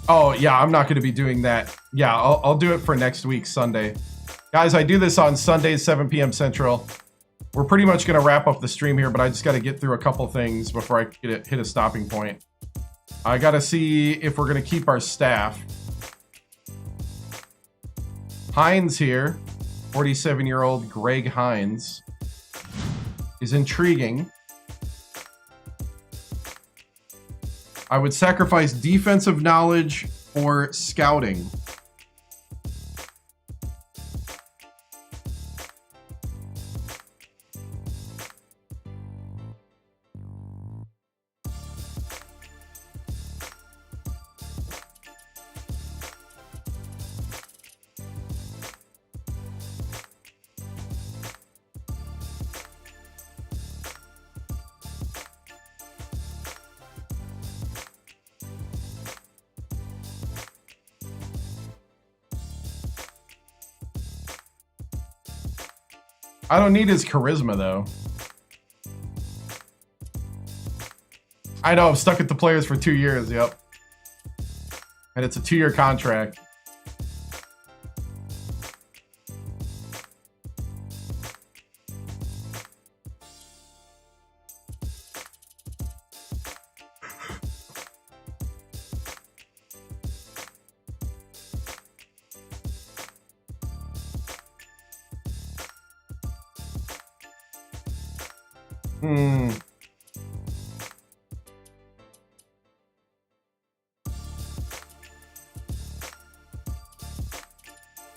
Oh, yeah, I'm not going to be doing that. Yeah, I'll do it for next week, Sunday. Guys, I do this on Sundays, 7 p.m. Central. We're pretty much going to wrap up the stream here, but I just got to get through a couple things before I hit a stopping point. I got to see if we're going to keep our staff. Hines here, 47-year-old Greg Hines, is intriguing. I would sacrifice defensive knowledge for scouting. I don't need his charisma, though. I know, I'm stuck with the players for 2 years, yep. And it's a 2-year contract.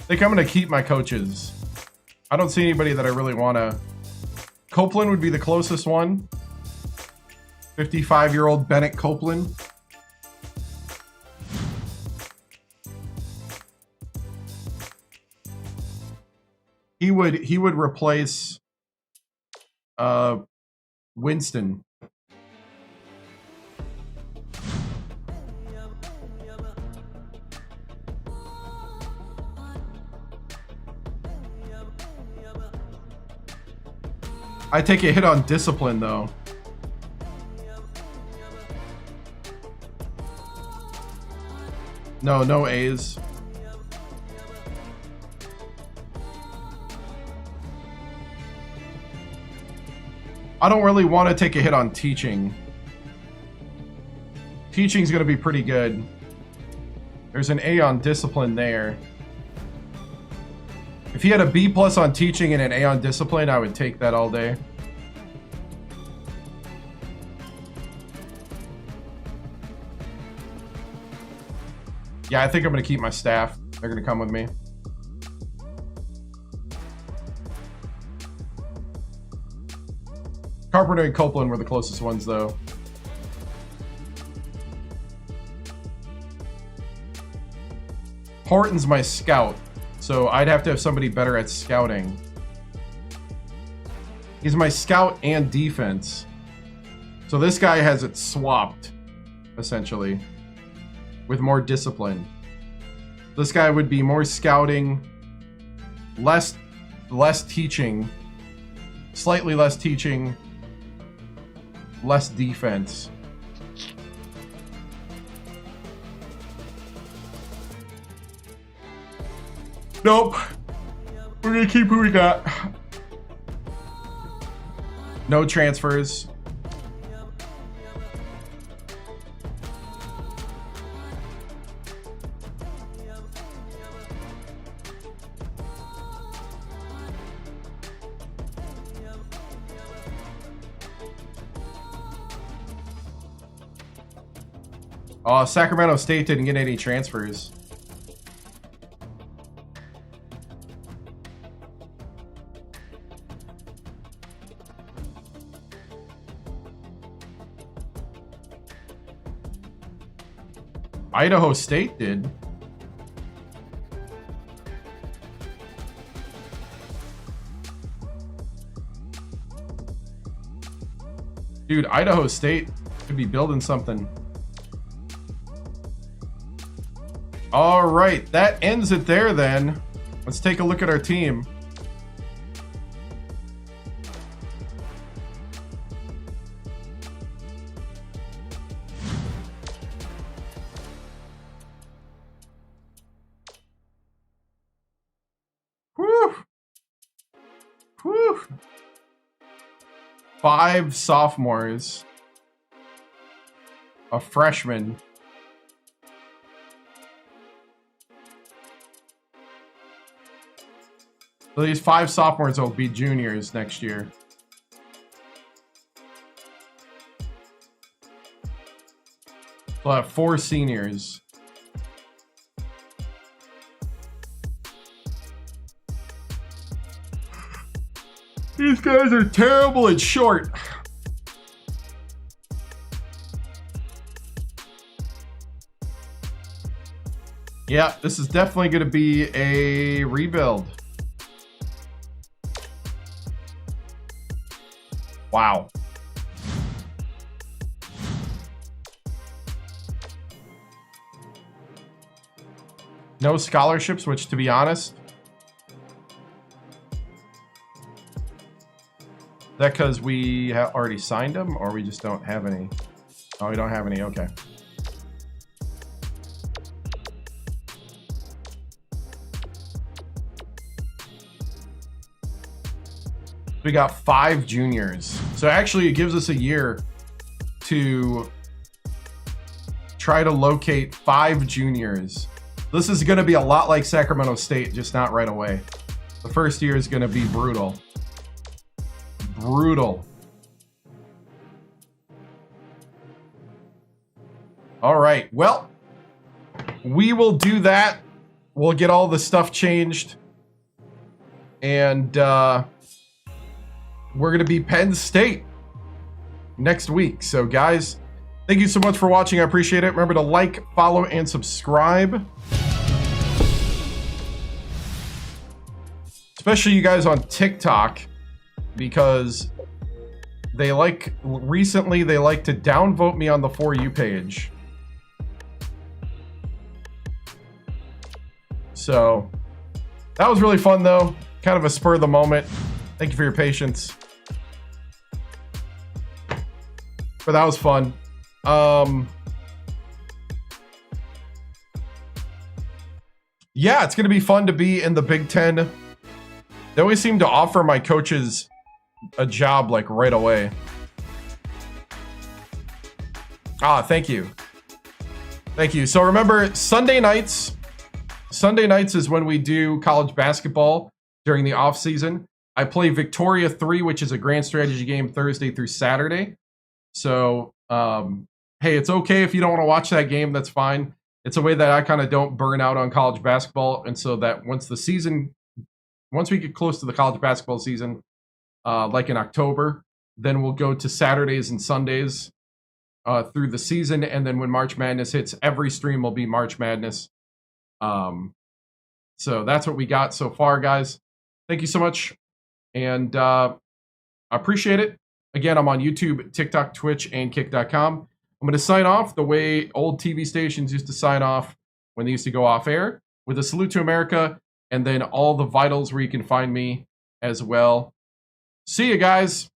I think I'm going to keep my coaches. I don't see anybody that I really want to... Copeland would be the closest one. 55-year-old Bennett Copeland. He would replace Winston. I take a hit on discipline, though. No A's. I don't really want to take a hit on teaching. Teaching's going to be pretty good. There's an A on discipline there. If he had a B+ on teaching and an A on discipline, I would take that all day. Yeah, I think I'm going to keep my staff. They're going to come with me. Carpenter and Copeland were the closest ones, though. Horton's my scout, so I'd have to have somebody better at scouting. He's my scout and defense. So this guy has it swapped, essentially, with more discipline. This guy would be more scouting, less teaching, slightly less teaching, less defense. Nope. We're gonna keep who we got. No transfers. Oh, Sacramento State didn't get any transfers. Idaho State did. Dude, Idaho State could be building something. All right, that ends it there then. Let's take a look at our team. Whew. Whew. 5 sophomores. A freshman. So these 5 sophomores will be juniors next year. We'll have 4 seniors. These guys are terrible and short. Yeah, this is definitely going to be a rebuild. Wow. No scholarships, which, to be honest, is that because we already signed them, or we just don't have any? Oh, we don't have any. Okay. We got 5 juniors. So actually it gives us a year to try to locate 5 juniors. This is going to be a lot like Sacramento State, just not right away. The first year is going to be brutal. Brutal. All right. Well, we will do that. We'll get all the stuff changed. And, we're going to be Penn State next week. So, guys, thank you so much for watching. I appreciate it. Remember to like, follow, and subscribe. Especially you guys on TikTok, because recently they like to downvote me on the For You page. So, that was really fun, though. Kind of a spur of the moment. Thank you for your patience. But that was fun. Yeah, it's going to be fun to be in the Big Ten. They always seem to offer my coaches a job like right away. Ah, thank you. Thank you. So remember, Sunday nights is when we do college basketball during the off season. I play Victoria 3, which is a grand strategy game Thursday through Saturday. So, hey, it's okay if you don't want to watch that game. That's fine. It's a way that I kind of don't burn out on college basketball. And so that once we get close to the college basketball season, like in October, then we'll go to Saturdays and Sundays through the season. And then when March Madness hits, every stream will be March Madness. So that's what we got so far, guys. Thank you so much. And I appreciate it. Again, I'm on YouTube, TikTok, Twitch, and Kick.com. I'm going to sign off the way old TV stations used to sign off when they used to go off air, with a salute to America, and then all the vitals where you can find me as well. See you guys.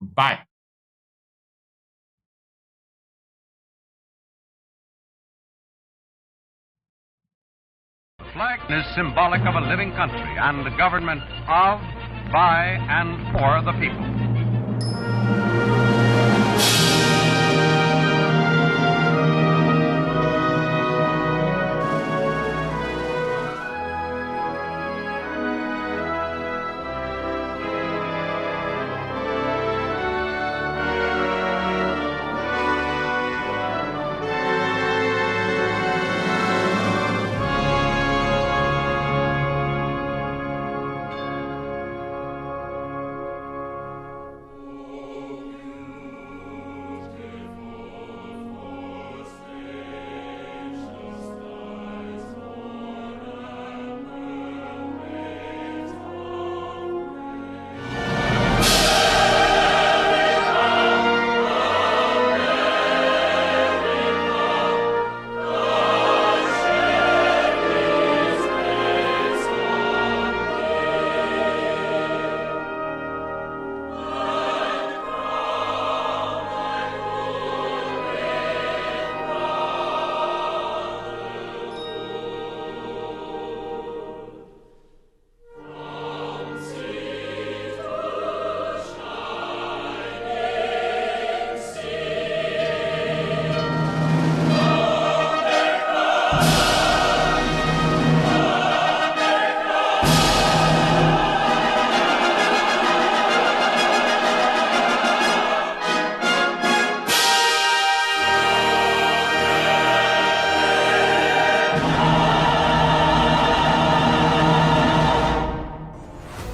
Bye. The flag is symbolic of a living country and a government of, by, and for the people.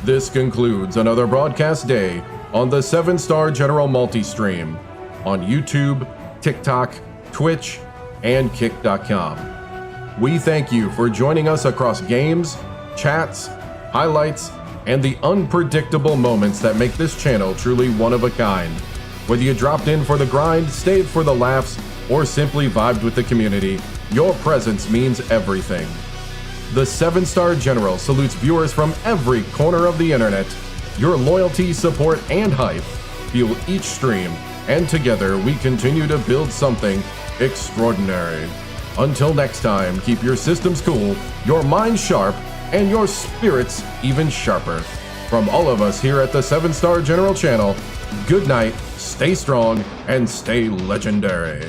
This concludes another broadcast day on the 7-Star General Multi-Stream on YouTube, TikTok, Twitch, and Kick.com. We thank you for joining us across games, chats, highlights, and the unpredictable moments that make this channel truly one of a kind. Whether you dropped in for the grind, stayed for the laughs, or simply vibed with the community, your presence means everything. The 7-Star General salutes viewers from every corner of the internet. Your loyalty, support, and hype fuel each stream, and together we continue to build something extraordinary. Until next time, keep your systems cool, your minds sharp, and your spirits even sharper. From all of us here at the 7-Star General channel, good night, stay strong, and stay legendary.